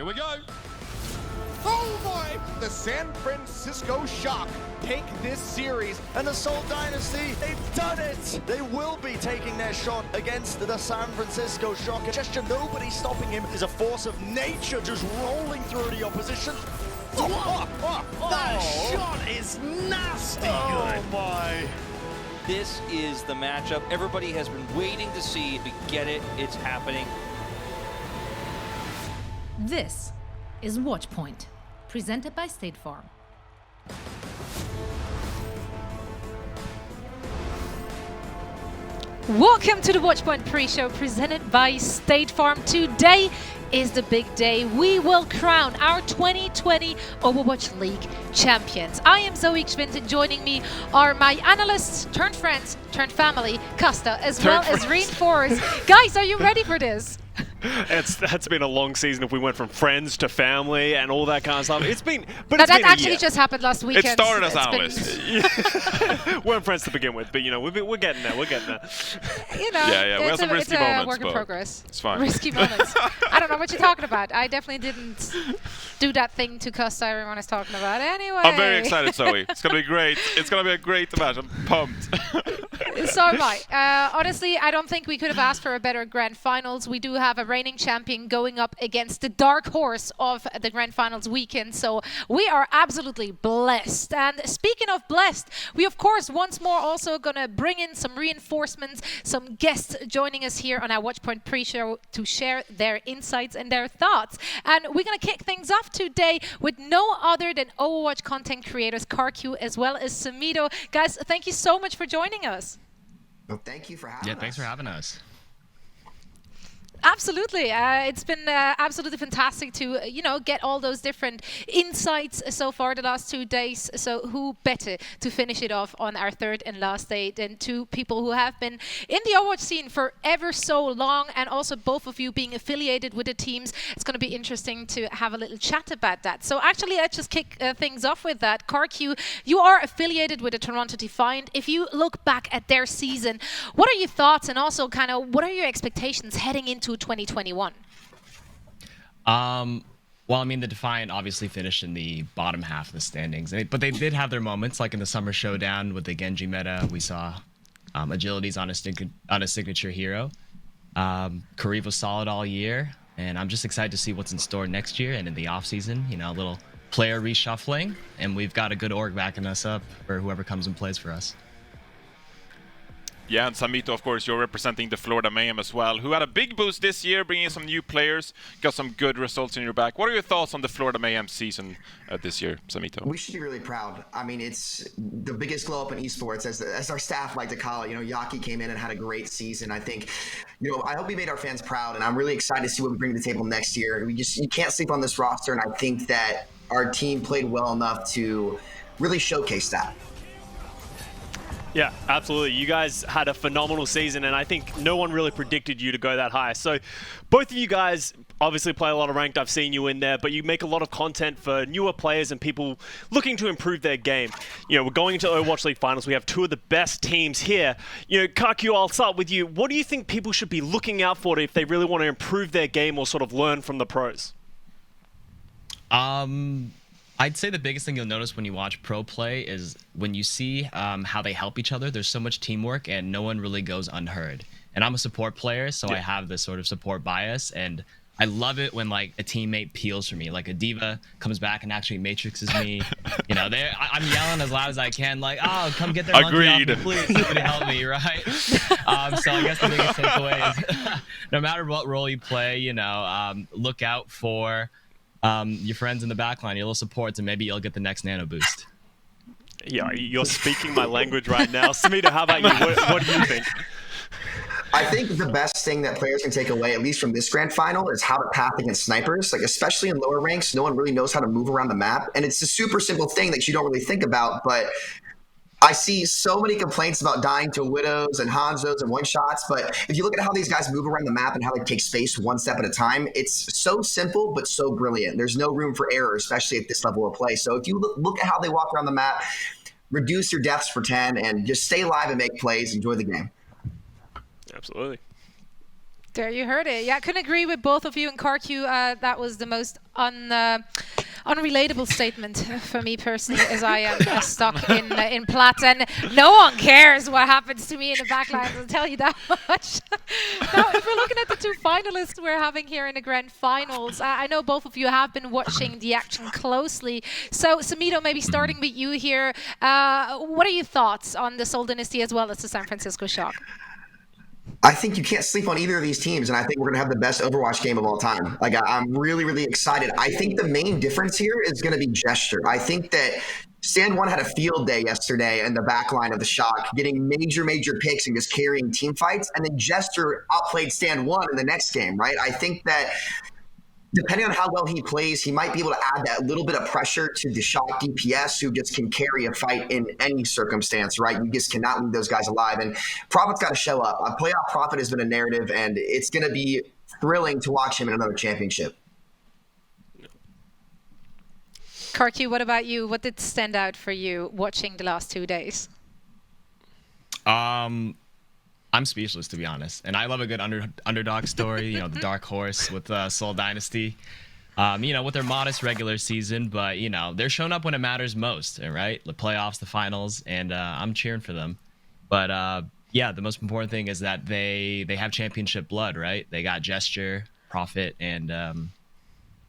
Here we go. Oh my! The San Francisco Shock take this series. And the Seoul Dynasty, they've done it! They will be taking their shot against the San Francisco Shock. And just nobody stopping him is a force of nature just rolling through the opposition. That shot is nasty good. Oh my. This is the matchup everybody has been waiting to see. We get it, it's happening. This is Watchpoint, presented by State Farm. Welcome to the Watchpoint pre-show presented by State Farm. Today is the big day. We will crown our 2020 Overwatch League champions. I am Zoe Xvint, and joining me are my analysts turned friends turned family, Kasta, as well as Reinforce. Guys, are you ready for this? That's been a long season if we went from friends to family and all that kind of stuff. It's been, but No, it's that been a actually year. just happened last weekend. It started as analysts. We're friends to begin with, but you know, we're getting there. We're getting there. You know, Yeah, we have some risky it's a moments, work in but progress. it's fine. Risky moments. I don't know what you're talking about. I definitely didn't do that thing to Costa everyone is talking about. Anyway. I'm very excited, Zoe. It's going to be great. It's going to be a great match. I'm pumped. So am I. Honestly, I don't think we could have asked for a better grand finals. We do have a reigning champion going up against the dark horse of the grand finals weekend. So we are absolutely blessed. And speaking of blessed, we of course once more also gonna bring in some reinforcements, some guests joining us here on our Watchpoint pre-show to share their insights and their thoughts. And we're gonna kick things off today with no other than Overwatch content creators Carpe as well as Samido. Guys, thank you so much for joining us. Well, thank you for having us. Yeah, thanks for having us. Absolutely. It's been absolutely fantastic to, get all those different insights so far the last 2 days. So who better to finish it off on our third and last day than two people who have been in the Overwatch scene for ever so long, and also both of you being affiliated with the teams. It's going to be interesting to have a little chat about that. So actually, let's just kick things off with that. Carpe, you are affiliated with the Toronto Defiant. If you look back at their season, what are your thoughts, and also kind of what are your expectations heading into 2021? Well, I mean, the Defiant obviously finished in the bottom half of the standings, but they did have their moments, like in the Summer Showdown with the Genji meta. We saw agilities on a signature hero. Kariv was solid all year, and I'm just excited to see what's in store next year and in the off season. You know, a little player reshuffling, and we've got a good org backing us up for whoever comes and plays for us. Yeah, and Samito, of course, you're representing the Florida Mayhem as well, who had a big boost this year, bringing in some new players, got some good results in your back. What are your thoughts on the Florida Mayhem season this year, Samito? We should be really proud. I mean, it's the biggest glow up in esports, as our staff like to call it. You know, Yaki came in and had a great season. I think, I hope we made our fans proud, and I'm really excited to see what we bring to the table next year. You can't sleep on this roster, and I think that our team played well enough to really showcase that. Yeah, absolutely. You guys had a phenomenal season, and I think no one really predicted you to go that high. So both of you guys obviously play a lot of ranked. I've seen you in there, but you make a lot of content for newer players and people looking to improve their game. We're going into Overwatch League finals. We have two of the best teams here. Carpe, I'll start with you. What do you think people should be looking out for if they really want to improve their game or sort of learn from the pros? I'd say the biggest thing you'll notice when you watch pro play is when you see how they help each other. There's so much teamwork, and no one really goes unheard. And I'm a support player, so I have this sort of support bias, and I love it when like a teammate peels for me, like a diva comes back and actually matrixes me. I'm yelling as loud as I can, like, "Oh, come get their monkey off me, please, somebody help me!" Right? So I guess the biggest takeaway is, no matter what role you play, look out for your friends in the backline, your little supports, and maybe you'll get the next nano boost. Yeah, you're speaking my language right now. Samito, how about you? What do you think? I think the best thing that players can take away, at least from this grand final, is how to path against snipers. Like, especially in lower ranks, no one really knows how to move around the map. And it's a super simple thing that you don't really think about, but I see so many complaints about dying to Widows and Hanzos and one-shots, but if you look at how these guys move around the map and how they take space one step at a time, it's so simple but so brilliant. There's no room for error, especially at this level of play. So if you look at how they walk around the map, reduce your deaths for 10, and just stay alive and make plays, enjoy the game. Absolutely. There you heard it. Yeah, I couldn't agree with both of you. And Karq, that was the most unrelatable statement for me personally, as I am stuck in Plat, and no one cares what happens to me in the backlines. I'll tell you that much. Now, if we're looking at the two finalists we're having here in the grand finals, I know both of you have been watching the action closely. So, Samito, maybe starting with you here. What are your thoughts on the Seoul Dynasty as well as the San Francisco Shock? I think you can't sleep on either of these teams, and I think we're going to have the best Overwatch game of all time. Like, I'm really, really excited. I think the main difference here is going to be gesture. I think that Stand One had a field day yesterday in the back line of the Shock, getting major picks and just carrying team fights, and then Gesture outplayed Stand One in the next game, right? I think that depending on how well he plays, he might be able to add that little bit of pressure to the Shock DPS, who just can carry a fight in any circumstance, right? You just cannot leave those guys alive. And Prophet's got to show up. A playoff Prophet has been a narrative, and it's going to be thrilling to watch him in another championship. Karq, what about you? What did stand out for you watching the last 2 days? I'm speechless, to be honest. And I love a good underdog story, you know, the dark horse with Seoul Dynasty. You know, with their modest regular season, but, you know, they're showing up when it matters most, right? The playoffs, the finals, and I'm cheering for them. But, yeah, the most important thing is that they have championship blood, right? They got Gesture, Prophet, and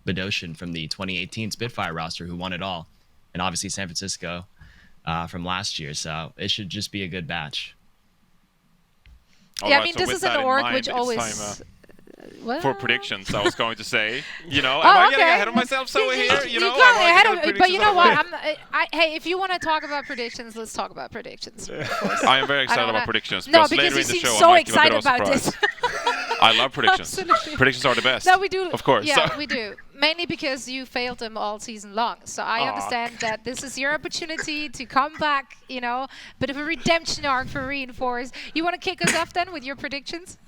Bdosin from the 2018 Spitfire roster who won it all. And obviously San Francisco from last year. So it should just be a good batch. Yeah, I mean, this is an org which always... For predictions, I was going to say. You know, am I getting ahead of myself somewhere here? You know, but you know what? Hey, if you want to talk about predictions, let's talk about predictions. I am very excited about predictions. No, because you seem so excited about this. I love predictions. Absolutely. Predictions are the best. No, we do. Of course. Yeah, so. we do. Mainly because you failed them all season long. So I understand that this is your opportunity to come back, you know, bit of a redemption arc for Reinforce. You want to kick us off then with your predictions?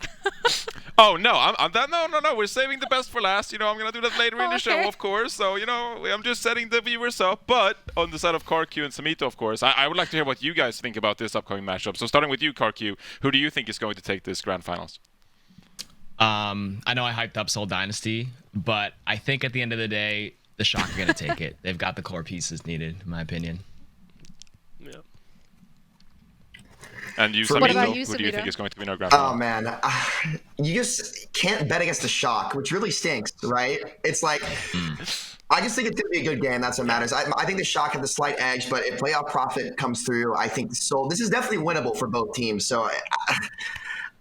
Oh, no. No. We're saving the best for last. You know, I'm going to do that later in the show, of course. So, you know, I'm just setting the viewers up. But on the side of Karq and Samito, of course, I would like to hear what you guys think about this upcoming matchup. So starting with you, Karq, who do you think is going to take this grand finals? I know I hyped up Seoul Dynasty, but I think at the end of the day, the Shock are going to take it. They've got the core pieces needed, in my opinion. Yeah. And you, Samito, who do you think is going to win our grand final? Oh, man. You just can't bet against the Shock, which really stinks, right? It's like... I just think it's going to be a good game. That's what matters. I think the Shock have the slight edge, but if playoff Prophet comes through, I think Seoul... This is definitely winnable for both teams, so...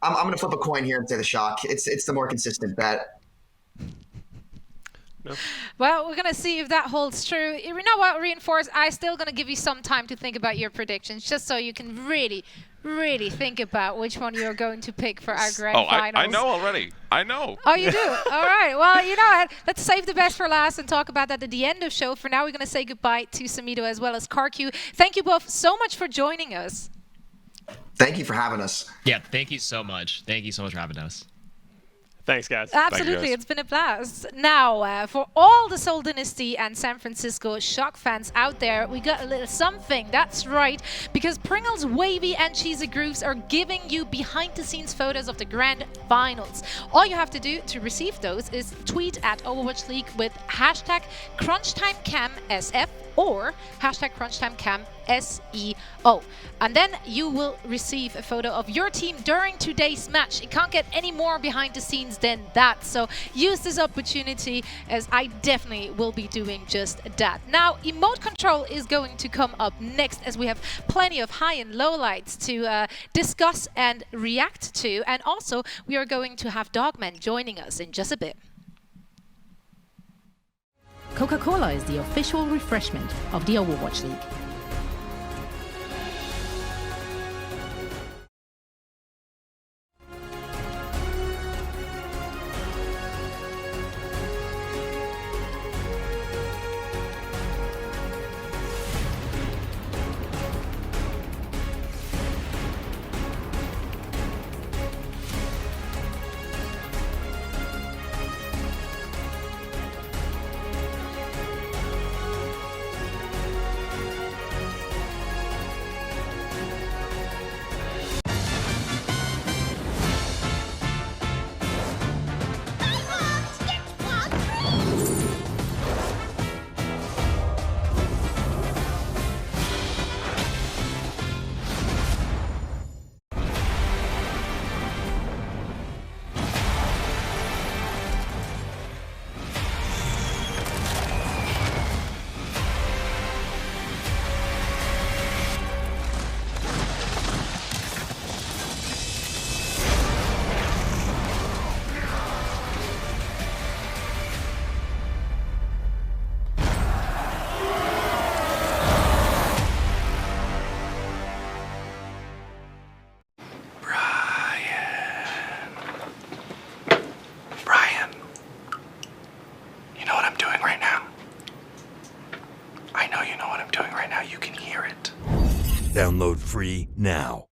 I'm going to flip a coin here and say the Shock. It's the more consistent bet. No. Well, we're going to see if that holds true. You know what, Reinforce? I'm still going to give you some time to think about your predictions, just so you can really think about which one you're going to pick for our grand finals. I know already. I know. Oh, you do? All right. Well, you know what? Let's save the best for last and talk about that at the end of the show. For now, we're going to say goodbye to Samito as well as Karq. Thank you both so much for joining us. Thank you for having us. Yeah, thank you so much. Thank you so much for having us. Thanks, guys. Absolutely, guys. It's been a blast. Now, for all the Seoul Dynasty and San Francisco Shock fans out there, we got a little something. That's right, because Pringles, Wavy, and Cheesy Grooves are giving you behind-the-scenes photos of the grand finals. All you have to do to receive those is tweet at Overwatch League with hashtag CrunchTimeCamSF or hashtag CrunchTimeCamSEO. And then you will receive a photo of your team during today's match. It can't get any more behind the scenes than that. So use this opportunity, as I definitely will be doing just that. Now, emote control is going to come up next, as we have plenty of high and low lights to discuss and react to. And also, we are going to have Dogman joining us in just a bit. Coca-Cola is the official refreshment of the Overwatch League. free now.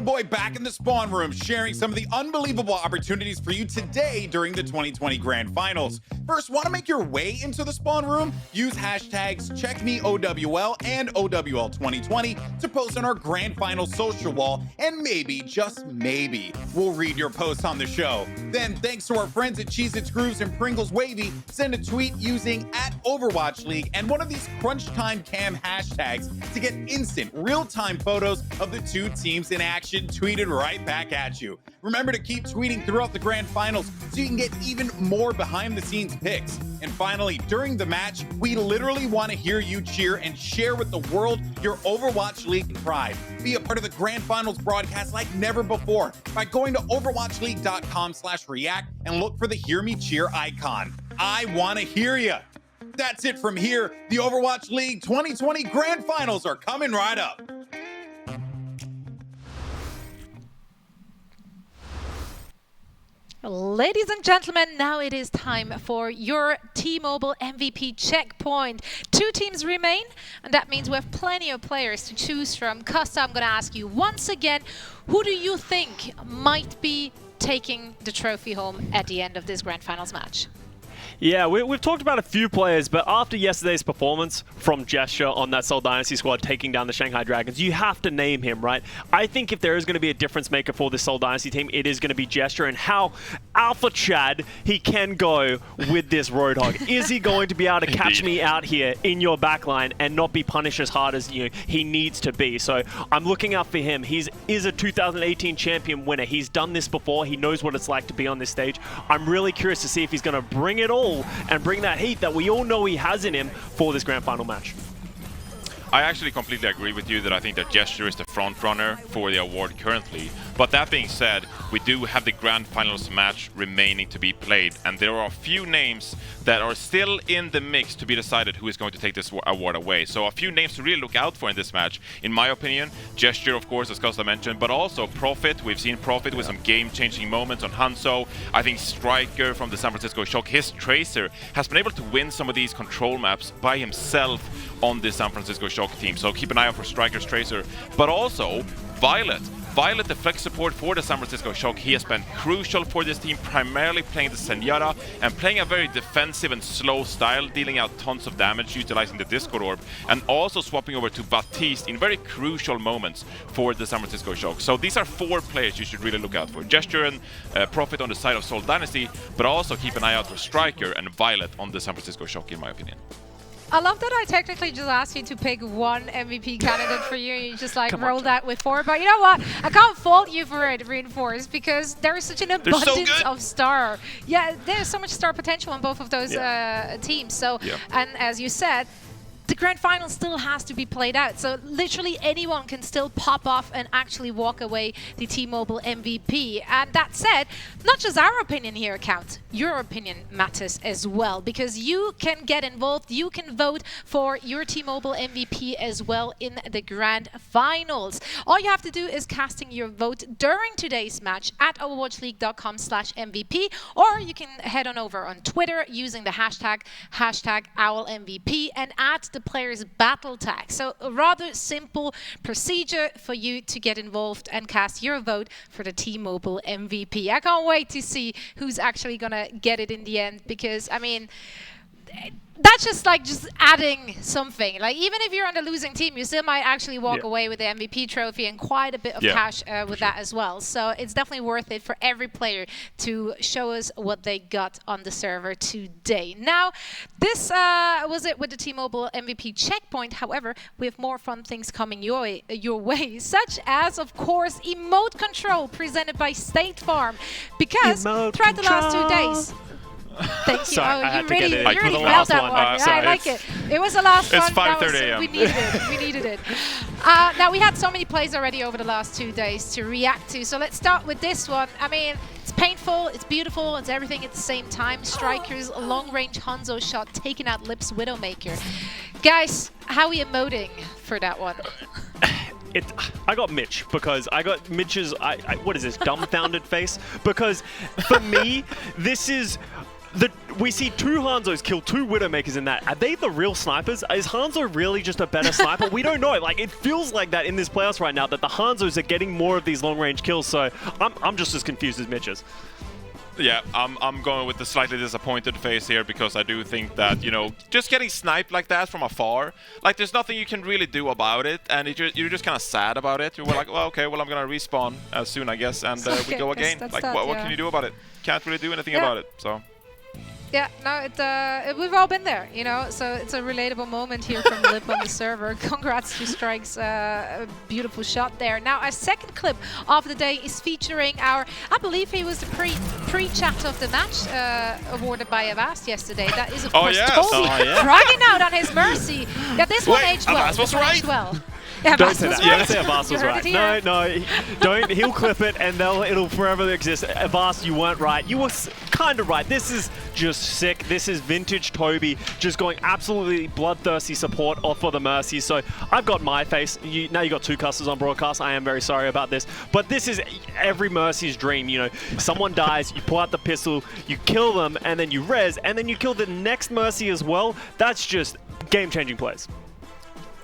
Boy back in the spawn room, sharing some of the unbelievable opportunities for you today during the 2020 Grand Finals. First, want to make your way into the spawn room? Use hashtags CheckMeOWL and OWL2020 to post on our Grand Finals social wall, and maybe, just maybe, we'll read your posts on the show. Then, thanks to our friends at Cheez-Its Grooves and Pringles Wavy, send a tweet using @Overwatch League and one of these Crunch Time Cam hashtags to get instant, real-time photos of the two teams in action tweeted right back at you. Remember to keep tweeting throughout the Grand Finals so you can get even more behind-the-scenes pics. And finally, during the match, we literally want to hear you cheer and share with the world your Overwatch League pride. Be a part of the Grand Finals broadcast like never before by going to overwatchleague.com/react and look for the Hear Me Cheer icon. I want to hear you. That's it from here. The Overwatch League 2020 Grand Finals are coming right up. Ladies and gentlemen, now it is time for your T-Mobile MVP checkpoint. 2 teams remain, and that means we have plenty of players to choose from. Costa, I'm going to ask you once again, who do you think might be taking the trophy home at the end of this Grand Finals match? Yeah, we've talked about a few players, but after yesterday's performance from Gesture on that Seoul Dynasty squad taking down the Shanghai Dragons, you have to name him, right? I think if there is going to be a difference maker for this Seoul Dynasty team, it is going to be Gesture, and how Alpha Chad he can go with this Roadhog. Is he going to be able to catch me out here in your backline and not be punished as hard as he needs to be? So I'm looking out for him. He is a 2018 champion winner. He's done this before. He knows what it's like to be on this stage. I'm really curious to see if he's going to bring it all and bring that heat that we all know he has in him for this Grand Final match. I actually completely agree with you that I think that Gesture is the front runner for the award currently. But that being said, we do have the Grand Finals match remaining to be played, and there are a few names that are still in the mix to be decided who is going to take this award away. So a few names to really look out for in this match, in my opinion. Gesture, of course, as Costa mentioned, but also Profit. We've seen Profit with some game-changing moments on Hanzo. I think Striker from the San Francisco Shock, his Tracer, has been able to win some of these control maps by himself on this San Francisco Shock team. So keep an eye out for Striker's Tracer, but also Violet. Violet, the flex support for the San Francisco Shock, he has been crucial for this team, primarily playing the Senora and playing a very defensive and slow style, dealing out tons of damage, utilizing the Discord Orb, and also swapping over to Baptiste in very crucial moments for the San Francisco Shock. So these are 4 players you should really look out for. Gesture and Profit on the side of Seoul Dynasty, but also keep an eye out for Striker and Violet on the San Francisco Shock, in my opinion. I love that I technically just asked you to pick one MVP candidate for you. You just like rolled that with 4. But you know what? I can't fault you for it, Reinforced, because there is such an abundance of star. Yeah, there's so much star potential on both of those teams. So, and as you said, the Grand Final still has to be played out. So literally anyone can still pop off and actually walk away the T-Mobile MVP. And that said, not just our opinion here counts, your opinion matters as well, because you can get involved, you can vote for your T-Mobile MVP as well in the Grand Finals. All you have to do is casting your vote during today's match at overwatchleague.com/MVP, or you can head on over on Twitter using the hashtag #OwlMVP and add the player's battle tag. So a rather simple procedure for you to get involved and cast your vote for the T-Mobile MVP. I can't wait to see who's actually gonna get it in the end, because I mean, that's just like adding something. Like, even if you're on the losing team, you still might actually walk away with the MVP trophy and quite a bit of cash with that as well. So it's definitely worth it for every player to show us what they got on the server today. Now, this was it with the T-Mobile MVP checkpoint. However, we have more fun things coming your way, such as, of course, Emote Control presented by State Farm. Because throughout the last 2 days, Thank you. Sorry, I had You to get really, it you in. really The felt last that one. one. I like it. It was the last It's one. That 5:30 was- a.m. We needed it. We needed it. Now, we had so many plays already over the last 2 days to react to. So let's start with this one. I mean, it's painful, it's beautiful, it's everything at the same time. Strikers, long-range Hanzo shot, taking out Lips Widowmaker. Guys, how are we emoting for that one? I got Mitch because I got Mitch's, what is this, dumbfounded face? Because for me, this is, we see 2 Hanzos kill 2 Widowmakers in that. Are they the real snipers? Is Hanzo really just a better sniper? We don't know. Like, it feels like that in this playoffs right now, that the Hanzos are getting more of these long-range kills, so I'm just as confused as Mitch is. Yeah, I'm going with the slightly disappointed face here because I do think that, you know, just getting sniped like that from afar, like there's nothing you can really do about it, and you're just kind of sad about it. You're like, well, okay, well, I'm going to respawn soon, I guess, and we go again. Like, what can you do about it? Can't really do anything about it, so... Yeah, no, we've all been there, you know, so it's a relatable moment here from Lip on the server. Congrats to Strikes, a beautiful shot there. Now, our second clip of the day is featuring our, I believe he was the pre-chat of the match awarded by Avast yesterday. That is, of course, Tobi dragging out on his Mercy. Yeah, this one aged well. Avast was right. Yeah, don't say that. Right. Don't say Avast was right. No, don't. He'll clip it and it'll forever exist. Avast, you weren't right. You were kind of right. This is just sick. This is vintage Tobi just going absolutely bloodthirsty support for the Mercy. So I've got my face. Now you got 2 customers on broadcast. I am very sorry about this. But this is every Mercy's dream. You know, someone dies, you pull out the pistol, you kill them, and then you res, and then you kill the next Mercy as well. That's just game-changing plays.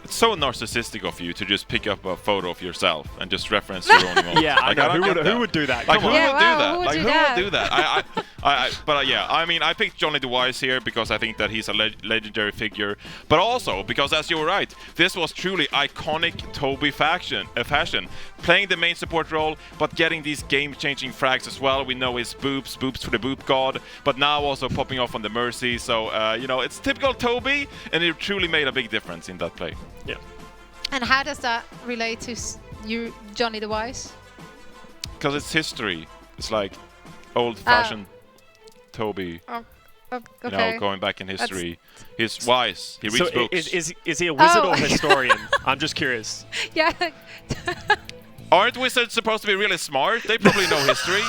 It's so narcissistic of you to just pick up a photo of yourself and just reference your own emotions. Yeah, like, I know. Who would do that? Like, Come who on. would do that? Who would Like, do who that? would do that? But yeah, I mean, I picked Johnny the Wise here because I think that he's a legendary figure, but also because, as you were right, this was truly iconic Tobi fashion, playing the main support role, but getting these game-changing frags as well. We know his boops for the boop god, but now also popping off on the Mercy. So you know, it's typical Tobi, and it truly made a big difference in that play. Yeah. And how does that relate to you, Johnny the Wise? Because it's history. It's like old-fashioned Tobi. Okay. You know, going back in history. He's wise. He reads books. Is he a wizard or historian? I'm just curious. Yeah. Aren't wizards supposed to be really smart? They probably know history.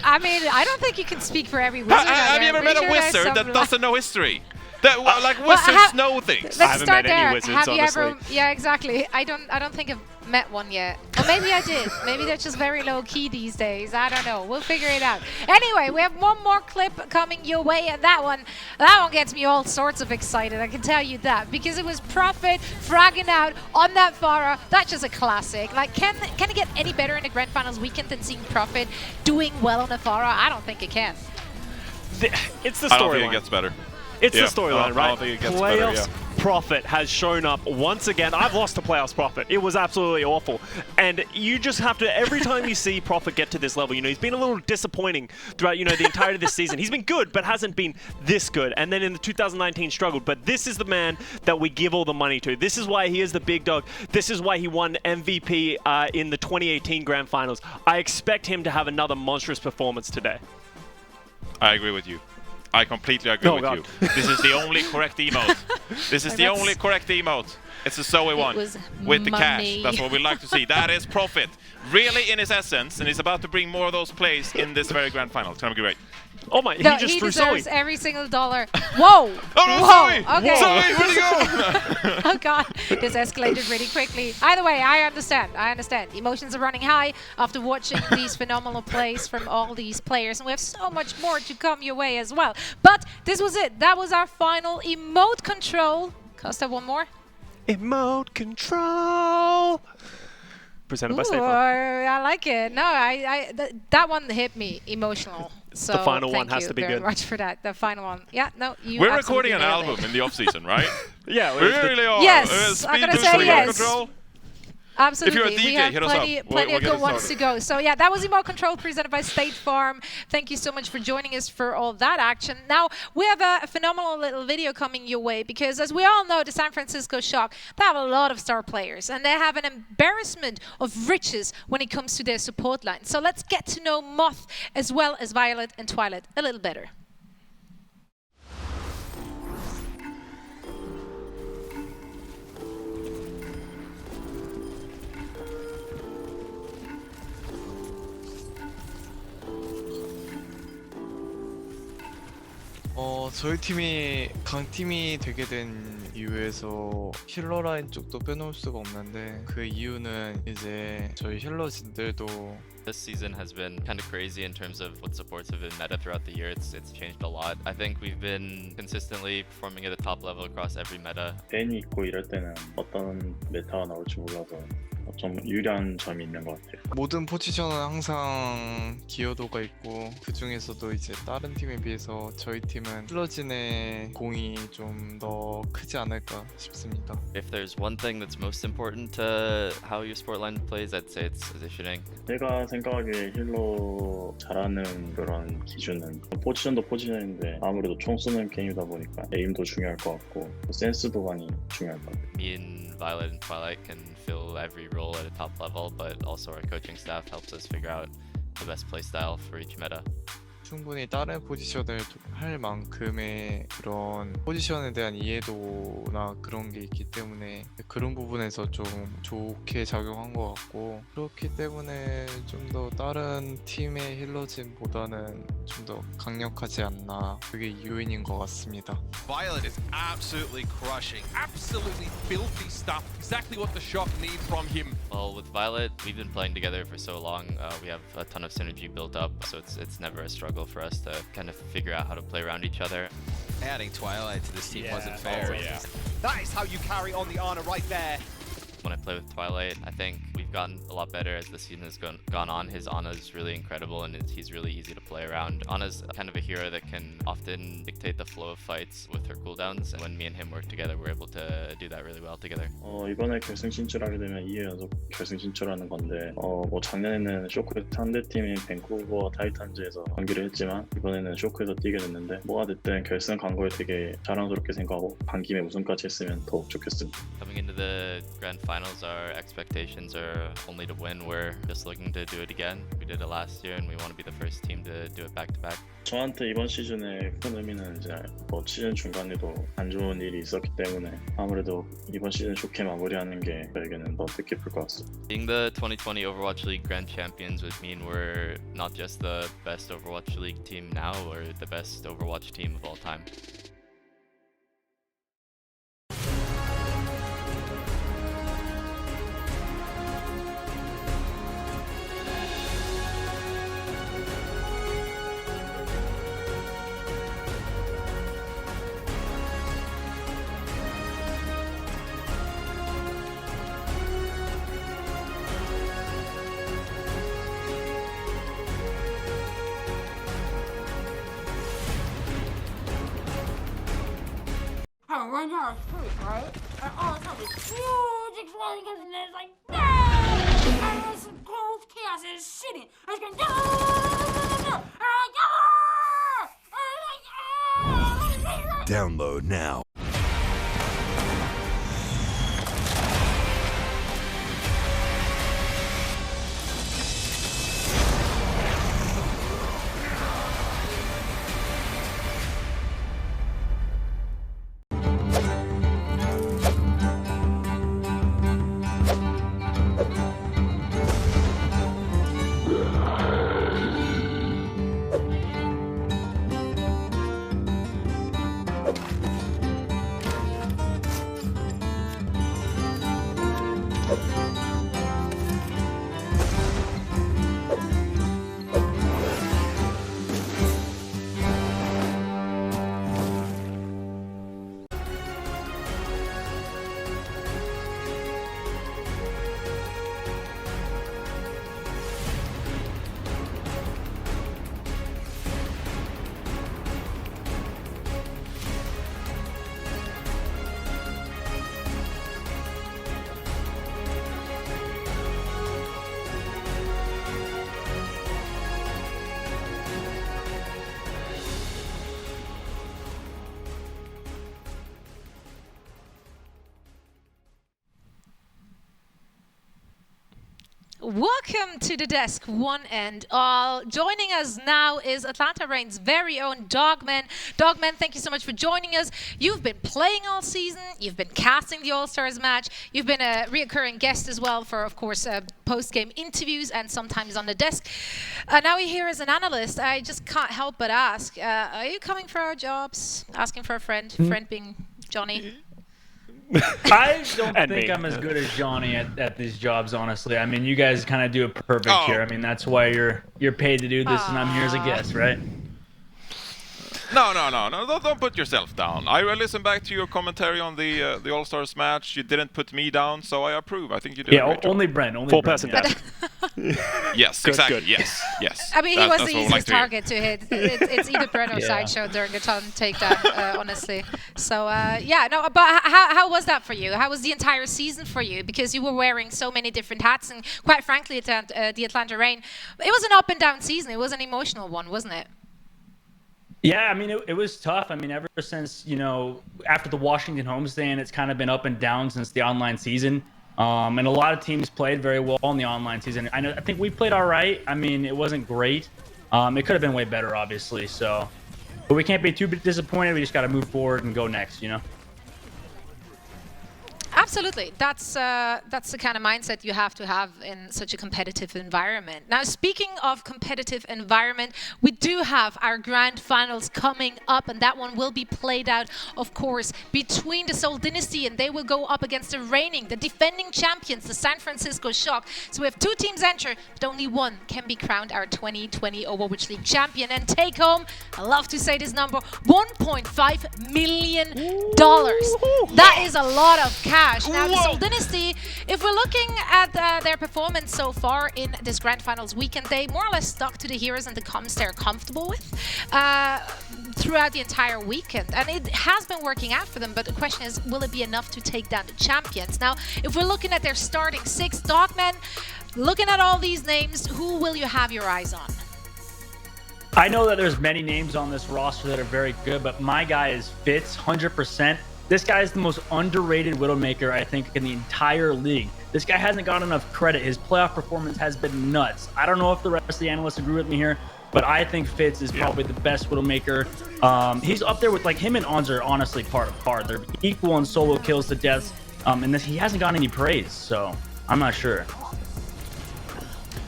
I mean, I don't think you can speak for every wizard. Have you ever met a wizard that doesn't know history? Like wizards know things. Let's I haven't start met any there. wizards, Have you honestly. ever? Yeah, exactly. I don't think I've met one yet. Or maybe I did. Maybe they're just very low key these days. I don't know. We'll figure it out. Anyway, we have one more clip coming your way, and that one gets me all sorts of excited. I can tell you that, because it was Prophet fragging out on that Pharah. That's just a classic. Like, can it get any better in the grand finals weekend than seeing Prophet doing well on a Pharah? I don't think it can. It's the I don't think storyline. it gets better. It's Yeah, the storyline, I right? don't think it gets Playoffs better, Prophet has shown up once again. I've lost to Playoffs Prophet. It was absolutely awful. And you just have to, every time you see Prophet get to this level, you know, he's been a little disappointing throughout, you know, the entirety of this season. He's been good, but hasn't been this good. And then in the 2019 struggled. But this is the man that we give all the money to. This is why he is the big dog. This is why he won MVP in the 2018 Grand Finals. I expect him to have another monstrous performance today. I agree with you. I completely agree with you. This is the only correct emote. This is the only correct emote. It's the Zoe one with the cash. That's what we like to see. That is Prophet, really in his essence, and he's about to bring more of those plays in this very grand final. It's gonna be great. Oh my! No, he just he threw deserves Zoe. every single dollar. Whoa! Oh no, Whoa! Zoe! Okay. Zoe, where'd you go? Oh god, this escalated really quickly. Either way, I understand. Emotions are running high after watching these phenomenal plays from all these players, and we have so much more to come your way as well. But this was it. That was our final emote control. Costa, one more. Emote control. Presented by State Farm. I like it. No, that one hit me emotional. So The final one thank has you to be very good. much for that. The final one. Yeah, no, you We're absolutely recording an nailed album it. in the off season, right? Yeah, We really are. Yes, I'm gonna say yes. Control. Absolutely. If you're a DJ, we have hit us up. plenty We'll of get good it ones started. to go. So yeah, that was Emote Control presented by State Farm. Thank you so much for joining us for all that action. Now, we have a phenomenal little video coming your way because, as we all know, the San Francisco Shock, they have a lot of star players and they have an embarrassment of riches when it comes to their support line. So let's get to know Moth as well as Violet and Twilight a little better. 저희 팀이 강팀이 되게 된 이유에서 힐러 라인 쪽도 빼놓을 수가 없는데 그 이유는 이제 저희 힐러진들도 This season has been kind of crazy in terms of what supports have been meta throughout the year. It's changed a lot. I think we've been consistently performing at the top level across every meta. 벤이 있고 이럴 때는 어떤 메타가 나올지 몰라서 좀 유리한 점이 있는 것 같아요. 모든 포지션은 항상 기여도가 있고 그 중에서도 이제 다른 팀에 비해서 저희 팀은 힐러진의 공이 좀 더 크지 않을까 싶습니다. If there's one thing that's most important to how your sport line plays, I'd say it's positioning. 제가 생각하기에 힐러 잘하는 그런 기준은 포지션도 포지션인데 아무래도 총 쏘는 게임이다 보니까 에임도 중요할 것 같고 센스도 많이 중요할 것 같아요. Me and Violet and Twilight can fill every role at a top level, but also our coaching staff helps us figure out the best play style for each meta. 충분히 다른 포지션을 할 만큼의 그런 포지션에 대한 이해도나 그런 게 있기 때문에 그런 부분에서 좀 좋게 작용한 것 같고 그렇기 때문에 좀 더 다른 팀의 힐러진보다는 좀 더 강력하지 않나 그게 요인인 것 같습니다. Violet is absolutely crushing, absolutely filthy stuff. Exactly what the Shock need from him. Well, with Violet, we've been playing together for so long. We have a ton of synergy built up, so it's never a struggle for us to kind of figure out how to play around each other. Adding Twilight to this team wasn't fair. Oh, yeah. That is how you carry on the Ana right there. When I play with Twilight, I think we've gotten a lot better as the season has gone on. His Ana is really incredible and he's really easy to play around. Ana's kind of a hero that can often dictate the flow of fights with her cooldowns. And when me and him work together, we're able to do that really well together. 이번에 결승 진출하게 되면 2회 연속 결승 진출하는 건데 뭐 작년에는 쇼크 상대팀인 밴쿠버 타이탄즈에서 경기를 했지만 이번에는 쇼크에서 뛰게 됐는데 뭐가 됐든 결승 간 거에 되게 자랑스럽게 생각하고 간 김에 우승까지 했으면 더욱 좋겠습니다. Coming into the grand finals, our expectations are only to win. We're just looking to do it again. We did it last year and we want to be the first team to do it back to back. 저한테 이번 시즌의 큰 의미는 이제 뭐 시즌 중간에도 안 좋은 일이 있었기 때문에 아무래도 이번 시즌 좋게 마무리하는 게 저에게는 더 뜻깊을 것 같습니다. Being the 2020 Overwatch League Grand Champions would mean we're not just the best Overwatch League team now, we're the best Overwatch team of all time. Right now it's free, right? And all of a sudden, huge exploding comes in there, it's like, no! And there's some cold chaos and it's shitting. And it's going, no! And I'm like, Download now. Welcome to the desk, one and all. Joining us now is Atlanta Reign's very own Dogman. Dogman, thank you so much for joining us. You've been playing all season. You've been casting the All-Stars match. You've been a reoccurring guest as well for, of course, post-game interviews and sometimes on the desk. Now you're here as an analyst. I just can't help but ask, are you coming for our jobs? Asking for a friend, friend being Johnny? I don't think I'm as good as Johnny at these jobs, honestly. I mean, you guys kind of do it perfect here. I mean, that's why you're paid to do this, and I'm here as a guest, right? No, don't put yourself down. I listened back to your commentary on the All-Stars match. You didn't put me down, so I approve. I think you did a great job. Only Brent. Only Full Brent, person. Yes, Good, exactly. good. Yes. I mean, he was the easiest target to hit. It's either Brent or Sideshow during the time takedown, honestly. So, but how was that for you? How was the entire season for you? Because you were wearing so many different hats, and quite frankly, the Atlanta Reign, it was an up and down season. It was an emotional one, wasn't it? Yeah, I mean, it was tough. I mean, ever since, after the Washington homestand, it's kind of been up and down since the online season. And a lot of teams played very well in the online season. I think we played all right. I mean, it wasn't great. It could have been way better, obviously. But we can't be too disappointed. We just got to move forward and go next, Absolutely. That's the kind of mindset you have to have in such a competitive environment. Now, speaking of competitive environment, we do have our grand finals coming up, and that one will be played out, of course, between the Seoul Dynasty, and they will go up against the defending champions, the San Francisco Shock. So we have two teams enter, but only one can be crowned our 2020 Overwatch League champion and take home, I love to say this number, $1.5 million. That is a lot of cash. Now, the Seoul Dynasty, if we're looking at their performance so far in this Grand Finals weekend, they more or less stuck to the heroes and the comps they're comfortable with throughout the entire weekend. And it has been working out for them, but the question is, will it be enough to take down the champions? Now, if we're looking at their starting six, Dogman, looking at all these names, who will you have your eyes on? I know that there's many names on this roster that are very good, but my guy is Fitz, 100%. This guy is the most underrated Widowmaker, I think, in the entire league. This guy hasn't got enough credit. His playoff performance has been nuts. I don't know if the rest of the analysts agree with me here, but I think Fitz is probably the best Widowmaker. He's up there with, him and Ons are honestly par to par. They're equal in solo kills to deaths, and he hasn't gotten any praise, so I'm not sure.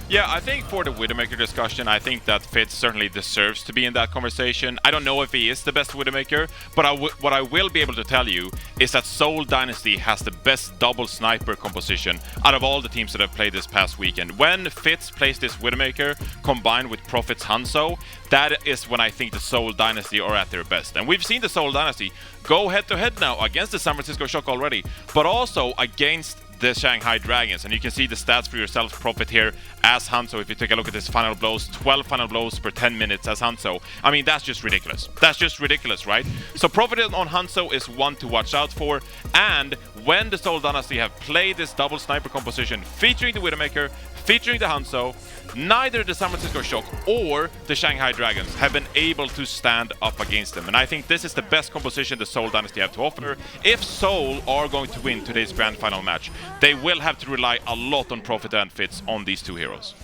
Yeah, I think for the Widowmaker discussion, I think that Fitz certainly deserves to be in that conversation. I don't know if he is the best Widowmaker, but what I will be able to tell you is that Seoul Dynasty has the best double sniper composition out of all the teams that have played this past weekend. When Fitz plays this Widowmaker combined with Profit's Hanzo, that is when I think the Seoul Dynasty are at their best. And we've seen the Seoul Dynasty go head-to-head now against the San Francisco Shock already, but also against the Shanghai Dragons, and you can see the stats for yourself. Profit here as Hanzo. If you take a look at his final blows, 12 final blows per 10 minutes as Hanzo. I mean, that's just ridiculous. That's just ridiculous, right? So Profit on Hanzo is one to watch out for. And when the Seoul Dynasty have played this double sniper composition featuring the Widowmaker, featuring the Hanzo, neither the San Francisco Shock or the Shanghai Dragons have been able to stand up against them. And I think this is the best composition the Seoul Dynasty have to offer. If Seoul are going to win today's grand final match, they will have to rely a lot on Profit and Fitz on these two heroes.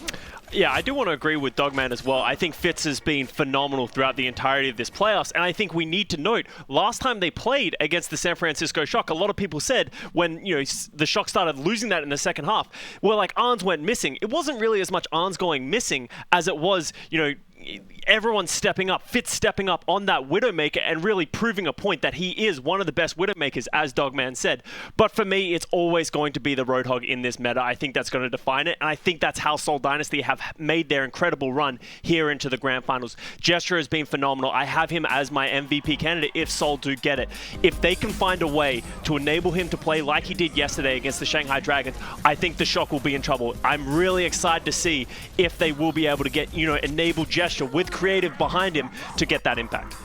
Yeah, I do want to agree with Dogman as well. I think Fitz has been phenomenal throughout the entirety of this playoffs, and I think we need to note, last time they played against the San Francisco Shock, a lot of people said when the Shock started losing that in the second half, Arns went missing. It wasn't really as much Arns going missing as it was, everyone stepping up, Fitz stepping up on that Widowmaker and really proving a point that he is one of the best Widowmakers, as Dogman said. But for me, it's always going to be the Roadhog in this meta. I think that's going to define it, and I think that's how Seoul Dynasty have made their incredible run here into the Grand Finals. Gesture has been phenomenal. I have him as my MVP candidate if Seoul do get it. If they can find a way to enable him to play like he did yesterday against the Shanghai Dragons, I think the Shock will be in trouble. I'm really excited to see if they will be able to get, enable Gesture with creative behind him to get that impact.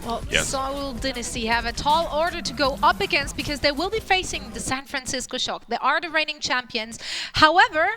Well, Seoul Dynasty have a tall order to go up against because they will be facing the San Francisco Shock. They are the reigning champions. However,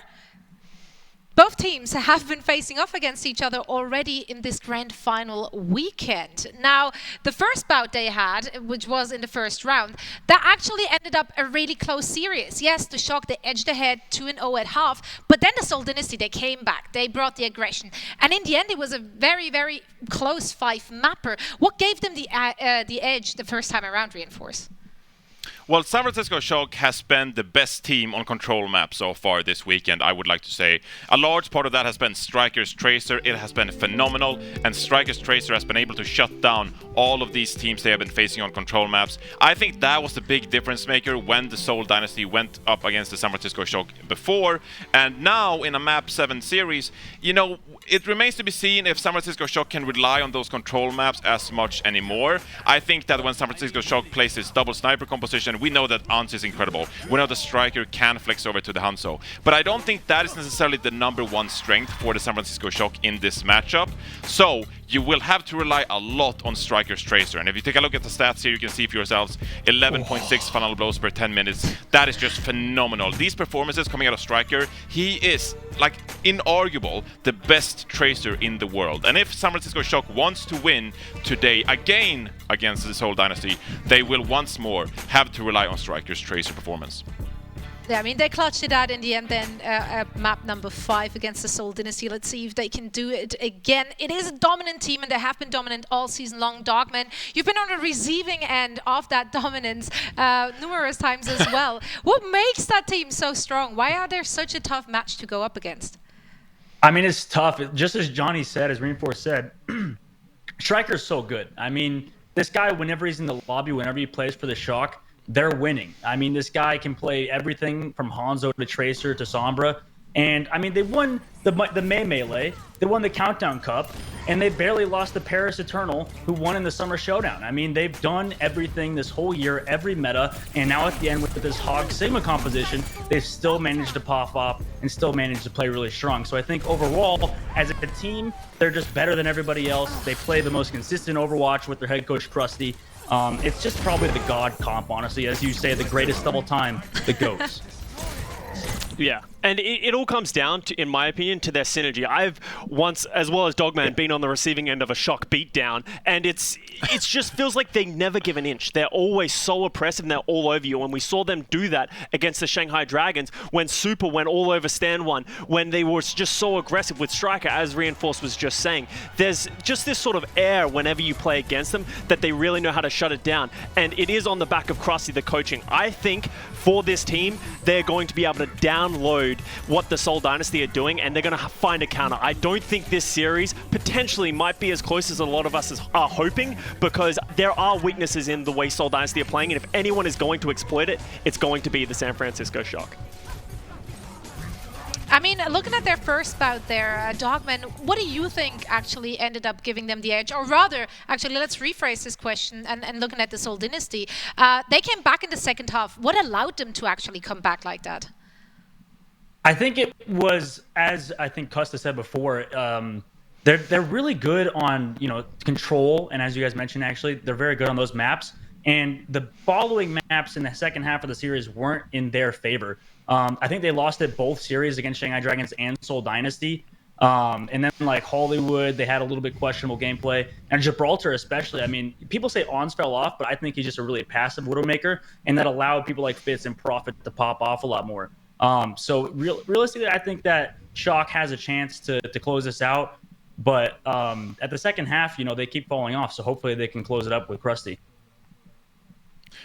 both teams have been facing off against each other already in this grand final weekend. Now, the first bout they had, which was in the first round, that actually ended up a really close series. Yes, the Shock, they edged ahead 2-0 at half, but then the Seoul Dynasty, they came back. They brought the aggression. And in the end, it was a very, very close 5-mapper. What gave them the edge the first time around, Reinforce? Well, San Francisco Shock has been the best team on control map so far this weekend, I would like to say. A large part of that has been Striker's Tracer. It has been phenomenal, and Striker's Tracer has been able to shut down all of these teams they have been facing on control maps. I think that was the big difference maker when the Seoul Dynasty went up against the San Francisco Shock before, and now in a Map 7 series, you know, it remains to be seen if San Francisco Shock can rely on those control maps as much anymore. I think that when San Francisco Shock plays this double sniper composition, we know that Ans is incredible. We know the Striker can flex over to the Hanzo. But I don't think that is necessarily the #1 strength for the San Francisco Shock in this matchup. So you will have to rely a lot on Striker's Tracer. And if you take a look at the stats here, you can see for yourselves 11.6 funnel blows per 10 minutes. That is just phenomenal. These performances coming out of Striker, he is, like, inarguable the best Tracer in the world. And if San Francisco Shock wants to win today again against the Seoul Dynasty, they will once more have to rely on Striker's Tracer performance. Yeah, I mean, they clutched it out in the end then, map number 5 against the Seoul Dynasty. Let's see if they can do it again. It is a dominant team, and they have been dominant all season long. Dogman, you've been on the receiving end of that dominance numerous times as well. What makes that team so strong? Why are they such a tough match to go up against? I mean, it's tough. Just as Johnny said, as Reinforce said, Striker's so good. I mean, this guy, whenever he's in the lobby, whenever he plays for the Shock, they're winning. I mean, this guy can play everything from Hanzo to Tracer to Sombra. And, I mean, they won the May Melee, they won the Countdown Cup, and they barely lost to Paris Eternal, who won in the Summer Showdown. I mean, they've done everything this whole year, every meta, and now at the end with this Hog Sigma composition, they've still managed to pop up and still managed to play really strong. So I think overall, as a team, they're just better than everybody else. They play the most consistent Overwatch with their head coach, Krusty. It's just probably the God comp, honestly. As you say, the greatest double time, the GOATs. Yeah, and it all comes down to, in my opinion, to their synergy. I've once, as well as Dogman, been on the receiving end of a Shock beatdown, and it's just feels like they never give an inch. They're always so oppressive, and they're all over you. And we saw them do that against the Shanghai Dragons when Super went all over Stand 1, when they were just so aggressive with Striker, as Reinforce was just saying. There's just this sort of air whenever you play against them that they really know how to shut it down. And it is on the back of Krusty, the coaching. I think for this team, they're going to be able to download what the Seoul Dynasty are doing, and they're going to find a counter. I don't think this series potentially might be as close as a lot of us are hoping, because there are weaknesses in the way Seoul Dynasty are playing, and if anyone is going to exploit it, it's going to be the San Francisco Shock. I mean, looking at their first bout there, Dogman, what do you think actually ended up giving them the edge? Or rather, actually, let's rephrase this question and looking at the Seoul Dynasty. They came back in the second half. What allowed them to actually come back like that? I think it was, as I think Custa said before, they're really good on, you know, control, and as you guys mentioned, actually, they're very good on those maps. And the following maps in the second half of the series weren't in their favor. I think they lost it both series against Shanghai Dragons and Seoul Dynasty. And then, like, Hollywood, they had a little bit questionable gameplay. And Gibraltar especially, I mean, people say Ons fell off, but I think he's just a really passive Widowmaker, and that allowed people like Fitz and Prophet to pop off a lot more. So realistically, I think that Shock has a chance to close this out. But at the second half, you know, they keep falling off. So hopefully they can close it up with Krusty.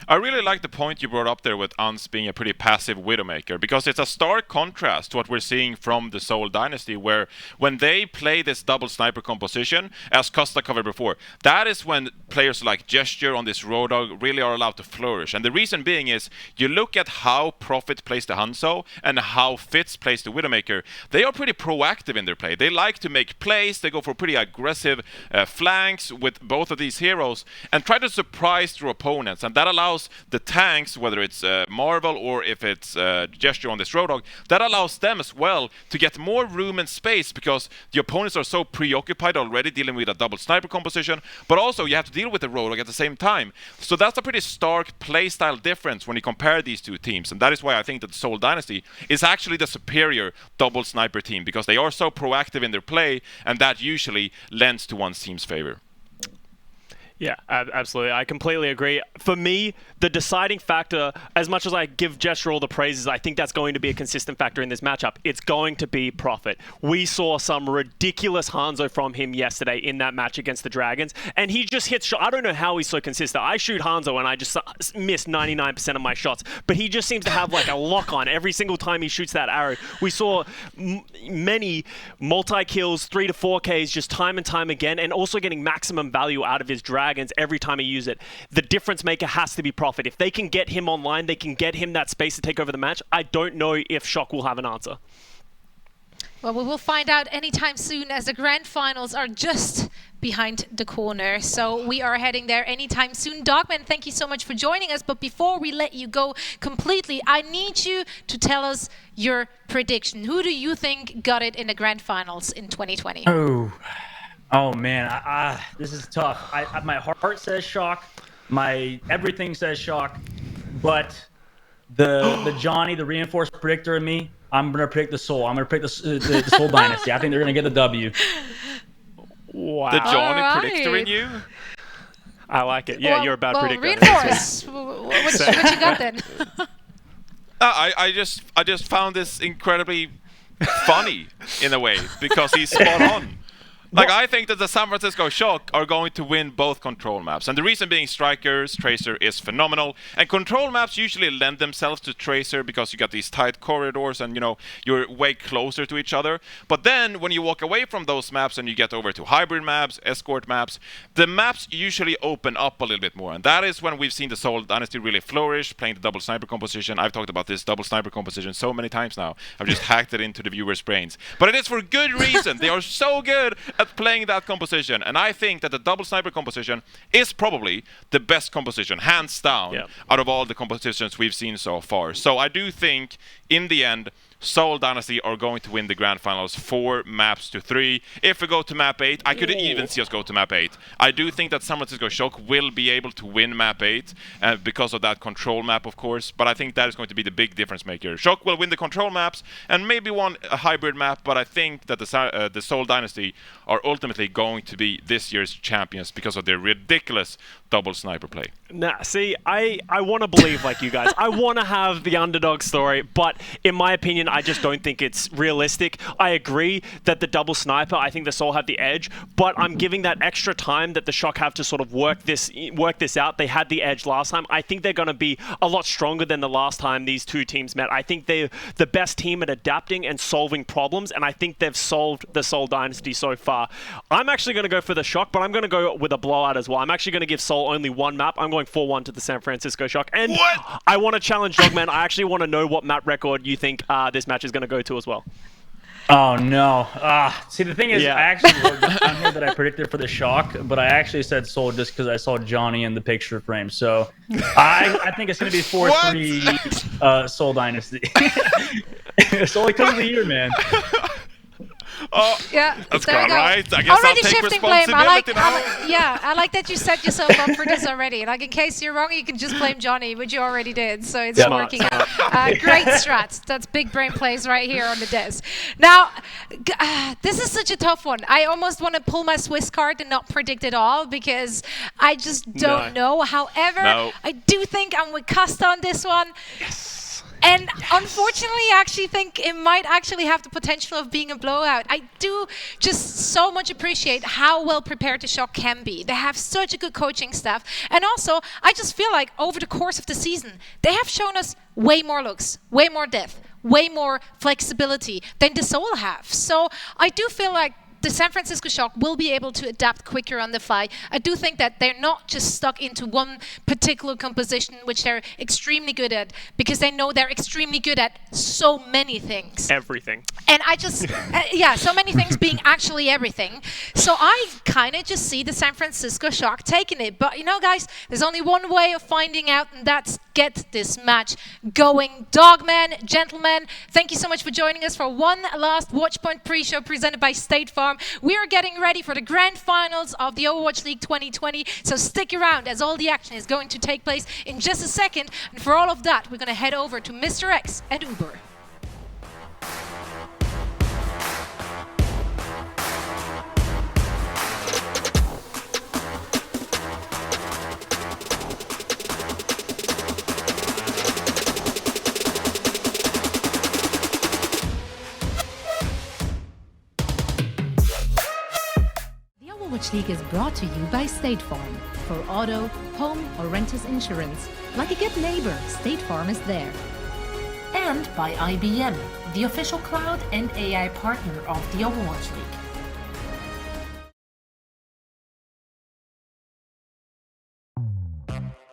I really like the point you brought up there with Ans being a pretty passive Widowmaker, because it's a stark contrast to what we're seeing from the Seoul Dynasty, where when they play this double sniper composition, as Costa covered before, that is when players like Gesture on this Road Dog really are allowed to flourish. And the reason being is, you look at how Prophet plays the Hanzo and how Fitz plays the Widowmaker, they are pretty proactive in their play. They like to make plays, they go for pretty aggressive flanks with both of these heroes, and try to surprise their opponents, and that allows the tanks, whether it's Marvel or if it's Gesture on this Roadhog, that allows them as well to get more room and space because the opponents are so preoccupied already dealing with a double sniper composition, but also you have to deal with the Roadhog at the same time. So that's a pretty stark playstyle difference when you compare these two teams, and that is why I think that the Seoul Dynasty is actually the superior double sniper team, because they are so proactive in their play, and that usually lends to one team's favor. Yeah, absolutely. I completely agree. For me, the deciding factor, as much as I give Gesture all the praises, I think that's going to be a consistent factor in this matchup. It's going to be Profit. We saw some ridiculous Hanzo from him yesterday in that match against the Dragons, and he just hits shots. I don't know how he's so consistent. I shoot Hanzo and I just miss 99% of my shots, but he just seems to have like a lock on every single time he shoots that arrow. We saw many multi-kills, 3 to 4Ks just time and time again, and also getting maximum value out of his Dragons every time he uses it. The difference maker has to be Profit. If they can get him online, they can get him that space to take over the match. I don't know if Shock will have an answer. Well, we will find out anytime soon, as the grand finals are just behind the corner. So we are heading there anytime soon. Dogman, thank you so much for joining us. But before we let you go completely, I need you to tell us your prediction. Who do you think got it in the grand finals in 2020? Oh man, this is tough. My heart says Shock, my everything says Shock, but the Johnny, the reinforced predictor in me, I'm gonna predict the Seoul. I'm gonna predict the Seoul Dynasty. I think they're gonna get the W. Wow. The Johnny predictor in you? I like it. Yeah, you're a bad predictor. Reinforce. what you got then? I just found this incredibly funny in a way because he's spot on. Like, I think that the San Francisco Shock are going to win both control maps. And the reason being Strikers, Tracer is phenomenal. And control maps usually lend themselves to Tracer because you got these tight corridors and, you know, you're way closer to each other. But then when you walk away from those maps and you get over to hybrid maps, escort maps, the maps usually open up a little bit more. And that is when we've seen the Seoul Dynasty really flourish, playing the double sniper composition. I've talked about this double sniper composition so many times now. I've just hacked it into the viewers' brains. But it is for good reason. They are so good at playing that composition, and I think that the double sniper composition is probably the best composition, hands down, out of all the compositions we've seen so far. So I do think, in the end, Seoul Dynasty are going to win the grand finals 4 maps to 3. If we go to map 8, I could even see us go to map 8. I do think that San Francisco Shock will be able to win map 8 because of that control map, of course, but I think that is going to be the big difference maker. Shock will win the control maps and maybe a hybrid map, but I think that the Seoul Dynasty are ultimately going to be this year's champions because of their ridiculous double sniper play. Nah, see, I want to believe like you guys. I want to have the underdog story, but in my opinion, I just don't think it's realistic. I agree that the double sniper, I think the Seoul have the edge, but I'm giving that extra time that the Shock have to sort of work this out. They had the edge last time. I think they're going to be a lot stronger than the last time these two teams met. I think they're the best team at adapting and solving problems, and I think they've solved the Seoul Dynasty so far. I'm actually going to go for the Shock, but I'm going to go with a blowout as well. I'm actually going to give Seoul only one map. I'm going 4-1 to the San Francisco Shock. And I want to challenge Dogman. I actually want to know what map record you think this match is going to go to as well. Oh no! See, the thing is, I actually wrote down here that I predicted for the Shock, but I actually said Seoul just because I saw Johnny in the picture frame. So I think it's going to be 4-3 Seoul Dynasty. It's only because of the year, man. Oh, yeah, that's there you go. Right. I guess already I'll take shifting blame. responsibility now. I like that you set yourself up for this already. Like, in case you're wrong, you can just blame Johnny, which you already did. So it's working out. Great strats. That's big brain plays right here on the desk. Now, this is such a tough one. I almost want to pull my Swiss card and not predict it all because I just don't know. However, I do think I'm with Costa on this one. Yes. And unfortunately, I actually think it might actually have the potential of being a blowout. I do just so much appreciate how well prepared the Shock can be. They have such a good coaching staff. And also, I just feel like over the course of the season, they have shown us way more looks, way more depth, way more flexibility than the Seoul have. So I do feel like the San Francisco Shock will be able to adapt quicker on the fly. I do think that they're not just stuck into one particular composition, which they're extremely good at, because they know they're extremely good at so many things. Everything. And I just, so many things being actually everything. So I kind of just see the San Francisco Shock taking it. But, you know, guys, there's only one way of finding out, and that's get this match going. Dogman, gentlemen, thank you so much for joining us for one last Watchpoint pre-show presented by State Farm. We are getting ready for the grand finals of the Overwatch League 2020, so stick around as all the action is going to take place in just a second. And for all of that, we're going to head over to Mr. X and Uber. Overwatch League is brought to you by State Farm. For auto, home, or renters insurance, like a good neighbor, State Farm is there. And by IBM, the official cloud and AI partner of the Overwatch League.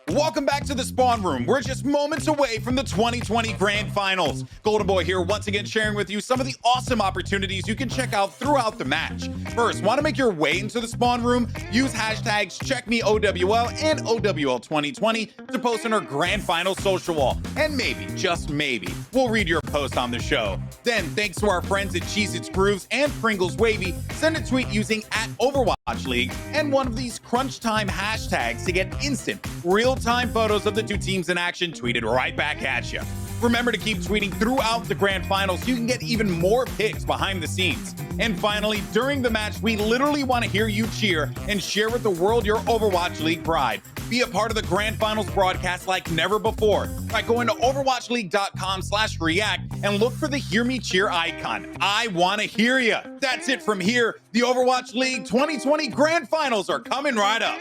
Welcome back to the Spawn Room. We're just moments away from the 2020 Grand Finals. Golden Boy here once again sharing with you some of the awesome opportunities you can check out throughout the match. First, want to make your way into the Spawn Room? Use hashtags CheckMeOWL and OWL2020 to post on our Grand Final social wall. And maybe, just maybe, we'll read your post on the show. Then, thanks to our friends at Cheez-Its Grooves and Pringles Wavy, send a tweet using @Overwatch League and one of these crunch time hashtags to get instant, real-time photos of the two teams in action tweeted right back at you. Remember to keep tweeting throughout the grand finals so you can get even more pics behind the scenes. And finally, during the match, we literally want to hear you cheer and share with the world your Overwatch League pride. Be a part of the grand finals broadcast like never before by going to overwatchleague.com/react and look for the Hear Me Cheer icon. I want to hear you. That's it from here. The Overwatch League 2020 grand finals are coming right up.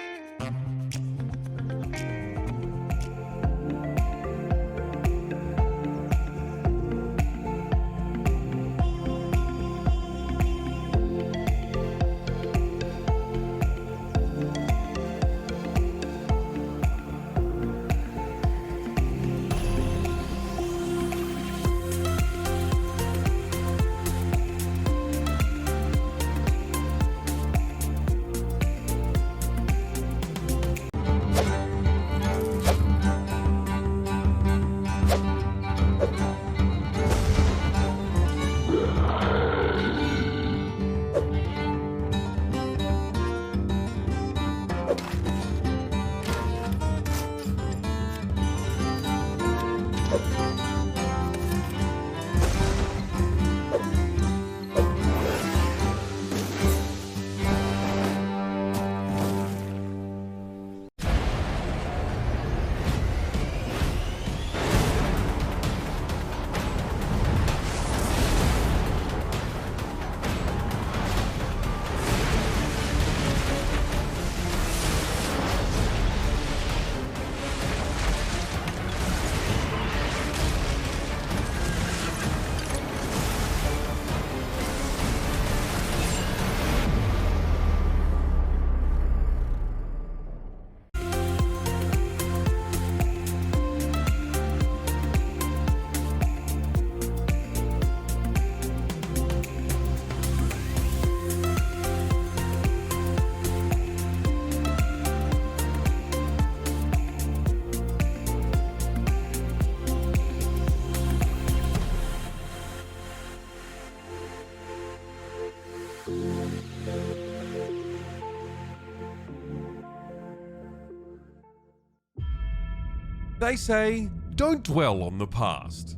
They say, don't dwell on the past.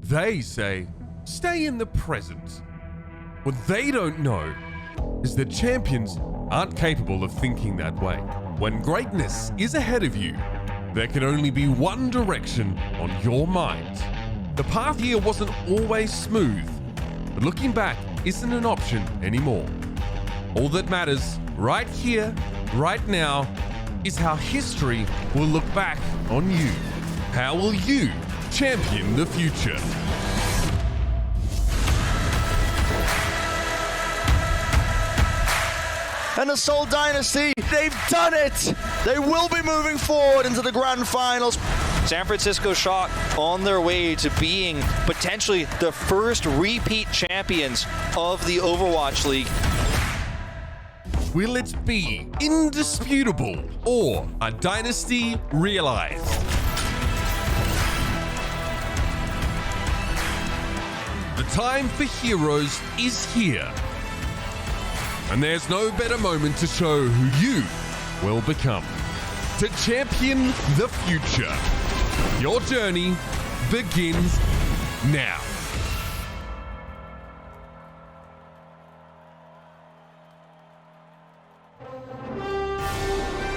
They say, stay in the present. What they don't know is that champions aren't capable of thinking that way. When greatness is ahead of you, there can only be one direction on your mind. The path here wasn't always smooth, but looking back isn't an option anymore. All that matters right here, right now, is how history will look back on you. How will you champion the future? and the Seoul Dynasty, they've done it! They will be moving forward into the grand finals. San Francisco Shock on their way to being potentially the first repeat champions of the Overwatch League. Will it be indisputable or a dynasty realized? The time for heroes is here. And there's no better moment to show who you will become. To champion the future. Your journey begins now.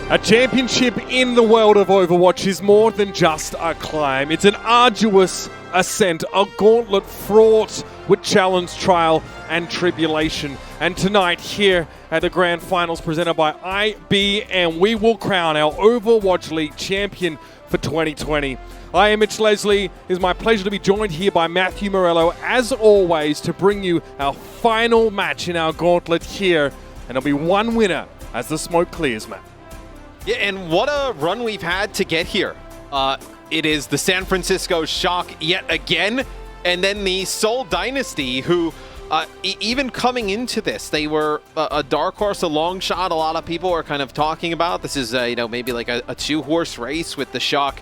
A championship in the world of Overwatch is more than just a climb. It's an arduous ascent, a gauntlet fraught with challenge, trial, and tribulation. And tonight, here at the Grand Finals presented by IBM, we will crown our Overwatch League champion for 2020. I am Mitch Leslie. It is my pleasure to be joined here by Matthew Morello, as always, to bring you our final match in our gauntlet here. And there'll be one winner as the smoke clears, Matt. Yeah, and what a run we've had to get here. It is the San Francisco Shock yet again, and then the Seoul Dynasty, who even coming into this, they were a dark horse, a long shot. A lot of people are kind of talking about this is maybe like a two-horse race with the Shock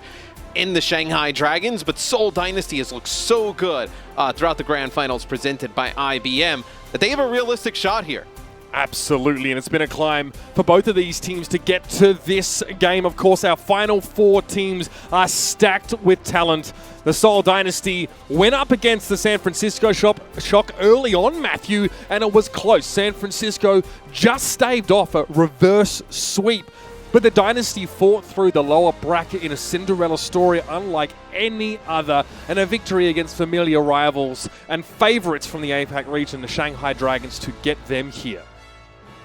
and the Shanghai Dragons, but Seoul Dynasty has looked so good throughout the Grand Finals presented by IBM that they have a realistic shot here. Absolutely, and it's been a climb for both of these teams to get to this game. Of course, our final four teams are stacked with talent. The Seoul Dynasty went up against the San Francisco Shock early on, Matthew, and it was close. San Francisco just staved off a reverse sweep. But the Dynasty fought through the lower bracket in a Cinderella story unlike any other, and a victory against familiar rivals and favorites from the APAC region, the Shanghai Dragons, to get them here.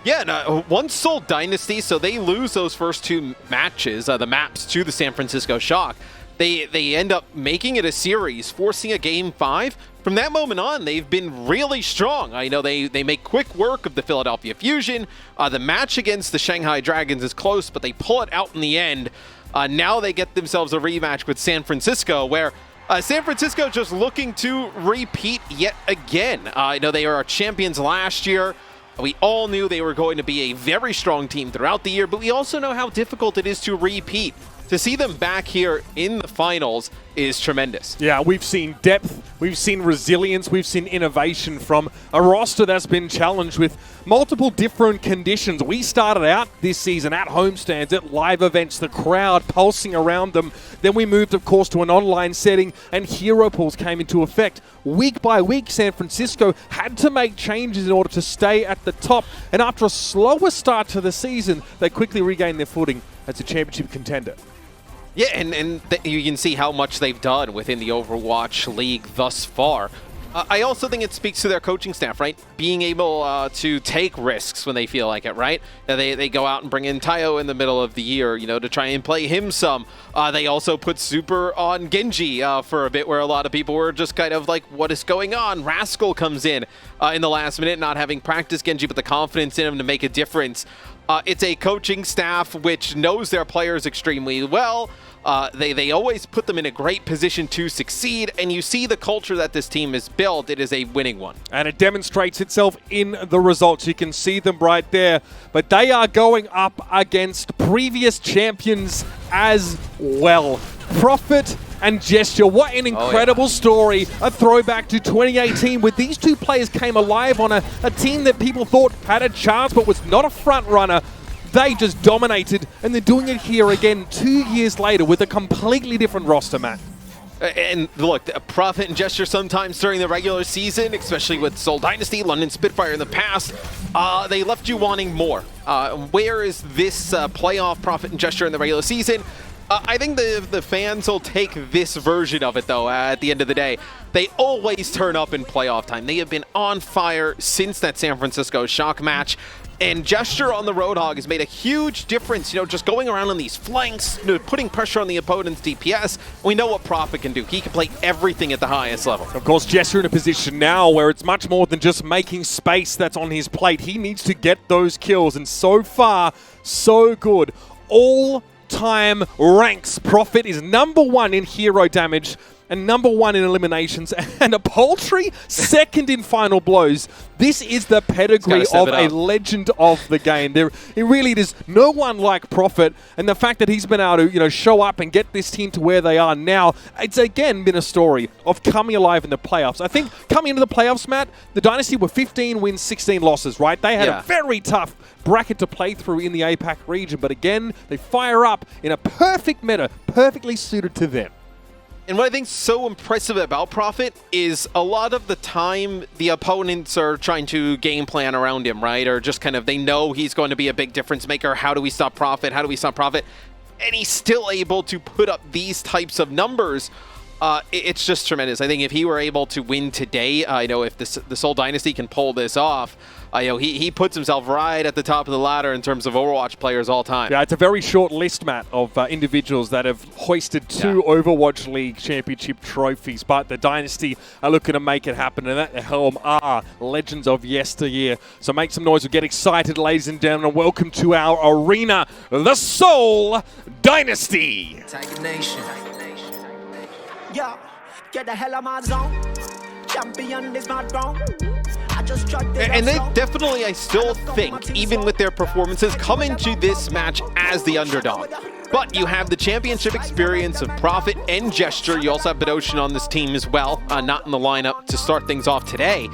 Yeah, no, once Seoul Dynasty, so they lose those first two matches, the maps to the San Francisco Shock. They end up making it a series, forcing a Game 5. From that moment on, they've been really strong. I know they make quick work of the Philadelphia Fusion. The match against the Shanghai Dragons is close, but they pull it out in the end. Now they get themselves a rematch with San Francisco, where San Francisco just looking to repeat yet again. I know they were our champions last year. We all knew they were going to be a very strong team throughout the year, but we also know how difficult it is to repeat. To see them back here in the finals is tremendous. Yeah, we've seen depth, we've seen resilience, we've seen innovation from a roster that's been challenged with multiple different conditions. We started out this season at homestands, at live events, the crowd pulsing around them. Then we moved, of course, to an online setting, and hero pools came into effect. Week by week, San Francisco had to make changes in order to stay at the top. And after a slower start to the season, they quickly regained their footing as a championship contender. Yeah, and you can see how much they've done within the Overwatch League thus far. I also think it speaks to their coaching staff, right? Being able to take risks when they feel like it, right? They go out and bring in Toyou in the middle of the year, to try and play him some. They also put Super on Genji for a bit, where a lot of people were just kind of like, what is going on? Rascal comes in the last minute, not having practiced Genji, but the confidence in him to make a difference. It's a coaching staff which knows their players extremely well. They always put them in a great position to succeed, and you see the culture that this team has built. It is a winning one. And it demonstrates itself in the results. You can see them right there. But they are going up against previous champions as well. Profit and Gesture. What an incredible story. A throwback to 2018 where these two players came alive on a team that people thought had a chance but was not a front runner. They just dominated, and they're doing it here again 2 years later with a completely different roster, Matt. And look, Profit and Gesture sometimes during the regular season, especially with Seoul Dynasty, London Spitfire in the past, they left you wanting more. Where is this playoff Profit and Gesture in the regular season? I think the fans will take this version of it, though, at the end of the day. They always turn up in playoff time. They have been on fire since that San Francisco Shock match. And Gesture on the Roadhog has made a huge difference, you know, just going around on these flanks, you know, putting pressure on the opponent's DPS. We know what Prophet can do. He can play everything at the highest level. Of course, Gesture in a position now where it's much more than just making space that's on his plate. He needs to get those kills, and so far, so good. All-time ranks. Prophet is #1 in hero damage and #1 in eliminations, and a paltry second in final blows. This is the pedigree of a legend of the game. It really is no one like Prophet, and the fact that he's been able to, you know, show up and get this team to where they are now, it's again been a story of coming alive in the playoffs. I think coming into the playoffs, Matt, the Dynasty were 15 wins, 16 losses, right? They had a very tough bracket to play through in the APAC region, but again, they fire up in a perfect meta, perfectly suited to them. And what I think's so impressive about Prophet is a lot of the time the opponents are trying to game plan around him, right? Or just kind of, they know he's going to be a big difference maker. How do we stop Prophet? How do we stop Prophet? And he's still able to put up these types of numbers. It's just tremendous. I think if he were able to win today, I know if the Seoul Dynasty can pull this off, he puts himself right at the top of the ladder in terms of Overwatch players all time. Yeah, it's a very short list, Matt, of individuals that have hoisted 2 Overwatch League championship trophies, but the Dynasty are looking to make it happen, and at the helm are legends of yesteryear. So make some noise, get excited, ladies and gentlemen, and welcome to our arena, the Seoul Dynasty. Tiger Nation. Yo, get the hell out of my zone. Champion is not wrong. And they definitely, I still think, even with their performances, come into this match as the underdog. But you have the championship experience of Prophet and Gesture. You also have Bdosin on this team as well, not in the lineup to start things off today.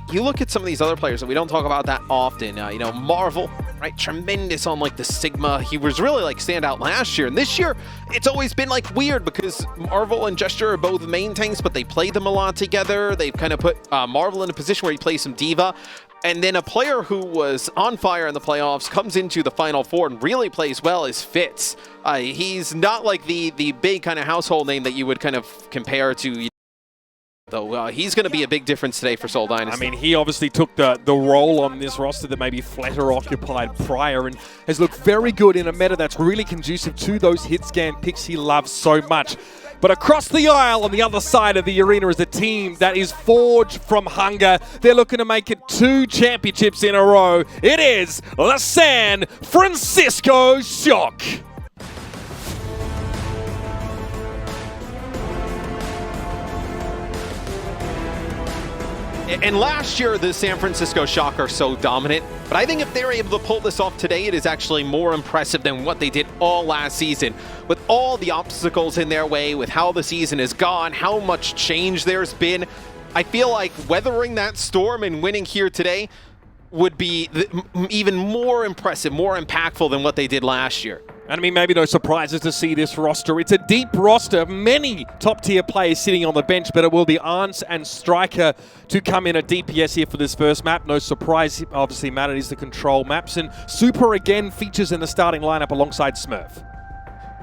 You look at some of these other players that we don't talk about that often. You know, Marvel, right? Tremendous on like the Sigma. He was really like standout last year. And this year, it's always been like weird because Marvel and Gesture are both main tanks, but they play them a lot together. They've kind of put Marvel in a position where he plays some Diva. And then a player who was on fire in the playoffs comes into the Final Four and really plays well is Fitz. He's not like the big kind of household name that you would kind of compare to, though he's going to be a big difference today for Seoul Dynasty. I mean, he obviously took the role on this roster that maybe Fleta occupied prior and has looked very good in a meta that's really conducive to those hit scan picks he loves so much. But across the aisle on the other side of the arena is a team that is forged from hunger. They're looking to make it 2 championships in a row. It is the San Francisco Shock. And last year, the San Francisco Shock are so dominant, but I think if they're able to pull this off today, it is actually more impressive than what they did all last season. With all the obstacles in their way, with how the season has gone, how much change there's been, I feel like weathering that storm and winning here today would be even more impressive, more impactful than what they did last year. And I mean, maybe no surprises to see this roster. It's a deep roster, many top-tier players sitting on the bench, but it will be Arns and Striker to come in at DPS here for this first map. No surprise, obviously, Matt, it is the control maps. And Super, again, features in the starting lineup alongside Smurf.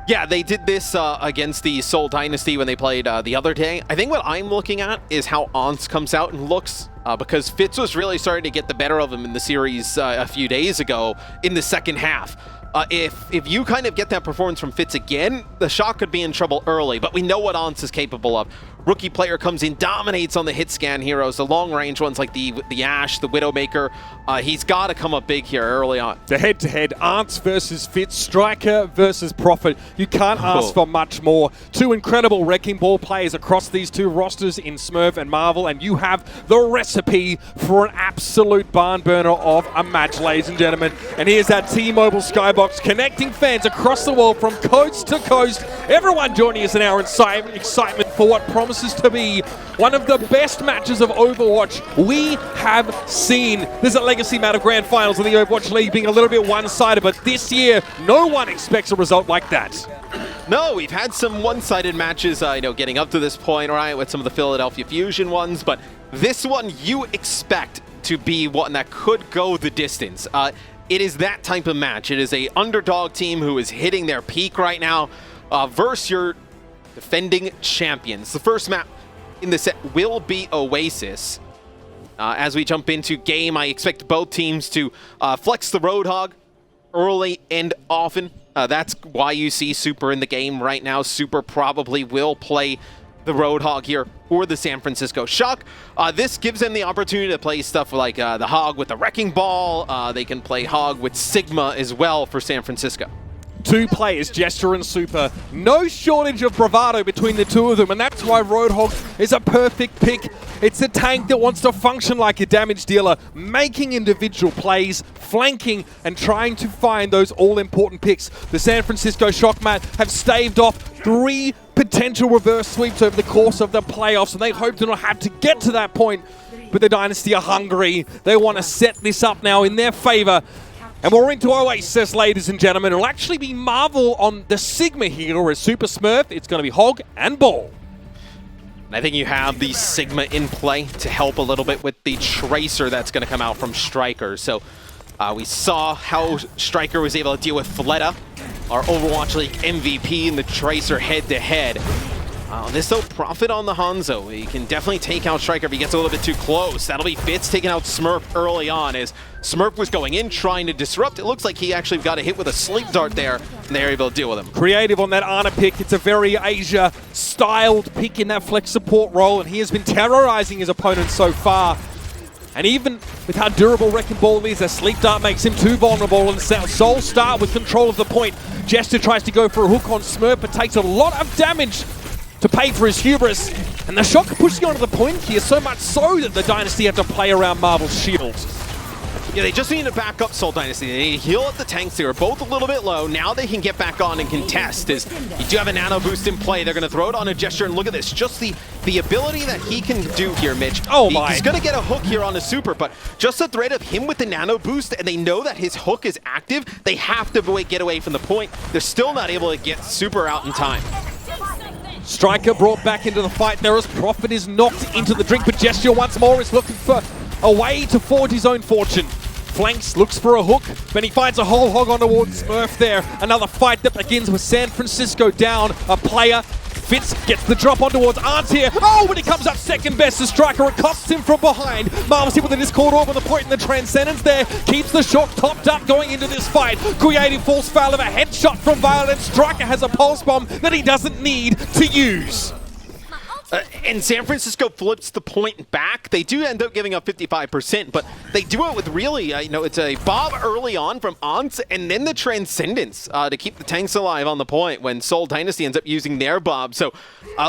Yeah, they did this against the Seoul Dynasty when they played the other day. I think what I'm looking at is how Arns comes out and looks, because Fitz was really starting to get the better of him in the series a few days ago in the second half. If you kind of get that performance from Fitz again, the Shock could be in trouble early, but we know what Arns is capable of. Rookie player comes in, dominates on the hit scan heroes, the long range ones like the Ashe, the Widowmaker. He's got to come up big here early on. The head-to-head, Arns versus Fitz, Striker versus Prophet. You can't ask for much more. 2 incredible Wrecking Ball players across these 2 rosters in Smurf and Marvel, and you have the recipe for an absolute barn burner of a match, ladies and gentlemen. And here's that T-Mobile Skybox connecting fans across the world from coast to coast. Everyone joining us in our excitement for what promises to be one of the best matches of Overwatch we have seen. There's a legacy amount of grand finals in the Overwatch League being a little bit one-sided, but this year, no one expects a result like that. No, we've had some one-sided matches, getting up to this point, right, with some of the Philadelphia Fusion ones, but this one you expect to be one that could go the distance. it is that type of match. It is a underdog team who is hitting their peak right now versus your defending champions. The first map in the set will be Oasis. As we jump into game, I expect both teams to flex the Roadhog early and often. That's why you see Super in the game right now. Super probably will play the Roadhog here for the San Francisco Shock. This gives them the opportunity to play stuff like the Hog with the Wrecking Ball. They can play Hog with Sigma as well for San Francisco. Two players, Gesture and Super. No shortage of bravado between the two of them, and that's why Roadhog is a perfect pick. It's a tank that wants to function like a damage dealer, making individual plays, flanking, and trying to find those all-important picks. The San Francisco Shock, Matt, have staved off 3 potential reverse sweeps over the course of the playoffs, and they hope to not have to get to that point. But the Dynasty are hungry. They want to set this up now in their favor. And we're into Oasis, ladies and gentlemen. It'll actually be Marvel on the Sigma here as Super Smurf. It's going to be Hog and Ball. And I think you have the Sigma in play to help a little bit with the Tracer that's going to come out from Striker. So we saw how Striker was able to deal with Fleta, our Overwatch League MVP, in the Tracer head-to-head. This though, profit on the Hanzo. He can definitely take out Striker if he gets a little bit too close. That'll be Fitz taking out Smurf early on as Smurf was going in, trying to disrupt. It looks like he actually got a hit with a sleep dart there, and they're able to deal with him. Creative on that Ana pick. It's a very Asia-styled pick in that flex support role, and he has been terrorizing his opponents so far. And even with how durable Wrecking Ball is, a sleep dart makes him too vulnerable, and Soul start with control of the point. Jester tries to go for a hook on Smurf, but takes a lot of damage to pay for his hubris. And the Shock pushing onto the point here, so much so that the Dynasty have to play around Marvel's shield. Yeah, they just need to back up Seoul Dynasty. They need to heal up the tanks. They were both a little bit low. Now they can get back on and contest. As you do have a nano boost in play. They're going to throw it on a Gesture, and look at this. Just the ability that he can do here, Mitch. Oh my. He's going to get a hook here on a Super, but just the threat of him with the nano boost, and they know that his hook is active, they have to get away from the point. They're still not able to get Super out in time. Striker brought back into the fight there as Prophet is knocked into the drink, but Gesture once more is looking for a way to forge his own fortune. Flanks, looks for a hook, but he finds a whole hog on towards Smurf there. Another fight that begins with San Francisco down a player. Fitz gets the drop on towards Arndt here. Oh, but he comes up second best as Striker accosts him from behind. Marvel's hit with a Discord Orb on the point, and the Transcendence there keeps the Shock topped up going into this fight. Creative falls foul of a headshot from Violet. Striker has a pulse bomb that he doesn't need to use. And San Francisco flips the point back. They do end up giving up 55%, but they do it with really, it's a Bob early on from Ants, and then the Transcendence to keep the tanks alive on the point when Seoul Dynasty ends up using their Bob. So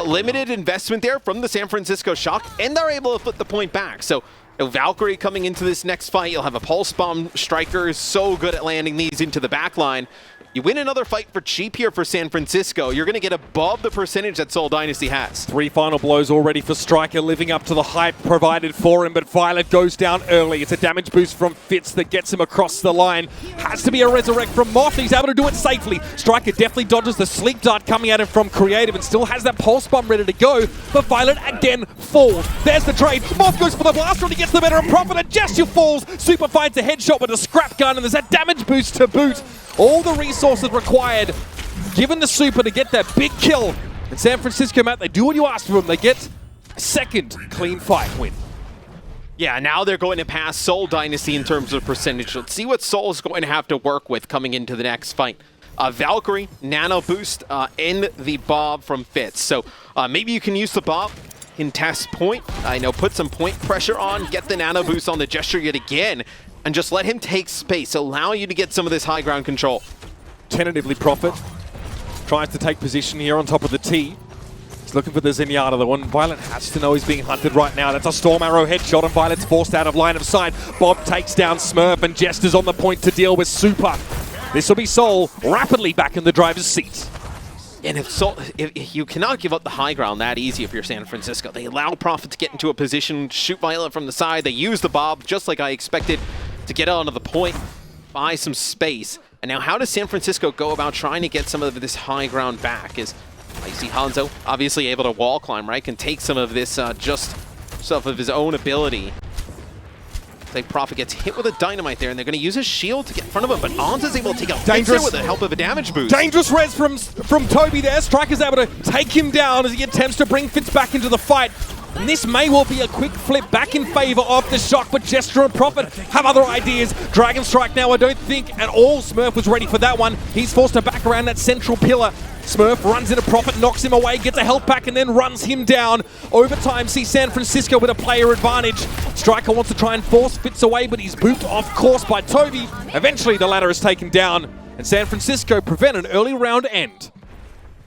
limited investment there from the San Francisco Shock, and they're able to flip the point back. So Valkyrie coming into this next fight, you'll have a Pulse Bomb. Striker is so good at landing these into the back line. You win another fight for cheap here for San Francisco. You're going to get above the percentage that Seoul Dynasty has. 3 final blows already for Striker, living up to the hype provided for him, but Violet goes down early. It's a damage boost from Fitz that gets him across the line. Has to be a resurrect from Moth. He's able to do it safely. Striker definitely dodges the sleep dart coming at him from Creative and still has that pulse bomb ready to go, but Violet again falls. There's the trade. Moth goes for the blaster and he gets the better of Prophet. A Gesture falls. Super finds a headshot with a scrap gun, and there's that damage boost to boot. All the resources required given the Super to get that big kill. And San Francisco, Matt, they do what you asked for them. They get a second clean fight win. Yeah, now they're going to pass Seoul Dynasty in terms of percentage. Let's see what Seoul is going to have to work with coming into the next fight. Valkyrie, Nano Boost, and the Bob from Fitz. So maybe you can use the Bob, contest point, put some point pressure on, get the Nano Boost on the Gesture yet again, and just let him take space, allow you to get some of this high ground control. Tentatively Prophet tries to take position here on top of the T. He's looking for the Zenyatta. The one Violet has to know he's being hunted right now. That's a Storm Arrow headshot, and Violet's forced out of line of sight. Bob takes down Smurf, and Jester's on the point to deal with Super. This will be Seoul rapidly back in the driver's seat. And if you cannot give up the high ground that easy if you're San Francisco. They allow Prophet to get into a position, shoot Violet from the side. They use the Bob, just like I expected, to get onto the point, buy some space. And now how does San Francisco go about trying to get some of this high ground back? Is I see Hanzo obviously able to wall climb, right? Can take some of this just stuff of his own ability. Like Prophet gets hit with a dynamite there, and they're going to use his shield to get in front of him, but Ons is able to take out Dangerous. Heesu with the help of a damage boost. Dangerous res from Tobi there. Striker's able to take him down as he attempts to bring Fitz back into the fight. And this may well be a quick flip back in favor of the Shock, but Gesture and Prophet have other ideas. Dragon Strike now, I don't think at all Smurf was ready for that one. He's forced to back around that central pillar. Smurf runs into Prophet, knocks him away, gets a health pack, and then runs him down. Overtime sees San Francisco with a player advantage. Striker wants to try and force Fitz away, but he's booped off course by Tobi. Eventually, the latter is taken down, and San Francisco prevent an early round end.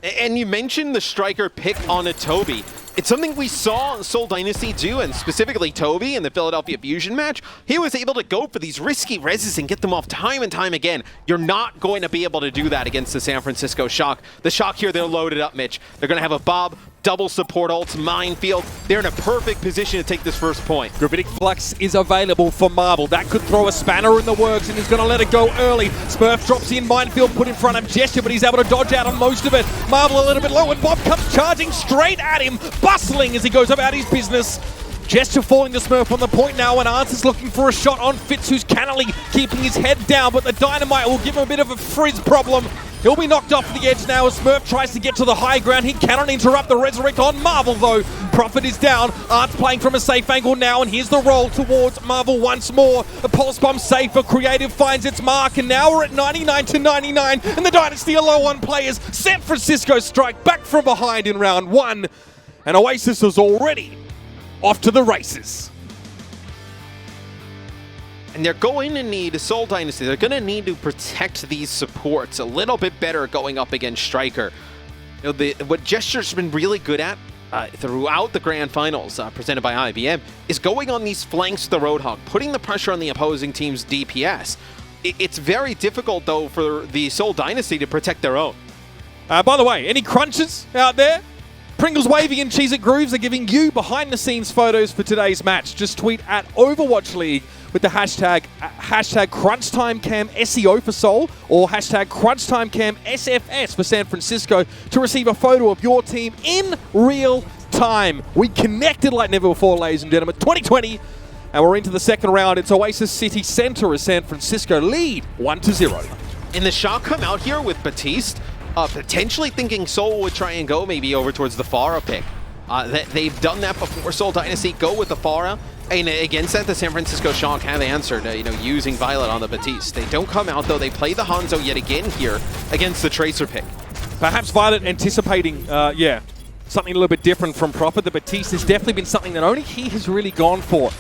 And you mentioned the Striker pick on a Tobi. It's something we saw Seoul Dynasty do, and specifically Tobi in the Philadelphia Fusion match. He was able to go for these risky reses and get them off time and time again. You're not going to be able to do that against the San Francisco Shock. The Shock here, they're loaded up, Mitch. They're going to have a Bob, double support ults, minefield. They're in a perfect position to take this first point. Gravitic Flux is available for Marvel. That could throw a spanner in the works, and he's going to let it go early. Smurf drops in, minefield put in front of Gesture, but he's able to dodge out on most of it. Marvel a little bit low, and Bob comes charging straight at him, bustling as he goes about his business. Gesture falling to Smurf on the point now, and Arns is looking for a shot on Fitz, who's cannily keeping his head down, but the dynamite will give him a bit of a frizz problem. He'll be knocked off the edge now as Smurf tries to get to the high ground. He cannot interrupt the resurrect on Marvel, though. Prophet is down. Arns playing from a safe angle now, and here's the roll towards Marvel once more. The pulse bomb safe for Creative finds its mark, and now we're at 99-99, and the Dynasty are low on players. San Francisco strike back from behind in round one, and Oasis is already off to the races. And they're going to need Seoul Dynasty. They're going to need to protect these supports a little bit better going up against Striker. You know, what Gesture's been really good at throughout the Grand Finals presented by IBM is going on these flanks of the Roadhog, putting the pressure on the opposing team's DPS. It's very difficult, though, for the Seoul Dynasty to protect their own. By the way, any crunches out there? Pringles Wavy and Cheez It Grooves are giving you behind-the-scenes photos for today's match. Just tweet at Overwatch League with the hashtag CrunchTimeCam SEO for Seoul or hashtag CrunchTimeCam SFS for San Francisco to receive a photo of your team in real time. We connected like never before, ladies and gentlemen. 2020, and we're into the second round. It's Oasis City Center as San Francisco lead 1-0. And the Shock come out here with Batiste, potentially thinking Seoul would try and go maybe over towards the Pharah pick. They've done that before. Seoul Dynasty go with the Pharah, and against that, the San Francisco Shock have answered, using Violet on the Batiste. They don't come out, though. They play the Hanzo yet again here against the Tracer pick. Perhaps Violet anticipating, something a little bit different from Prophet. The Batiste has definitely been something that only he has really gone for.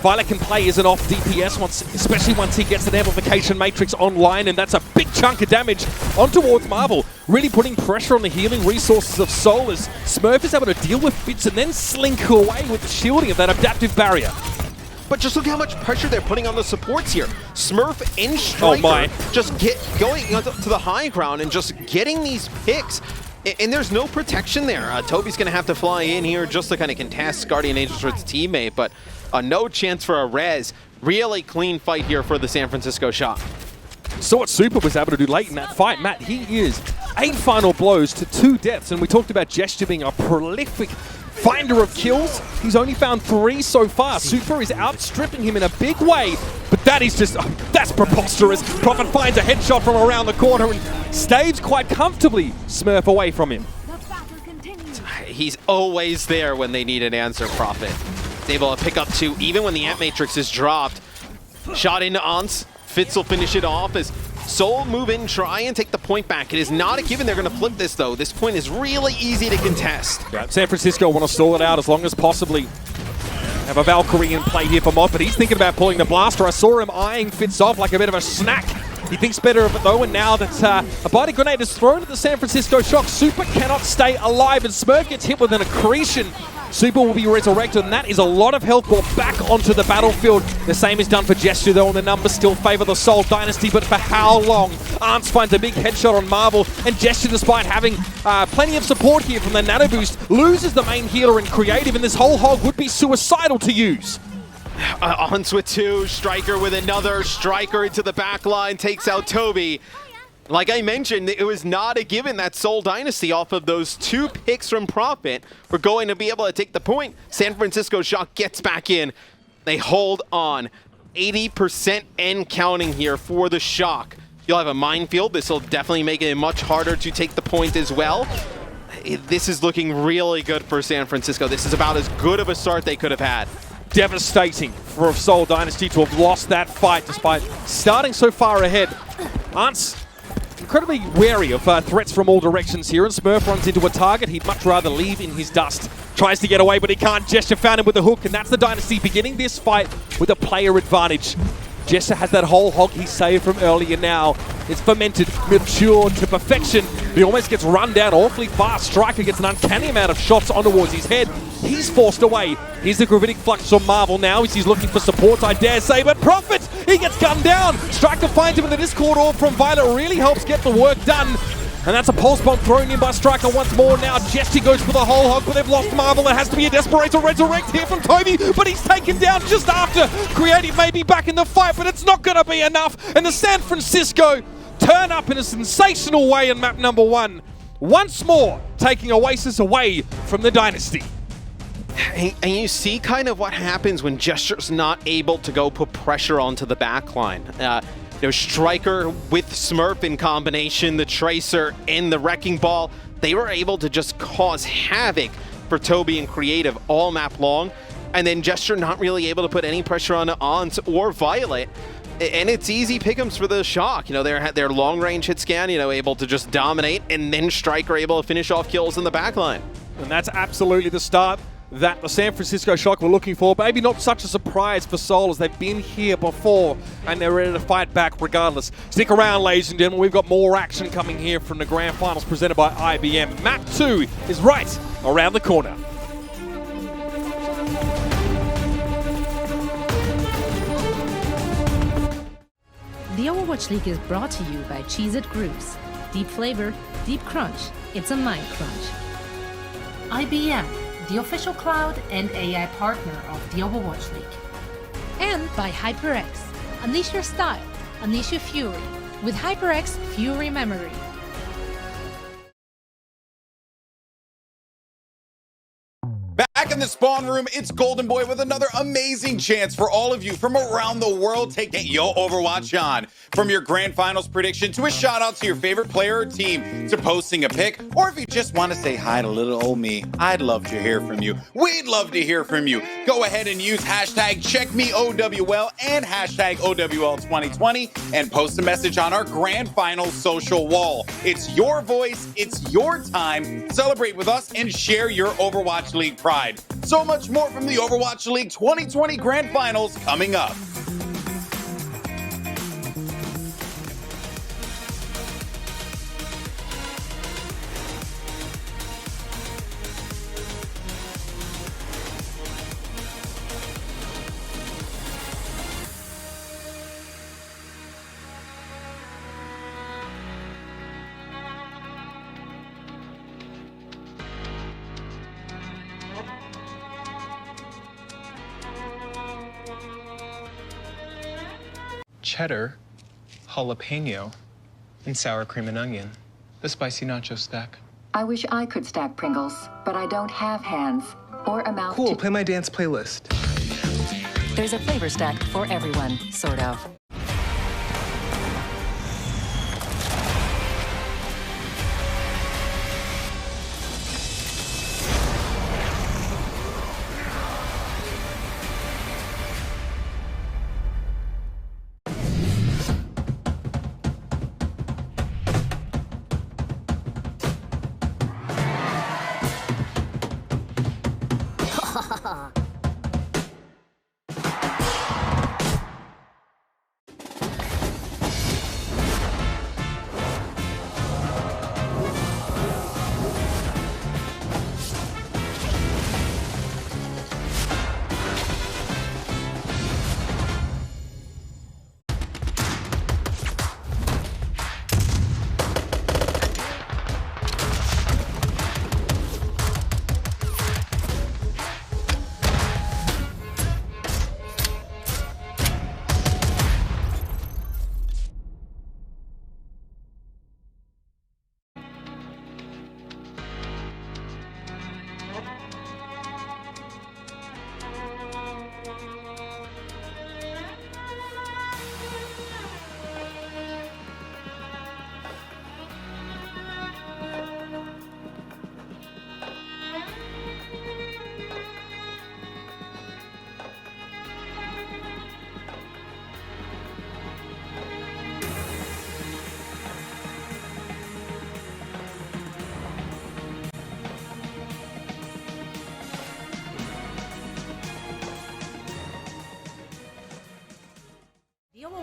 Violet can play as an off DPS, especially once he gets an amplification matrix online, and that's a big chunk of damage on towards Marvel, really putting pressure on the healing resources of Seoul as Smurf is able to deal with Fitz and then slink away with the shielding of that adaptive barrier. But just look how much pressure they're putting on the supports here. Smurf and Striker just going to the high ground and just getting these picks. And there's no protection there. Tobi's going to have to fly in here just to kind of contest Guardian Angels with his teammate, but no chance for a res. Really clean fight here for the San Francisco Shock. So what Super was able to do late in that fight, Matt, he is 8 final blows to 2 deaths, and we talked about Gesture being a prolific finder of kills. He's only found 3 so far. Super is outstripping him in a big way, but that is just, that's preposterous. Prophet finds a headshot from around the corner and staves quite comfortably Smurf away from him. He's always there when they need an answer, Prophet. He's able to pick up 2, even when the Ant Matrix is dropped. Shot into Ans. Fitz will finish it off as Seoul move in, try and take the point back. It is not a given they're going to flip this, though. This point is really easy to contest. Yeah, San Francisco want to stall it out as long as possibly. Have a Valkyrie in play here for Moth, but he's thinking about pulling the blaster. I saw him eyeing Fitz off like a bit of a snack. He thinks better of it, though, and now that a body grenade is thrown at the San Francisco Shock, Super cannot stay alive, and Smurf gets hit with an accretion. Super will be resurrected, and that is a lot of health brought back onto the battlefield. The same is done for Gesture, though, and the numbers still favor the Seoul Dynasty, but for how long? Arns finds a big headshot on Marvel, and Gesture, despite having plenty of support here from the Nano Boost, loses the main healer in Creative, and this whole hog would be suicidal to use. Ons with 2, Striker with another, Striker into the back line, takes out Tobi. Like I mentioned, it was not a given that Seoul Dynasty, off of those 2 picks from Prophet, were going to be able to take the point. San Francisco Shock gets back in. They hold on. 80% and counting here for the Shock. You'll have a minefield. This will definitely make it much harder to take the point as well. This is looking really good for San Francisco. This is about as good of a start they could have had. Devastating for Seoul Dynasty to have lost that fight despite starting so far ahead. Ants incredibly wary of threats from all directions here, and Smurf runs into a target he'd much rather leave in his dust. Tries to get away, but he can't. Gesture found him with a hook, and that's the Dynasty beginning this fight with a player advantage. Gesture has that whole hog he saved from earlier now. It's fermented, matured to perfection. He almost gets run down awfully fast. Striker gets an uncanny amount of shots on towards his head. He's forced away. Here's the gravitic flux from Marvel now as he's looking for support, I dare say, but Prophet, he gets gunned down. Striker finds him in the Discord orb from Violet, really helps get the work done. And that's a pulse bomb thrown in by Striker once more. Now Gesture goes for the whole hog, but they've lost Marvel. It has to be a Desperado Resurrect here from Tobi, but he's taken down just after. Creative may be back in the fight, but it's not going to be enough. And the San Francisco turn up in a sensational way in map number 1. Once more, taking Oasis away from the Dynasty. And you see kind of what happens when Gesture's not able to go put pressure onto the backline. Striker with Smurf in combination, the Tracer and the Wrecking Ball, they were able to just cause havoc for Tobi and Creative all map long. And then Gesture not really able to put any pressure on Ons or Violet. And it's easy pick'ems for the Shock. Their long-range hit scan, able to just dominate, and then Striker able to finish off kills in the backline. And that's absolutely the start that the San Francisco Shock were looking for. Maybe not such a surprise for Seoul, as they've been here before and they're ready to fight back regardless. Stick around, ladies and gentlemen. We've got more action coming here from the Grand Finals presented by IBM. Map 2 is right around the corner. The Overwatch League is brought to you by Cheez-It Groups. Deep flavor, deep crunch. It's a mind crunch. IBM, the official cloud and AI partner of the Overwatch League. And by HyperX. Unleash your style, unleash your fury with HyperX Fury Memory. Back in the spawn room, it's Golden Boy with another amazing chance for all of you from around the world to get your Overwatch on. From your grand finals prediction to a shout out to your favorite player or team to posting a pic, or if you just want to say hi to little old me, I'd love to hear from you. We'd love to hear from you. Go ahead and use hashtag CheckMeOWL and hashtag OWL2020 and post a message on our grand finals social wall. It's your voice, it's your time. Celebrate with us and share your Overwatch League pride. So much more from the Overwatch League 2020 Grand Finals coming up. Cheddar, jalapeno, and sour cream and onion. The spicy nacho stack. I wish I could stack Pringles, but I don't have hands or a mouth. Cool, play my dance playlist. There's a flavor stack for everyone, sort of.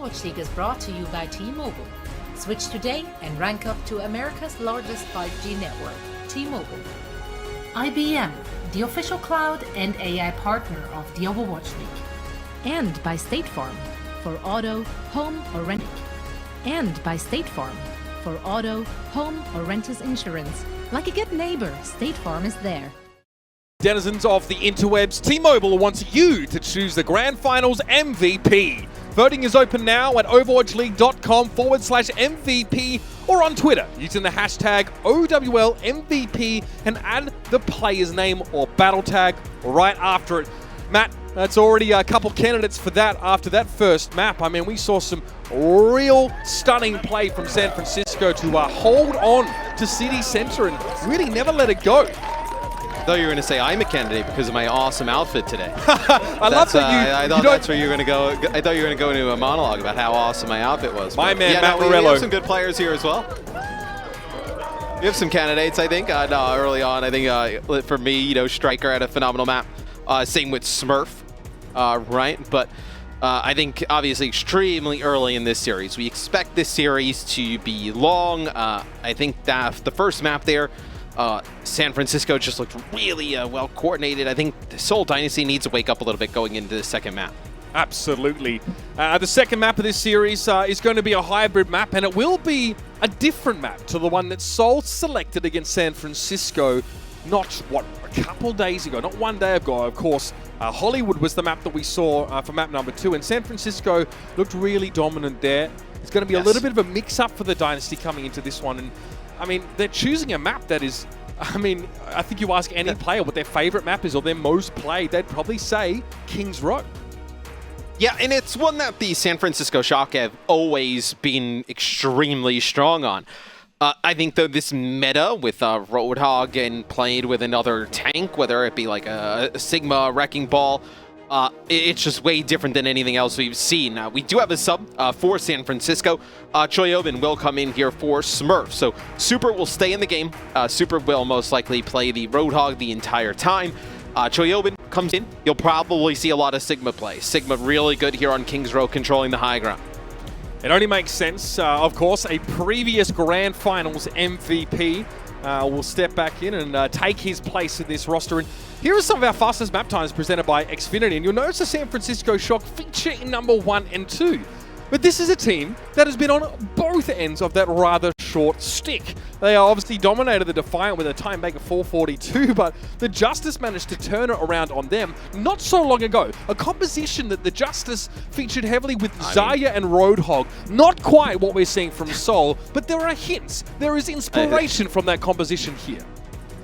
Overwatch League is brought to you by T-Mobile. Switch today and rank up to America's largest 5G network, T-Mobile. IBM, the official cloud and AI partner of the Overwatch League. And by State Farm, for auto, home or rent. And by State Farm, for auto, home or renters insurance. Like a good neighbor, State Farm is there. Denizens of the interwebs, T-Mobile wants you to choose the Grand Finals MVP. Voting is open now at overwatchleague.com/MVP or on Twitter using the hashtag OWLMVP and add the player's name or battle tag right after it. Matt, that's already a couple candidates for that after that first map. I mean, we saw some real stunning play from San Francisco to hold on to City Center and really never let it go. I thought you were going to say I'm a candidate because of my awesome outfit today. I love that I thought that's where you were going to go. I thought you were going to go into a monologue about how awesome my outfit was. My man, yeah, Matt we Morello. have some good players here as well. We have some candidates, I think. No, early on, I think for me, Striker had a phenomenal map. Same with Smurf, right? But I think obviously extremely early in this series. We expect this series to be long. I think that the first map there, San Francisco just looked really well coordinated. I think the Seoul Dynasty needs to wake up a little bit going into the second map. Absolutely. The second map of this series is going to be a hybrid map, and it will be a different map to the one that Seoul selected against San Francisco not, a couple days ago, not one day ago, of course. Hollywood was the map that we saw for map number 2, and San Francisco looked really dominant there. It's going to be a little bit of a mix-up for the Dynasty coming into this one, and I mean, they're choosing a map that is, I mean, I think you ask any player what their favorite map is or their most played, they'd probably say Kings Row. Yeah, and it's one that the San Francisco Shock have always been extremely strong on. I think, though, this meta with Roadhog and played with another tank, whether it be like a Sigma Wrecking Ball, it's just way different than anything else we've seen. We do have a sub for San Francisco. Choihyobin will come in here for Smurf. So Super will stay in the game. Super will most likely play the Roadhog the entire time. Choihyobin comes in. You'll probably see a lot of Sigma play. Sigma really good here on Kings Row, controlling the high ground. It only makes sense. Of course, a previous Grand Finals MVP will step back in and take his place in this roster. And here are some of our fastest map times presented by Xfinity. And you'll notice the San Francisco Shock feature in number 1 and 2. But this is a team that has been on both ends of that rather short stick. They obviously dominated the Defiant with a time maker 442, but the Justice managed to turn it around on them not so long ago. A composition that the Justice featured heavily with Xayah and Roadhog. Not quite what we're seeing from Seoul, but there are hints. There is inspiration from that composition here.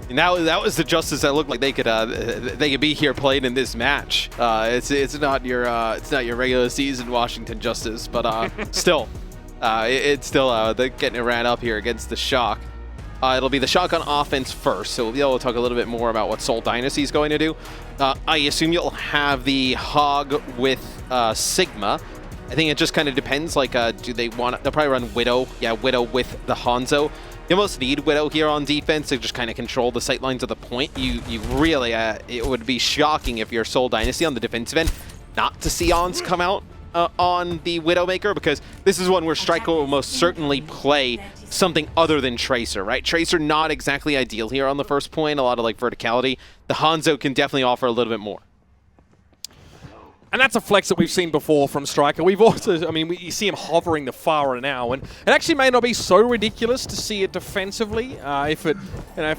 And that was the Justice that looked like they could be here playing in this match. It's not your regular season Washington Justice, but still, it's still they're getting it ran up here against the Shock. It'll be the Shock on offense first, so we'll be able to talk a little bit more about what Seoul Dynasty is going to do. I assume you'll have the Hog with Sigma. I think it just kind of depends. Like, do they want? They'll probably run Widow. Yeah, Widow with the Hanzo. You almost need Widow here on defense to just kind of control the sightlines of the point. You really, it would be shocking if you're Seoul Dynasty on the defensive end not to see Ons come out on the Widowmaker, because this is one where Striker will most certainly play something other than Tracer, right? Tracer not exactly ideal here on the first point, a lot of like verticality. The Hanzo can definitely offer a little bit more. And that's a flex that we've seen before from Striker. We've also, I mean, you see him hovering the Pharah now, and it actually may not be so ridiculous to see it defensively if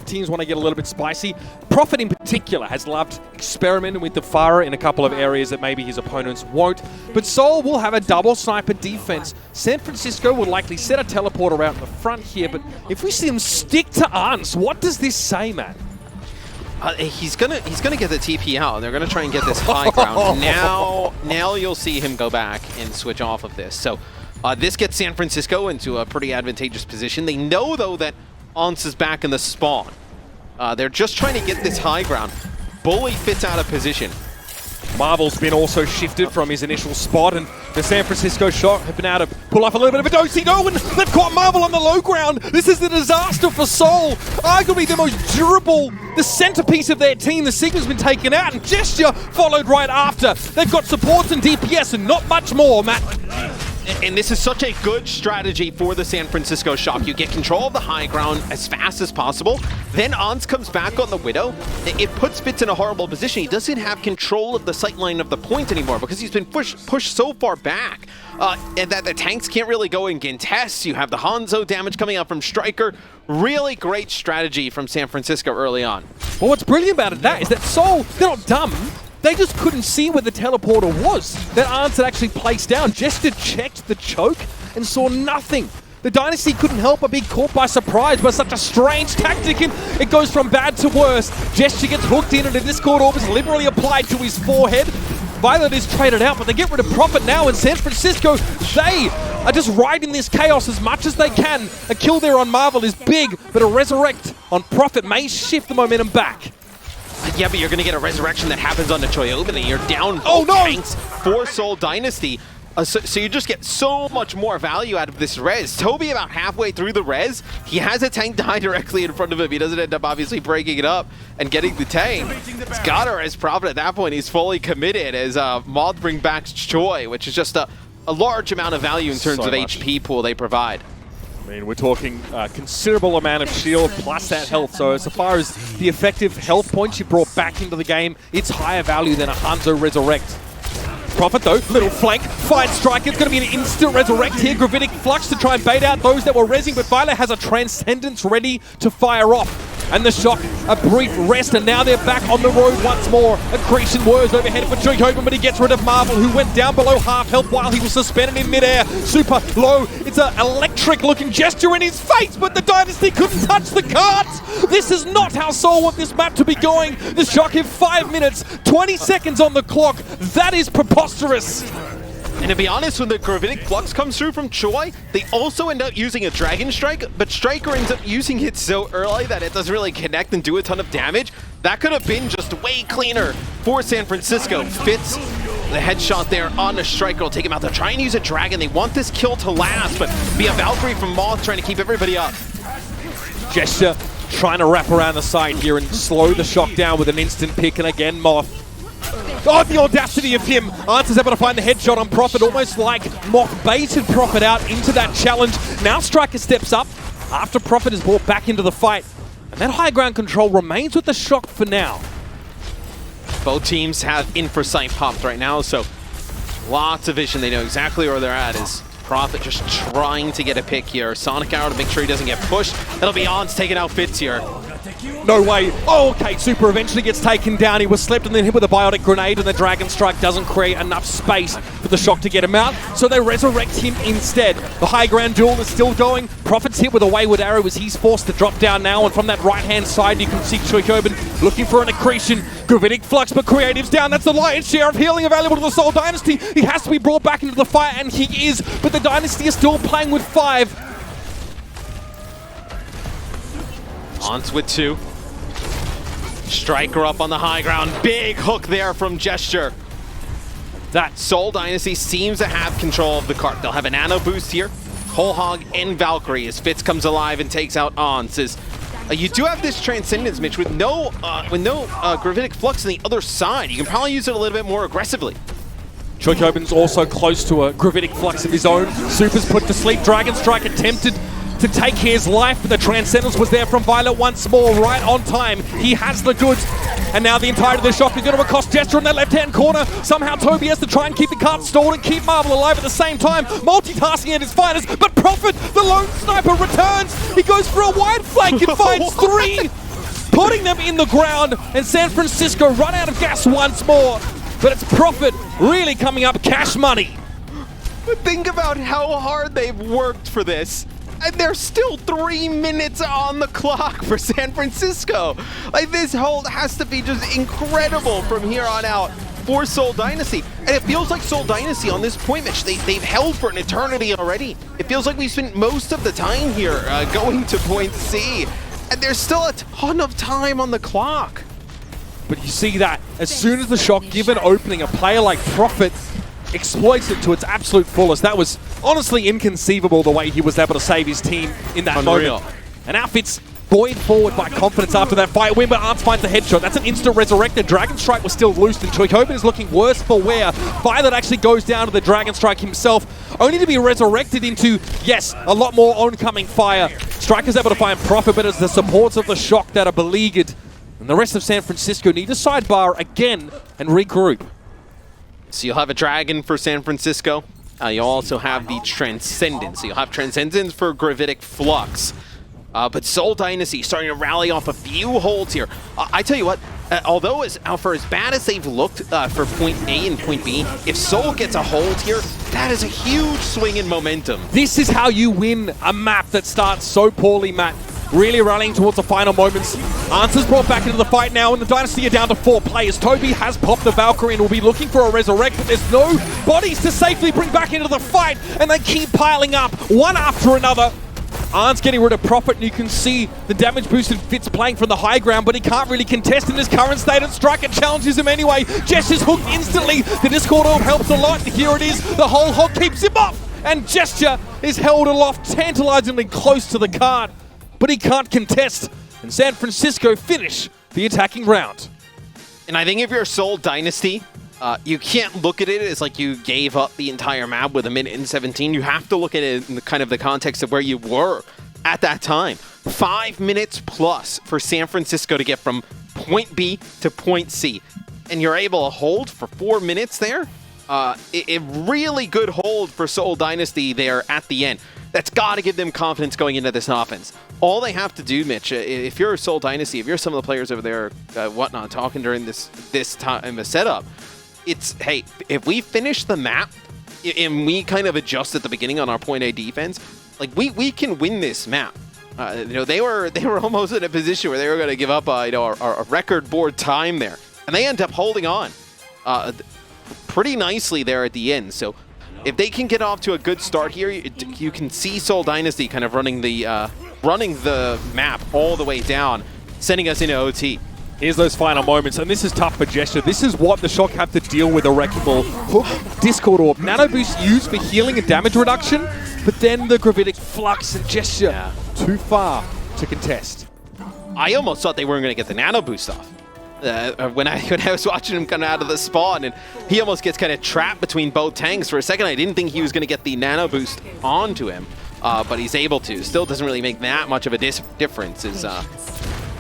teams want to get a little bit spicy. Prophet in particular has loved experimenting with the Pharah in a couple of areas that maybe his opponents won't. But Seoul will have a double sniper defense. San Francisco will likely set a teleporter out in the front here, but if we see them stick to Ans, what does this say, Matt? He's gonna get the TP out, and they're gonna try and get this high ground. Now you'll see him go back and switch off of this. So this gets San Francisco into a pretty advantageous position. They know though that Ons is back in the spawn. They're just trying to get this high ground. Bully fits out of position. Marvel's been also shifted from his initial spot, and the San Francisco Shock have been able to pull off a little bit of a Bdosin. Oh, and they've caught Marvel on the low ground. This is the disaster for Seoul. Arguably the most durable, the centerpiece of their team. The Sigma's been taken out, and Gesture followed right after. They've got supports and DPS and not much more, Matt. And this is such a good strategy for the San Francisco Shock. You get control of the high ground as fast as possible. Then Ons comes back on the Widow. It puts Fitz in a horrible position. He doesn't have control of the sightline of the point anymore because he's been pushed so far back. And that the tanks can't really go and contest. You have the Hanzo damage coming out from Striker. Really great strategy from San Francisco early on. Well, what's brilliant about it is that Seoul, they're not dumb. They just couldn't see where the teleporter was that Arns had actually placed down. Jester checked the choke and saw nothing. The Dynasty couldn't help but be caught by surprise by such a strange tactic, and it goes from bad to worse. Gesture gets hooked in and a Discord Orb is liberally applied to his forehead. Violet is traded out, but they get rid of Prophet now in San Francisco. They are just riding this chaos as much as they can. A kill there on Marvel is big, but a resurrect on Prophet may shift the momentum back. Yeah, but you're going to get a resurrection that happens on the Choihyobin, and you're down tanks for Seoul Dynasty. So you just get so much more value out of this res. Tobi about halfway through the res. He has a tank die directly in front of him. He doesn't end up obviously breaking it up and getting the tank. It's got a res Prophet at that point. He's fully committed as Moth bring back Choi, which is just a large amount of value in terms of HP pool they provide. I mean, we're talking a considerable amount of shield plus that health. So as far as the effective health points you brought back into the game, it's higher value than a Hanzo Resurrect. Prophet though, little flank, finds Strike. It's going to be an instant resurrect here. Gravitic Flux to try and bait out those that were rezzing, but Violet has a Transcendence ready to fire off. And the Shock, a brief rest, and now they're back on the road once more. Accretion whirs overhead for Choihyobin, but he gets rid of Marvel, who went down below half health while he was suspended in midair. Super low. It's an electric-looking gesture in his face, but the Dynasty couldn't touch the cards. This is not how Seoul want this map to be going. The Shock have 5 minutes, 20 seconds on the clock. That is preposterous. And to be honest, when the Gravitic Flux comes through from Choi, they also end up using a Dragon Strike, but Striker ends up using it so early that it doesn't really connect and do a ton of damage. That could have been just way cleaner for San Francisco. Fitz, the headshot there on the Striker will take him out. They'll try and use a Dragon. They want this kill to last, but be a Valkyrie from Moth trying to keep everybody up. Gesture trying to wrap around the side here and slow the Shock down with an instant pick, and again Moth. Oh, the audacity of him. Answer's able to find the headshot on Prophet, almost like Moth baited Prophet out into that challenge. Now Striker steps up after Prophet is brought back into the fight. And that high ground control remains with the Shock for now. Both teams have infra sight popped right now, so lots of vision. They know exactly where they're at. Is Prophet just trying to get a pick here. Sonic Arrow to make sure he doesn't get pushed. It'll be Ons taking out Fitz here. No way. Oh, okay, Super eventually gets taken down. He was slept and then hit with a Biotic Grenade, and the Dragon Strike doesn't create enough space for the Shock to get him out, so they resurrect him instead. The high ground duel is still going. Prophet's hit with a Wayward Arrow as he's forced to drop down now, and from that right-hand side you can see Choihyobin looking for an accretion. Gravitic Flux, but Creative's down. That's the lion's share of healing available to the Seoul Dynasty. He has to be brought back into the fight, and he is, but the Dynasty is still playing with 5. Ons with 2. Striker up on the high ground. Big hook there from Gesture. That Seoul Dynasty seems to have control of the Carpe. They'll have a nano boost here. Whole Hog and Valkyrie as Fitz comes alive and takes out Ons. You do have this Transcendence, Mitch, with no Gravitic Flux on the other side. You can probably use it a little bit more aggressively. Choihyobin's also close to a Gravitic Flux of his own. Super's put to sleep. Dragon Strike attempted to take his life, but the Transcendence was there from Violet once more, right on time. He has the goods, and now the entirety of the Shock is going to accost Gesture in that left-hand corner. Somehow Tobi has to try and keep the cart stalled and keep Marvel alive at the same time, multitasking at his finest, but Prophet, the lone sniper, returns. He goes for a wide flank and finds 3, putting them in the ground, and San Francisco run out of gas once more. But it's Prophet really coming up cash money. But think about how hard they've worked for this. And there's still 3 minutes on the clock for San Francisco. Like, this hold has to be just incredible from here on out for Seoul Dynasty. And it feels like Seoul Dynasty on this point, Mitch, they've held for an eternity already. It feels like we've spent most of the time here going to point C. And there's still a ton of time on the clock. But you see that as soon as the Shock give an opening, a player like Prophet exploits it to its absolute fullest. That was honestly inconceivable the way he was able to save his team in that moment. And Outfit's buoyed forward by confidence after that fight win, but Arts finds the headshot. That's an instant resurrected. Dragon Strike was still loose, and Choihyobin is looking worse for wear. Violet actually goes down to the Dragon Strike himself. only to be resurrected into, yes, a lot more oncoming fire. Striker's able to find Profit, but it's the supports of the Shock that are beleaguered. And the rest of San Francisco need to sidebar again and regroup. So you'll have a Dragon for San Francisco. You'll also have the Transcendence. So you'll have Transcendence for Gravitic Flux. But Seoul Dynasty starting to rally off a few holds here. I tell you what, although for as bad as they've looked for point A and point B, if Seoul gets a hold here, that is a huge swing in momentum. This is how you win a map that starts so poorly, Matt. Really rallying towards the final moments. Answers brought back into the fight now, and the Dynasty are down to 4 players. Tobi has popped the Valkyrie and will be looking for a resurrect, but there's no bodies to safely bring back into the fight, and they keep piling up, one after another. Arn's getting rid of Profit, and you can see the damage boosted Fitz playing from the high ground, but he can't really contest in his current state, and Striker challenges him anyway. Gesture's hooked instantly. The Discord Orb helps a lot, and here it is. The whole hog keeps him off, and Gesture is held aloft, tantalizingly close to the card, but he can't contest, and San Francisco finish the attacking round. And I think if you're Seoul Dynasty, you can't look at it as like you gave up the entire map with 1:17. You have to look at it in the kind of the context of where you were at that time. 5 minutes plus for San Francisco to get from point B to point C. And you're able to hold for 4 minutes there. A really good hold for Seoul Dynasty there at the end. That's got to give them confidence going into this offense. All they have to do, Mitch, if you're Seoul Dynasty, if you're some of the players over there, whatnot, talking during this time of setup, it's, hey, if we finish the map and we kind of adjust at the beginning on our point A defense, like we can win this map. You know, they were almost in a position where they were going to give up a record board time there, and they end up holding on pretty nicely there at the end. So if they can get off to a good start here, you can see Seoul Dynasty kind of running the map all the way down, sending us into OT. Here's those final moments, and this is tough for Gesture. This is what the Shock have to deal with: a Wrecking Ball, Hook, Discord Orb, Nano Boost used for healing and damage reduction, but then the Gravitic Flux and Gesture too far to contest. I almost thought they weren't going to get the Nano Boost off. When I was watching him come out of the spawn, and he almost gets kind of trapped between both tanks for a second. I didn't think he was going to get the Nano Boost onto him, but he's able to. Still doesn't really make that much of a difference. Is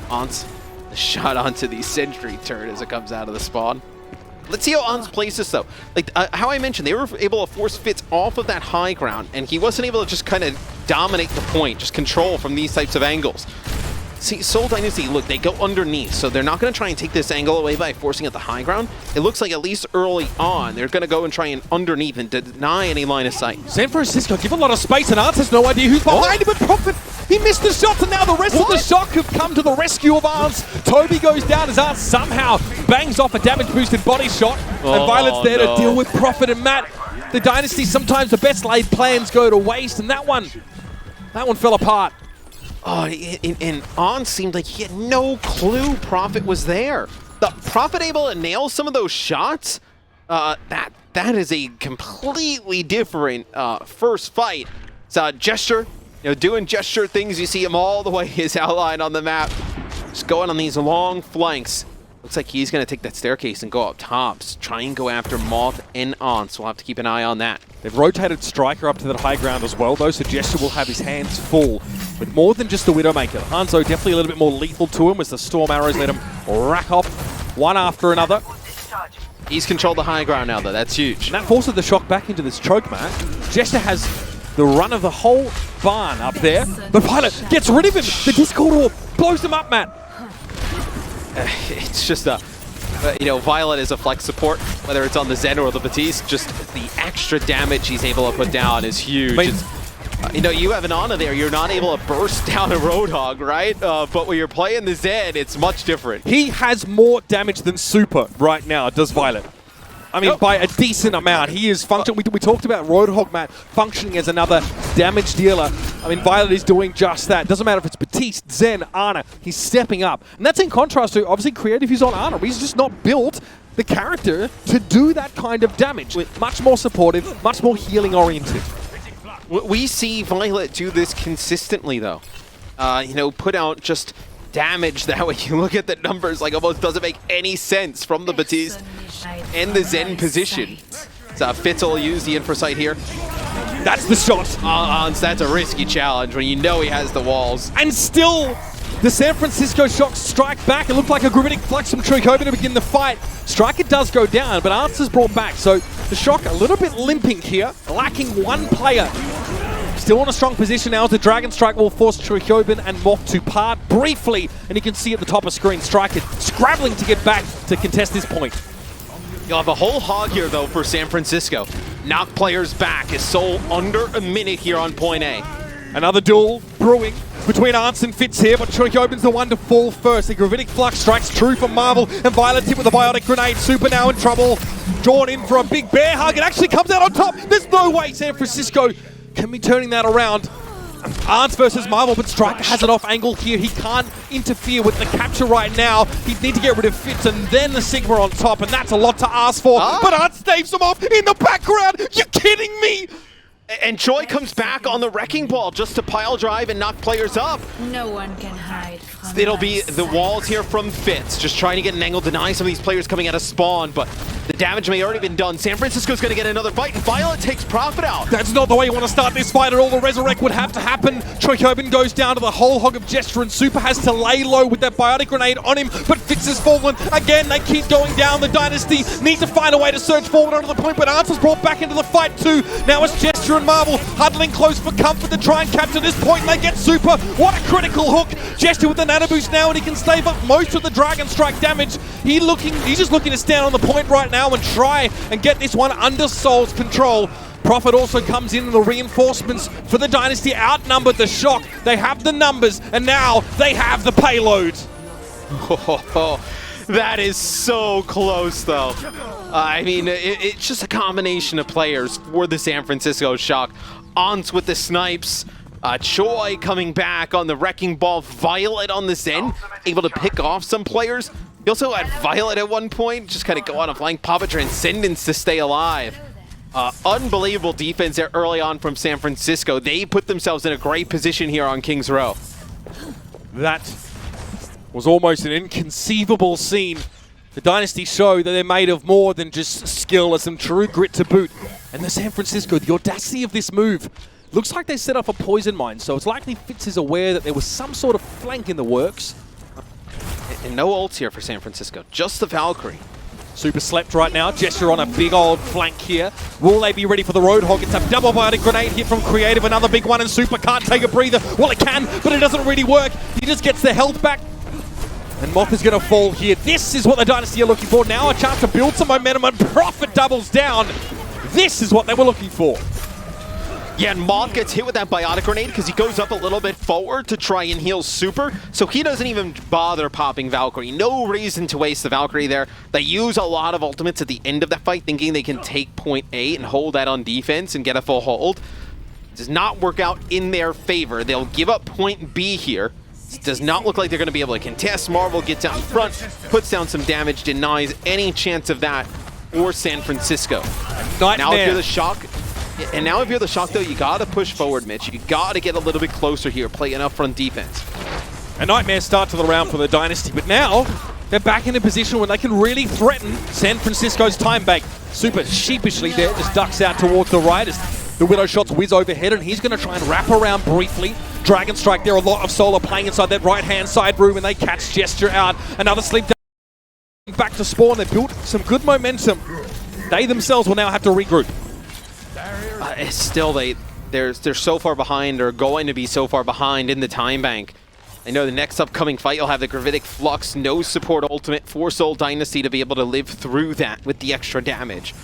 Ans the shot onto the Sentry turret as it comes out of the spawn. Let's see how Ans plays this though. Like how I mentioned, they were able to force Fitz off of that high ground, and he wasn't able to just kind of dominate the point, just control from these types of angles. See, Seoul Dynasty, look, they go underneath, so they're not going to try and take this angle away by forcing at the high ground. It looks like at least early on, they're going to go and try and underneath and deny any line of sight. San Francisco give a lot of space, and Arns has no idea who's behind him, but Profit, he missed the shot, and now the rest of the Shock have come to the rescue of Arns. Tobi goes down as Arns somehow bangs off a damage-boosted body shot, and Violet's there to deal with Profit and Matt. The Dynasty, sometimes the best laid plans go to waste, and that one fell apart. Oh, and On seemed like he had no clue Profit was there. The Profit able to nail some of those shots, that is a completely different first fight. It's Gesture, doing Gesture things. You see him all the way his outline on the map, just going on these long flanks. Looks like he's going to take that staircase and go up tops, try and go after Moth and On, so we'll have to keep an eye on that. They've rotated Striker up to that high ground as well, though, so Gesture will have his hands full with more than just the Widowmaker. Hanzo definitely a little bit more lethal to him as the Storm Arrows let him rack off one after another. He's controlled the high ground now, though. That's huge. And that forces the Shock back into this choke, Matt. Gesture has the run of the whole barn up there, but Violet gets rid of him. The Discord Orb blows him up, Matt. It's just Violet is a flex support, whether it's on the Zen or the Batiste. Just the extra damage he's able to put down is huge. You have an Ana there, you're not able to burst down a Roadhog, right? But when you're playing the Zen, it's much different. He has more damage than Super right now, does Violet. I mean, by a decent amount. He is functioning. We talked about Roadhog, Matt, functioning as another damage dealer. I mean, Violet is doing just that. Doesn't matter if it's Batiste, Zen, Ana. He's stepping up. And that's in contrast to, obviously, Creative who's on Ana. He's just not built the character to do that kind of damage. Much more supportive, much more healing-oriented. We see Violet do this consistently, though. Put out just damage that when you look at the numbers, like almost doesn't make any sense from the Batiste and the Zen position. So Fitz will use the Infrasight here. That's the shot. That's a risky challenge when you know he has the walls. And still, the San Francisco Shock strike back. It looked like a gravitic flux from Choihyobin to begin the fight. Striker does go down, but Answer's brought back. So the Shock a little bit limping here, lacking one player. Still in a strong position now as the Dragon Strike will force Choihyobin and Moth to part briefly. And you can see at the top of screen, Striker scrabbling to get back to contest this point. You'll have a whole hog here, though, for San Francisco. Knock players back. Is Seoul under a minute here on point A. Another duel brewing between Ants and Fitz here, but Choihyobin's the one to fall first. The Gravitic Flux strikes true from Marvel, and Violet's hit with a Biotic Grenade. Super now in trouble. Drawn in for a big bear hug. It actually comes out on top. There's no way San Francisco can be turning that around. Ants versus Marvel, but Striker has it off angle here. He can't interfere with the capture right now. He'd need to get rid of Fitz and then the Sigma on top, and that's a lot to ask for. But Ants staves him off in the background. You're kidding me? And Choi comes back on the Wrecking Ball just to pile drive and knock players up. No one can hide from It'll be the walls here from Fitz, just trying to get an angle, deny some of these players coming out of spawn, but the damage may already been done. San Francisco's going to get another fight, and Violet takes Profit out. That's not the way you want to start this fight at all. The Resurrect would have to happen. Choihyobin goes down to the whole hog of Gesture, and Super has to lay low with that Biotic Grenade on him, but Fitz has fallen. Again, they keep going down. The Dynasty need to find a way to surge forward onto the point, but Answer's brought back into the fight too. Now it's Gesture and Marvel huddling close for comfort to try and capture this point, and they get Super. What a critical hook. Gesture with the Nano Boost now, and he can stave up most of the Dragon Strike damage. He's just looking to stand on the point right now and try and get this one under Soul's control. Profit also comes in, and the reinforcements for the Dynasty outnumbered the Shock. They have the numbers, and now they have the payload. That is so close, though. I mean, it's just a combination of players for the San Francisco Shock. Ants with the snipes. Choi coming back on the Wrecking Ball. Violet on this end, able to pick off some players. He also had Violet at one point, just kind of go on a flying Papa Transcendence to stay alive. Unbelievable defense there early on from San Francisco. They put themselves in a great position here on King's Row. That was almost an inconceivable scene. The Dynasty show that they're made of more than just skill and some true grit to boot. And the San Francisco, the audacity of this move. Looks like they set off a poison mine, so it's likely Fitz is aware that there was some sort of flank in the works. And no ults here for San Francisco, just the Valkyrie. Super slept right now. Gesture on a big old flank here. Will they be ready for the Roadhog? It's a double Biotic Grenade hit from Creative. Another big one, and Super can't take a breather. Well, it can, but it doesn't really work. He just gets the health back. And Moth is going to fall here. This is what the Dynasty are looking for. Now a chance to build some momentum, and Profit doubles down. This is what they were looking for. Yeah, and Moth gets hit with that Biotic Grenade because he goes up a little bit forward to try and heal Super, so he doesn't even bother popping Valkyrie. No reason to waste the Valkyrie there. They use a lot of ultimates at the end of that fight, thinking they can take point A and hold that on defense and get a full hold. It does not work out in their favor. They'll give up point B here. It does not look like they're going to be able to contest. Marvel gets out in front, puts down some damage, denies any chance of that for San Francisco. Now if you're the Shock, though, you gotta push forward, Mitch. You gotta get a little bit closer here, play an upfront defense. A nightmare start to the round for the Dynasty, but now they're back in a position where they can really threaten San Francisco's time bank. Super sheepishly there, just ducks out towards the right as the Widow shots whiz overhead, and he's going to try and wrap around briefly. Dragon Strike there, a lot of Solar playing inside that right-hand side room, and they catch Gesture out. Another sleep down back to spawn. They built some good momentum. They themselves will now have to regroup. Still, they're so far behind, or going to be so far behind in the time bank. I know the next upcoming fight you'll have the Gravitic Flux, no support ultimate for Seoul Dynasty to be able to live through that with the extra damage.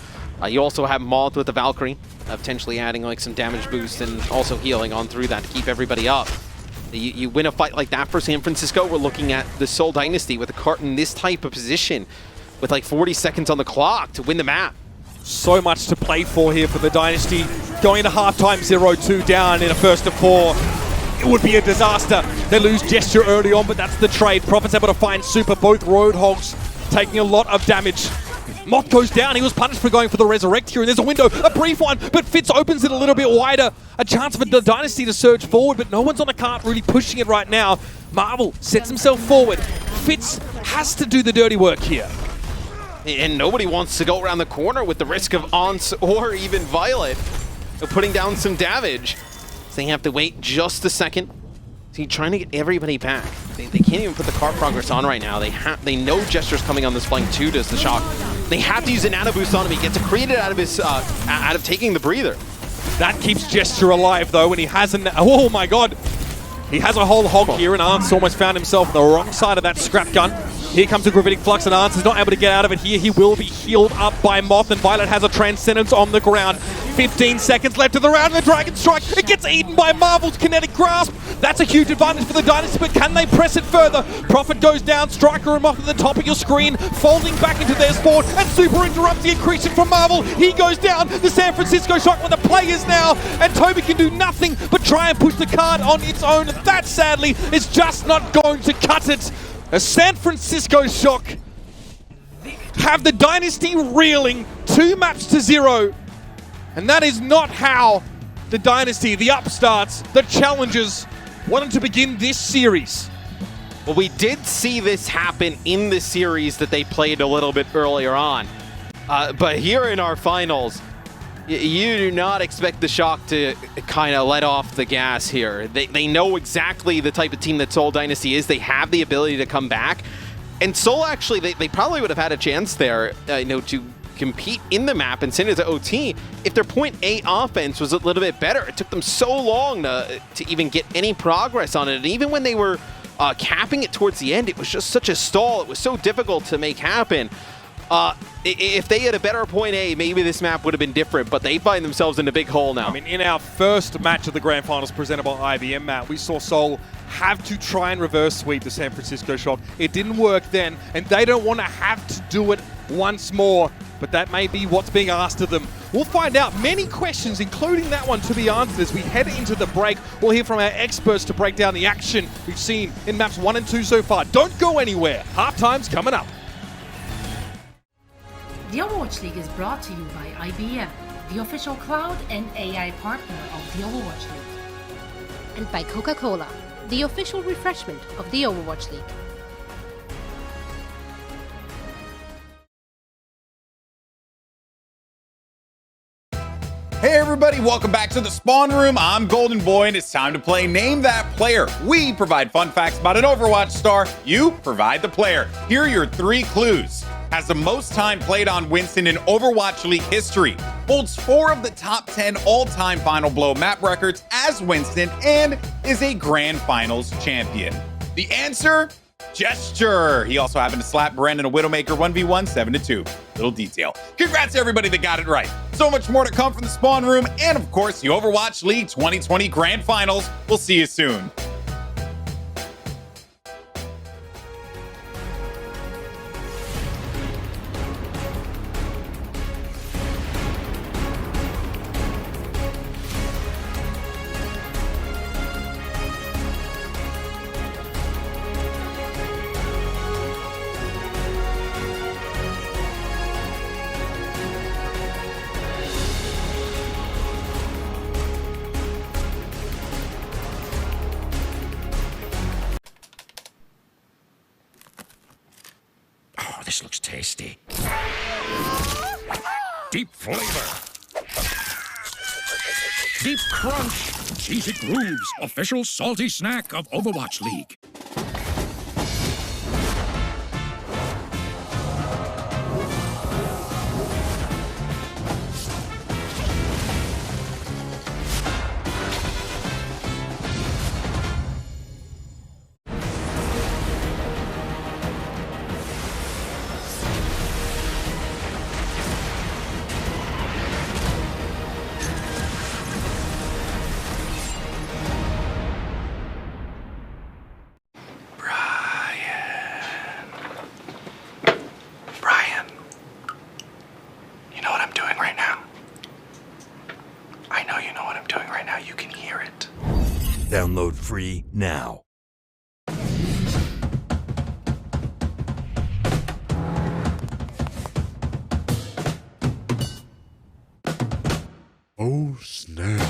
You also have Moth with the Valkyrie, potentially adding like some damage boost and also healing on through that to keep everybody up. You win a fight like that for San Francisco, we're looking at the Seoul Dynasty with a cart in this type of position with like 40 seconds on the clock to win the map. So much to play for here for the Dynasty. Going into halftime 0-2 down in a first of 4. It would be a disaster. They lose Gesture early on, but that's the trade. Profit's able to find Super. Both Roadhogs taking a lot of damage. Moth goes down. He was punished for going for the Resurrect here, and there's a window, a brief one, but Fitz opens it a little bit wider. A chance for the Dynasty to surge forward, but no one's on the cart really pushing it right now. Marvel sets himself forward. Fitz has to do the dirty work here. And nobody wants to go around the corner with the risk of Aunts or even Violet. putting down some damage. So they have to wait just a second. So he's trying to get everybody back. They can't even put the Carpe progress on right now. They know Gesture's coming on this flank too, does the Shock. They have to use a nano boost on him. He gets it created out of his out of taking the breather. That keeps Gesture alive though, and he has an oh my god. He has a whole hog here, and Arnz almost found himself on the wrong side of that scrap gun. Here comes a Gravitic Flux, and Arnz is not able to get out of it here. He will be healed up by Moth, and Violet has a Transcendence on the ground. 15 seconds left of the round, and the Dragon Strike, it gets eaten by Marvel's Kinetic Grasp. That's a huge advantage for the Dynasty, but can they press it further? Prophet goes down, Striker and Moth at the top of your screen, folding back into their spawn, and Super interrupts the increasing from Marvel. He goes down, the San Francisco Shock with the players now, and Tobi can do nothing but try and push the card on its own, and that sadly is just not going to cut it. A San Francisco Shock have the Dynasty reeling 2-0, and that is not how the Dynasty, the upstarts, the challengers wanted to begin this series. Well, we did see this happen in the series that they played a little bit earlier on, but here in our finals, you do not expect the Shock to kind of let off the gas here. They know exactly the type of team that Seoul Dynasty is. They have the ability to come back. And Seoul actually, they probably would have had a chance there, to compete in the map and send it to OT if their point A offense was a little bit better. It took them so long to even get any progress on it. And even when they were capping it towards the end, it was just such a stall. It was so difficult to make happen. If they had a better point A, maybe this map would have been different, but they find themselves in a big hole now. I mean, in our first match of the Grand Finals presented by IBM, Matt, we saw Seoul have to try and reverse sweep the San Francisco Shock. It didn't work then, and they don't want to have to do it once more, but that may be what's being asked of them. We'll find out many questions, including that one, to be answered as we head into the break. We'll hear from our experts to break down the action we've seen in maps 1 and 2 so far. Don't go anywhere. Halftime's coming up. The Overwatch League is brought to you by IBM, the official cloud and AI partner of the Overwatch League. And by Coca-Cola, the official refreshment of the Overwatch League. Hey everybody, welcome back to the Spawn Room. I'm Golden Boy, and it's time to play Name That Player. We provide fun facts about an Overwatch star. You provide the player. Here are your 3 clues. Has the most time played on Winston in Overwatch League history, holds 4 of the top 10 all-time Final Blow map records as Winston, and is a Grand Finals champion. The answer? Gesture. He also happened to slap Bren in a Widowmaker 1v1 7-2. Little detail. Congrats to everybody that got it right. So much more to come from the Spawn Room, and of course, the Overwatch League 2020 Grand Finals. We'll see you soon. This looks tasty. Deep flavor. Deep crunch. Cheesy grooves. Official salty snack of Overwatch League. Download free now. Oh, snap.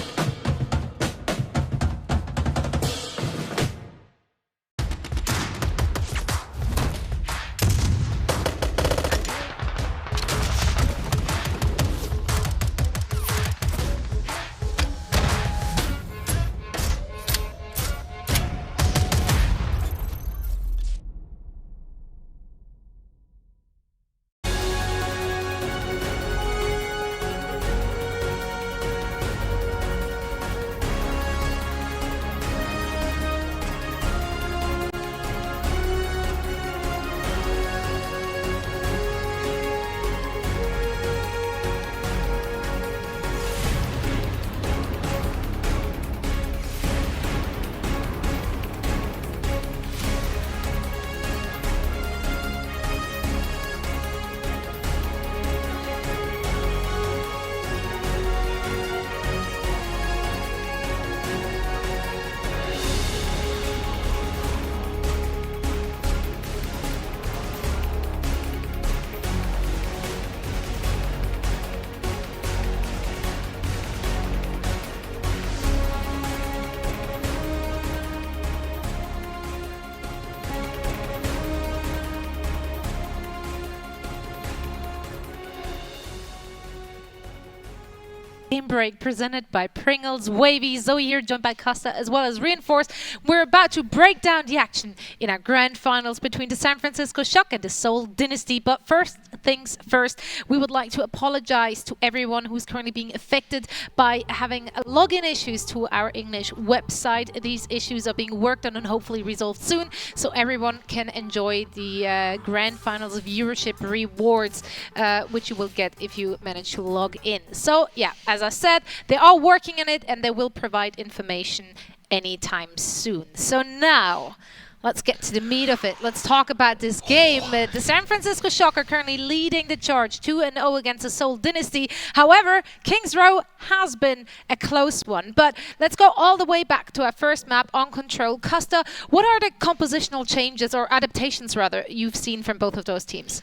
Game Break presented by Pringles, Wavy, Zoe here, joined by Costa, as well as Reinforce. We're about to break down the action in our grand finals between the San Francisco Shock and the Seoul Dynasty. But first things first, we would like to apologize to everyone who's currently being affected by having login issues to our English website. These issues are being worked on and hopefully resolved soon, so everyone can enjoy the grand finals viewership rewards, which you will get if you manage to log in. So yeah, as I said, they are working on it and they will provide information anytime soon. So now, let's get to the meat of it. Let's talk about this game. The San Francisco Shock are currently leading the charge 2-0 against the Seoul Dynasty. However, Kings Row has been a close one. But let's go all the way back to our first map on Control. Costa, what are the compositional changes, or adaptations rather, you've seen from both of those teams?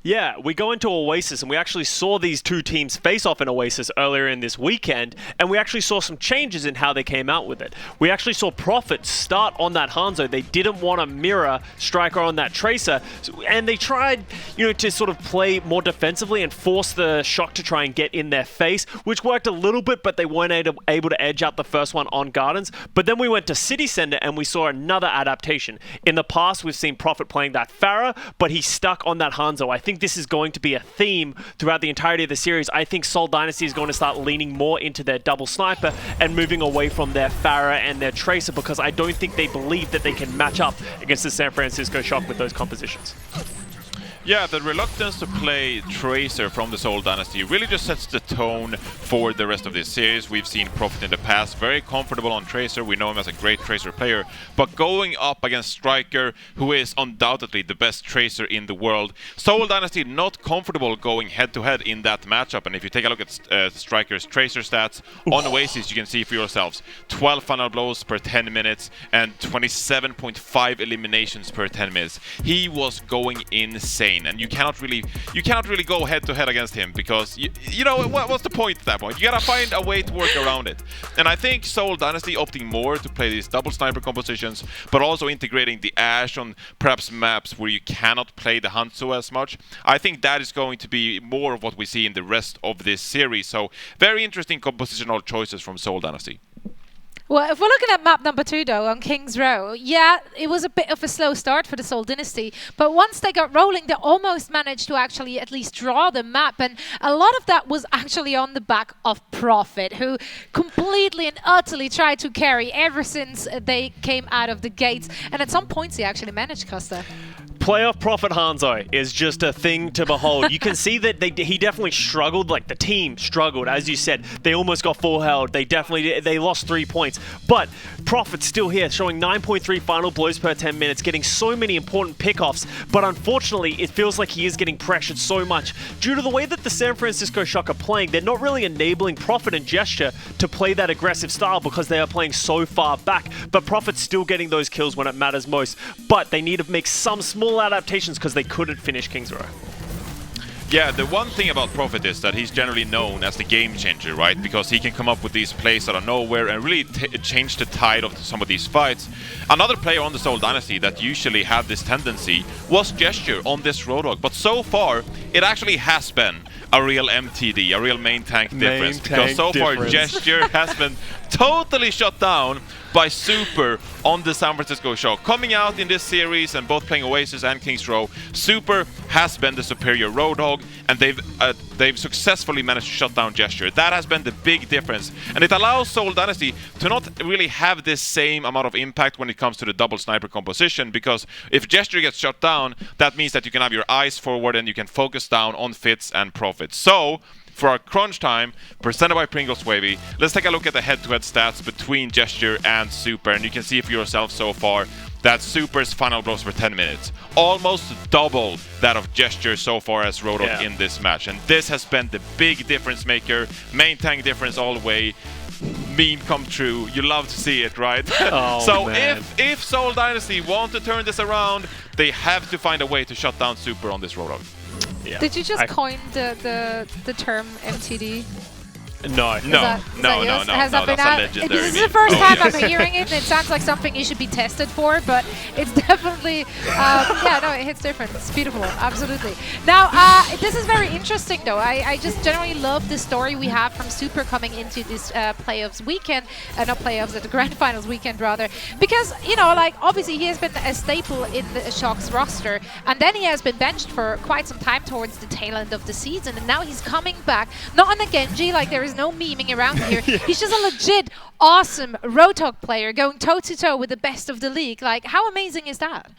Yeah, we go into Oasis, and we actually saw these two teams face off in Oasis earlier in this weekend, and we actually saw some changes in how they came out with it. We actually saw Profit start on that Hanzo. They didn't want to mirror Striker on that Tracer, and they tried, to sort of play more defensively and force the Shock to try and get in their face, which worked a little bit, but they weren't able to edge out the first one on Gardens. But then we went to City Center, and we saw another adaptation. In the past, we've seen Profit playing that Pharah, but he's stuck on that Hanzo. I think this is going to be a theme throughout the entirety of the series. I think Seoul Dynasty is going to start leaning more into their double sniper and moving away from their Pharah and their Tracer, because I don't think they believe that they can match up against the San Francisco Shock with those compositions. Yeah, the reluctance to play Tracer from the Seoul Dynasty really just sets the tone for the rest of this series. We've seen Profit in the past, very comfortable on Tracer. We know him as a great Tracer player. But going up against Striker, who is undoubtedly the best Tracer in the world, Seoul Dynasty not comfortable going head-to-head in that matchup. And if you take a look at Striker's Tracer stats on Oasis, you can see for yourselves 12 final blows per 10 minutes and 27.5 eliminations per 10 minutes. He was going insane. And you cannot really go head-to-head against him, because what's the point at that point? You gotta find a way to work around it. And I think Seoul Dynasty opting more to play these double sniper compositions, but also integrating the Ash on perhaps maps where you cannot play the Hanzo as much. I think that is going to be more of what we see in the rest of this series. So very interesting compositional choices from Seoul Dynasty. Well, if we're looking at map number 2, though, on Kings Row, yeah, it was a bit of a slow start for the Seoul Dynasty, but once they got rolling, they almost managed to actually at least draw the map, and a lot of that was actually on the back of Profit, who completely and utterly tried to carry ever since they came out of the gates, and at some points he actually managed, Costa. Playoff Profit Hanzo is just a thing to behold. You can see that he definitely struggled, like the team struggled. As you said, they almost got full held. They lost 3 points. But Profit's still here, showing 9.3 final blows per 10 minutes, getting so many important pickoffs. But unfortunately, it feels like he is getting pressured so much. Due to the way that the San Francisco Shock are playing, they're not really enabling Profit and Gesture to play that aggressive style because they are playing so far back. But Profit's still getting those kills when it matters most. But they need to make some small adaptations because they couldn't finish Kings Row. Yeah, the one thing about Profit is that he's generally known as the game changer, right? Because he can come up with these plays out of nowhere and really change the tide of some of these fights. Another player on the Seoul Dynasty that usually had this tendency was Gesture on this Roadhog, but so far it actually has been a real MTD, a real main tank difference, because so far Gesture has been totally shut down by Super on the San Francisco Shock. Coming out in this series and both playing Oasis and Kings Row, Super has been the superior Roadhog, and they've successfully managed to shut down Gesture. That has been the big difference, and it allows Seoul Dynasty to not really have this same amount of impact when it comes to the double sniper composition, because if Gesture gets shut down, that means that you can have your eyes forward and you can focus down on Fitz and Profit. So for our crunch time, presented by Pringles Wavy, let's take a look at the head-to-head stats between Gesture and Super, and you can see for yourself so far that Super's final blows per 10 minutes, almost double that of Gesture so far as Roadhog in this match. And this has been the big difference maker, main tank difference all the way. Meme come true. You love to see it, right? Oh, so man. if Seoul Dynasty want to turn this around, they have to find a way to shut down Super on this Roadhog. Yeah. Did you just coin the term MTD? No. Has that been that's out? a legendary This is the meme. first Oh, time yes. I'm hearing it, and it sounds like something you should be tested for, but it's definitely, yeah, no, it hits different. It's beautiful, absolutely. Now, this is very interesting, though. I just generally love the story we have from Super coming into this playoffs weekend, not playoffs, the grand finals weekend, rather, because, you know, like, obviously he has been a staple in the Shock's roster, and then he has been benched for quite some time towards the tail end of the season, and now he's coming back, not on a Genji, like there is no memeing around here. He's just a legit awesome Roadhog player going toe-to-toe with the best of the league. Like, how amazing is that?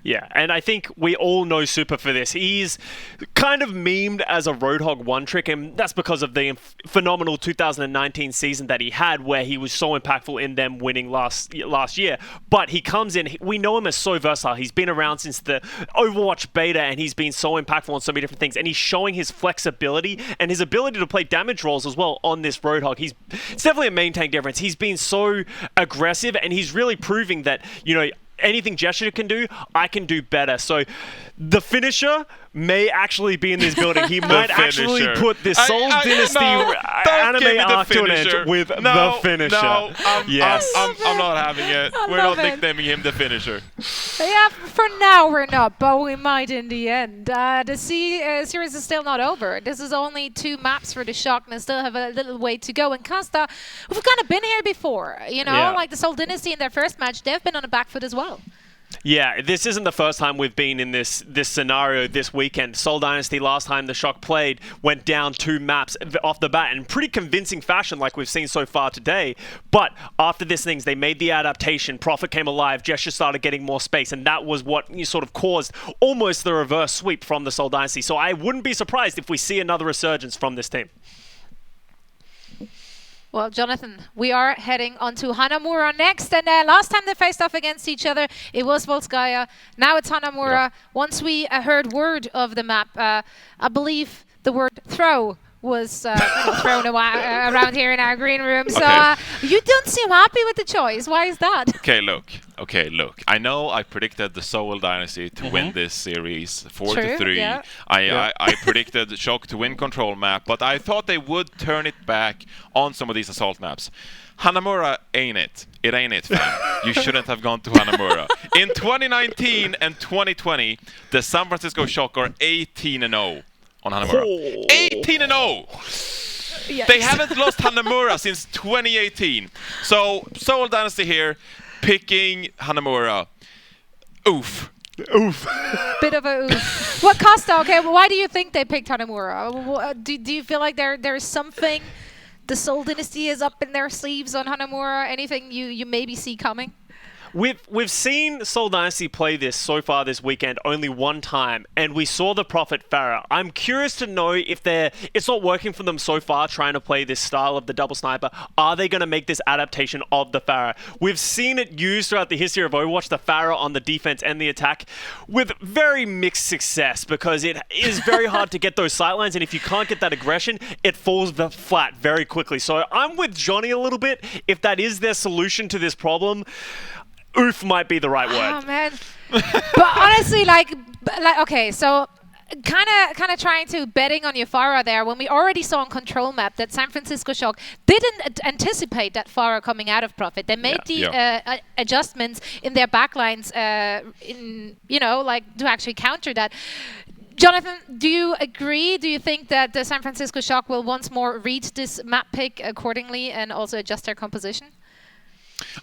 Yeah, and I think we all know Super for this. He's kind of memed as a Roadhog one-trick, and that's because of the phenomenal 2019 season that he had, where he was so impactful in them winning last year. But he comes in, we know him as so versatile. He's been around since the Overwatch beta, and he's been so impactful on so many different things, and he's showing his flexibility and his ability to play damage rolls as well on this Roadhog. It's definitely a main tank difference. He's been so aggressive, and he's really proving that, you know, anything Gesture can do, I can do better. So the finisher may actually be in this building. He might actually put this Seoul Dynasty anime arc to an end with the finisher. No, yes. I'm not having it. We're not nicknaming him the finisher. Yeah, for now we're not, but we might in the end. The series is still not over. This is only 2 maps for the Shock, and they still have a little way to go. And Kasta, we've kind of been here before, you know, like the Seoul Dynasty in their first match, they've been on the back foot as well. Yeah, this isn't the first time we've been in this scenario this weekend. Seoul Dynasty, last time the Shock played, went down 2 maps off the bat in pretty convincing fashion like we've seen so far today. But after this things, they made the adaptation, Prophet came alive, Gesture started getting more space, and that was what sort of caused almost the reverse sweep from the Seoul Dynasty. So I wouldn't be surprised if we see another resurgence from this team. Well, Jonathan, we are heading on to Hanamura next. And last time they faced off against each other, it was Volskaya. Now it's Hanamura. Yeah. Once we heard word of the map, I believe the word throw was thrown around here in our green room. So you don't seem happy with the choice. Why is that? Okay, look. I know I predicted the Seoul Dynasty to win this series 4-3. Yeah. I predicted Shock to win control map, but I thought they would turn it back on some of these assault maps. Hanamura ain't it. It ain't it, fam. You shouldn't have gone to Hanamura. In 2019 and 2020, the San Francisco Shock are 18-0 on Hanamura. 18-0! Yes. They haven't lost Hanamura since 2018. So, Seoul Dynasty here, picking Hanamura. Oof. Bit of a oof. What Costa? Okay, well, why do you think they picked Hanamura? Do you feel like there's something the Seoul Dynasty is up in their sleeves on Hanamura? Anything you maybe see coming? We've seen Seoul Dynasty play this so far this weekend only one time, and we saw the Prophet Pharah. I'm curious to know if it's not working for them so far trying to play this style of the double sniper. Are they going to make this adaptation of the Pharah? We've seen it used throughout the history of Overwatch, the Pharah on the defense and the attack, with very mixed success because it is very hard to get those sightlines, and if you can't get that aggression, it falls flat very quickly. So I'm with Johnny a little bit. If that is their solution to this problem, oof might be the right word. Oh man, but honestly, like okay, so kind of trying to betting on your Pharah there when we already saw on control map that San Francisco Shock didn't anticipate that Pharah coming out of Prophet. They made adjustments in their backlines, to actually counter that. Jonathan, do you agree? Do you think that the San Francisco Shock will once more read this map pick accordingly and also adjust their composition?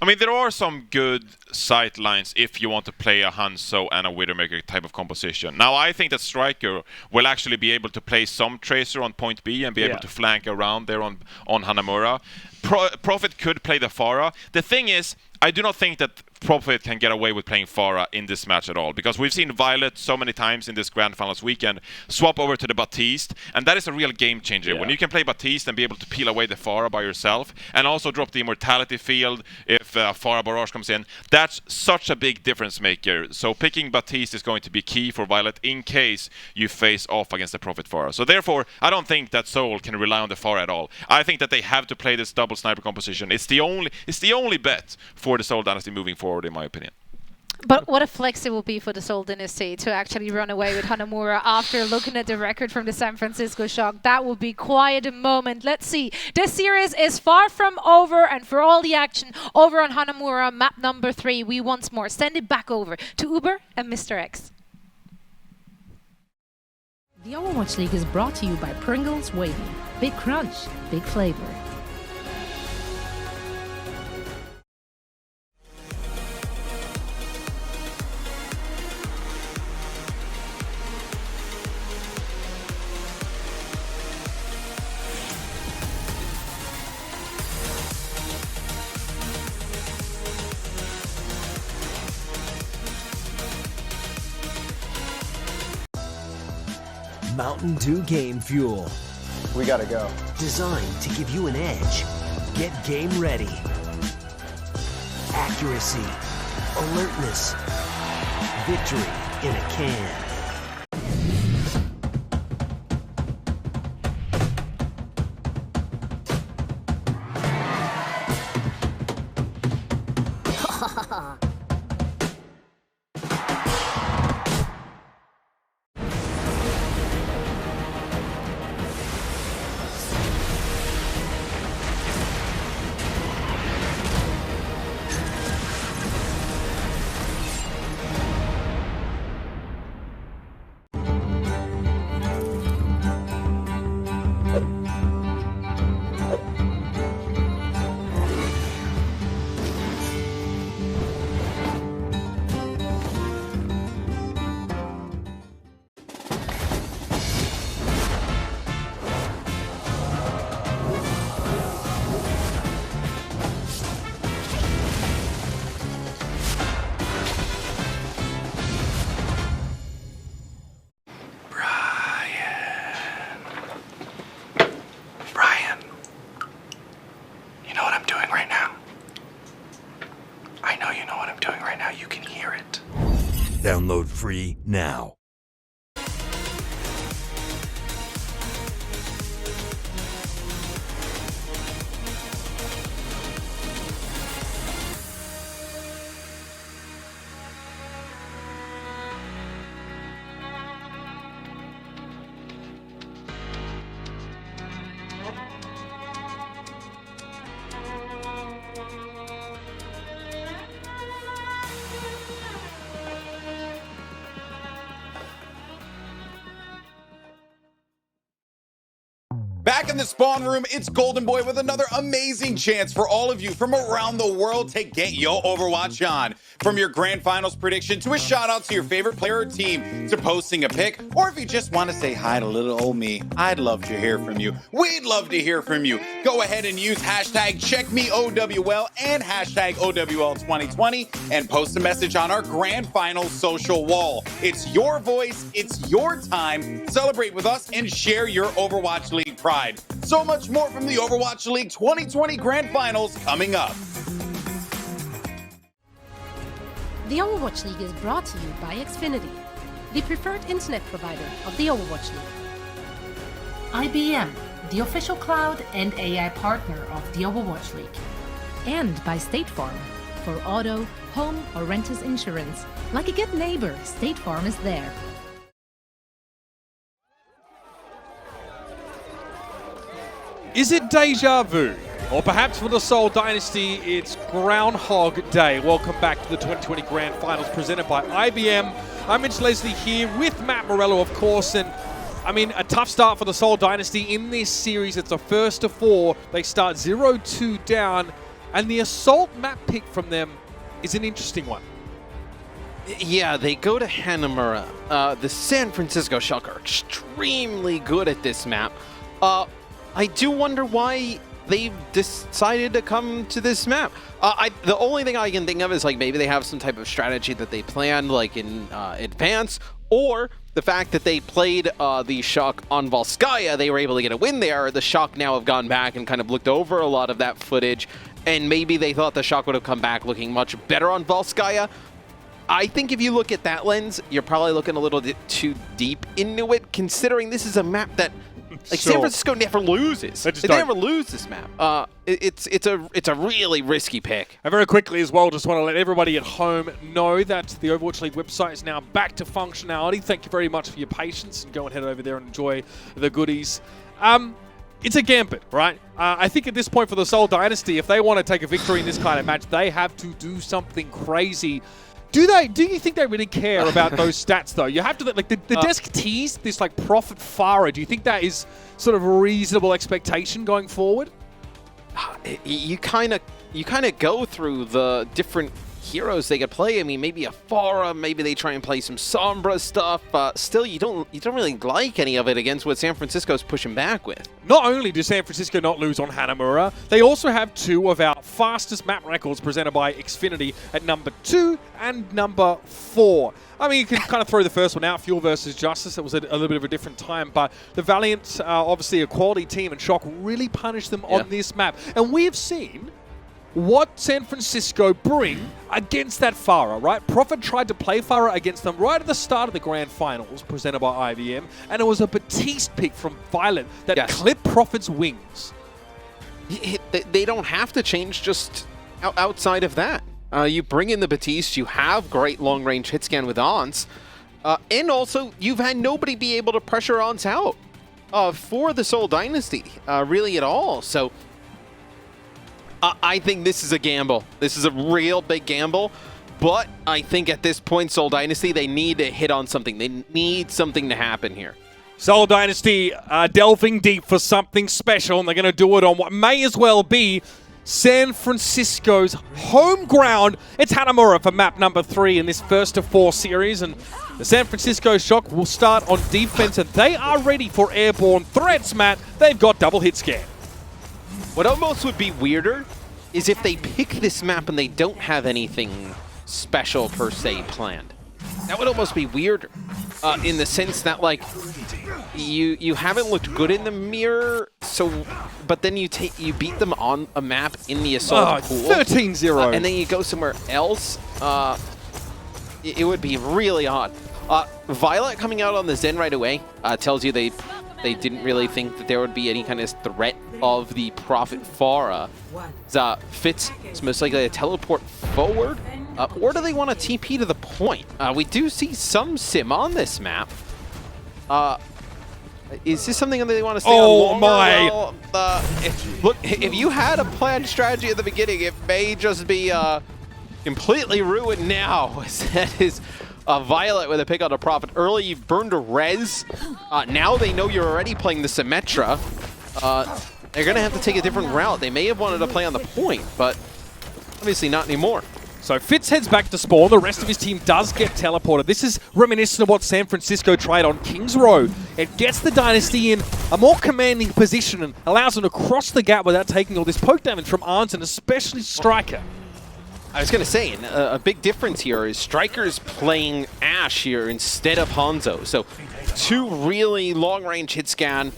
I mean, there are some good sight lines if you want to play a Hanzo and a Widowmaker type of composition. Now, I think that Striker will actually be able to play some Tracer on point B and be able to flank around there on Hanamura. Prophet could play the Pharah. The thing is, I do not think that Prophet can get away with playing Pharah in this match at all, because we've seen Violet so many times in this Grand Finals weekend swap over to the Baptiste, and that is a real game changer. When you can play Baptiste and be able to peel away the Pharah by yourself, and also drop the Immortality field if Pharah Barrage comes in, that's such a big difference maker. So picking Baptiste is going to be key for Violet in case you face off against the Prophet Pharah. So therefore, I don't think that Seoul can rely on the Pharah at all. I think that they have to play this double sniper composition. It's the only bet for the Seoul Dynasty moving forward, in my opinion. But what a flex it will be for the Seoul Dynasty to actually run away with Hanamura after looking at the record from the San Francisco Shock. That would be quite a moment. Let's see. This series is far from over, and for all the action over on Hanamura, map number 3, we once more send it back over to Uber and Mr. X. The Overwatch League is brought to you by Pringles Wavy. Big crunch, big flavor. Mountain Dew Game Fuel. We gotta go. Designed to give you an edge. Get game ready. Accuracy. Alertness. Victory in a can. Download free now. Back in the spawn room, it's Golden Boy with another amazing chance for all of you from around the world to get your Overwatch on. From your grand finals prediction to a shout out to your favorite player or team to posting a pic, or if you just want to say hi to little old me, I'd love to hear from you. We'd love to hear from you. Go ahead and use hashtag CheckMeOWL and hashtag OWL2020 and post a message on our grand finals social wall. It's your voice, it's your time. Celebrate with us and share your Overwatch League pride. So much more from the Overwatch League 2020 Grand Finals coming up. The Overwatch League is brought to you by Xfinity, the preferred internet provider of the Overwatch League. IBM, the official cloud and AI partner of the Overwatch League. And by State Farm. For auto, home, or renter's insurance. Like a good neighbor, State Farm is there. Is it deja vu? Or perhaps for the Seoul Dynasty, it's Groundhog Day. Welcome back to the 2020 Grand Finals presented by IBM. I'm Mitch Leslie here with Matt Morello, of course. And I mean, a tough start for the Seoul Dynasty in this series. It's a first to 4. They start 0-2 down. And the Assault map pick from them is an interesting one. Yeah, they go to Hanamura. The San Francisco Shock are extremely good at this map. I do wonder why they've decided to come to this map. The only thing I can think of is like maybe they have some type of strategy that they planned like in advance, or the fact that they played the Shock on Volskaya, they were able to get a win there. The Shock now have gone back and kind of looked over a lot of that footage, and maybe they thought the Shock would have come back looking much better on Volskaya. I think if you look at that lens, you're probably looking a little bit too deep into it, considering this is a map that San Francisco never loses. They never lose this map. It's a really risky pick. And very quickly as well, just want to let everybody at home know that the Overwatch League website is now back to functionality. Thank you very much for your patience, and go and head over there and enjoy the goodies. It's a gambit, right? I think at this point for the Seoul Dynasty, if they want to take a victory in this kind of match, they have to do something crazy. Do you think they really care about those stats, though? You have to, like, the desk teased this, like, profit Farah. Do you think that is sort of a reasonable expectation going forward? You kind of go through the different heroes they could play. I mean, maybe a Farah, maybe they try and play some Sombra stuff, but still you don't really like any of it against what San Francisco's pushing back with. Not only do San Francisco not lose on Hanamura, they also have 2 of our fastest map records presented by Xfinity at number 2 and number 4. I mean, you can kind of throw the first one out, Fuel versus Justice. It was a little bit of a different time, but the Valiant, obviously a quality team, and Shock really punished them on this map. And we have seen what San Francisco bring against that Farah, right? Prophet tried to play Farah against them right at the start of the Grand Finals, presented by IBM, and it was a Batiste pick from Violet that clipped Prophet's wings. They don't have to change just outside of that. You bring in the Batiste, you have great long-range hit scan with Ons, and also you've had nobody be able to pressure Ons out for the Seoul Dynasty, really at all. So I think this is a gamble. This is a real big gamble, but I think at this point, Seoul Dynasty, they need to hit on something. They need something to happen here. Seoul Dynasty delving deep for something special, and they're going to do it on what may as well be San Francisco's home ground. It's Hanamura for map number 3 in this first of 4 series, and the San Francisco Shock will start on defense, and they are ready for airborne threats, Matt. They've got double hit scan. What almost would be weirder is if they pick this map and they don't have anything special per se planned. That would almost be weirder, in the sense that, like, you haven't looked good in the mirror, so but then you beat them on a map in the assault pool, 13-0, and then you go somewhere else. It would be really odd. Violet coming out on the Zen right away tells you they didn't really think that there would be any kind of threat of the Prophet Farah. Fitz is most likely to teleport forward, or do they want to TP to the point? We do see some sim on this map. Is this something that they want to stay on longer? Well, if you had a planned strategy at the beginning, it may just be completely ruined now. That is Violet with a pick on a Prophet. Early, you've burned a res. Now they know you're already playing the Symmetra. They're going to have to take a different route. They may have wanted to play on the point, but obviously not anymore. So Fitz heads back to spawn. The rest of his team does get teleported. This is reminiscent of what San Francisco tried on Kings Row. It gets the Dynasty in a more commanding position and allows them to cross the gap without taking all this poke damage from Arns and especially Striker. I was going to say, a big difference here is Striker's playing Ashe here instead of Hanzo. So 2 really long-range hit scan.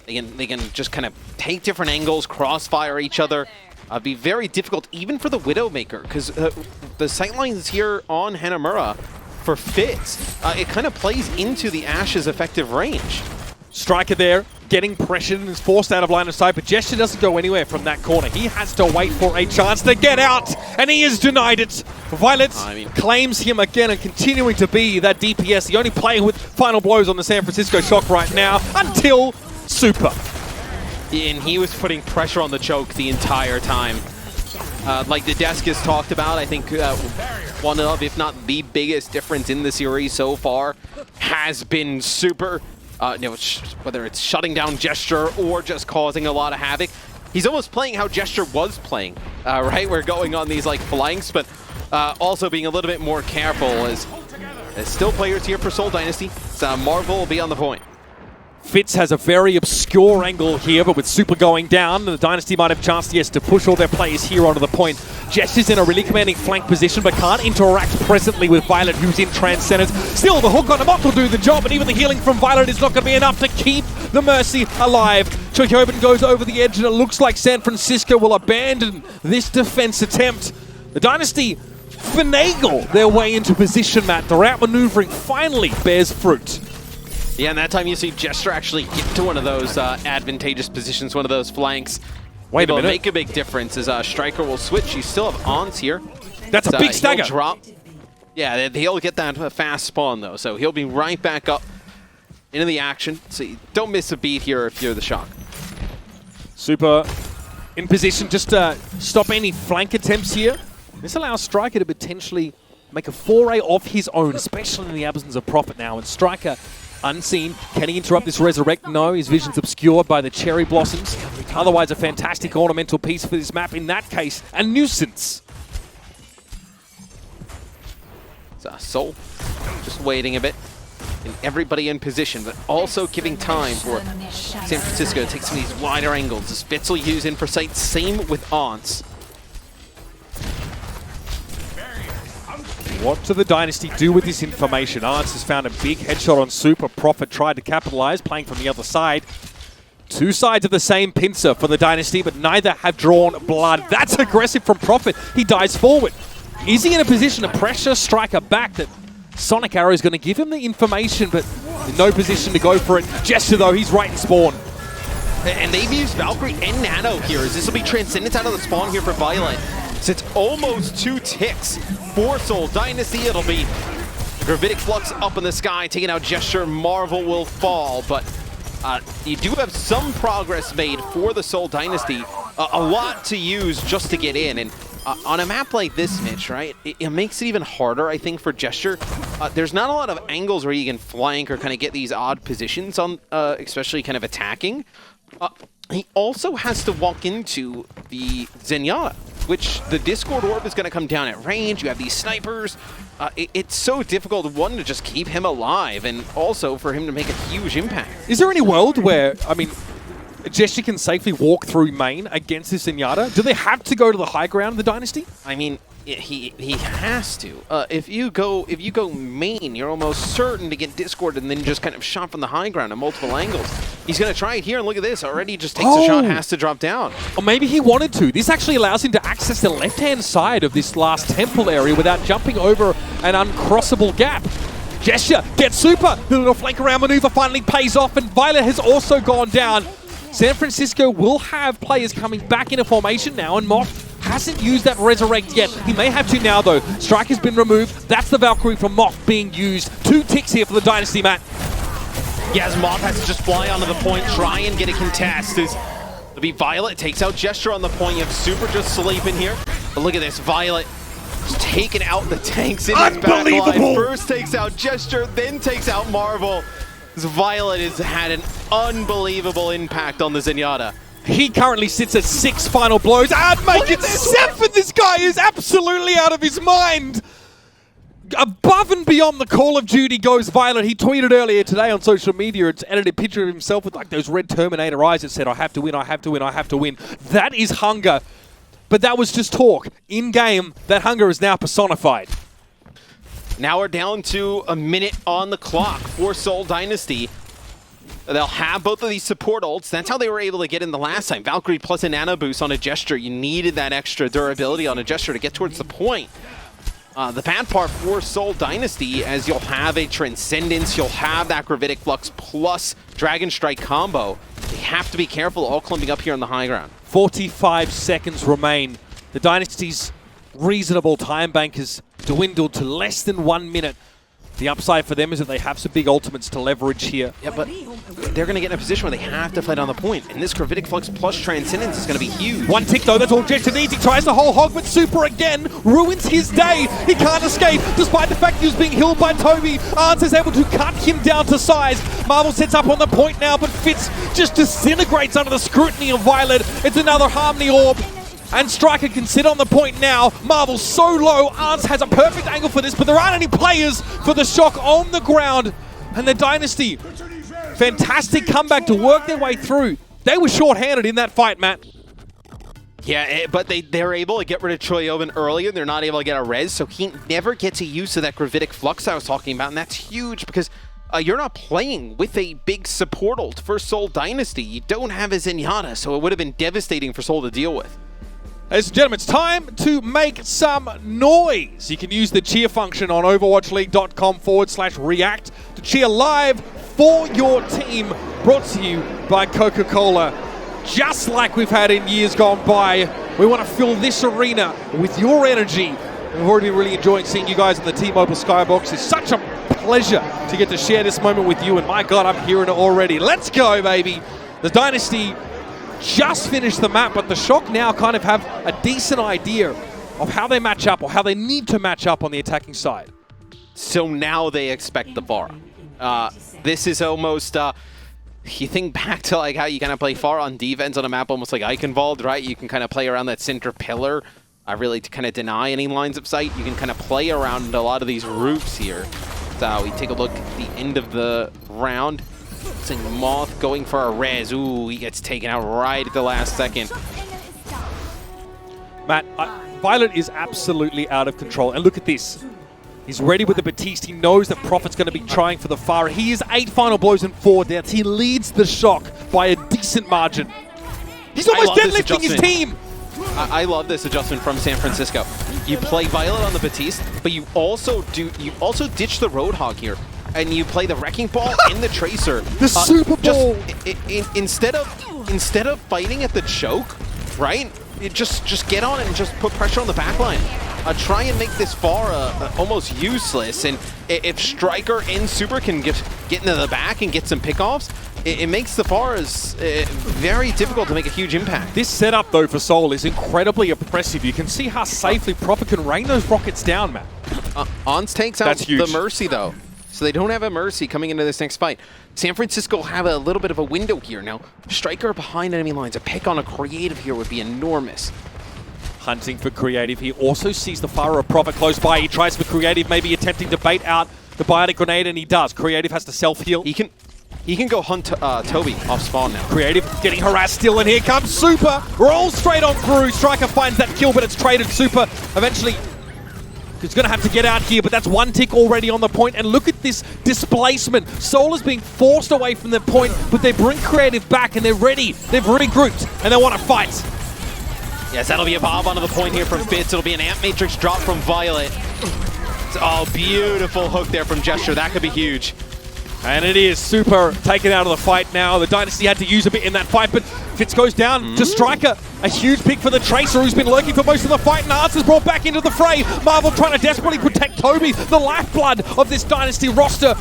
They can just kind of take different angles, crossfire each other. Be very difficult even for the Widowmaker, because the sightlines here on Hanamura for Fitz, it kind of plays into the Ashe's effective range. Striker there, getting pressured and is forced out of line of sight, but Gesture doesn't go anywhere from that corner. He has to wait for a chance to get out, and he is denied it. Violet claims him again and continuing to be that DPS, the only player with final blows on the San Francisco Shock right now, until Super. And he was putting pressure on the choke the entire time. Like the desk has talked about, I think one of, if not the biggest difference in the series so far has been Super. Whether it's shutting down Gesture or just causing a lot of havoc. He's almost playing how Gesture was playing, right? We're going on these like flanks, but also being a little bit more careful as there's still players here for Seoul Dynasty. So Marvel will be on the point. Fitz has a very obscure angle here, but with Super going down, the Dynasty might have chance, yes, to push all their players here onto the point. Jester's in a really commanding flank position, but can't interact presently with Violet, who's in Transcendence. Still, the hook on the Moth will do the job, but even the healing from Violet is not going to be enough to keep the Mercy alive. Choihyobin goes over the edge, and it looks like San Francisco will abandon this defense attempt. The Dynasty finagle their way into position, Matt. The outmaneuvering finally bears fruit. Yeah, and that time you see Gesture actually get to one of those advantageous positions, one of those flanks. Wait a minute. Make a big difference as Striker will switch. You still have Ons here. That's a big stagger. Drop. Yeah, he'll get that fast spawn, though, so he'll be right back up into the action. So you don't miss a beat here if you're the Shock. Super in position just to stop any flank attempts here. This allows Striker to potentially make a foray of his own, especially in the absence of Prophet now. And Striker, unseen, can he interrupt this Resurrect? No, his vision's obscured by the cherry blossoms. Otherwise, a fantastic ornamental piece for this map. In that case, a nuisance. Soul just waiting a bit. And everybody in position, but also giving time for San Francisco to take some of these wider angles. As Fitz will use in for sight, same with Ons. What do the Dynasty do with this information? Arns has found a big headshot on Super. Prophet tried to capitalize, playing from the other side. Two sides of the same pincer for the Dynasty, but neither have drawn blood. That's aggressive from Prophet. He dives forward. Is he in a position to pressure Striker back? That Sonic Arrow is going to give him the information, but in no position to go for it. Gesture, though, he's right in spawn. And they've used Valkyrie and Nano here, as this will be Transcendence out of the spawn here for Violet. So it's almost 2 ticks for Seoul Dynasty. It'll be Gravitic Flux up in the sky, taking out Gesture. Marvel will fall, but you do have some progress made for the Seoul Dynasty. A lot to use just to get in. And on a map like this, Mitch, right, it makes it even harder, I think, for Gesture. There's not a lot of angles where you can flank or kind of get these odd positions on, especially kind of attacking. He also has to walk into the Zenyatta, which the Discord Orb is going to come down at range. You have these snipers. It's so difficult, one, to just keep him alive, and also for him to make a huge impact. Is there any world where, I mean, Gesture can safely walk through main against this Zenyatta? Do they have to go to the high ground of the Dynasty? I mean, he has to. If you go main, you're almost certain to get Discord and then just kind of shot from the high ground at multiple angles. He's going to try it here, and look at this. Already just takes a shot, has to drop down. Or maybe he wanted to. This actually allows him to access the left-hand side of this last temple area without jumping over an uncrossable gap. Gesture gets Super. The little flank around maneuver finally pays off, and Violet has also gone down. San Francisco will have players coming back into formation now, and Moth hasn't used that Resurrect yet. He may have to now, though. Strike has been removed. That's the Valkyrie from Moth being used. 2 ticks here for the Dynasty, Matt. Yeah, as Moth has to just fly onto the point, try and get a contest. It'll be Violet, takes out Gesture on the point. You have Super just sleeping here. But look at this, Violet just taking out the tanks in his backline. First takes out Gesture, then takes out Marvel. Violet has had an unbelievable impact on the Zenyatta. He currently sits at 6 final blows and make it 7! This guy is absolutely out of his mind! Above and beyond the Call of Duty goes Violet. He tweeted earlier today on social media, it's edited a picture of himself with like those red Terminator eyes that said, I have to win, I have to win, I have to win. That is hunger. But that was just talk. In-game, that hunger is now personified. Now we're down to a minute on the clock for Seoul Dynasty. They'll have both of these support ults. That's how they were able to get in the last time. Valkyrie plus a nano boost on a Gesture. You needed that extra durability on a Gesture to get towards the point. The bad part for Seoul Dynasty, as you'll have a Transcendence, you'll have that Gravitic Flux plus Dragon Strike combo. They have to be careful, all clumping up here on the high ground. 45 seconds remain. The Dynasty's reasonable time bank has dwindled to less than 1 minute. The upside for them is that they have some big ultimates to leverage here. Yeah, but they're going to get in a position where they have to fight on the point. And this Gravitic Flux plus Transcendence is going to be huge. 1 tick, though. That's all Gesture needs. He tries the whole hog, but Super again ruins his day. He can't escape, despite the fact he was being healed by Tobi. Arns is able to cut him down to size. Marvel sets up on the point now, but Fitz just disintegrates under the scrutiny of Violet. It's another Harmony Orb. And Striker can sit on the point now. Marvel's so low. Arns has a perfect angle for this, but there aren't any players for the Shock on the ground. And the Dynasty, fantastic comeback to work their way through. They were short-handed in that fight, Matt. Yeah, but they're able to get rid of Choihyobin earlier. They're not able to get a res, so he never gets a use of that Gravitic Flux I was talking about, and that's huge because you're not playing with a big support ult for Seoul Dynasty. You don't have a Zenyatta, so it would have been devastating for Seoul to deal with. Ladies and gentlemen, it's time to make some noise. You can use the cheer function on overwatchleague.com/react to cheer live for your team. Brought to you by Coca-Cola. Just like we've had in years gone by, we want to fill this arena with your energy. We've already been really enjoying seeing you guys in the T-Mobile Skybox. It's such a pleasure to get to share this moment with you, and my God, I'm hearing it already. Let's go, baby. The Dynasty just finished the map, but the Shock now kind of have a decent idea of how they match up or how they need to match up on the attacking side. So now they expect the Pharah. This is almost, you think back to like how you kind of play Pharah on defense on a map almost like Eichenwald, right? You can kind of play around that center pillar, really to kind of deny any lines of sight. You can kind of play around a lot of these roofs here. So we take a look at the end of the round. Seeing Moth going for a res. Ooh, he gets taken out right at the last second. Matt, Violet is absolutely out of control. And look at this. He's ready with the Baptiste. He knows that Prophet's going to be trying for the Pharah. He is 8 final blows and 4 deaths. He leads the Shock by a decent margin. He's almost deadlifting his team. I love this adjustment from San Francisco. You play Violet on the Baptiste, but you also ditch the Roadhog here. And you play the Wrecking Ball in the Tracer. The Super Bowl! Instead of fighting at the choke, right? You just get on it and just put pressure on the backline. Try and make this Pharah almost useless. And if Striker and Super can get into the back and get some pickoffs, it makes the Pharahs very difficult to make a huge impact. This setup, though, for Seoul is incredibly impressive. You can see how safely Prophet can rain those rockets down, Matt. Ons takes out the Mercy, though. So they don't have a Mercy coming into this next fight. San Francisco have a little bit of a window here. Now, Striker behind enemy lines, a pick on a Creative here would be enormous. Hunting for Creative. He also sees the Pharah of Prophet close by. He tries for Creative, maybe attempting to bait out the Biotic Grenade, and he does. Creative has to self-heal. He can go hunt Tobi off spawn now. Creative getting harassed still, and here comes Super. Rolls straight on through. Striker finds that kill, but it's traded. Super eventually is going to have to get out here, but that's one tick already on the point. And look at this displacement. Soul is being forced away from the point, but they bring Creative back, and they're ready. They've regrouped, and they want to fight. Yes, that'll be a bob onto the point here from Fitz. It'll be an Amp Matrix drop from Violet. Oh, beautiful hook there from Gesture. That could be huge. And it is Super taken out of the fight now. The Dynasty had to use a bit in that fight, but Fitz goes down to Striker. A huge pick for the Tracer, who's been lurking for most of the fight, and Arts is brought back into the fray. Marvel trying to desperately protect Tobi, the lifeblood of this Dynasty roster.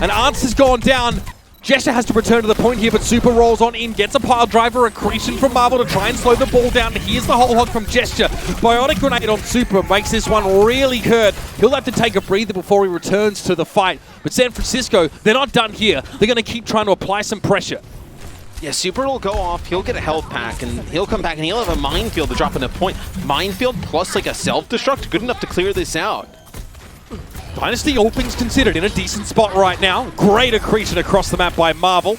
And Arts has gone down. Gesture has to return to the point here, but Super rolls on in, gets a pile driver, accretion from Marvel to try and slow the ball down. Here's the whole hog from Gesture. Biotic Grenade on Super makes this one really hurt. He'll have to take a breather before he returns to the fight. But San Francisco, they're not done here. They're going to keep trying to apply some pressure. Yeah, Super will go off, he'll get a health pack, and he'll come back and he'll have a Minefield to drop in a point. Minefield plus like a self-destruct, good enough to clear this out. Dynasty, all things considered, in a decent spot right now. Great accretion across the map by Marvel.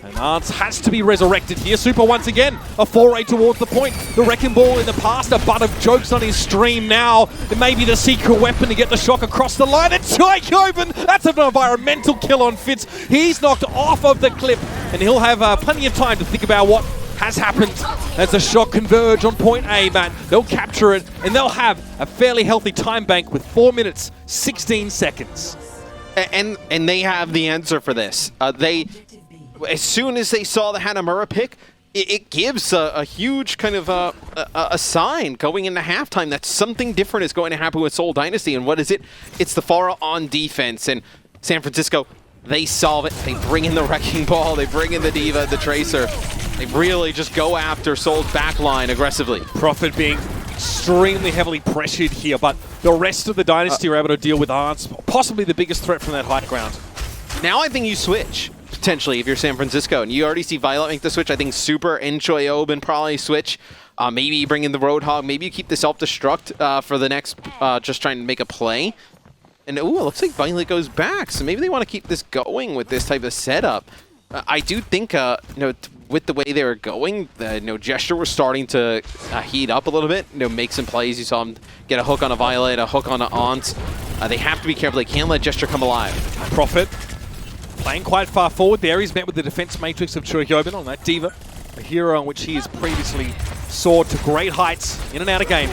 And Arts has to be resurrected here. Super once again, a foray towards the point. The Wrecking Ball in the past, a butt of jokes on his stream now. It may be the secret weapon to get the Shock across the line. And Choihyobin, that's an environmental kill on Fitz. He's knocked off of the clip, and he'll have plenty of time to think about what has happened as the Shock converge on point A, man. They'll capture it, and they'll have a fairly healthy time bank with 4 minutes, 16 seconds. And they have the answer for this. As soon as they saw the Hanamura pick, it gives a huge kind of a sign going into halftime that something different is going to happen with Seoul Dynasty. And what is it? It's the Pharah on defense. And San Francisco, they solve it. They bring in the Wrecking Ball. They bring in the Diva, the Tracer. They really just go after Seoul's backline aggressively. Prophet being extremely heavily pressured here, but the rest of the Dynasty are able to deal with Arts, possibly the biggest threat from that high ground. Now I think you switch, potentially, if you're San Francisco. And you already see Violet make the switch. I think Super and Choihyobin probably switch. Maybe you bring in the Roadhog. Maybe you keep the self-destruct for the next, just trying to make a play. And ooh, it looks like Violet goes back. So maybe they want to keep this going with this type of setup. I do think, with the way they were going, Gesture was starting to heat up a little bit. Make some plays. You saw him get a hook on a Violet, a hook on an Aunt. They have to be careful. They can't let Gesture come alive. Prophet playing quite far forward there. He's met with the defense matrix of Choihyobin on that Diva, a hero on which he has previously soared to great heights in and out of game.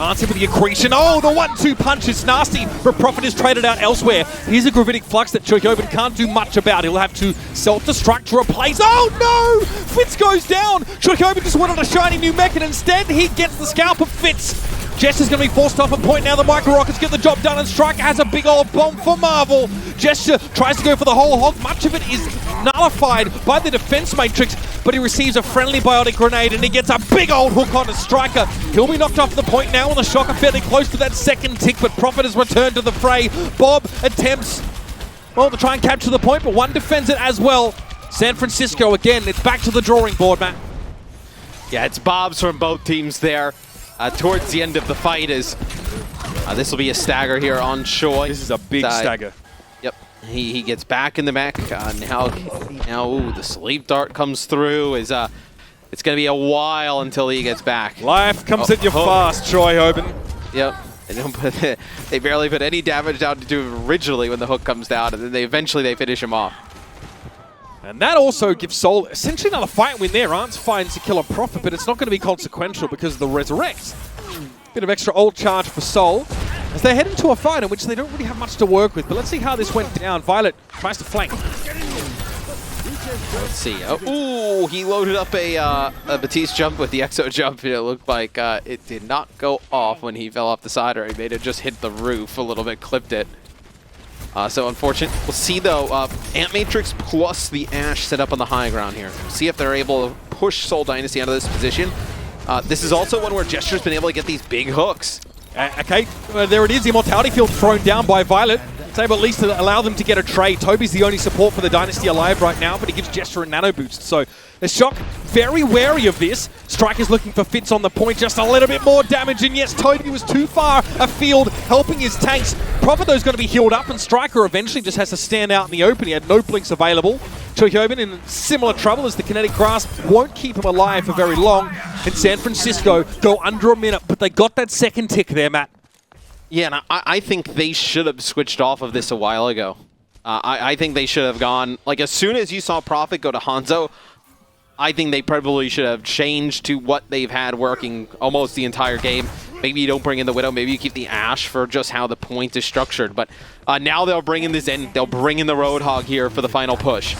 Answer with the accretion. Oh, the 1-2 punch is nasty, but Prophet is traded out elsewhere. Here's a gravitic flux that Choihyobin can't do much about. He'll have to self-destruct to replace. Oh no! Fitz goes down! Choihyobin just wanted a shiny new mech, and instead he gets the scalp of Fitz. Jester's going to be forced off a point now. The Micro Rockets get the job done, and Striker has a big old bomb for Marvel. Jester tries to go for the whole hog. Much of it is nullified by the defense matrix, but he receives a friendly biotic grenade, and he gets a big old hook on a Striker. He'll be knocked off the point now, and the Shocker fairly close to that second tick, but Prophet has returned to the fray. Bob attempts, well, to try and capture the point, but one defends it as well. San Francisco again, it's back to the drawing board, Matt. Yeah, it's Bobs from both teams there. Towards the end of the fight is this will be a stagger here on Choi. This is a big stagger. Yep, he gets back in the mech. Now the sleep dart comes through. It's gonna be a while until he gets back. Life comes at you fast, Choihyobin. Yep. They barely put any damage down to do him originally when the hook comes down, and then they finish him off. And that also gives Seoul essentially another fight win there. Arntz finds a kill on Prophet, but it's not going to be consequential because of the Resurrect. Bit of extra ult charge for Seoul as they head into a fight in which they don't really have much to work with. But let's see how this went down. Violet tries to flank. Let's see. Ooh, he loaded up a Batiste jump with the Exo jump, and it looked like it did not go off when he fell off the side, or he made it just hit the roof a little bit, clipped it. So unfortunate. We'll see though, Ant Matrix plus the Ash set up on the high ground here. See if they're able to push Seoul Dynasty out of this position. This is also one where Gesture's been able to get these big hooks. Okay, there it is. Immortality Field thrown down by Violet. It's able at least to allow them to get a trade. Tobi's the only support for the Dynasty alive right now, but he gives Gesture a nano boost. So the Shock very wary of this. Striker's looking for Fitz on the point, just a little bit more damage, and yes, Tobi was too far afield, helping his tanks. Prophet though is going to be healed up, and Striker eventually just has to stand out in the open. He had no blinks available. Choihyobin in similar trouble as the kinetic grasp won't keep him alive for very long. And San Francisco go under a minute, but they got that second tick there, Matt. Yeah, and I think they should have switched off of this a while ago. I think they should have gone, like as soon as you saw Prophet go to Hanzo, I think they probably should have changed to what they've had working almost the entire game. Maybe you don't bring in the Widow, maybe you keep the Ash for just how the point is structured. But now they'll bring in this end, they'll bring in the Roadhog here for the final push.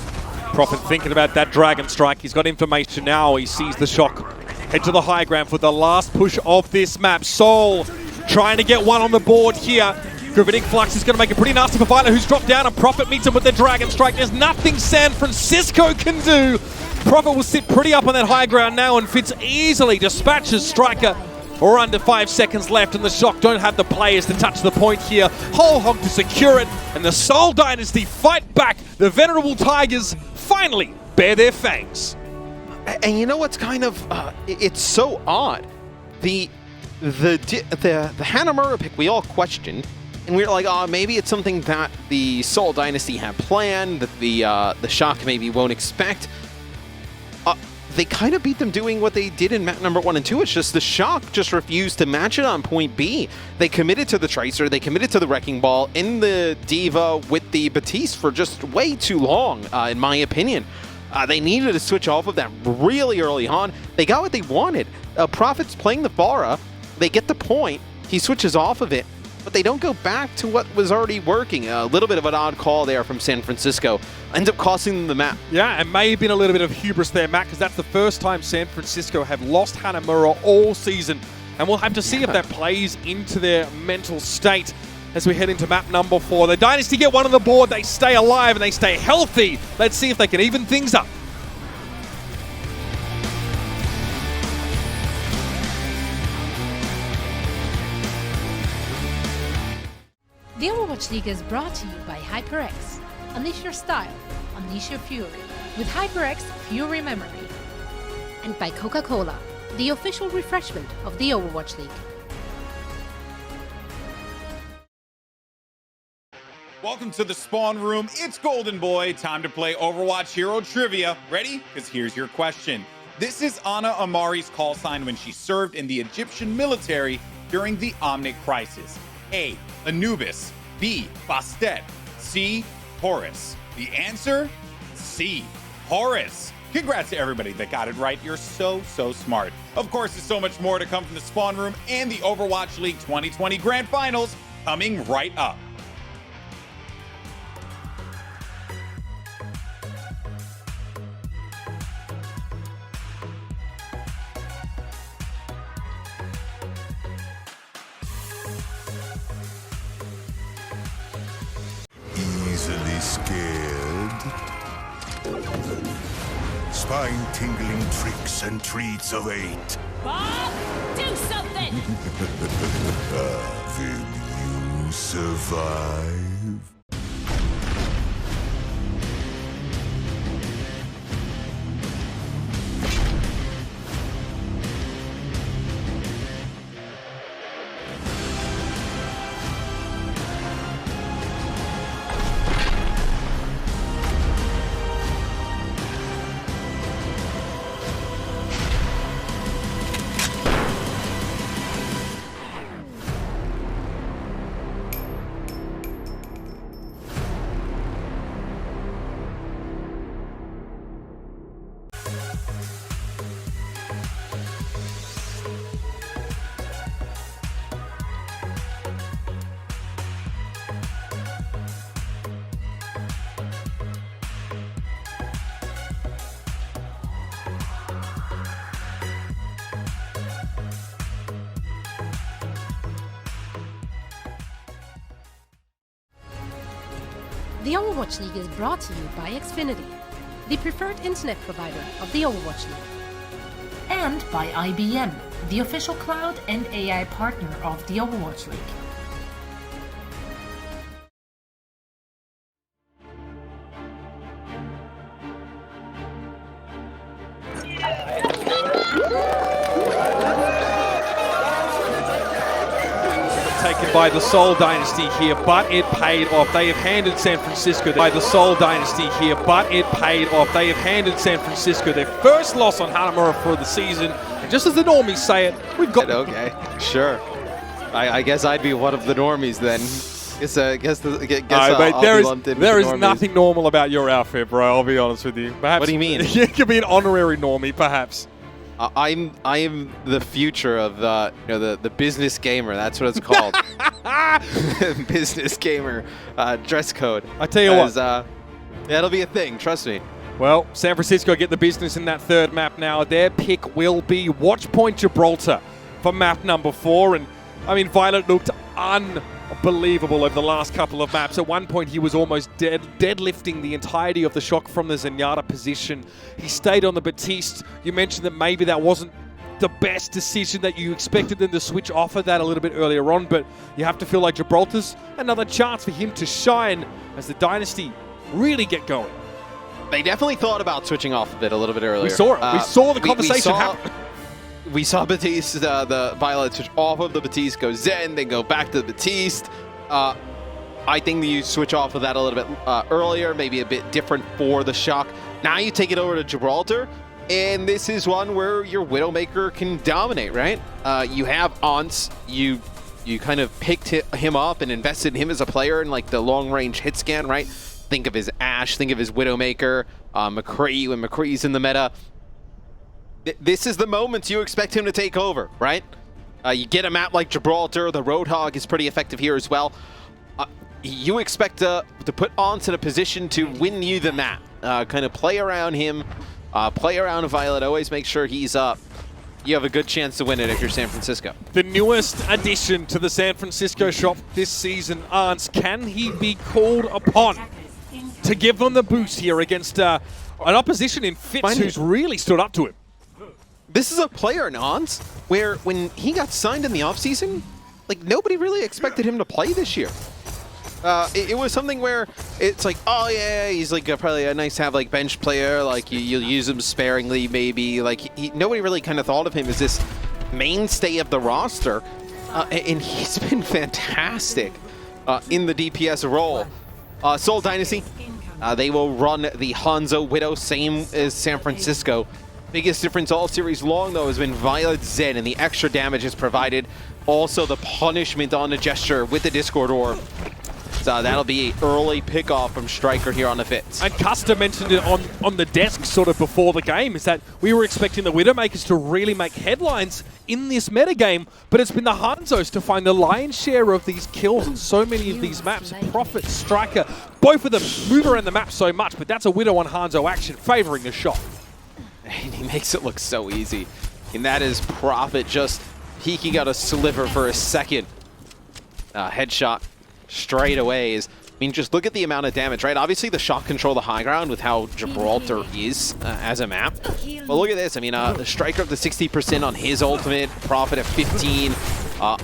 Prophet thinking about that Dragon Strike. He's got information now. He sees the Shock head to the high ground for the last push of this map. Soul trying to get one on the board here. Gravitic Flux is going to make it pretty nasty for Violet, who's dropped down, and Prophet meets him with their Dragon Strike. There's nothing San Francisco can do. Prophet will sit pretty up on that high ground now, and Fitz easily dispatches Striker. Or under 5 seconds left, and the Shock don't have the players to touch the point here. Whole hog to secure it, and the Seoul Dynasty fight back. The venerable Tigers finally bare their fangs. And you know what's kind of, it's so odd. The Hanamura pick we all questioned, and we were like, oh, maybe it's something that the Seoul Dynasty had planned, that the Shock maybe won't expect. They kind of beat them doing what they did in map number 1 and 2. It's just the Shock just refused to match it on point B. They committed to the Tracer, they committed to the Wrecking Ball in the Diva with the Batiste for just way too long, in my opinion. They needed to switch off of that really early on. They got what they wanted. Prophet's playing the Pharah, they get the point, he switches off of it, but they don't go back to what was already working. A little bit of an odd call there from San Francisco. Ends up costing them the map. Yeah, and may have been a little bit of hubris there, Matt, because that's the first time San Francisco have lost Hanamura all season. And we'll have to see if that plays into their mental state as we head into map number 4. The Dynasty get one on the board, they stay alive and they stay healthy. Let's see if they can even things up. The Overwatch League is brought to you by HyperX. Unleash your style, unleash your fury with HyperX Fury Memory. And by Coca-Cola, the official refreshment of the Overwatch League. Welcome to the spawn room. It's Golden Boy. Time to play Overwatch Hero Trivia. Ready? Because here's your question. This is Ana Amari's call sign when she served in the Egyptian military during the Omnic Crisis. A. Anubis. B. Bastet. C. Horus. The answer? C. Horus. Congrats to everybody that got it right. You're so smart. Of course, there's so much more to come from the Spawn Room and the Overwatch League 2020 Grand Finals coming right up. Easily scared. Spine-tingling tricks and treats of 8. Bob, do something! Will you survive? The Overwatch League is brought to you by Xfinity, the preferred internet provider of the Overwatch League. And by IBM, the official cloud and AI partner of the Overwatch League. Taken by the Seoul Dynasty here, but it paid off. They have handed San Francisco by the Seoul Dynasty here, but it paid off. They have handed San Francisco their first loss on Hanamura for the season. And just as the normies say it, we've got... Okay, sure. I guess I'd be one of the normies then. There is nothing normal about your outfit, bro. I'll be honest with you. Perhaps what do you mean? You could be an honorary normie, perhaps. I am the future of the business gamer. That's what it's called. Business gamer dress code. I tell you what, that'll be a thing. Trust me. Well, San Francisco get the business in that third map now. Their pick will be Watchpoint Gibraltar for map number 4, and I mean Violet looked unbelievable over the last couple of maps. At one point, he was almost deadlifting the entirety of the shock from the Zenyatta position. He stayed on the Baptiste. You mentioned that maybe that wasn't the best decision, that you expected them to switch off of that a little bit earlier on, but you have to feel like Gibraltar's another chance for him to shine as the Dynasty really get going. They definitely thought about switching off of it a little bit earlier. We saw it. We saw the conversation happen. We saw Baptiste, the Violet switch off of the Baptiste, go Zen, then go back to the Baptiste. I think you switch off of that a little bit earlier, maybe a bit different for the shock. Now you take it over to Gibraltar, and this is one where your Widowmaker can dominate, right? You have Aunts, you kind of picked him up and invested in him as a player in like the long-range hit scan, right? Think of his Ashe, think of his Widowmaker, McCree when McCree's in the meta. This is the moment you expect him to take over, right? You get a map like Gibraltar, the Roadhog is pretty effective here as well. You expect to put Aunts in a position to win you the map. Kind of play around him, play around Violet, always make sure he's up. You have a good chance to win it if you're San Francisco. The newest addition to the San Francisco shop this season, Aunts. Can he be called upon to give them the boost here against an opposition in Fitz who's really stood up to him? This is a player in Aunts where when he got signed in the offseason, like nobody really expected him to play this year. It was something where it's like, oh yeah, he's like probably a nice to have like bench player, like you'll use him sparingly maybe. Like nobody really kind of thought of him as this mainstay of the roster, and he's been fantastic in the DPS role. Seoul Dynasty, they will run the Hanzo Widow, same as San Francisco. Biggest difference all series long, though, has been Violet Zen, and the extra damage is provided. Also, the punishment on the gesture with the Discord Orb. So that'll be an early pickoff from Striker here on the Fitz. And Custer mentioned it on the desk sort of before the game, is that we were expecting the Widowmakers to really make headlines in this metagame, but it's been the Hanzos to find the lion's share of these kills on so many of these maps. Prophet, Striker, both of them move around the map so much, but that's a Widow on Hanzo action, favoring the shot. And he makes it look so easy. And that is Prophet just peeking out a sliver for a second. Headshot straight away is, I mean, just look at the amount of damage, right? Obviously the shot control the high ground with how Gibraltar is as a map. But look at this, I mean, the Striker up to 60% on his ultimate, Prophet at 15,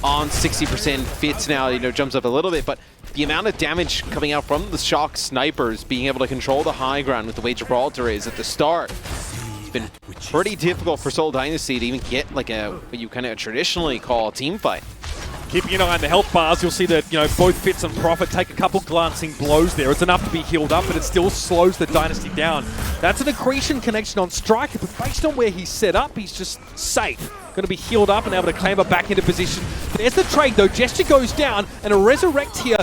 on 60%, Fitz now, you know, jumps up a little bit, but the amount of damage coming out from the Shock snipers being able to control the high ground with the way Gibraltar is at the start, it's been pretty difficult for Seoul Dynasty to even get like what you kind of traditionally call a team fight. Keeping an eye on the health bars, you'll see that, you know, both Fitz and Prophet take a couple glancing blows there. It's enough to be healed up, but it still slows the Dynasty down. That's an accretion connection on Striker, but based on where he's set up, he's just safe. Going to be healed up and able to clamber back into position. There's the trade though. Gesture goes down, and a resurrect here.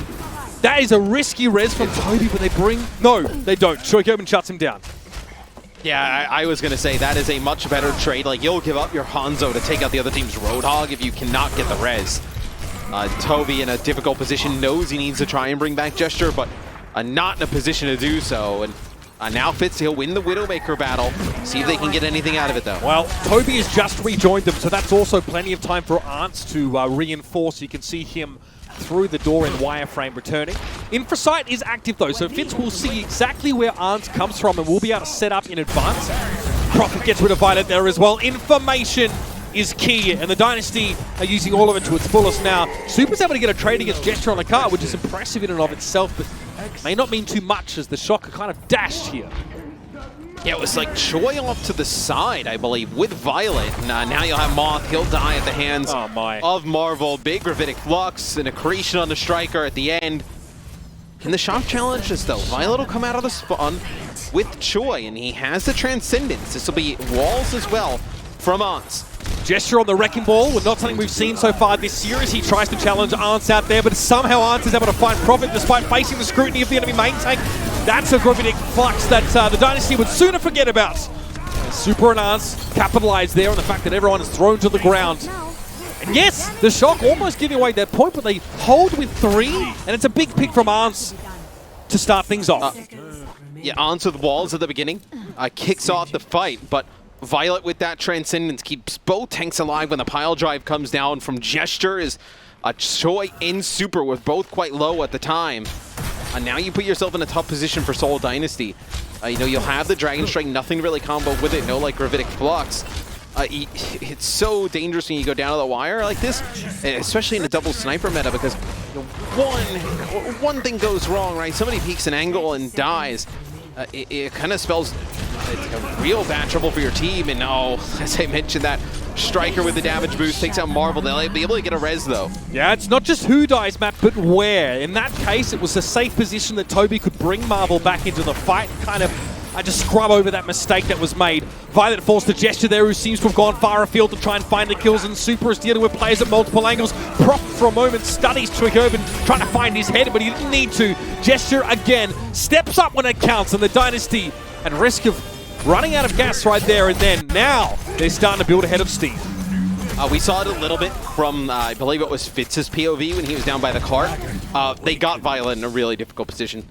That is a risky res from Tobi, but they bring... No, they don't. Choihyobin shuts him down. Yeah, I was going to say that is a much better trade. Like, you'll give up your Hanzo to take out the other team's Roadhog if you cannot get the res. Tobi in a difficult position knows he needs to try and bring back Gesture, but not in a position to do so. And now Fitz, he'll win the Widowmaker battle. See if they can get anything out of it, though. Well, Tobi has just rejoined them, so that's also plenty of time for Arntz to reinforce. You can see him through the door in wireframe returning. Infrasight is active, though, so Fitz will see exactly where Arntz comes from and will be able to set up in advance. Prophet gets rid of Violet there as well. Information is key, and the Dynasty are using all of it to its fullest now. Super's able to get a trade against Gesture on the card, which is impressive in and of itself, but may not mean too much as the Shock are kind of dashed here. Yeah, it was like Choi off to the side, I believe, with Violet. Now you'll have Moth. He'll die at the hands of Marvel. Big Gravitic Flux, an accretion on the Striker at the end. In the Shock challenges, though, Violet will come out of the spawn with Choi, and he has the Transcendence. This will be walls as well from Arntz. Gesture on the Wrecking Ball, not something we've seen so far this series. He tries to challenge Arntz out there, but somehow Arntz is able to find Prophet despite facing the scrutiny of the enemy main tank. That's a Gravitic Flux that the Dynasty would sooner forget about. And Super and Arntz capitalize there on the fact that everyone is thrown to the ground. And yes, the Shock almost giving away their point, but they hold with 3, and it's a big pick from Arntz to start things off. Yeah, Arntz with walls at the beginning, kicks off the fight, but Violet with that Transcendence keeps both tanks alive when the pile drive comes down from Gesture. Is Choi and Super were both quite low at the time. And now you put yourself in a tough position for Seoul Dynasty. You know, you'll have the Dragon Strike, nothing really combo with it, no like Gravitic Flux. It's so dangerous when you go down to the wire like this, especially in a double sniper meta, because you know, one thing goes wrong, right? Somebody peeks an angle and dies. It kind of spells a real bad trouble for your team. And as I mentioned, that Striker with the damage boost takes out Marvel. They'll be able to get a res, though. Yeah, it's not just who dies, Matt, but where. In that case, it was a safe position that Tobi could bring Marvel back into the fight, kind of just scrub over that mistake that was made. Violet falls to Gesture there, who seems to have gone far afield to try and find the kills, and Super is dealing with players at multiple angles. Prophet for a moment studies Choihyobin, trying to find his head, but he didn't need to. Gesture again steps up when it counts, and the Dynasty at risk of running out of gas right there and then. Now they're starting to build ahead of steam. We saw it a little bit from, I believe it was Fitz's POV when he was down by the cart. They got Violet in a really difficult position.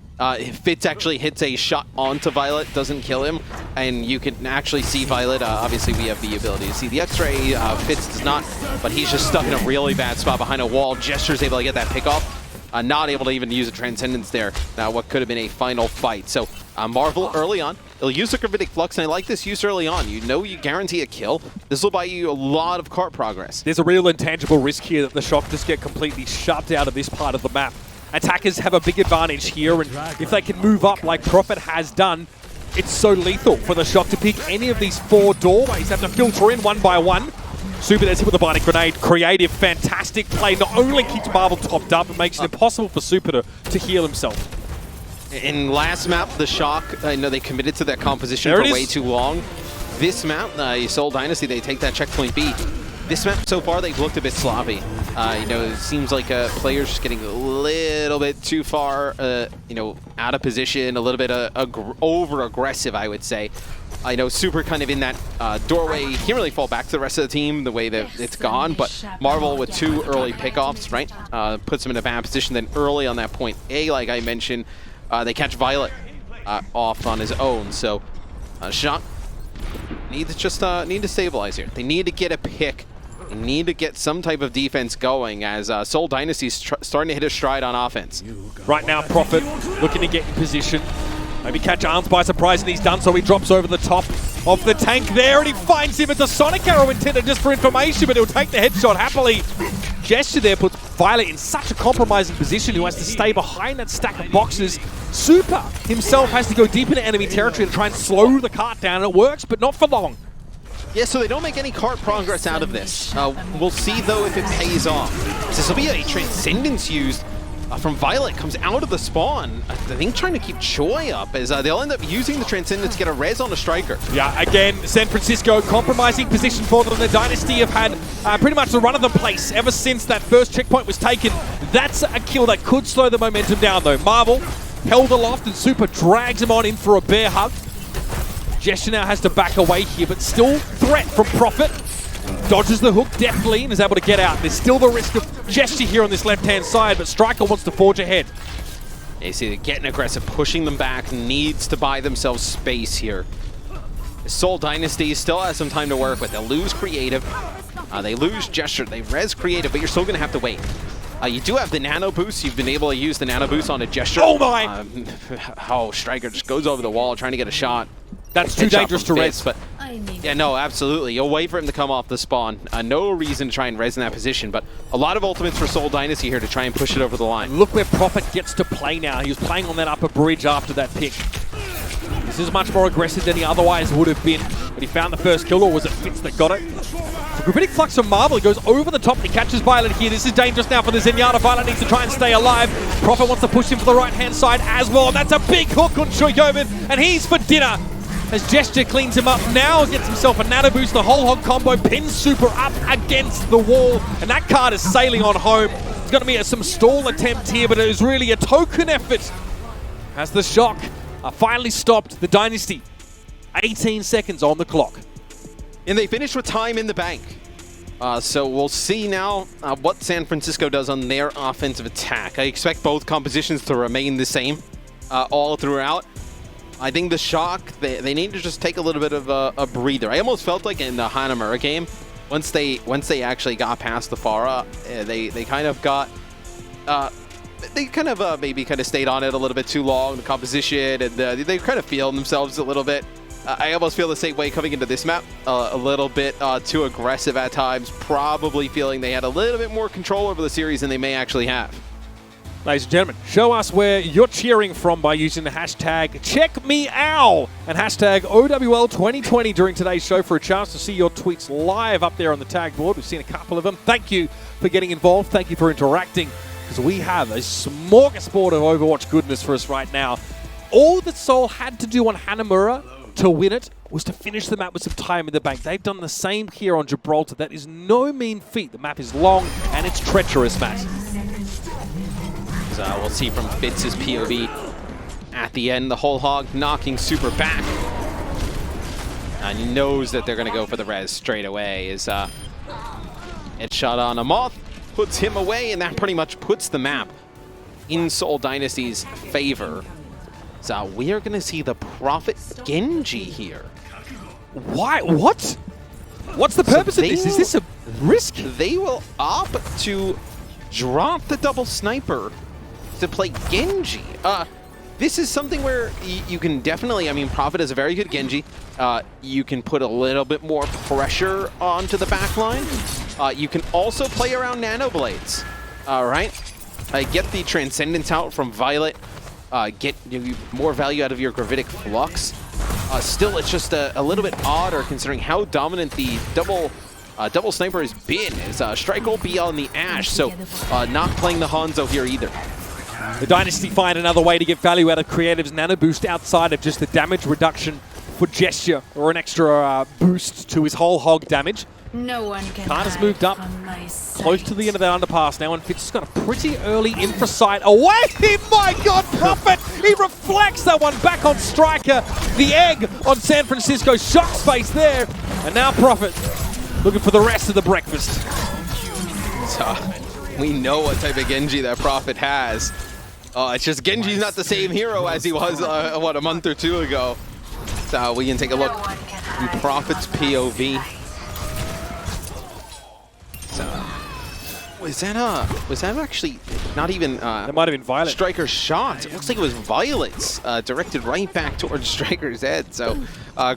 Fitz actually hits a shot onto Violet, doesn't kill him, and you can actually see Violet. Obviously, we have the ability to see the X-ray. Fitz does not, but he's just stuck in a really bad spot behind a wall. Gesture's able to get that pick off. Not able to even use a Transcendence there. Now, what could have been a final fight. So, Marvel early on. He'll use a Gravitic Flux, and I like this use early on. You know you guarantee a kill. This will buy you a lot of cart progress. There's a real intangible risk here that the Shock just get completely shut out of this part of the map. Attackers have a big advantage here, and if they can move up like Prophet has done, it's so lethal for the Shock to pick any of these 4 doorways. They have to filter in one by one. Super there's hit with a Bionic Grenade. Creative, fantastic play. Not only keeps Marvel topped up, it makes it impossible for Super to heal himself. In last map, the Shock, I know they committed to that composition for way too long. This map, Seoul Dynasty, they take that checkpoint B. this map so far, they've looked a bit sloppy. You know, it seems like players just getting a little bit too far, you know, out of position, a little bit over-aggressive, I would say. I know Super kind of in that doorway. He can't really fall back to the rest of the team the way that it's gone, but Marvel with 2 early pickoffs, right? Puts him in a bad position. Then early on that point A, like I mentioned, they catch Violet off on his own. So Shock need to stabilize here. They need to get a pick. They need to get some type of defense going as Seoul Dynasty is starting to hit a stride on offense. Right now, Prophet looking to get in position. Maybe catch Arms by surprise, and he's done so. He drops over the top of the tank there, and he finds him. It's a Sonic Arrow intended just for information, but he'll take the headshot happily. Gesture there puts Violet in such a compromising position, who has to stay behind that stack of boxes. Super himself has to go deep into enemy territory to try and slow the cart down, and it works, but not for long. Yeah, so they don't make any cart progress out of this. We'll see, though, if it pays off. So this will be a Transcendence used from Violet, comes out of the spawn. I think trying to keep Choi up as they'll end up using the Transcendence to get a res on a striker. Yeah, again, San Francisco compromising position for them. The Dynasty have had pretty much the run of the place ever since that first checkpoint was taken. That's a kill that could slow the momentum down, though. Marvel held aloft, and Super drags him on in for a bear hug. Gesture now has to back away here, but still threat from Prophet. Dodges the hook deftly and is able to get out. There's still the risk of Gesture here on this left-hand side, but Striker wants to forge ahead. You see they're getting aggressive, pushing them back, needs to buy themselves space here. Seoul Dynasty still has some time to work with. They'll lose Creative, they lose Gesture, they res Creative, but you're still going to have to wait. You do have the Nano Boost. You've been able to use the Nano Boost on a Gesture. Oh my! Striker just goes over the wall trying to get a shot. That's too dangerous to res. But yeah, no, absolutely. You'll wait for him to come off the spawn. No reason to try and res in that position, but a lot of ultimates for Seoul Dynasty here to try and push it over the line. Look where Prophet gets to play now. He was playing on that upper bridge after that pick. This is much more aggressive than he otherwise would have been, but he found the first kill, or was it Fitz that got it? Gravitic Flux from Marvel, he goes over the top, he catches Violet here. This is dangerous now for the Zenyatta. Violet needs to try and stay alive. Prophet wants to push him for the right-hand side as well, and that's a big hook on Choihyobin, and he's for dinner. As Gesture cleans him up now, gets himself a Nano Boost, the whole hog combo, pins Super up against the wall, and that card is sailing on home. It's going to be some stall attempt here, but it is really a token effort as the Shock finally stopped the Dynasty. 18 seconds on the clock. And they finished with time in the bank. So we'll see now what San Francisco does on their offensive attack. I expect both compositions to remain the same all throughout. I think the Shock, they need to just take a little bit of a breather. I almost felt like in the Hanamura game, once they actually got past the Pharah, they kind of got... they kind of maybe stayed on it a little bit too long, the composition, and they kind of feel themselves a little bit. I almost feel the same way coming into this map, a little bit too aggressive at times, probably feeling they had a little bit more control over the series than they may actually have. Ladies and gentlemen, show us where you're cheering from by using the hashtag #CheckMeOw and hashtag OWL2020 during today's show for a chance to see your tweets live up there on the tag board. We've seen a couple of them. Thank you for getting involved. Thank you for interacting, because we have a smorgasbord of Overwatch goodness for us right now. All that Seoul had to do on Hanamura to win it was to finish the map with some time in the bank. They've done the same here on Gibraltar. That is no mean feat. The map is long and it's treacherous, Matt. We'll see from Fitz's POV at the end, the whole hog knocking Super back. And he knows that they're going to go for the res straight away. It's shot on a Moth, puts him away, and that pretty much puts the map in Seoul Dynasty's favor. So we are going to see the Prophet Genji here. Why? What? What's the purpose of this? Is this a risk? They will opt to drop the double sniper to play Genji. This is something where you can definitely, I mean, Prophet is a very good Genji. You can put a little bit more pressure onto the backline. You can also play around Nano Blades. Right? Get the Transcendence out from Violet. Get more value out of your Gravitic Flux. Still, it's just a little bit odder considering how dominant the double sniper has been. As Strike will be on the Ash, so not playing the Hanzo here either. The Dynasty find another way to get value out of Creative's Nano Boost outside of just the damage reduction for Gesture, or an extra boost to his whole hog damage. No one can Carter's hide moved up from my close to the end of that underpass now, and Fitz has got a pretty early infra sight away. My God, Prophet! He reflects that one back on Striker. The egg on San Francisco. Shock space there. And now Prophet looking for the rest of the breakfast. So, we know what type of Genji that Prophet has. It's just Genji's not the same hero as he was, what, a month or two ago. So we can take a look in Prophet's POV. So, was that actually not even that might have been Violet. Striker's shot? It looks like it was Violet's directed right back towards Striker's head. So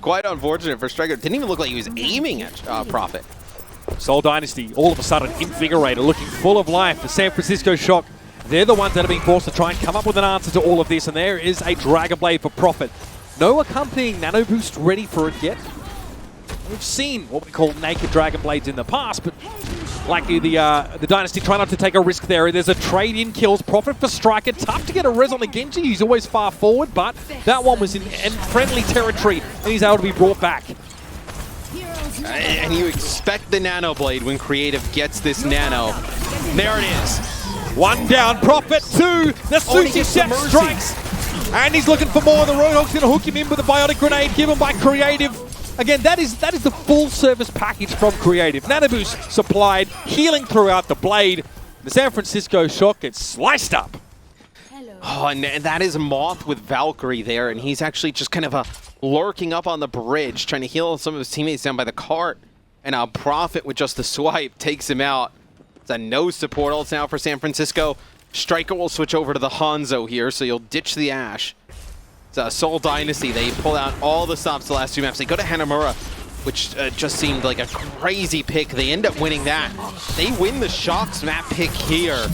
quite unfortunate for Striker. Didn't even look like he was aiming at Prophet. Seoul Dynasty all of a sudden invigorated, looking full of life. The San Francisco Shock, they're the ones that are being forced to try and come up with an answer to all of this, and there is a Dragon Blade for Prophet. No accompanying Nano Boost ready for it yet. We've seen what we call naked Dragon Blades in the past, but likely the Dynasty try not to take a risk there. There's a trade-in kills. Prophet for Striker. Tough to get a res on the Genji. He's always far forward, but that one was in friendly territory, and he's able to be brought back. And you expect the Nano Blade when Creative gets this Nano. There it is. One down, Prophet, two. The Sushi Chef strikes. And he's looking for more. The Roadhog's going to hook him in with a Biotic Grenade given by Creative. Again, that is the full service package from Creative. Nano Boost supplied, healing throughout the blade. The San Francisco Shock gets sliced up. Oh, and that is Moth with Valkyrie there, and he's actually just kind of lurking up on the bridge, trying to heal some of his teammates down by the cart. And Prophet with just the swipe takes him out. It's a no support ult now for San Francisco. Striker will switch over to the Hanzo here, so you'll ditch the Ashe. It's Seoul Dynasty. They pull out all the stops the last two maps. They go to Hanamura, which just seemed like a crazy pick. They end up winning that. They win the Shocks map pick here.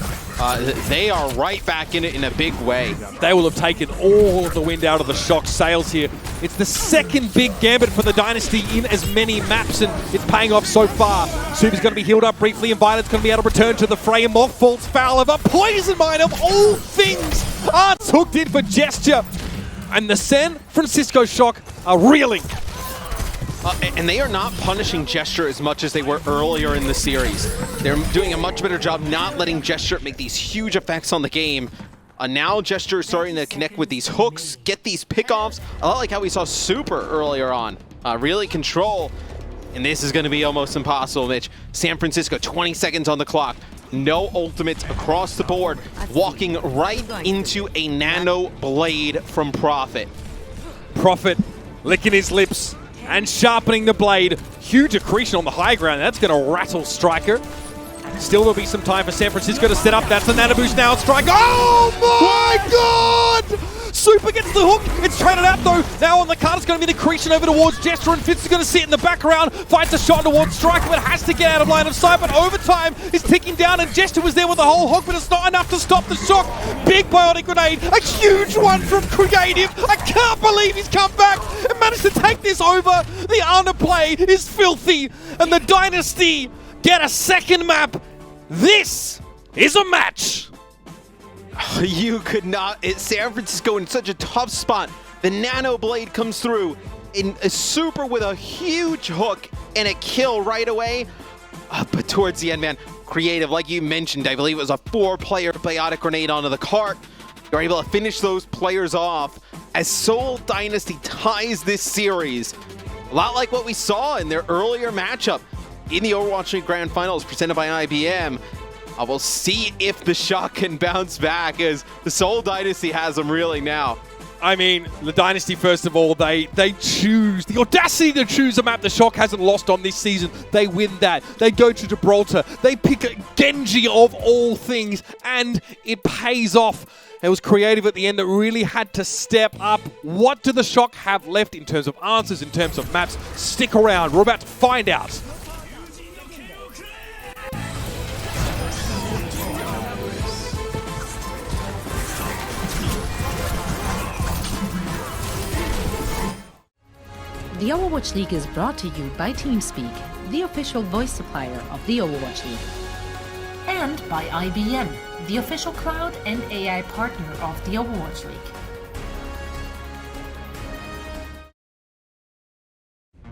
They are right back in it in a big way. They will have taken all of the wind out of the Shock sails here. It's the second big gambit for the Dynasty in as many maps, and it's paying off so far. Suba's going to be healed up briefly, and Violet's going to be able to return to the fray, and Moth falls foul of a poison mine of all things. Art's hooked in for Gesture, and the San Francisco Shock are reeling. And they are not punishing Gesture as much as they were earlier in the series. They're doing a much better job not letting Gesture make these huge effects on the game. Now Gesture is starting to connect with these hooks, get these pickoffs. A lot like how we saw Super earlier on. Really control. And this is going to be almost impossible, Mitch. San Francisco, 20 seconds on the clock. No ultimates across the board. Walking right into a Nano Blade from Prophet. Prophet licking his lips and sharpening the blade. Huge accretion on the high ground. That's going to rattle Striker. Still there'll be some time for San Francisco to set up. That's the Nano Boost now. Striker. Oh my God! Super gets the hook. It's traded out though. Now on the card, it's going to be the accretion over towards Gesture, and Fitz is going to sit in the background. Fights a shot towards Striker, but has to get out of line of sight. But overtime is ticking down, and Gesture was there with the whole hook, but it's not enough to stop the Shock. Big Biotic Grenade. A huge one from Creative. I can't believe he's come back and managed to take this over. The underplay is filthy, and the Dynasty get a second map. This is a match. You could not. San Francisco in such a tough spot. The Nano Blade comes through in a Super with a huge hook and a kill right away. But towards the end, man, Creative, like you mentioned, I believe it was a 4-player Biotic Grenade onto the cart. You're able to finish those players off as Seoul Dynasty ties this series. A lot like what we saw in their earlier matchup in the Overwatch League Grand Finals presented by IBM. We'll see if the Shock can bounce back, as the Seoul Dynasty has them reeling now. I mean, the Dynasty, first of all, they choose the audacity to choose a map the Shock hasn't lost on this season. They win that. They go to Gibraltar. They pick a Genji of all things, and it pays off. It was Creative at the end that really had to step up. What do the Shock have left in terms of answers, in terms of maps? Stick around. We're about to find out. The Overwatch League is brought to you by TeamSpeak, the official voice supplier of the Overwatch League. And by IBM, the official cloud and AI partner of the Overwatch League.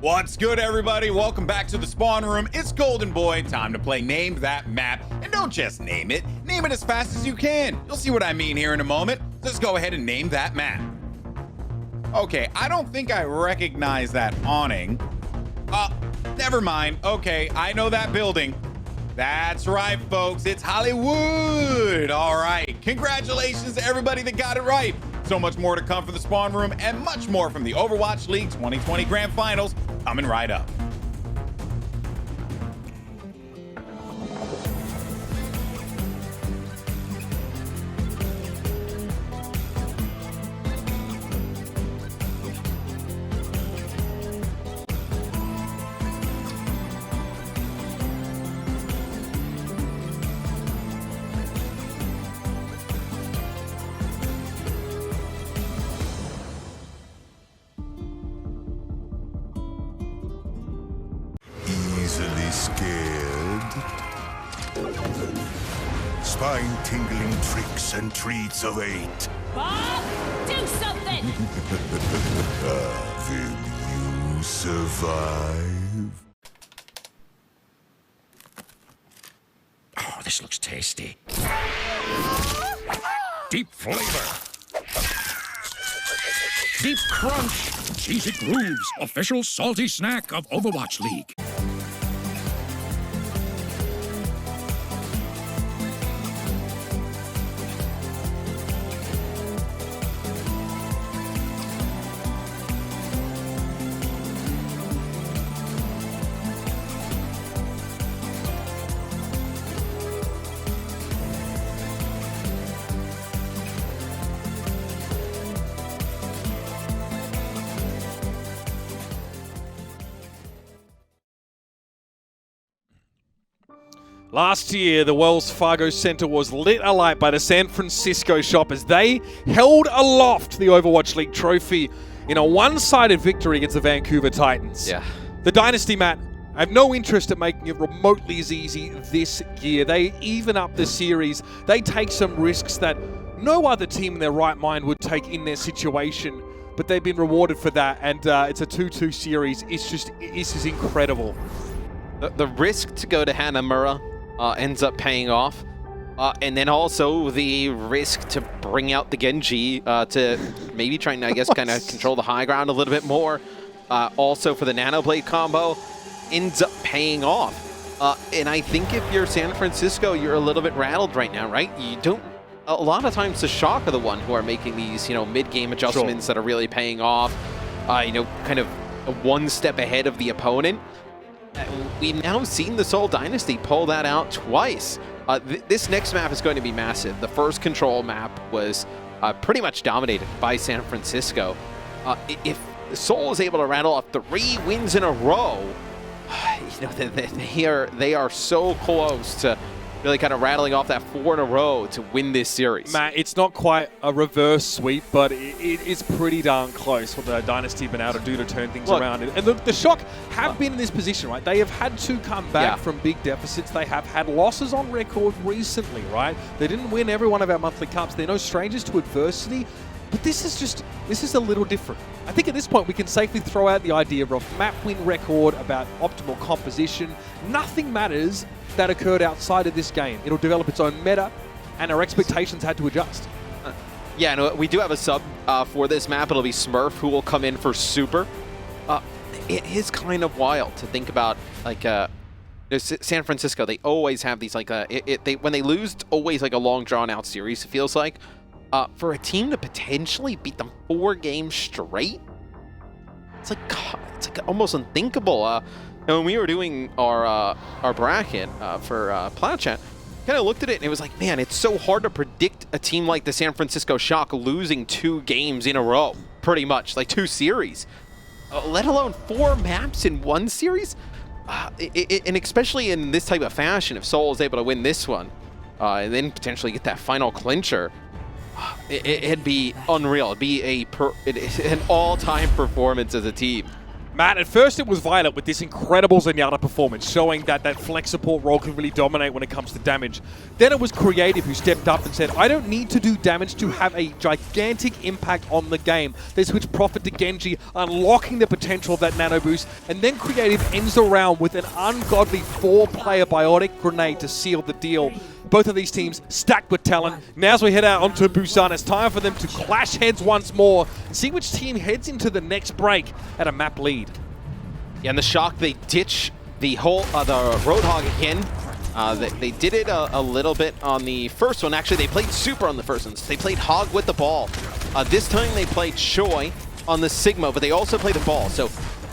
What's good, everybody? Welcome back to the spawn room. It's Golden Boy. Time to play Name That Map. And don't just name it as fast as you can. You'll see what I mean here in a moment. Just go ahead and name that map. Okay, I don't think I recognize that awning. Never mind. Okay, I know that building. That's right, folks. It's Hollywood. All right. Congratulations to everybody that got it right. So much more to come for the spawn room and much more from the Overwatch League 2020 Grand Finals coming right up. Easily scared. Spine-tingling tricks and treats of 8. Bob, do something! Will you survive? Oh, this looks tasty. Deep flavor. Deep crunch. Cheesy grooves. Official salty snack of Overwatch League. Last year, the Wells Fargo Center was lit alight by the San Francisco Shock as they held aloft the Overwatch League trophy in a one-sided victory against the Vancouver Titans. Yeah. The Dynasty, Matt, have no interest in making it remotely as easy this year. They even up the series. They take some risks that no other team in their right mind would take in their situation, but they've been rewarded for that, and it's a 2-2 series. It's just incredible. The risk to go to Hanamura ends up paying off. And then also the risk to bring out the Genji to maybe try and, I guess, kind of control the high ground a little bit more. Also for the Nanoblade combo ends up paying off. And I think if you're San Francisco, you're a little bit rattled right now, right? You don't... A lot of times the Shock are the one who are making these, mid-game adjustments that are really paying off. Kind of one step ahead of the opponent. We've now seen the Seoul Dynasty pull that out twice. This next map is going to be massive. The first control map was pretty much dominated by San Francisco. If Seoul is able to rattle off 3 wins in a row, they are so close to really kind of rattling off that 4 in a row to win this series. Matt, it's not quite a reverse sweep, but it's pretty darn close what the Dynasty have been able to do to turn things around. And the Shock have been in this position, right? They have had to come back from big deficits. They have had losses on record recently, right? They didn't win every one of our monthly cups. They're no strangers to adversity. But this is a little different. I think at this point we can safely throw out the idea of map win record, about optimal composition. Nothing matters that occurred outside of this game. It'll develop its own meta, and our expectations had to adjust. Yeah, no, we do have a sub for this map. It'll be Smurf, who will come in for Super. It is kind of wild to think about, like, San Francisco. They always have these, like, when they lose, it's always like a long drawn-out series, it feels like. For a team to potentially beat them 4 games straight, it's like almost unthinkable. And when we were doing our bracket for Cloud Chat, kind of looked at it and it was like, man, it's so hard to predict a team like the San Francisco Shock losing 2 games in a row, pretty much, like 2 series, let alone 4 maps in 1 series. And especially in this type of fashion, if Seoul is able to win this one and then potentially get that final clincher, it'd be unreal. It'd be an all-time performance as a team. Matt, at first it was Violet with this incredible Zenyatta performance, showing that that flex support role can really dominate when it comes to damage. Then it was Creative who stepped up and said, I don't need to do damage to have a gigantic impact on the game. They switched Prophet to Genji, unlocking the potential of that nano boost, and then Creative ends the round with an ungodly 4-player biotic grenade to seal the deal. Both of these teams stacked with talent. Now as we head out onto Bdosin, it's time for them to clash heads once more and see which team heads into the next break at a map lead. Yeah, and the Shock, they ditch the whole the Roadhog again. They did it a little bit on the first one. Actually, they played Super on the first one. They played Hog with the ball. This time they played Choi on the Sigma, but they also played the ball. So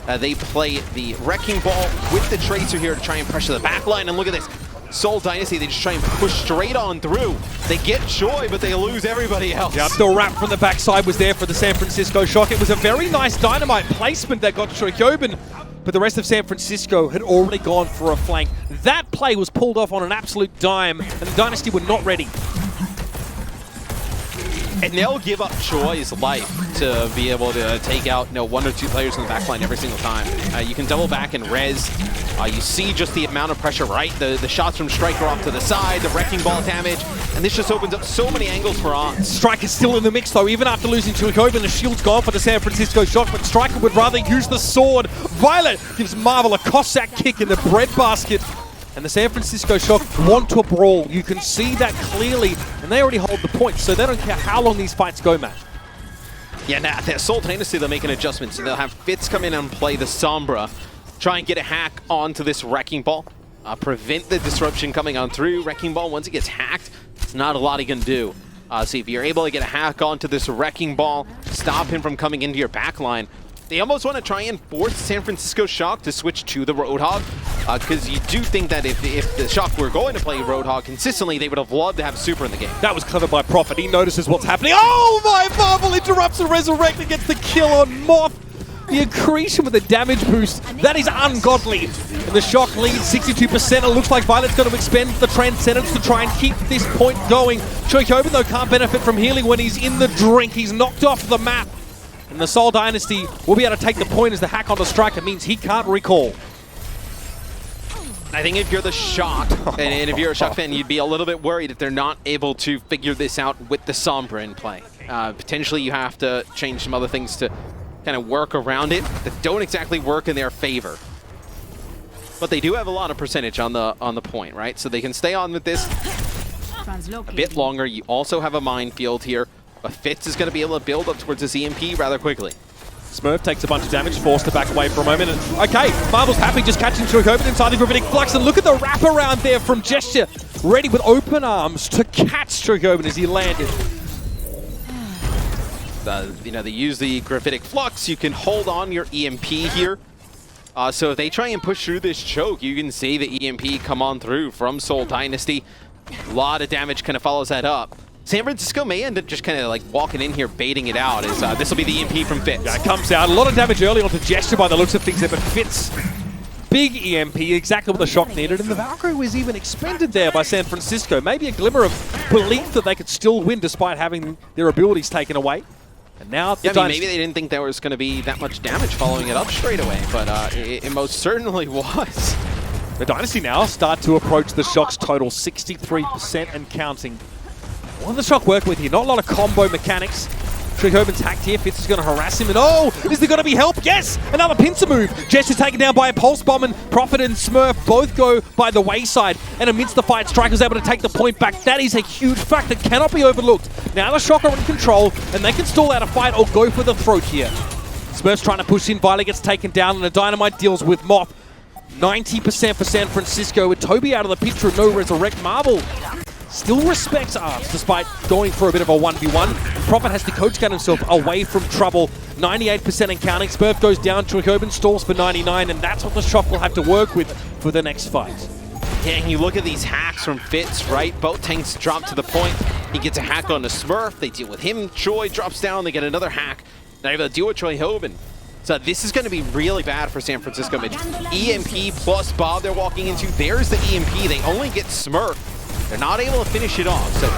they play the Wrecking Ball with the Tracer here to try and pressure the backline. And look at this. Seoul Dynasty, they just try and push straight on through. They get Choi, but they lose everybody else. Yeah, the wrap from the backside was there for the San Francisco Shock. It was a very nice dynamite placement that got Choihyobin, but the rest of San Francisco had already gone for a flank. That play was pulled off on an absolute dime, and the Dynasty were not ready. And they'll give up Choi's life to be able to take out 1 or 2 players in the backline every single time. You can double back and res. You see just the amount of pressure, right? The shots from Striker off to the side, the Wrecking Ball damage, and this just opens up so many angles for On. Striker's still in the mix though, even after losing Choihyobin. The shield's gone for the San Francisco Shock, but Striker would rather use the sword. Violet gives Marvel a Cossack kick in the breadbasket. And the San Francisco Shock want to brawl. You can see that clearly, and they already hold the point, so they don't care how long these fights go, Matt. Yeah, now at Seoul Dynasty, they'll make an adjustment. So they'll have Fitz come in and play the Sombra, try and get a hack onto this Wrecking Ball, prevent the disruption coming on through. Wrecking Ball, once it gets hacked, it's not a lot he can do. So if you're able to get a hack onto this Wrecking Ball, stop him from coming into your backline, they almost want to try and force San Francisco Shock to switch to the Roadhog, because you do think that if the Shock were going to play Roadhog consistently, they would have loved to have Super in the game. That was clever by Prophet. He notices what's happening. Oh my, Marvel interrupts and Resurrect and gets the kill on Moth. The accretion with the damage boost, that is ungodly. And the Shock leads 62%. It looks like Violet's going to expend the Transcendence to try and keep this point going. Choihyobin, though, can't benefit from healing when he's in the drink. He's knocked off the map. And the Seoul Dynasty will be able to take the point as the hack on the Striker means he can't recall. I think if you're the Shock, and if you're a Shock fan, you'd be a little bit worried if they're not able to figure this out with the Sombra in play. Potentially you have to change some other things to kind of work around it that don't exactly work in their favor. But they do have a lot of percentage on the point, right? So they can stay on with this a bit longer. You also have a minefield here. But Fitz is going to be able to build up towards his EMP rather quickly. Smurf takes a bunch of damage, forced to back away for a moment. And, okay, Marvel's happy just catching Choihyobin inside the Gravitic Flux. And look at the wraparound there from Gesture, ready with open arms to catch Choihyobin as he landed. They use the Gravitic Flux. You can hold on your EMP here. So if they try and push through this choke, you can see the EMP come on through from Seoul Dynasty. A lot of damage kind of follows that up. San Francisco may end up just kind of like walking in here, baiting it out. This will be the EMP from Fitz. Yeah, it comes out. A lot of damage early onto Gesture by the looks of things there, but Fitz, big EMP, exactly what the Shock needed. And the Valkyrie was even expended there by San Francisco. Maybe a glimmer of belief that they could still win despite having their abilities taken away. And now yeah, maybe they didn't think there was going to be that much damage following it up straight away, but it most certainly was. The Dynasty now start to approach the Shock's total, 63% and counting. What does the Shock work with here? Not a lot of combo mechanics. Choihyobin's hacked here. Fitz is going to harass him. And oh, is there going to be help? Yes! Another pincer move. Jess is taken down by a Pulse Bomb, and Prophet and Smurf both go by the wayside. And amidst the fight, Striker's able to take the point back. That is a huge fact that cannot be overlooked. Now the Shock are in control, and they can stall out a fight or go for the throat here. Smurf's trying to push in. Violet gets taken down, and the Dynamite deals with Moth. 90% for San Francisco, with Tobi out of the picture and no Resurrect. Marvel still respects Arts despite going for a bit of a 1v1. Prophet has to coach gun himself away from trouble. 98% and counting. Smurf goes down. Choihyobin stalls for 99, and that's what the Shock will have to work with for the next fight. Yeah, and you look at these hacks from Fitz, right? Both tanks drop to the point. He gets a hack on the Smurf. They deal with him. Choi drops down. They get another hack. Now able to deal with Choihyobin. So this is going to be really bad for San Francisco. EMP plus Bob they're walking into. There's the EMP. They only get Smurf. They're not able to finish it off, so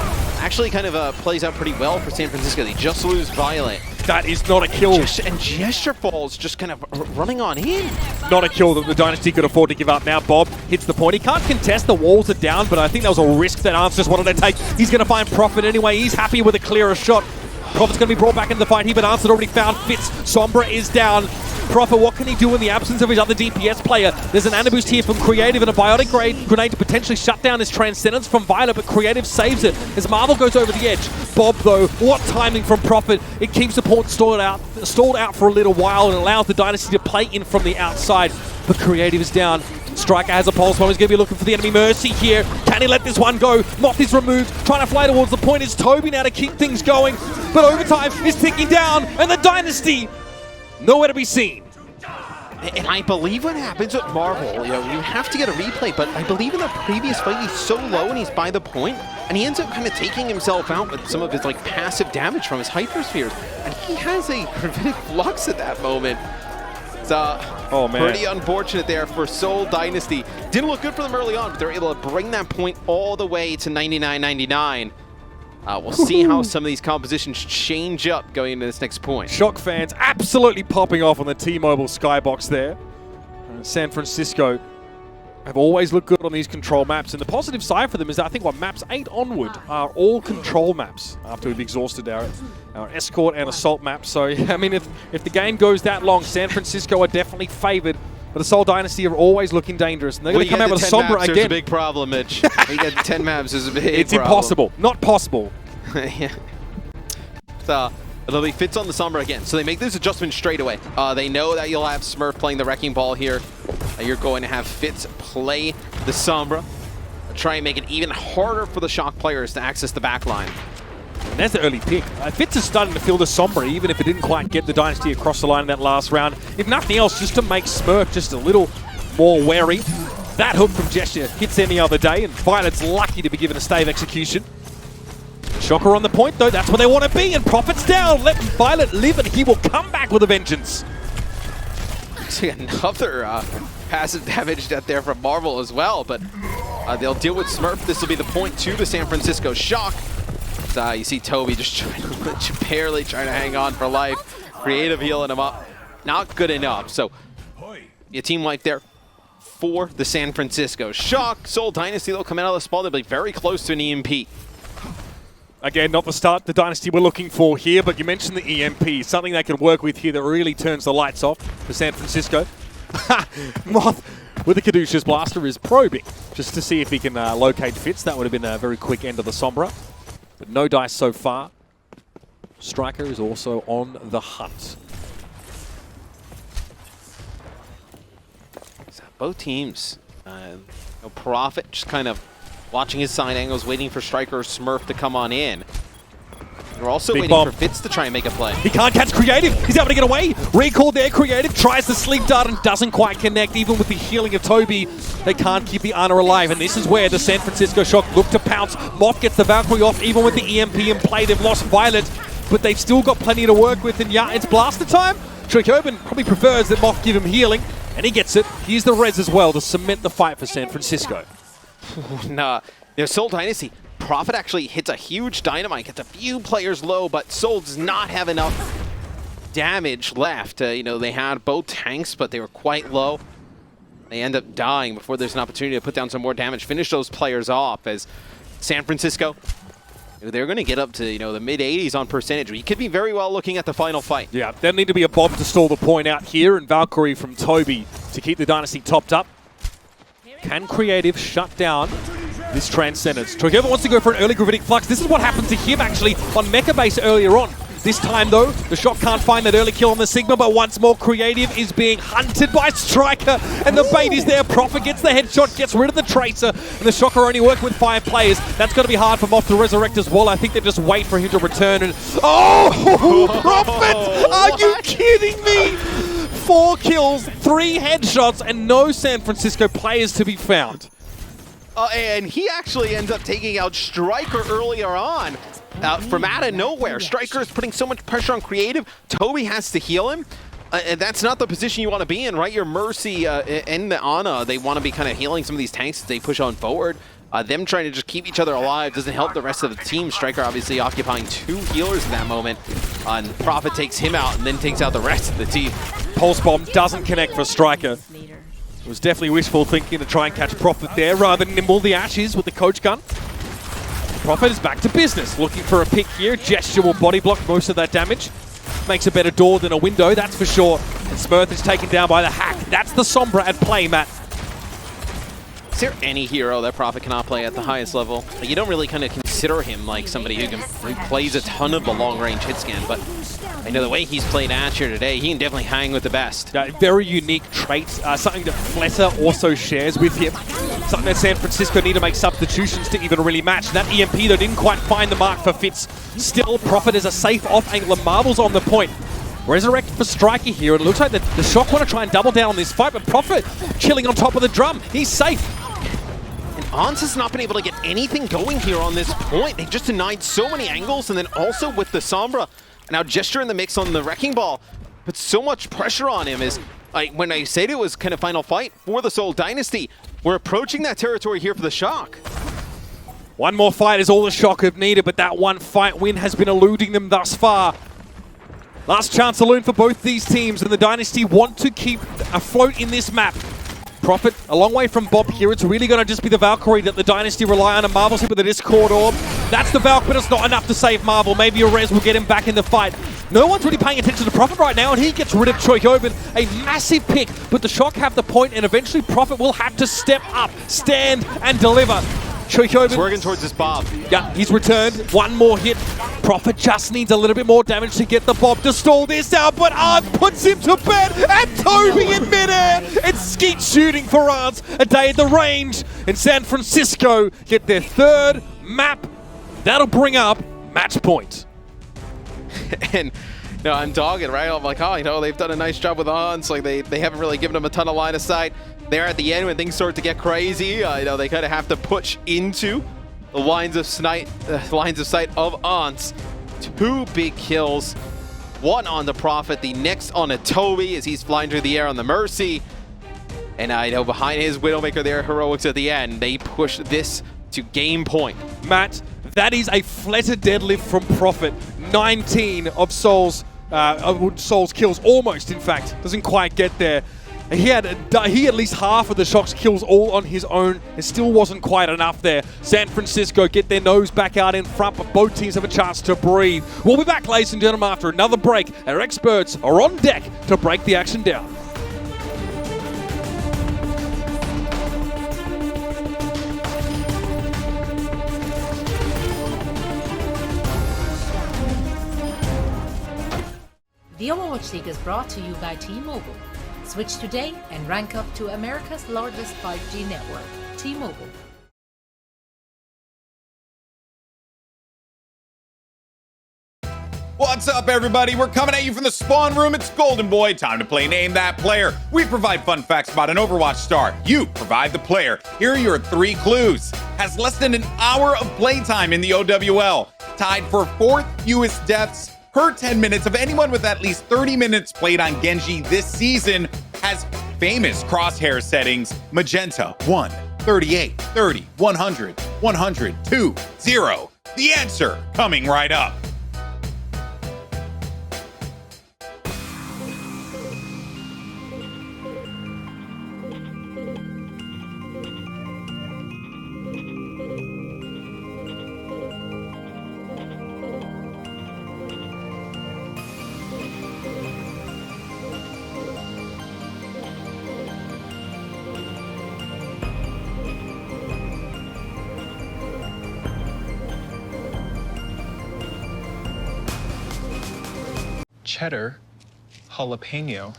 actually kind of plays out pretty well for San Francisco. They just lose Violet. That is not a kill. And Gesture Falls just kind of running on in. Not a kill that the Dynasty could afford to give up. Now Bob hits the point. He can't contest, the walls are down, but I think that was a risk that Arms just wanted to take. He's going to find Profit anyway. He's happy with a clearer shot. Profit's going to be brought back into the fight here, but Arms had already found Fitz. Sombra is down. Profit, what can he do in the absence of his other DPS player? There's an Ana boost here from Creative and a Biotic grenade to potentially shut down his Transcendence from Violet, but Creative saves it as Marvel goes over the edge. Bob, though, what timing from Profit. It keeps the port stalled out for a little while and allows the Dynasty to play in from the outside, but Creative is down. Striker has a pulse bomb. He's going to be looking for the enemy Mercy here. Can he let this one go? Moth is removed, trying to fly towards the point. Is Tobi now to keep things going, but overtime is ticking down, and the Dynasty nowhere to be seen. And I believe what happens with Marvel, you have to get a replay, but I believe in the previous fight he's so low and he's by the point, and he ends up kind of taking himself out with some of his passive damage from his Hyperspheres, and he has a Gravitic Flux at that moment. It's oh, man. Pretty unfortunate there for Seoul Dynasty. Didn't look good for them early on, but they're able to bring that point all the way to 99.99. We'll see how some of these compositions change up going into this next point. Shock fans absolutely popping off on the T-Mobile skybox there. San Francisco have always looked good on these control maps, and the positive side for them is that I think maps 8 onward are all control maps after we've exhausted our escort and assault maps. So, I mean, if the game goes that long, San Francisco are definitely favored. But the Seoul Dynasty are always looking dangerous. And they're going to come out with a Sombra again. There's a big problem, Mitch. We get 10 maps, there's a big It's problem. impossible. Not possible. Yeah. Lily fits on the Sombra again, so they make this adjustment straight away. They know that you'll have Smurf playing the Wrecking Ball here. You're going to have Fitz play the Sombra. Try and make it even harder for the Shock players to access the backline. And there's the early pick. Fitz is starting to feel the Sombra, even if it didn't quite get the Dynasty across the line in that last round. If nothing else, just to make Smurf just a little more wary. That hook from Gesture hits any other day, and Violet's lucky to be given a stave execution. Shocker on the point, though. That's where they want to be, and Profit's down. Let Violet live, and he will come back with a vengeance. See another passive damage death there from Marvel as well, but they'll deal with Smurf. This will be the point to the San Francisco Shock. You see Tobi just barely trying to hang on for life. Creative healing him up. Not good enough. So, a team wipe there for the San Francisco Shock. Seoul Dynasty, they'll come out of the spawn. They'll be very close to an EMP. Again, not the start the Dynasty we're looking for here, but you mentioned the EMP. Something they can work with here that really turns the lights off for San Francisco. Moth with the Caduceus Blaster is probing just to see if he can locate Fitz. That would have been a very quick end of the Sombra. But no dice so far. Striker is also on the hunt. So both teams, Profit just kind of watching his side angles, waiting for Striker or Smurf to come on in. They're also Big waiting bomb. for Fitz to try and make a play. He can't catch Creative. He's able to get away. Recall there. Creative tries the sleep dart and doesn't quite connect. Even with the healing of Tobi, they can't keep the Ana alive. And this is where the San Francisco Shock look to pounce. Moth gets the Valkyrie off. Even with the EMP in play, they've lost Violet. But they've still got plenty to work with. And yeah, it's blaster time. Choihyobin probably prefers that Moth give him healing. And he gets it. Here's the res as well to cement the fight for San Francisco. Nah, Seoul Dynasty. Profit actually hits a huge dynamite, gets a few players low, but Seoul does not have enough damage left. They had both tanks, but they were quite low. They end up dying before there's an opportunity to put down some more damage, finish those players off as San Francisco, they're going to get up to the mid-80s on percentage. We could be very well looking at the final fight. Yeah, there'll need to be a Bob to stall the point out here, and Valkyrie from Tobi to keep the Dynasty topped up. Can Creative shut down this Transcendence? Choihyobin wants to go for an early Gravitic Flux. This is what happened to him actually on Mecha Base earlier on. This time though, the Shock can't find that early kill on the Sigma, but once more Creative is being hunted by Striker, and the bait is there. Profit gets the headshot, gets rid of the Tracer, and the Shock are only working with 5 players. That's going to be hard for Moth to resurrect as well. I think they just wait for him to return and... Oh! Profit! Are you kidding me? 4 kills, 3 headshots, and no San Francisco players to be found. And he actually ends up taking out Striker earlier on from out of nowhere. Striker is putting so much pressure on Creative. Tobi has to heal him. And that's not the position you want to be in, right? Your Mercy and the Ana, they want to be kind of healing some of these tanks as they push on forward. Them trying to just keep each other alive doesn't help the rest of the team. Striker obviously occupying 2 healers in that moment. And Prophet takes him out and then takes out the rest of the team. Pulse Bomb doesn't connect for Striker. It was definitely wishful thinking to try and catch Prophet there rather than Nimble the Ashes with the coach gun. Prophet is back to business, looking for a pick here. Gesture will body block most of that damage. Makes a better door than a window, that's for sure. And Smurf is taken down by the hack. That's the Sombra at play, Matt. Is there any hero that Prophet cannot play at the highest level? Like, you don't really kind of consider him like somebody who plays a ton of the long-range hit scan, but I know the way he's played Asher today, he can definitely hang with the best. Very unique traits, something that Fleta also shares with him. Something that San Francisco need to make substitutions to even really match. And that EMP, though, didn't quite find the mark for Fitz. Still, Prophet is a safe off-angler. Marvel's on the point. Resurrect for Striker here. It looks like the Shock want to try and double down on this fight, but Prophet chilling on top of the drum. He's safe. And Ans has not been able to get anything going here on this point. They just denied so many angles, and then also with the Sombra. Now Gesture in the mix on the Wrecking Ball. But so much pressure on him is, like, when I said it was kind of final fight for the Seoul Dynasty, we're approaching that territory here for the Shock. One more fight is all the Shock have needed, but that one fight win has been eluding them thus far. Last chance saloon for both these teams, and the Dynasty want to keep afloat in this map. Prophet, a long way from Bob here. It's really going to just be the Valkyrie that the Dynasty rely on, and Marvel's hit with the Discord Orb. That's the Valk, but it's not enough to save Marvel. Maybe a res will get him back in the fight. No one's really paying attention to Prophet right now, and he gets rid of Choihyobin. A massive pick, but the Shock have the point, and eventually Prophet will have to step up, stand, and deliver. Choihyobin working towards his Bob. Yeah, he's returned. One more hit. Prophet just needs a little bit more damage to get the Bob to stall this out, but Arns puts him to bed, and Tobi in midair. It's skeet shooting for Arns. A day at the range, and San Francisco get their 3rd map. That'll bring up match point. And no, I'm dogging, right? I'm like, oh, you know, they've done a nice job with Arns. Like, they haven't really given him a ton of line of sight. There at the end, when things start to get crazy, you know, they kind of have to push into the lines of sight of Arns. 2 big kills, one on the Prophet, the next on a Tobi as he's flying through the air on the Mercy. And I know behind his Widowmaker there, heroics at the end, they push this to game point. Matt, that is a Fleta deadlift from Prophet. 19 of Soul's kills, almost in fact. Doesn't quite get there. He had at least half of the Shock's kills all on his own. It still wasn't quite enough there. San Francisco get their nose back out in front, but both teams have a chance to breathe. We'll be back, ladies and gentlemen, after another break. Our experts are on deck to break the action down. The Overwatch League is brought to you by T-Mobile. Switch today and rank up to America's largest 5G network, T-Mobile. What's up, everybody? We're coming at you from the spawn room. It's Golden Boy. Time to play Name That Player. We provide fun facts about an Overwatch star. You provide the player. Here are your 3 clues. Has less than an hour of playtime in the OWL. Tied for 4th fewest deaths per 10 minutes of anyone with at least 30 minutes played on Genji this season. Has famous crosshair settings. Magenta 1, 38, 30, 100, 100, 2, 0. The answer coming right up. Cheddar, jalapeno,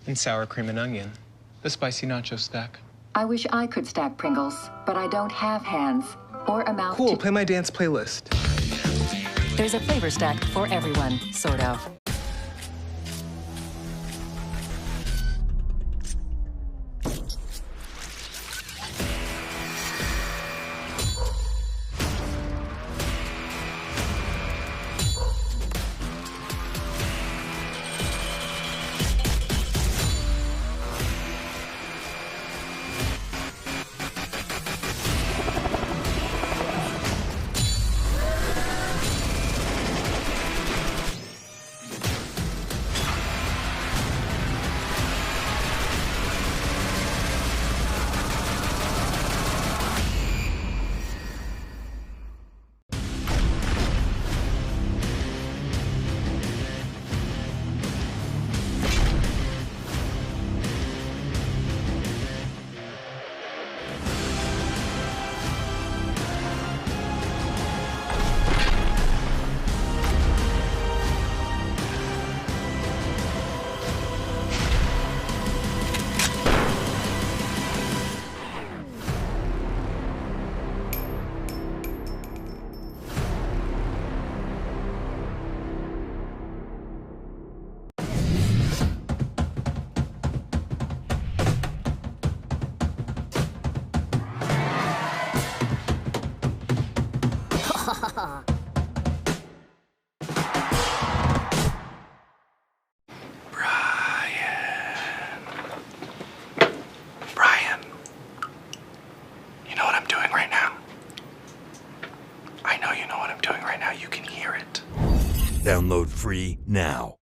and sour cream and onion. The spicy nacho stack. I wish I could stack Pringles, but I don't have hands or a mouth. Cool, play my dance playlist. There's a flavor stack for everyone, sort of. what I'm doing right now. You can hear it. Download free now.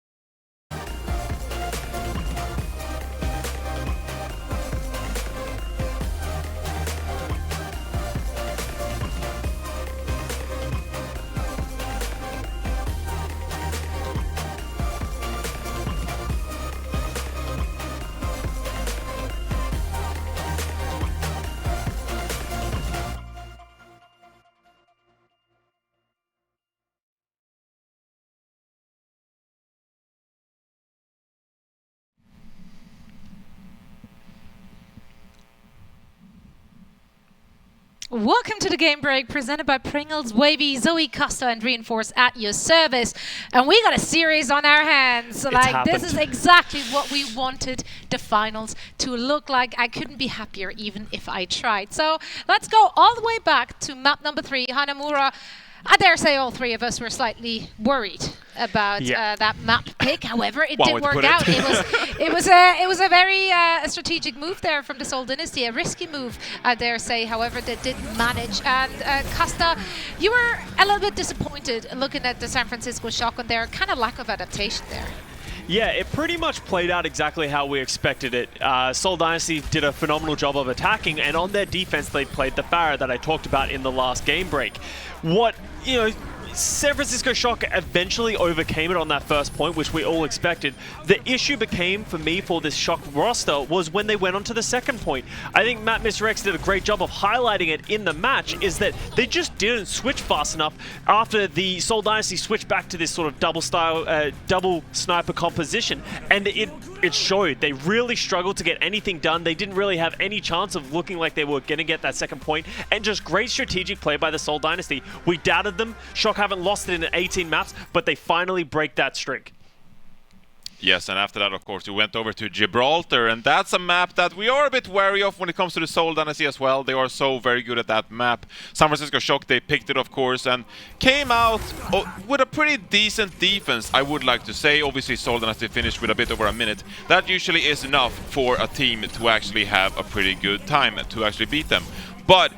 Welcome to the game break presented by Pringles, Wavy, Zoe, Costa, and Reinforce at your service. And we got a series on our hands. This is exactly what we wanted the finals to look like. I couldn't be happier even if I tried. So let's go all the way back to map number 3, Hanamura. I dare say all three of us were slightly worried about that map pick. However, it did work out. It was a very strategic move there from the Seoul Dynasty, a risky move, I dare say. However, they did manage. And Costa, you were a little bit disappointed looking at the San Francisco Shock on their kind of lack of adaptation there. Yeah, it pretty much played out exactly how we expected it. Seoul Dynasty did a phenomenal job of attacking, and on their defense, they played the Farah that I talked about in the last game break. San Francisco Shock eventually overcame it on that first point, which we all expected. The issue became, for me, for this Shock roster, was when they went on to the second point. I think Matt Mr. X did a great job of highlighting it in the match, is that they just didn't switch fast enough after the Seoul Dynasty switched back to this sort of double sniper composition, and it showed. They really struggled to get anything done. They didn't really have any chance of looking like they were going to get that second point, and just great strategic play by the Seoul Dynasty. We doubted them. Shock haven't lost it in 18 maps, but they finally break that streak. Yes, and after that, of course, we went over to Gibraltar, and that's a map that we are a bit wary of when it comes to the Seoul Dynasty as well. They are so very good at that map. San Francisco Shock, they picked it, of course, and came out with a pretty decent defense, I would like to say. Obviously, Seoul Dynasty finished with a bit over a minute. That usually is enough for a team to actually have a pretty good time to actually beat them. But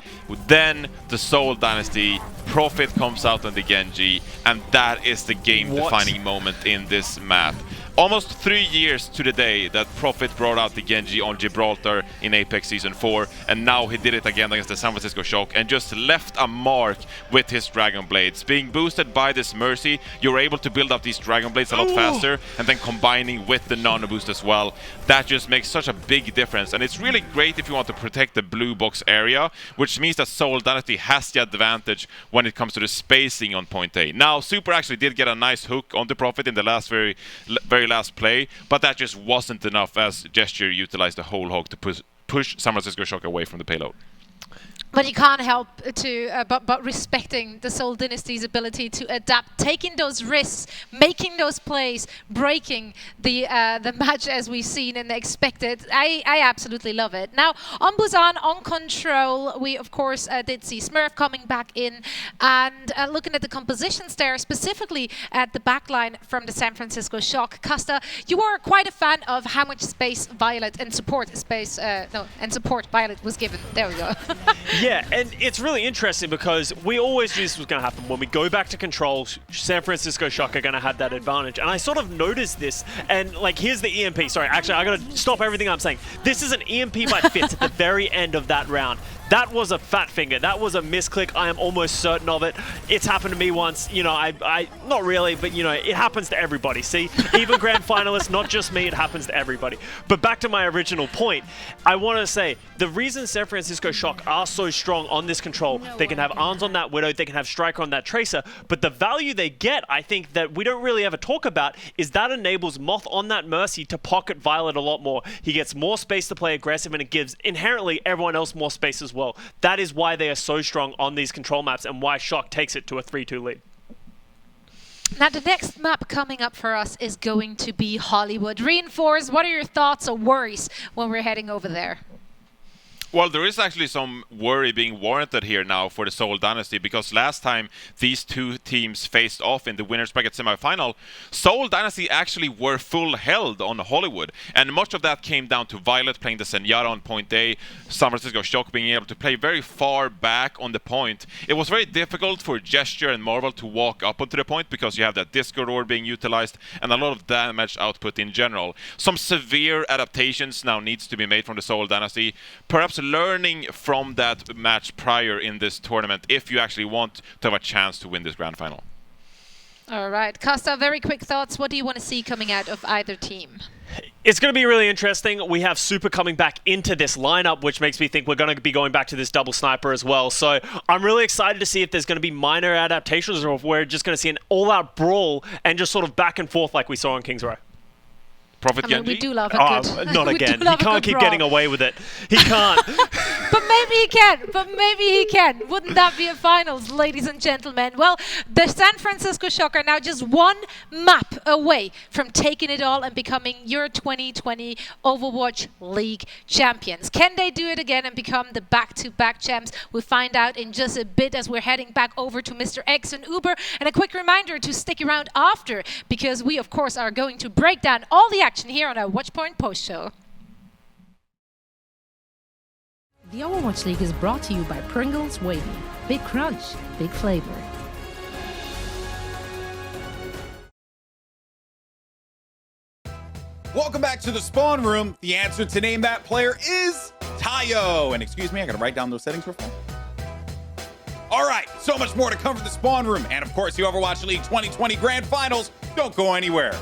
then the Seoul Dynasty, Profit comes out on the Genji, and that is the game-defining moment in this map. Almost 3 years to the day that Profit brought out the Genji on Gibraltar in Apex Season 4, and now he did it again against the San Francisco Shock and just left a mark with his Dragon Blades. Being boosted by this Mercy, you're able to build up these Dragon Blades a lot faster, and then combining with the Nano Boost as well. That just makes such a big difference, and it's really great if you want to protect the blue box area, which means that Seoul Dynasty has the advantage when it comes to the spacing on point A. Now, Super actually did get a nice hook onto Profit in the last very last play, but that just wasn't enough as Gesture utilized the whole hog to push San Francisco Shock away from the payload. But you can't help to, but respecting the Seoul Dynasty's ability to adapt, taking those risks, making those plays, breaking the match as we've seen and expected. I absolutely love it. Now, on Busan, on Control, we of course did see Smurf coming back in, and looking at the compositions there, specifically at the backline from the San Francisco Shock. Costa, you were quite a fan of how much space Violet and support Violet was given. There we go. Yeah, and it's really interesting because we always knew this was going to happen. When we go back to Control, San Francisco Shock are going to have that advantage. And I sort of noticed this, and like, here's the EMP. Sorry, actually, I got to stop everything I'm saying. This is an EMP by Fitz at the very end of that round. That was a fat finger. That was a misclick. I am almost certain of it. It's happened to me once. You know, I not really, but you know, it happens to everybody. See, even grand finalists, not just me, it happens to everybody. But back to my original point, I want to say the reason San Francisco Shock are so strong on this Control, they can have arms on that Widow, they can have Striker on that Tracer, but the value they get, I think that we don't really ever talk about, is that enables Moth on that Mercy to pocket Violet a lot more. He gets more space to play aggressive, and it gives inherently everyone else more space as well. That is why they are so strong on these Control maps and why Shock takes it to a 3-2 lead. Now, the next map coming up for us is going to be Hollywood. Reinforce, what are your thoughts or worries when we're heading over there? Well, there is actually some worry being warranted here now for the Seoul Dynasty, because last time these two teams faced off in the winners bracket semifinal, Seoul Dynasty actually were full held on Hollywood, and much of that came down to Violet playing the Zenyatta on point A, San Francisco Shock being able to play very far back on the point. It was very difficult for Gesture and Marvel to walk up onto the point because you have that Discord Orb being utilized and a lot of damage output in general. Some severe adaptations now needs to be made from the Seoul Dynasty, perhaps learning from that match prior in this tournament if you actually want to have a chance to win this grand final. All right, Costa, very quick thoughts. What do you want to see coming out of either team? It's going to be really interesting. We have Super coming back into this lineup, which makes me think we're going to be going back to this double sniper as well. So I'm really excited to see if there's going to be minor adaptations or if we're just going to see an all-out brawl and just sort of back and forth like we saw in King's Row. Prophet I mean, Genji? we do love a good... Not again. He can't keep getting away with it. He can't. But maybe he can. But maybe he can. Wouldn't that be a finals, ladies and gentlemen? Well, the San Francisco Shock are now just one map away from taking it all and becoming your 2020 Overwatch League champions. Can they do it again and become the back-to-back champs? We'll find out in just a bit as we're heading back over to Mr. X and Uber. And a quick reminder to stick around after, because we, of course, are going to break down all the action here on our Watchpoint Post Show. The Overwatch League is brought to you by Pringles Wavy. Big crunch, big flavor. Welcome back to the Spawn Room. The answer to name that player is Toyou. And excuse me, I gotta write down those settings real fast. All right, so much more to come from the Spawn Room. And of course, the Overwatch League 2020 Grand Finals. Don't go anywhere.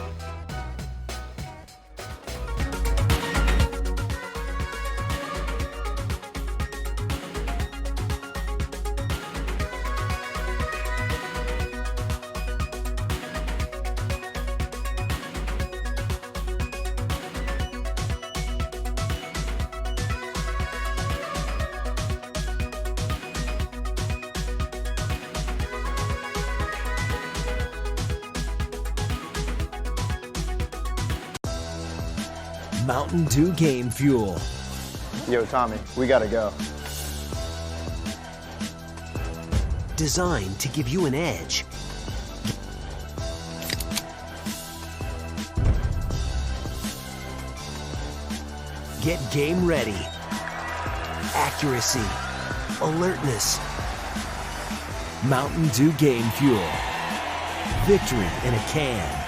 Mountain Dew Game Fuel. Yo, Tommy, we gotta go. Designed to give you an edge. Get game ready. Accuracy. Alertness. Mountain Dew Game Fuel. Victory in a can.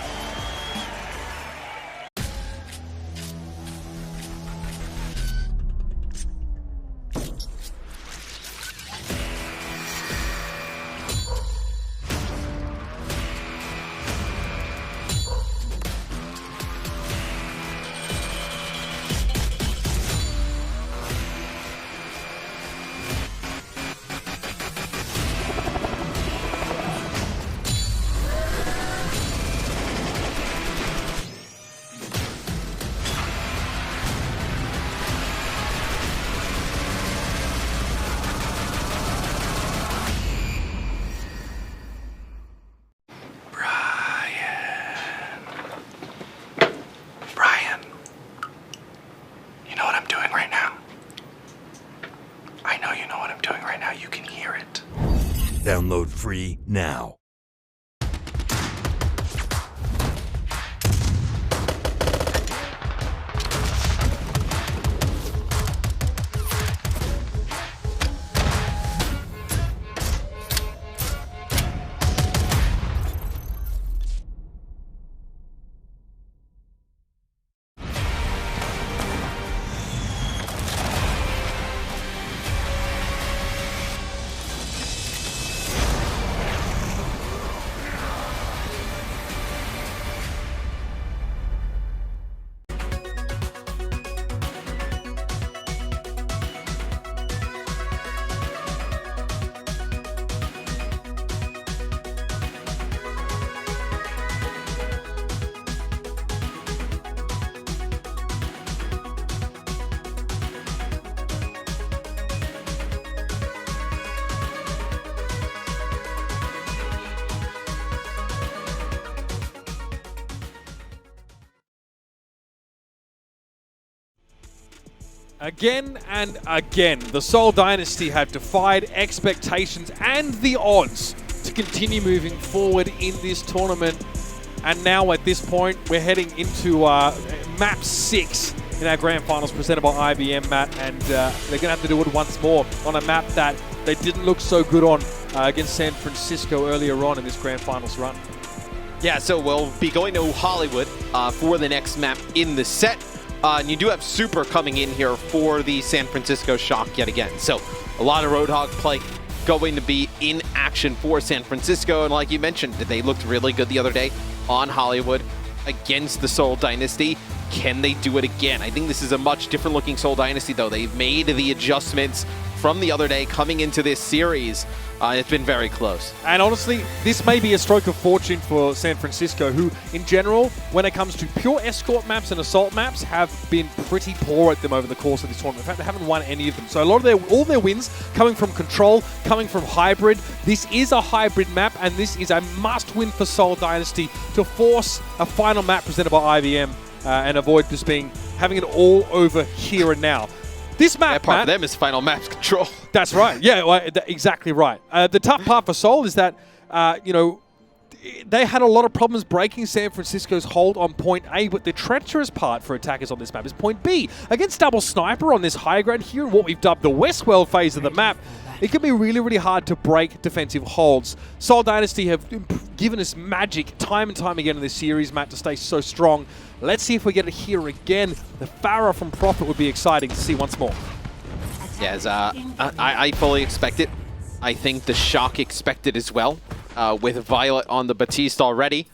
Download free now. Again and again, the Seoul Dynasty have defied expectations and the odds to continue moving forward in this tournament. And now at this point, we're heading into map 6 in our grand finals presented by IBM, Matt. And they're going to have to do it once more on a map that they didn't look so good on against San Francisco earlier on in this grand finals run. Yeah, so we'll be going to Hollywood for the next map in the set. And you do have Super coming in here for the San Francisco Shock yet again. So a lot of Roadhog play going to be in action for San Francisco. And like you mentioned, they looked really good the other day on Hollywood against the Seoul Dynasty. Can they do it again? I think this is a much different looking Seoul Dynasty, though. They've made the adjustments from the other day coming into this series. It's been very close. And honestly, this may be a stroke of fortune for San Francisco, who, in general, when it comes to pure escort maps and assault maps, have been pretty poor at them over the course of this tournament. In fact, they haven't won any of them. So a lot of all their wins coming from Control, coming from Hybrid. This is a hybrid map, and this is a must-win for Seoul Dynasty to force a final map presented by IBM and avoid just having it all over here and now. This map, part of them is final map Control. That's right. Yeah, well, exactly right. The tough part for Seoul is that, you know, they had a lot of problems breaking San Francisco's hold on point A, but the treacherous part for attackers on this map is point B. Against Double Sniper on this high ground here in what we've dubbed the Westworld phase of the map, it can be really, really hard to break defensive holds. Seoul Dynasty have given us magic time and time again in this series, Matt, to stay so strong. Let's see if we get it here again. The Pharah from Prophet would be exciting to see once more. Yes, I fully expect it. I think the Shock expect it as well, with Violet on the Batiste already.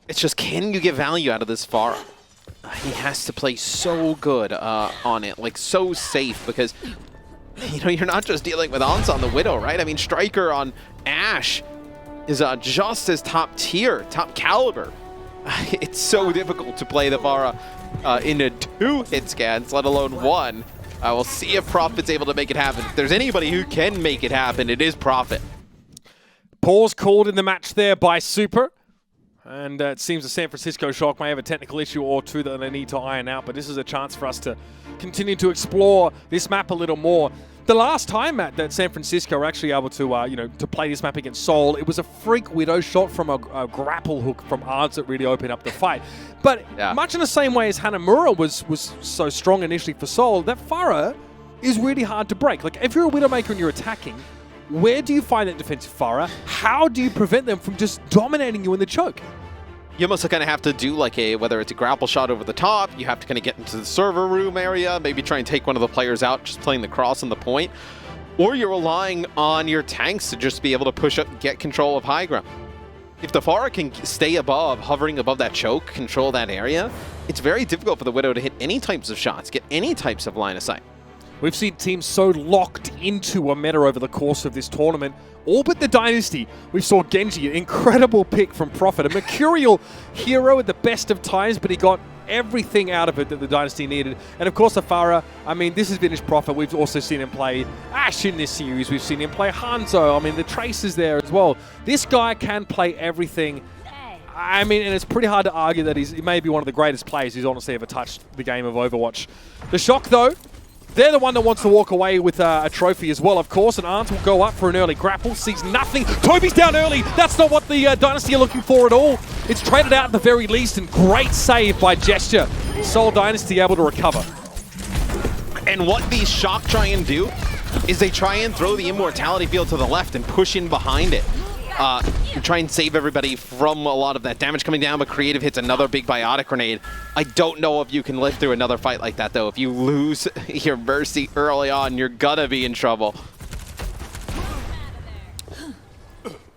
It's just, can you get value out of this Pharah? He has to play so good on it, like so safe, because you know, you're not just dealing with Ons on the Widow, right? I mean, Striker on Ashe is just as top tier, top caliber. It's so difficult to play the Pharah into 2 hit scans, let alone 1. We'll see if Prophet's able to make it happen. If there's anybody who can make it happen, it is Prophet. Pause called in the match there by Super. And it seems the San Francisco Shock may have a technical issue or two that they need to iron out, but this is a chance for us to continue to explore this map a little more. The last time, Matt, that San Francisco were actually able to, you know, to play this map against Seoul, it was a freak Widow shot from a grapple hook from Ards that really opened up the fight. But much in the same way as Hanamura was so strong initially for Seoul, that Pharah is really hard to break. Like, if you're a Widowmaker and you're attacking, where do you find that defensive Pharah? How do you prevent them from just dominating you in the choke? You almost kind of have to do like whether it's a grapple shot over the top, you have to kind of get into the server room area, maybe try and take one of the players out, just playing the cross on the point, or you're relying on your tanks to just be able to push up and get control of high ground. If the Pharah can stay above, hovering above that choke, control that area, it's very difficult for the Widow to hit any types of shots, get any types of line of sight. We've seen teams so locked into a meta over the course of this tournament. All but the Dynasty. We saw Genji, an incredible pick from Prophet, a mercurial hero at the best of times, but he got everything out of it that the Dynasty needed. And of course, Pharah, I mean, this is vintage Prophet. We've also seen him play Ashe in this series. We've seen him play Hanzo. I mean, the Trace is there as well. This guy can play everything. I mean, and it's pretty hard to argue that he may be one of the greatest players who's honestly ever touched the game of Overwatch. The Shock, though, they're the one that wants to walk away with a trophy as well, of course, and Arndt will go up for an early grapple, sees nothing. Tobi's down early. That's not what the Dynasty are looking for at all. It's traded out at the very least, and great save by Gesture. Seoul Dynasty able to recover. And what these Shock try and do is they try and throw the Immortality Field to the left and push in behind it. Try and save everybody from a lot of that damage coming down, but Creative hits another big Biotic Grenade. I don't know if you can live through another fight like that, though. If you lose your Mercy early on, you're gonna be in trouble.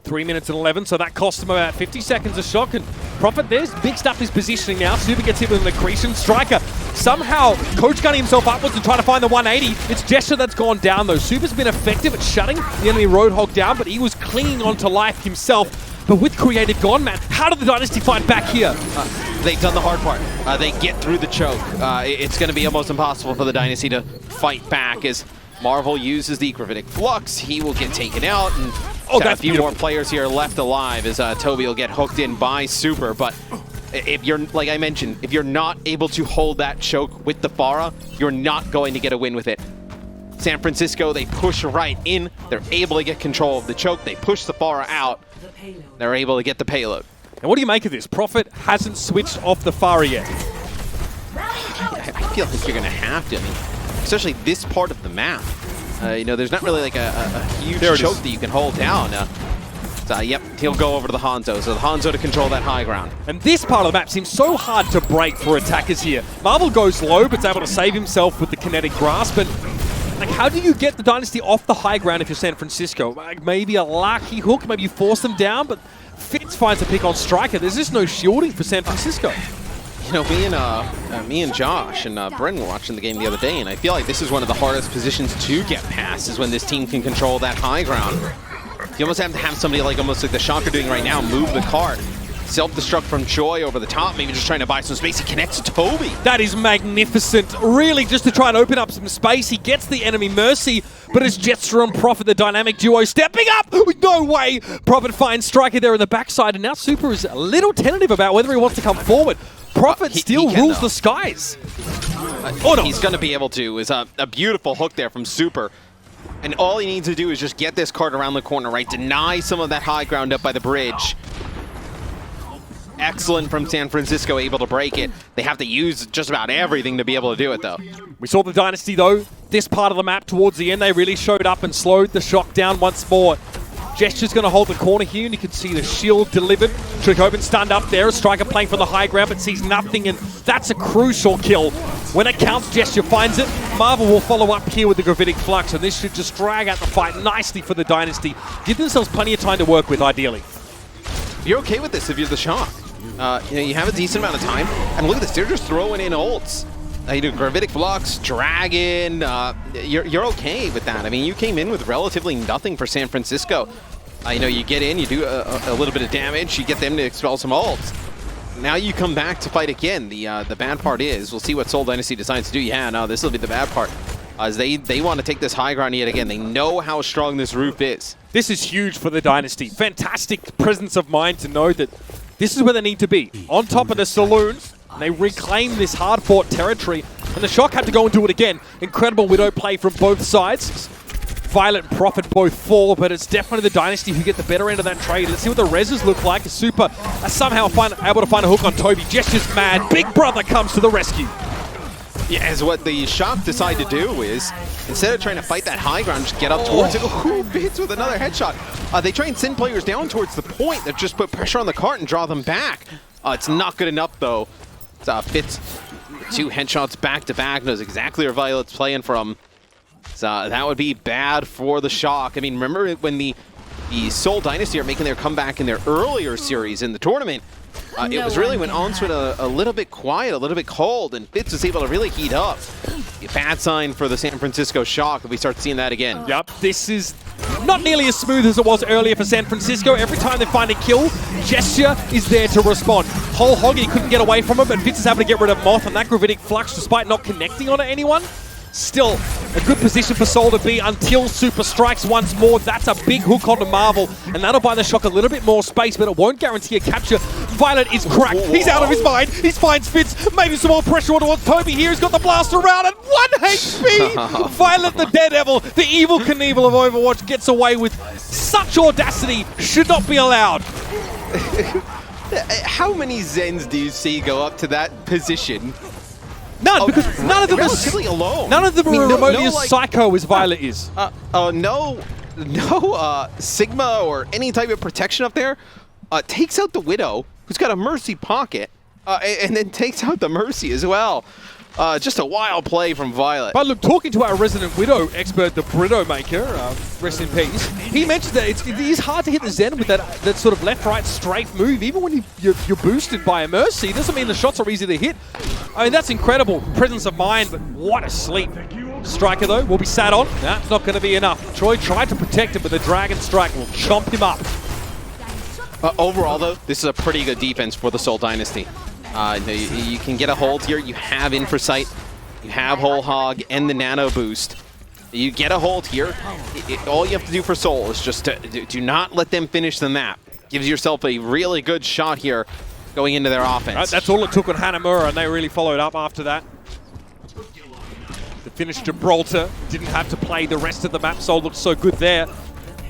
3 minutes and 11, so that cost him about 50 seconds of Shock. And Prophet, there's mixed up his positioning now. Super gets hit with an accretion. Striker somehow coach gunning himself upwards and trying to find the 180. It's Gesture that's gone down, though. Super's been effective at shutting the enemy Roadhog down, but he was clinging onto life himself. But with Creative gone, man, how did the Dynasty fight back here? They've done the hard part. They get through the choke. It's going to be almost impossible for the Dynasty to fight back as Marvel uses the Gravitic Flux. He will get taken out, and that's a few more players here left alive as Tobi will get hooked in by Super. But if you're, like I mentioned, if you're not able to hold that choke with the Pharah, you're not going to get a win with it. San Francisco, they push right in. They're able to get control of the choke. They push the Pharah out. They're able to get the payload. And what do you make of this? Profit hasn't switched off the Pharah yet. I feel like you're going to have to. I mean, especially this part of the map. You know, there's not really like a huge choke that you can hold down. So, yep, he'll go over to the Hanzo. So the Hanzo to control that high ground. And this part of the map seems so hard to break for attackers here. Marvel goes low, but is able to save himself with the kinetic grasp. And like, how do you get the Dynasty off the high ground if you're San Francisco? Like, maybe a lucky hook, maybe you force them down, but Fitz finds a pick on Striker. There's just no shielding for San Francisco. You know, me and Josh and Bren were watching the game the other day, and I feel like this is one of the hardest positions to get past, is when this team can control that high ground. You almost have to have somebody like almost like the Shock are doing right now, move the cart. Self-destruct from Choi over the top, maybe just trying to buy some space. He connects to Tobi. That is magnificent. Really, just to try and open up some space. He gets the enemy Mercy, but it's Jester and Profit, the dynamic duo, stepping up. No way. Profit finds Striker there in the backside, and now Super is a little tentative about whether he wants to come forward. Profit still rules the skies. He's going to be able to. Is a beautiful hook there from Super. And all he needs to do is just get this cart around the corner, right? Deny some of that high ground up by the bridge. Excellent from San Francisco, able to break it. They have to use just about everything to be able to do it, though. We saw the Dynasty, though. This part of the map towards the end, they really showed up and slowed the Shock down once more. Gesture's going to hold the corner here, and you can see the shield delivered. Choihyobin stunned up there. A Striker playing from the high ground, but sees nothing, and that's a crucial kill. When it counts, Gesture finds it. Marvel will follow up here with the Gravitic Flux, and this should just drag out the fight nicely for the Dynasty. Give themselves plenty of time to work with, ideally. You're okay with this if you're the Shock. You know, you have a decent amount of time, and look at this, they're just throwing in ults. You do Gravitic Flux, Dragon, you're okay with that. I mean, you came in with relatively nothing for San Francisco. You know, you get in, you do a little bit of damage, you get them to expel some ults. Now you come back to fight again. The bad part is, we'll see what Seoul Dynasty decides to do. Yeah, no, this will be the bad part. As they want to take this high ground yet again. They know how strong this roof is. This is huge for the Dynasty. Fantastic presence of mind to know that this is where they need to be. On top of the saloons, they reclaim this hard-fought territory, and the Shock had to go and do it again. Incredible Widow play from both sides. Violet and Profit both fall, but it's definitely the Dynasty who get the better end of that trade. Let's see what the reses look like. Super somehow able to find a hook on Tobi. Gesture's mad. Big Brother comes to the rescue. Yeah, as what the Shock decide to do is, instead of trying to fight that high ground, just get up towards it. Ooh, Fitz with another headshot. They try and send players down towards the point that just put pressure on the cart and draw them back. It's not good enough, though. Fitz, 2 headshots back-to-back, knows exactly where Violet's playing from. So that would be bad for the Shock. I mean, remember when the Seoul Dynasty are making their comeback in their earlier series in the tournament? It was really when Ons went a little bit quiet, a little bit cold, and Fitz was able to really heat up. A bad sign for the San Francisco Shock if we start seeing that again. Yep, this is not nearly as smooth as it was earlier for San Francisco. Every time they find a kill, Gesture is there to respond. Whole Hog, he couldn't get away from it, but Fitz is able to get rid of Moth, and that Gravitic Flux, despite not connecting on anyone. Still a good position for Seoul to be until Super strikes once more. That's a big hook onto Marvel, and that'll buy the Shock a little bit more space, but it won't guarantee a capture. Violet is cracked. He's out of his mind. He finds Fitz. Maybe some more pressure onto Tobi here. He's got the blaster around at 1 HP. Violet, the Daredevil, the evil Knievel of Overwatch, gets away with such audacity. Should not be allowed. How many Zens do you see go up to that position? None, because none of them relatively alone. None of them are remotely as psycho as Violet is. No Sigma or any type of protection up there. Takes out the Widow, who's got a Mercy pocket, and then takes out the Mercy as well. Just a wild play from Violet. But look, talking to our resident Widow expert, the Brito Maker, rest in peace, he mentioned that it is hard to hit the Zen with that sort of left-right strafe move. Even when you're boosted by a Mercy, it doesn't mean the shots are easy to hit. I mean, that's incredible. Presence of mind, but what a sleep. Striker, though, will be sat on. That's not going to be enough. Choi tried to protect him, but the Dragon Strike will chomp him up. Overall, though, this is a pretty good defense for the Seoul Dynasty. You can get a hold here. You have Infrasight, you have Whole Hog, and the Nano Boost. You get a hold here. All you have to do for Seoul is just do not let them finish the map. Gives yourself a really good shot here going into their offense. That's all it took on Hanamura, and they really followed up after that. The finish Gibraltar didn't have to play the rest of the map, so it looked so good there.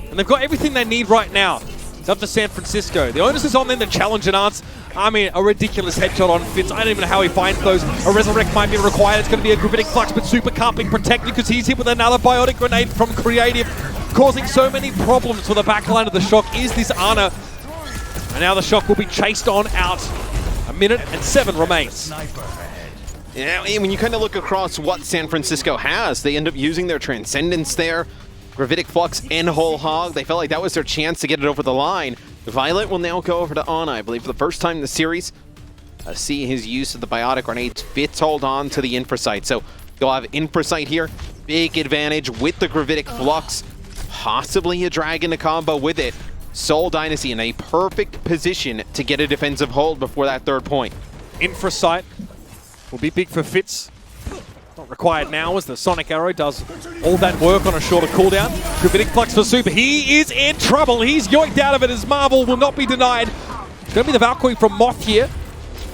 And they've got everything they need right now. It's up to San Francisco. The onus is on them to challenge and answer. I mean, a ridiculous headshot on Fitz. I don't even know how he finds those. A Resurrect might be required. It's going to be a Gravitic Flux, but Super can't be protected because he's hit with another Biotic Grenade from Creative, causing so many problems for the backline of the Shock. Is this Ana? And now the Shock will be chased on out. 1 minute and 7 remains. Yeah, when you kind of look across what San Francisco has, they end up using their Transcendence there. Gravitic Flux and Whole Hog. They felt like that was their chance to get it over the line. Violet will now go over to Ana, I believe, for the first time in the series. See his use of the Biotic Grenades. Fitz hold on to the Infrasight. So you'll have Infrasight here. Big advantage with the Gravitic Flux. Possibly a Dragon to combo with it. Seoul Dynasty in a perfect position to get a defensive hold before that 3rd point. Infrasight will be big for Fitz. Not required now as the Sonic Arrow does all that work on a shorter cooldown. Gravitic Flux for Super. He is in trouble. He's yoinked out of it as Marvel will not be denied. It's going to be the Valkyrie from Moth here.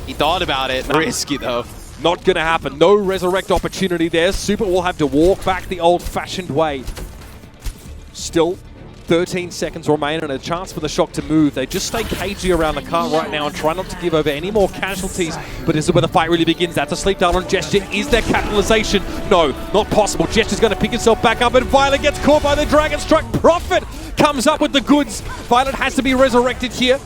He thought about it. Risky though. Not going to happen. No Resurrect opportunity there. Super will have to walk back the old-fashioned way. Still 13 seconds remain and a chance for the Shock to move. They just stay cagey around the car right now and try not to give over any more casualties. But this is where the fight really begins. That's a sleep down on Gesture. Is there capitalization? No, not possible. Gesture's going to pick himself back up and Violet gets caught by the Dragon Strike. Profit comes up with the goods. Violet has to be resurrected here.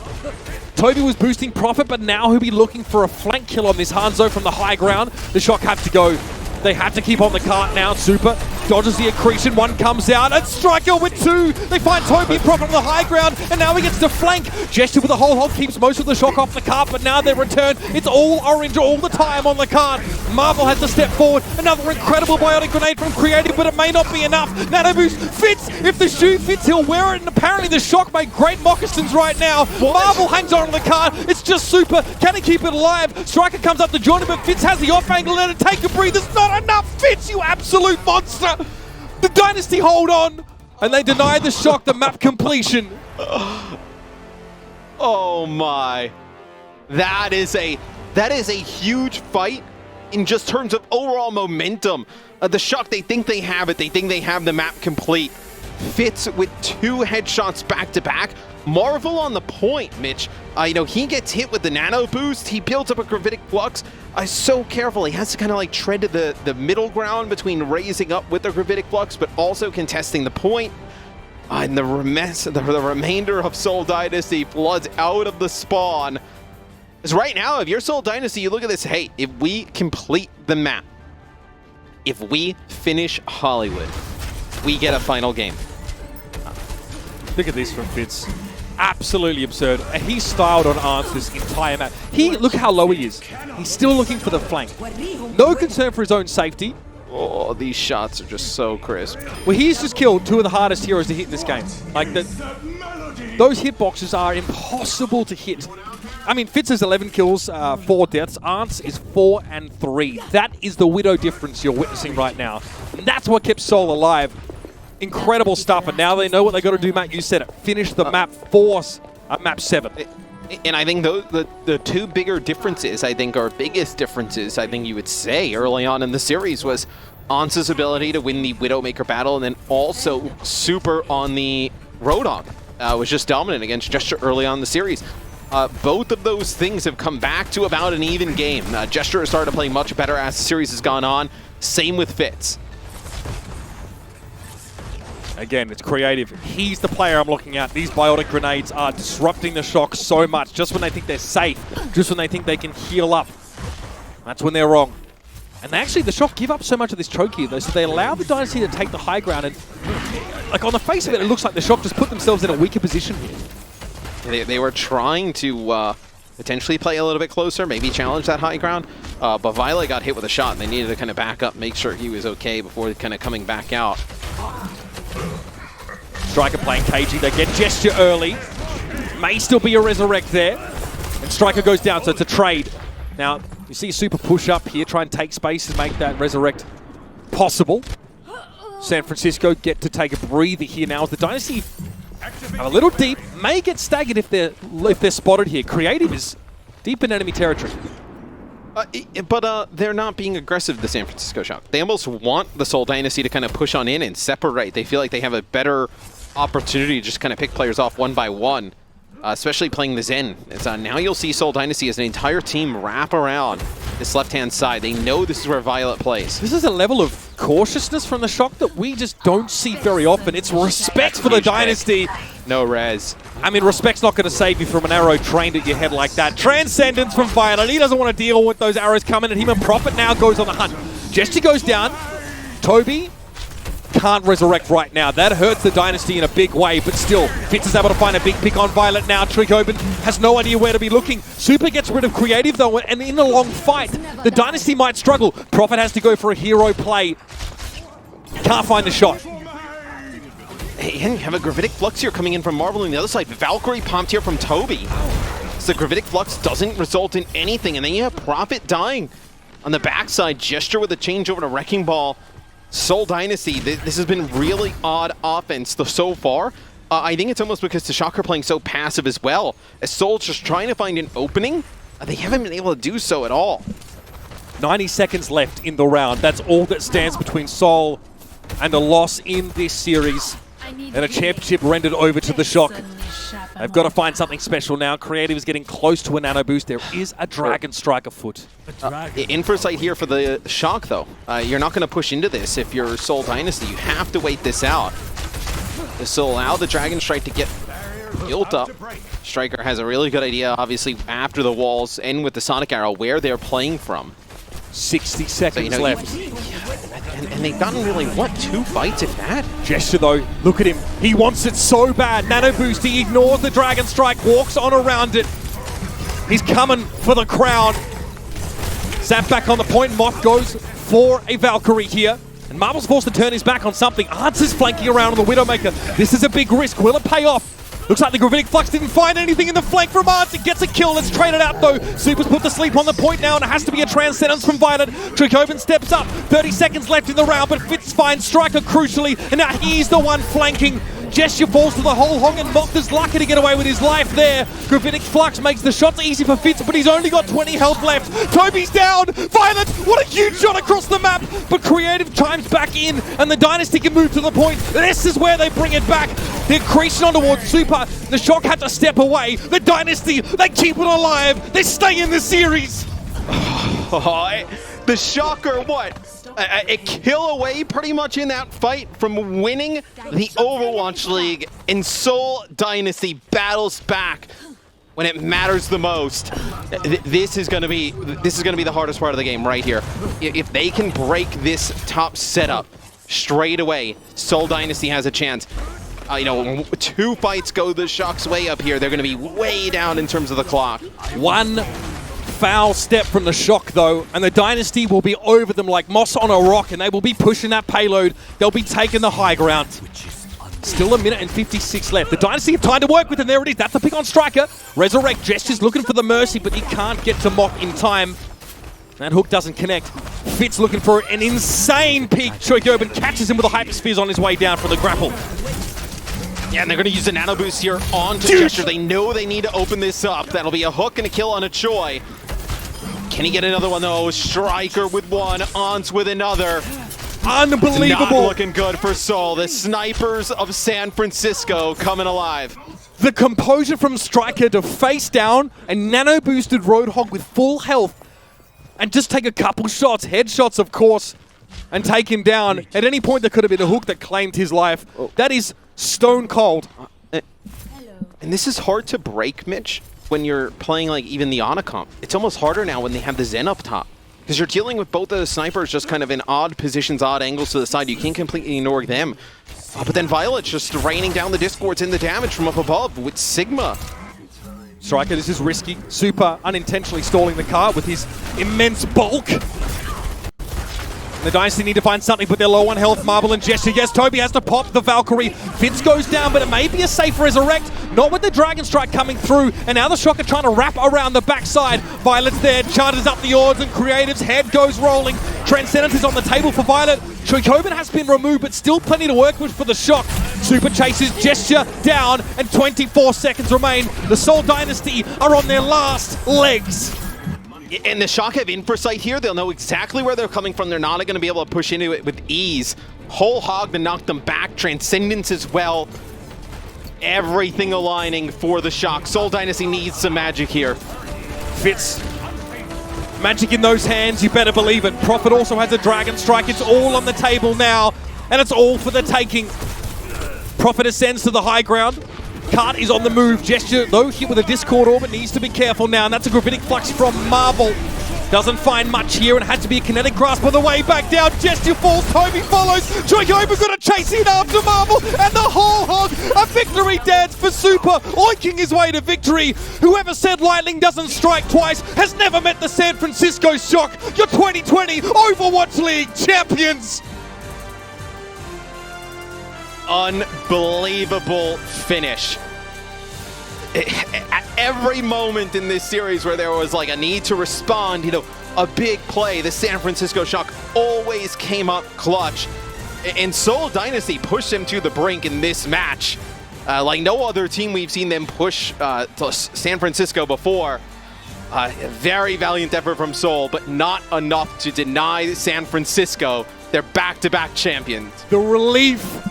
Tobi was boosting Profit, but now he'll be looking for a flank kill on this Hanzo from the high ground. The Shock have to go. They have to keep on the cart now. Super dodges the accretion. 1 comes out. And Striker with 2. They find Tobi Profit on the high ground. And now he gets to flank. Gesture with a whole hog keeps most of the Shock off the cart. But now they return. It's all orange all the time on the cart. Marvel has to step forward. Another incredible Biotic Grenade from Creative, but it may not be enough. Nano Boost fits. If the shoe fits, he'll wear it. And apparently the Shock make great moccasins right now. Marvel hangs on to the cart. It's just Super. Can he keep it alive? Striker comes up to join him, but Fitz has the off angle. Let it take a breather. It's not enough. Fitz, you absolute monster. The Dynasty hold on, and they deny the Shock the map completion. Oh my. That is a huge fight in just terms of overall momentum. The Shock, they think they have it. They think they have the map complete. Fitz with 2 headshots back to back. Marvel on the point, Mitch. You know, he gets hit with the nano boost. He builds up a Gravitic Flux. So careful. He has to kind of like tread to the middle ground between raising up with the Gravitic Flux, but also contesting the point. And the remainder of Seoul Dynasty floods out of the spawn. Because right now, if you're Seoul Dynasty, you look at this, hey, if we complete the map, if we finish Hollywood, we get a final game. Look at this from Fitz. Absolutely absurd. He's styled on Arns this entire map. Look how low he is. He's still looking for the flank. No concern for his own safety. Oh, these shots are just so crisp. Well, he's just killed 2 of the hardest heroes to hit in this game. Like, those hitboxes are impossible to hit. I mean, Fitz has 11 kills, 4 deaths. Arns is 4 and 3. That is the Widow difference you're witnessing right now. And that's what kept Seoul alive. Incredible stuff, and now they know what they got to do, Matt. You said it. Finish the map, force map 7. And I think the 2 bigger differences, I think, or biggest differences, I think you would say, early on in the series was Ans's ability to win the Widowmaker battle, and then also Super on the Roadhog was just dominant against Gesture early on in the series. Both of those things have come back to about an even game. Gesture has started to play much better as the series has gone on. Same with Fitz. Again, it's Creative. He's the player I'm looking at. These Biotic Grenades are disrupting the Shock so much. Just when they think they're safe, just when they think they can heal up, that's when they're wrong. And actually, the Shock give up so much of this choke here, though, so they allow the Dynasty to take the high ground. And like on the face of it, it looks like the Shock just put themselves in a weaker position here. They were trying to potentially play a little bit closer, maybe challenge that high ground. But Violet got hit with a shot, and they needed to kind of back up, make sure he was okay before kind of coming back out. Striker playing cagey. They get Gesture early. May still be a resurrect there. And Striker goes down, so it's a trade. Now, you see Super push up here, try and take space and make that resurrect possible. San Francisco get to take a breather here now as the Dynasty are a little deep. May get staggered if they're spotted here. Creative is deep in enemy territory. But they're not being aggressive, the San Francisco Shock. They almost want the Seoul Dynasty to kind of push on in and separate. They feel like they have a better opportunity to just kind of pick players off one by one, especially playing the Zen. As, now you'll see Seoul Dynasty as an entire team wrap around this left-hand side. They know this is where Violet plays. This is a level of cautiousness from the Shock that we just don't see very often. It's respect for the Dynasty. No res. I mean, respect's not going to save you from an arrow trained at your head like that. Transcendence from Violet. He doesn't want to deal with those arrows coming at him, and Prophet now goes on the hunt. Gesture goes down. Tobi can't resurrect right now. That hurts the Dynasty in a big way, but still, Fitz is able to find a big pick on Violet now. Choihyobin has no idea where to be looking. Super gets rid of Creative though, and in a long fight, the Dynasty might struggle. Prophet has to go for a hero play. Can't find the shot. And you have a Gravitic Flux here coming in from Marvel on the other side. Valkyrie pumped here from Tobi. So the Gravitic Flux doesn't result in anything, and then you have Prophet dying on the backside. Gesture with a change over to Wrecking Ball. Seoul Dynasty, this has been really odd offense so far. I think it's almost because the Shock are playing so passive as well. As Seoul's just trying to find an opening, they haven't been able to do so at all. 90 seconds left in the round. That's all that stands between Seoul and a loss in this series. And a championship rendered over to the Shock. They've got to find something special now. Creative is getting close to a nano boost. There is a Dragon Strike afoot. Inversight here for the Shock, though. You're not going to push into this if you're Seoul Dynasty. You have to wait this out. This will allow the Dragon Strike to get built up. Striker has a really good idea, obviously, after the walls and with the Sonic Arrow, where they're playing from. 60 seconds so, left. And they've gotten really, what, 2 fights if that? Gesture though, look at him. He wants it so bad. Nano boost, he ignores the Dragon Strike, walks on around it. He's coming for the crown. Zap back on the point. Moth goes for a Valkyrie here. And Marvel's forced to turn his back on something. Arts is flanking around on the Widowmaker. This is a big risk. Will it pay off? Looks like the Gravitic Flux didn't find anything in the flank from Arts. It gets a kill. Let's trade it out though. Super's put to sleep on the point now, and it has to be a Transcendence from Violet. Choihyobin steps up. 30 seconds left in the round, but Fitz finds Striker crucially, and now he's the one flanking. Gesture falls to the whole hog, and Moth is lucky to get away with his life there. Gravitic Flux makes the shots easy for Fitz, but he's only got 20 health left. Tobi's down. Violet, what a huge shot across the map, but Creative chimes back in, and the Dynasty can move to the point. This is where they bring it back. They're creasing on towards Super. The Shock had to step away. The Dynasty, they keep it alive. They stay in the series. The Shock are what? A kill away pretty much in that fight from winning the Overwatch League, and Seoul Dynasty battles back when it matters the most. This is going to be the hardest part of the game right here. If they can break this top setup straight away, Seoul Dynasty has a chance. 2 fights go the Shock's way up here. They're going to be way down in terms of the clock. One foul step from the Shock though, and the Dynasty will be over them like moss on a rock, and they will be pushing that payload. They'll be taking the high ground. Still a minute and 56 left. The Dynasty have time to work with, and there it is. That's the pick on Striker. Resurrect Gesture's looking for the Mercy, but he can't get to Moth in time. That hook doesn't connect. Fitz looking for an insane peek. Choihyobin catches him with a Hyperspheres on his way down for the grapple. Yeah, and they're going to use the nano boost here onto Gesture. They know they need to open this up. That'll be a hook and a kill on a Choi. Can he get another one though? Striker with one, Ons with another. Unbelievable. It's not looking good for Seoul. The snipers of San Francisco coming alive. The composure from Striker to face down and nano boosted Roadhog with full health and just take a couple shots, headshots of course, and take him down. At any point there could have been a hook that claimed his life. That is stone cold. And this is hard to break, Mitch, when you're playing like even the Onacomp. It's almost harder now when they have the Zen up top, because you're dealing with both the snipers just kind of in odd positions, odd angles to the side. You can't completely ignore them. But then Violet's just raining down the discords and the damage from up above with Sigma. Striker, this is risky. Super unintentionally stalling the car with his immense bulk. The Dynasty need to find something, but they're low on health. Marvel and Gesture. Yes, Tobi has to pop the Valkyrie. Fitz goes down, but it may be a safe resurrect. Not with the Dragon Strike coming through. And now the Shock are trying to wrap around the backside. Violet's there, charges up the odds, and Creative's head goes rolling. Transcendence is on the table for Violet. Choihyobin has been removed, but still plenty to work with for the Shock. Super chases Gesture down, and 24 seconds remain. The Seoul Dynasty are on their last legs. And the Shock have insight here. They'll know exactly where they're coming from. They're not going to be able to push into it with ease. Whole hog to knock them back. Transcendence as well. Everything aligning for the Shock. Seoul Dynasty needs some magic here. Fitz. Magic in those hands, you better believe it. Prophet also has a Dragon Strike. It's all on the table now, and it's all for the taking. Prophet ascends to the high ground. Cart is on the move. Gesture, though, hit with a Discord Orbit, needs to be careful now, and that's a Gravitic Flux from Marvel. Doesn't find much here, and had to be a Kinetic Grasp on the way back down. Gesture falls, Tobi follows. Choihyobin gonna chase in after Marvel, and the whole hog, a victory dance for Super, oinking his way to victory. Whoever said lightning doesn't strike twice has never met the San Francisco Shock, your 2020 Overwatch League champions. Unbelievable finish. At every moment in this series where there was like a need to respond, you know, a big play, the San Francisco Shock always came up clutch. And Seoul Dynasty pushed them to the brink in this match. Like no other team we've seen them push to San Francisco before. Very valiant effort from Seoul, but not enough to deny San Francisco their back-to-back champions. The relief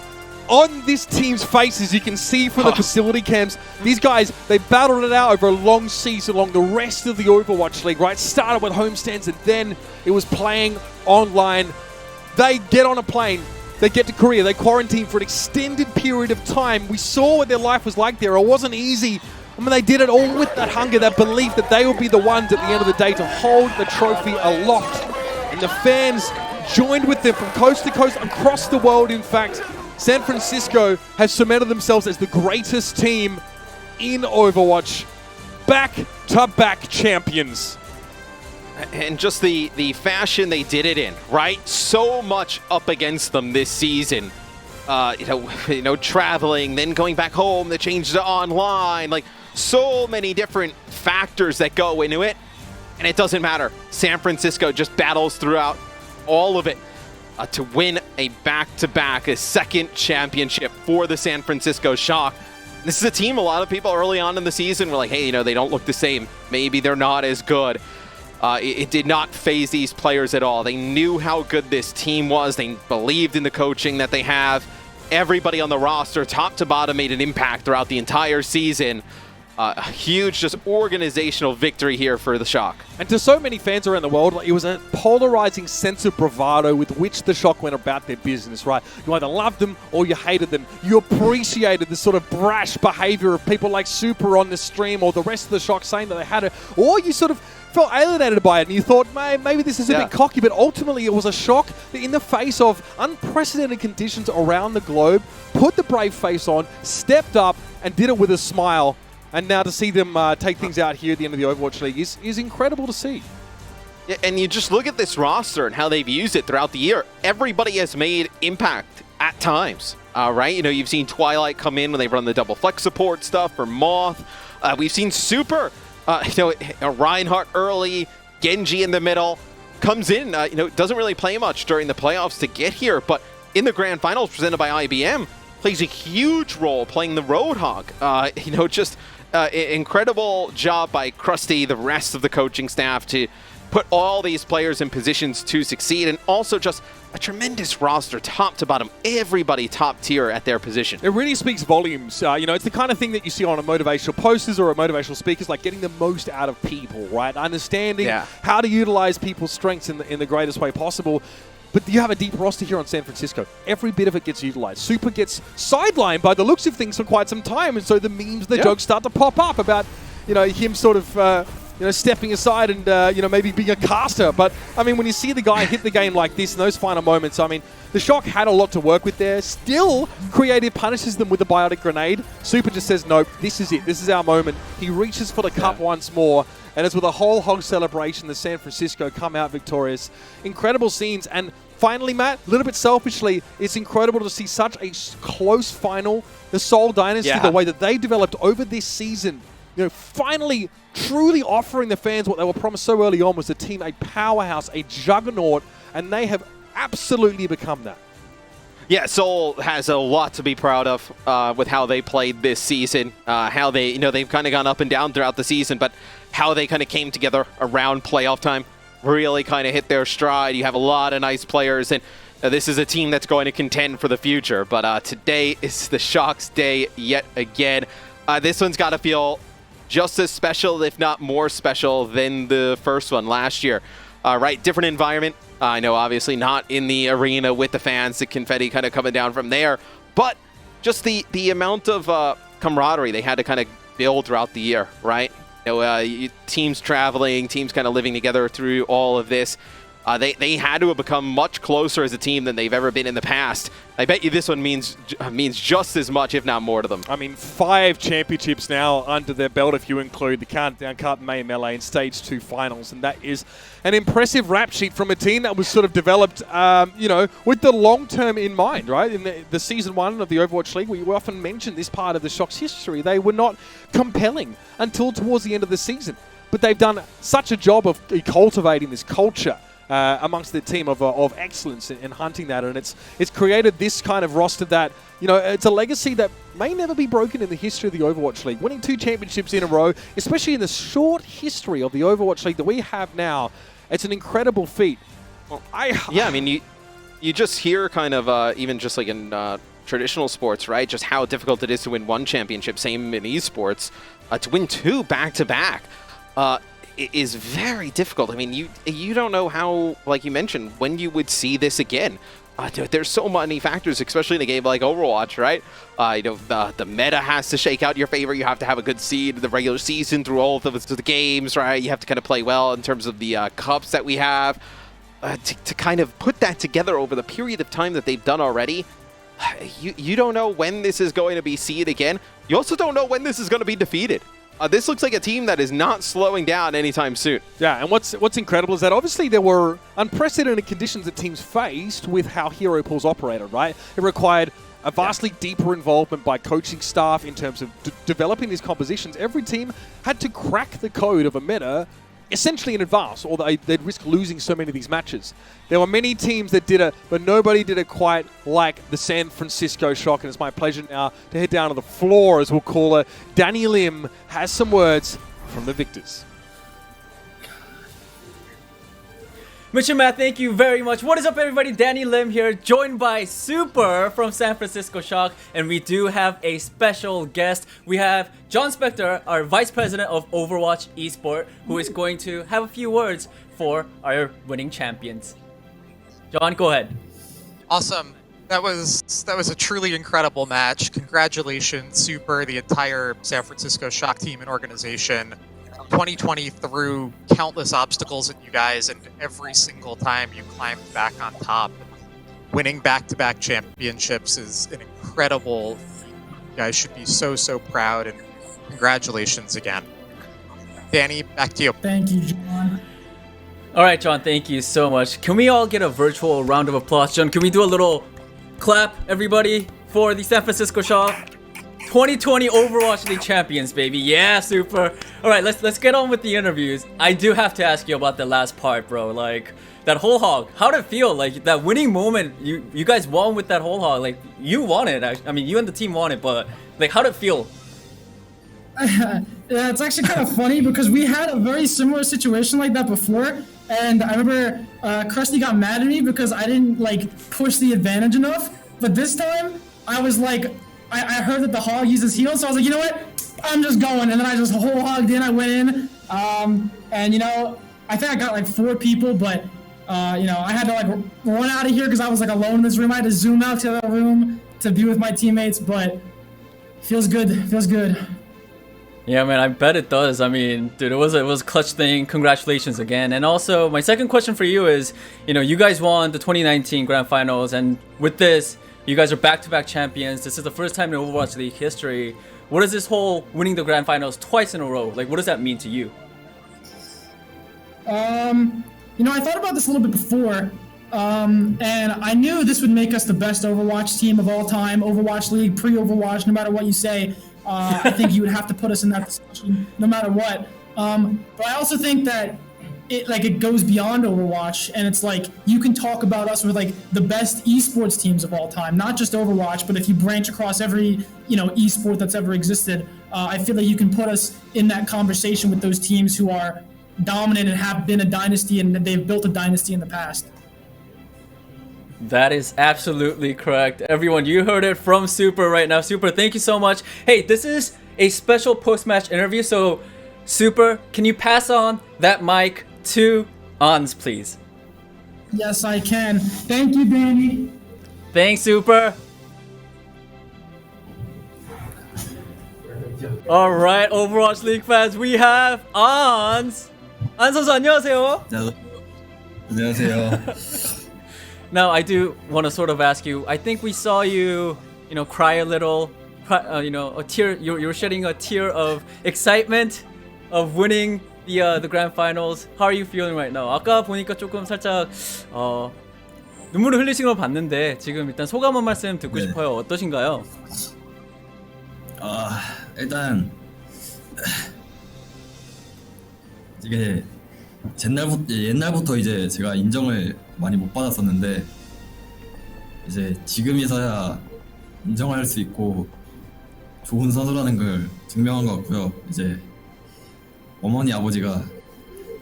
on this team's faces, you can see from the facility cams, these guys, they battled it out over a long season along the rest of the Overwatch League, right? Started with homestands and then it was playing online. They get on a plane, they get to Korea, they quarantine for an extended period of time. We saw what their life was like there. It wasn't easy. I mean, they did it all with that hunger, that belief that they would be the ones at the end of the day to hold the trophy aloft. And the fans joined with them from coast to coast across the world, in fact. San Francisco has cemented themselves as the greatest team in Overwatch. Back-to-back champions. And just the fashion they did it in, right? So much up against them this season. You know, traveling, then going back home, they changed to online. Like, so many different factors that go into it. And it doesn't matter. San Francisco just battles throughout all of it. To win a back-to-back, a second championship for the San Francisco Shock. This is a team, a lot of people early on in the season were like, hey, you know, they don't look the same. Maybe they're not as good. It did not phase these players at all. They knew how good this team was. They believed in the coaching that they have. Everybody on the roster, top to bottom, made an impact throughout the entire season. A huge, just organizational victory here for the Shock. And to so many fans around the world, it was a polarizing sense of bravado with which the Shock went about their business, right? You either loved them or you hated them. You appreciated the sort of brash behavior of people like Super on the stream or the rest of the Shock saying that they had it, or you sort of felt alienated by it and you thought, maybe this is a bit cocky, but ultimately it was a Shock that in the face of unprecedented conditions around the globe, put the brave face on, stepped up and did it with a smile. And now to see them take things out here at the end of the Overwatch League is incredible to see. Yeah, and you just look at this roster and how they've used it throughout the year. Everybody has made impact at times, right? You know, you've seen Twilight come in when they run the double flex support stuff for Moth. We've seen Super, you know, Reinhardt early, Genji in the middle, comes in, you know, doesn't really play much during the playoffs to get here, but in the grand finals presented by IBM, plays a huge role playing the Roadhog. You know, just incredible job by Krusty, the rest of the coaching staff, to put all these players in positions to succeed, and also just a tremendous roster, top to bottom, everybody top tier at their position. It really speaks volumes. You know, it's the kind of thing that you see on a motivational posters or a motivational speakers, like getting the most out of people, right? Understanding how to utilize people's strengths in the greatest way possible. But you have a deep roster here on San Francisco. Every bit of it gets utilized. Super gets sidelined by the looks of things for quite some time, and so the memes, the jokes start to pop up about, you know, him sort of, you know, stepping aside and, you know, maybe being a caster. But, I mean, when you see the guy hit the game like this in those final moments, I mean, the Shock had a lot to work with there. Still, Creative punishes them with a biotic grenade. Super just says, nope, this is it. This is our moment. He reaches for the cup once more. And it's with a whole hog celebration that San Francisco come out victorious. Incredible scenes. And finally, Matt, a little bit selfishly, it's incredible to see such a close final. The Seoul Dynasty, the way that they developed over this season, you know, finally truly offering the fans what they were promised so early on was the team a powerhouse, a juggernaut, and they have absolutely become that. Yeah, Seoul has a lot to be proud of with how they played this season. How they, they've kind of gone up and down throughout the season, but how they kind of came together around playoff time, really kind of hit their stride. You have a lot of nice players, and this is a team that's going to contend for the future. But today is the Shock's day yet again. This one's got to feel just as special, if not more special, than the first one last year. Right, different environment. I know, obviously, not in the arena with the fans, the confetti kind of coming down from there, but just the amount of camaraderie they had to kind of build throughout the year, right? Teams traveling, teams kind of living together through all of this. They had to have become much closer as a team than they've ever been in the past. I bet you this one means just as much, if not more to them. I mean, 5 championships now under their belt if you include the Countdown Cup, May Melee, and Stage 2 finals. And that is an impressive rap sheet from a team that was sort of developed, with the long term in mind, right? In the Season 1 of the Overwatch League, we often mention this part of the Shock's history. They were not compelling until towards the end of the season. But they've done such a job of cultivating this culture amongst the team of excellence in hunting that, and it's created this kind of roster that, it's a legacy that may never be broken in the history of the Overwatch League. Winning 2 championships in a row, especially in the short history of the Overwatch League that we have now, it's an incredible feat. I mean, you just hear kind of, even just like in traditional sports, right, just how difficult it is to win 1 championship, same in esports, to win 2 back-to-back. It is very difficult. I mean, you don't know how, like you mentioned, when you would see this again. There's so many factors, especially in a game like Overwatch, right? The meta has to shake out your favor. You have to have a good seed in the regular season through all of the games, right? You have to kind of play well in terms of the cups that we have. To kind of put that together over the period of time that they've done already, you don't know when this is going to be seed again. You also don't know when this is going to be defeated. This looks like a team that is not slowing down anytime soon. Yeah, and what's incredible is that obviously there were unprecedented conditions that teams faced with how hero pools operated, right? It required a vastly deeper involvement by coaching staff in terms of developing these compositions. Every team had to crack the code of a meta essentially in advance, or they'd risk losing so many of these matches. There were many teams that did it, but nobody did it quite like the San Francisco Shock, and it's my pleasure now to head down to the floor, as we'll call her. Danny Lim has some words from the victors. Mr. Matt, thank you very much. What is up, everybody? Danny Lim here, joined by Super from San Francisco Shock, and we do have a special guest. We have John Spector, our Vice President of Overwatch Esport, who is going to have a few words for our winning champions. John, go ahead. Awesome. That was a truly incredible match. Congratulations, Super, the entire San Francisco Shock team and organization. 2020 threw countless obstacles at you guys, and every single time you climbed back on top. Winning back-to-back championships is an incredible. You guys should be so proud, and congratulations again. Danny, back to you. Thank you, John. All right, John, thank you so much. Can we all get a virtual round of applause? John, can we do a little clap, everybody, for the San Francisco Shock 2020 Overwatch League champions, baby. Yeah, Super. All right, let's get on with the interviews. I do have to ask you about the last part, bro. Like, that whole hog. How did it feel? Like, that winning moment, you guys won with that whole hog. Like, you won it. I mean, you and the team won it, but, like, how did it feel? Yeah, it's actually kind of funny because we had a very similar situation like that before. And I remember Krusty got mad at me because I didn't, like, push the advantage enough. But this time, I was like, I heard that the hog uses heal, so I was like, you know what? I'm just going. And then I just whole hogged in, I went in. And, you know, I think I got like 4 people, but, you know, I had to like run out of here because I was like alone in this room. I had to zoom out to the other room to be with my teammates, but feels good. Feels good. Yeah, man, I bet it does. I mean, dude, it was a clutch thing. Congratulations again. And also, my second question for you is, you know, you guys won the 2019 Grand Finals, and with this, you guys are back-to-back champions. This is the first time in Overwatch League history. What is this whole winning the Grand Finals twice in a row? Like, what does that mean to you? You know, I thought about this a little bit before, and I knew this would make us the best Overwatch team of all time. Overwatch League, pre-Overwatch, no matter what you say. I think you would have to put us in that discussion no matter what. But I also think that it goes beyond Overwatch, and it's like you can talk about us with like the best esports teams of all time, not just Overwatch, but if you branch across every esport that's ever existed, I feel like you can put us in that conversation with those teams who are dominant and have been a dynasty, and they've built a dynasty in the past. That is absolutely correct. Everyone, you heard it from Super right now. Super, thank you so much. Hey, this is a special post-match interview, so Super, can you pass on that mic to Ons, please? Yes, I can. Thank you, Danny. Thanks, Super. All right, Overwatch League fans, we have Ons. Ons 선수 안녕하세요. 안녕하세요. Now, I do want to sort of ask you. I think we saw you, cry a little, a tear. You're shedding a tear of excitement of winning the grand finals. How are you feeling right now? 아까 보니까 조금 살짝 눈물을 흘리신 걸 봤는데 지금 일단 소감 한 말씀 듣고 싶어요. 어떠신가요? 일단 이게 옛날부터 이제 제가 인정을 많이 못 받았었는데 이제 지금이서야 인정할 수 있고 좋은 선수라는 걸 증명한 것 같고요. 이제 어머니 아버지가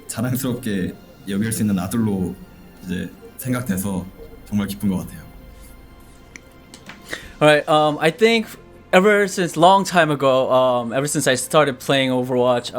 자랑스럽게 여길 수 있는 아들로 이제 생각돼서 정말 기쁜 것 같아요. Alright, I think ever since long time ago, ever since I started playing Overwatch,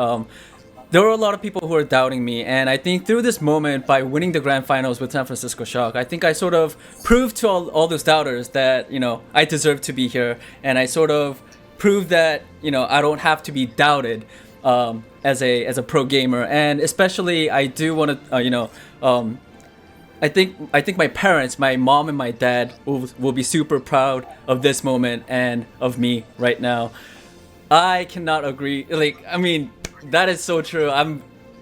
there were a lot of people who were doubting me, and I think through this moment, by winning the grand finals with San Francisco Shock, I think I sort of proved to all those doubters that, I deserve to be here, and I sort of proved that, I don't have to be doubted as a pro gamer, and especially I do want to, I think my parents, my mom and my dad will be super proud of this moment and of me right now. I cannot agree. That is so true.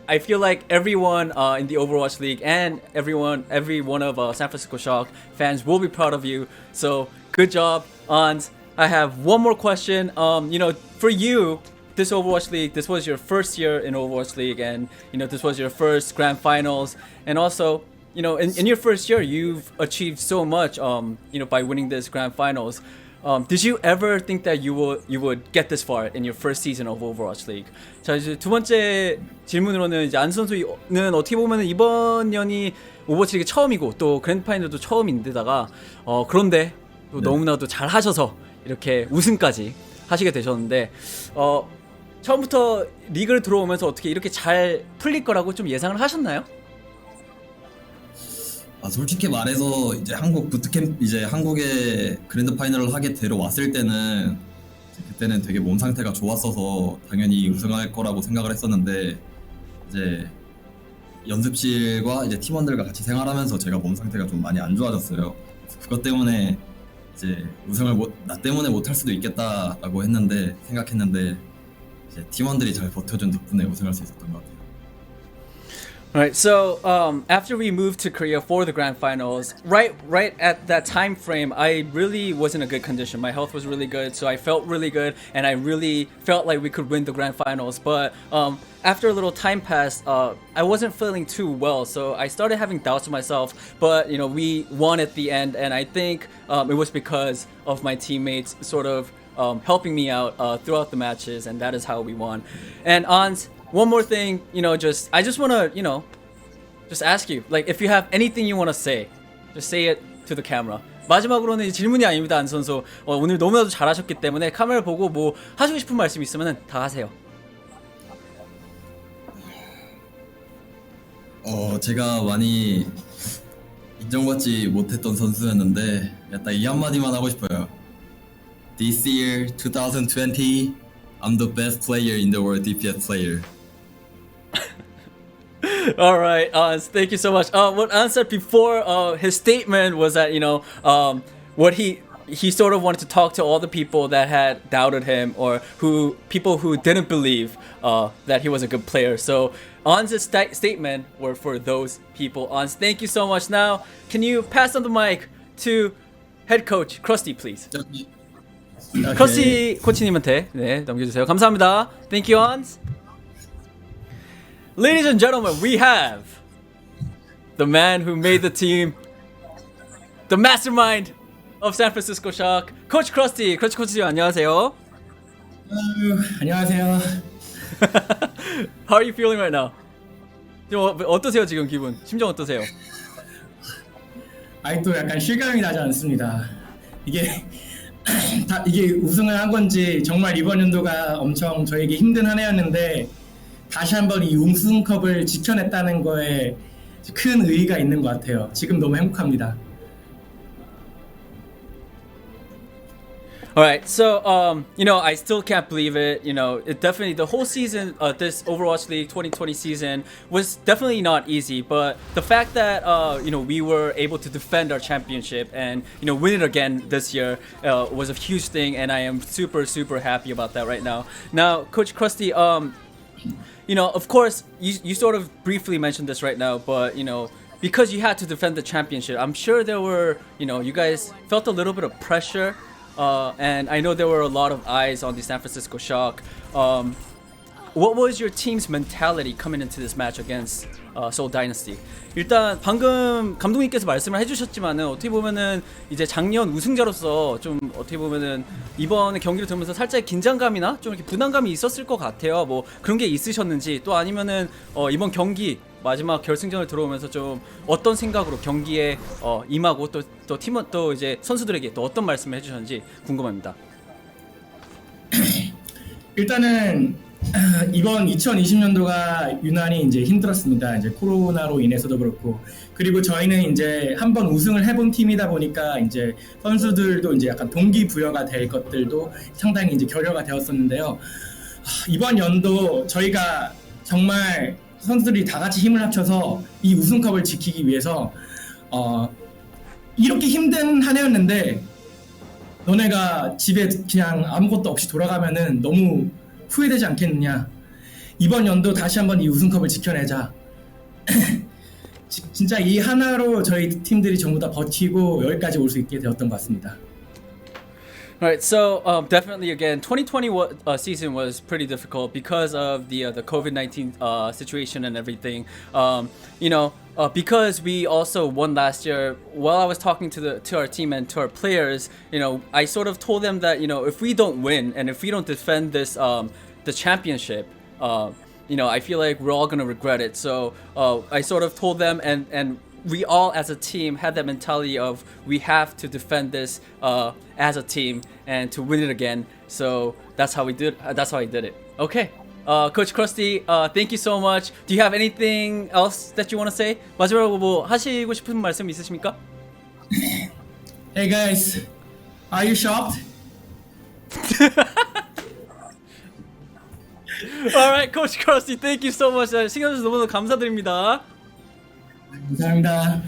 I feel like everyone in the Overwatch League and every one of San Francisco Shock fans will be proud of you. So good job, Ons. I have one more question. For you, this Overwatch League, this was your first year in Overwatch League, and this was your first grand finals, and also in your first year you've achieved so much by winning this grand finals. Did you ever think that you would get this far in your first season of Overwatch League? 자, 이제 두 번째 질문으로는 이제 안 선수는 어떻게 보면 이번 년이 오버워치 리그 처음이고 또 그랜드 파이널도 처음인데다가 그런데 또 너무나도 잘 하셔서 이렇게 우승까지 하시게 되셨는데 처음부터 리그를 들어오면서 어떻게 이렇게 잘 풀릴 거라고 좀 예상을 하셨나요? 솔직히 말해서 이제 한국 부트캠p 이제 한국에 그랜드 파이널을 하게 데려왔을 때는 그때는 되게 몸 상태가 좋았어서 당연히 우승할 거라고 생각을 했었는데 이제 연습실과 이제 팀원들과 같이 생활하면서 제가 몸 상태가 좀 많이 안 좋아졌어요. 그것 때문에 이제 우승을 나 때문에 못할 수도 있겠다라고 생각했는데 이제 팀원들이 잘 버텨준 덕분에 우승할 수 있었던 것 같아요. Alright, so after we moved to Korea for the grand finals, right at that time frame, I really was in a good condition. My health was really good, so I felt really good, and I really felt like we could win the grand finals. But after a little time passed, I wasn't feeling too well, so I started having doubts of myself. But we won at the end, and I think it was because of my teammates sort of helping me out throughout the matches, and that is how we won. And Ons, one more thing, I just want to, just ask you, like, if you have anything you want to say, just say it to the camera. 마지막으로는 질문이 아닙니다, 안 선수. 오늘 너무나도 잘하셨기 때문에 카메라 보고 뭐 하시고 싶은 말씀 있으면 다 하세요. 제가 많이 인정받지 못했던 선수였는데 딱 이 한마디만 하고 싶어요. This year, 2020, I'm the best player in the world DPS player. All right, thank you so much. What An said before his statement was that what he sort of wanted to talk to all the people that had doubted him or people who didn't believe that he was a good player. So An's statement were for those people. Ans, thank you so much. Now, can you pass on the mic to head coach Krusty, please? 크러스티 코치님한테 넘겨주세요. 감사합니다. Thank you, Ans. Ladies and gentlemen, we have the man who made the team, the mastermind of San Francisco Shock, Coach Krusty. Coach Krusty, 안녕하세요. 안녕하세요. How are you feeling right now? 지금 어떠세요 지금 기분? 심정 어떠세요? 아직도 약간 실감이 나지 않습니다. 이게 이게 우승을 한 건지 정말 이번 연도가 엄청 저에게 힘든 한 해였는데 다시 한번 이 우승컵을 지켜냈다는 거에 큰 의의가 있는 것 같아요. 지금 너무 행복합니다. All right, so I still can't believe it. It definitely the whole season, this Overwatch League 2020 season was definitely not easy. But the fact that we were able to defend our championship and win it again this year was a huge thing, and I am super happy about that right now. Now, Coach Krusty, of course, you sort of briefly mentioned this right now, but because you had to defend the championship, I'm sure there were you guys felt a little bit of pressure. And I know there were a lot of eyes on the San Francisco Shock. What was your team's mentality coming into this match against Seoul Dynasty? 일단 방금 감독님께서 말씀을 해주셨지만은 어떻게 보면은 이제 작년 우승자로서 좀 어떻게 보면은 이번 경기를 들으면서 살짝 긴장감이나 좀 이렇게 부담감이 있었을 것 같아요. 뭐 그런 게 있으셨는지 또 아니면은 이번 경기 마지막 결승전을 들어오면서 좀 어떤 생각으로 경기에 임하고 또 팀원 또 이제 선수들에게 또 어떤 말씀을 해주셨는지 궁금합니다. 일단은 이번 2020년도가 유난히 이제 힘들었습니다. 이제 코로나로 인해서도 그렇고, 그리고 저희는 이제 한번 우승을 해본 팀이다 보니까 이제 선수들도 이제 약간 동기부여가 될 것들도 상당히 이제 결여가 되었었는데요. 이번 연도 저희가 정말 선수들이 다 같이 힘을 합쳐서 이 우승컵을 지키기 위해서 이렇게 힘든 한 해였는데 너네가 집에 그냥 아무것도 없이 돌아가면은 너무 후회되지 않겠느냐. 이번 연도 다시 한번 이 우승컵을 지켜내자. 진짜 이 하나로 저희 팀들이 전부 다 버티고 여기까지 올 수 있게 되었던 것 같습니다. Alright, so definitely again, 2020 season was pretty difficult because of the COVID-19 situation and everything. Because we also won last year. While I was talking to our team and to our players, I sort of told them that if we don't win and if we don't defend this the championship, I feel like we're all gonna regret it. So I sort of told them and we all as a team had that mentality of we have to defend this as a team and to win it again. So that's how we did. That's how I did it. Okay, Coach Krusty, thank you so much. Do you have anything else that you want to say? 마지막으로 뭐 하시고 싶은 말씀 있으십니까? Hey guys, are you shocked? All right, Coach Krusty, thank you so much. 시간 주셔서 너무 감사드립니다. 감사합니다.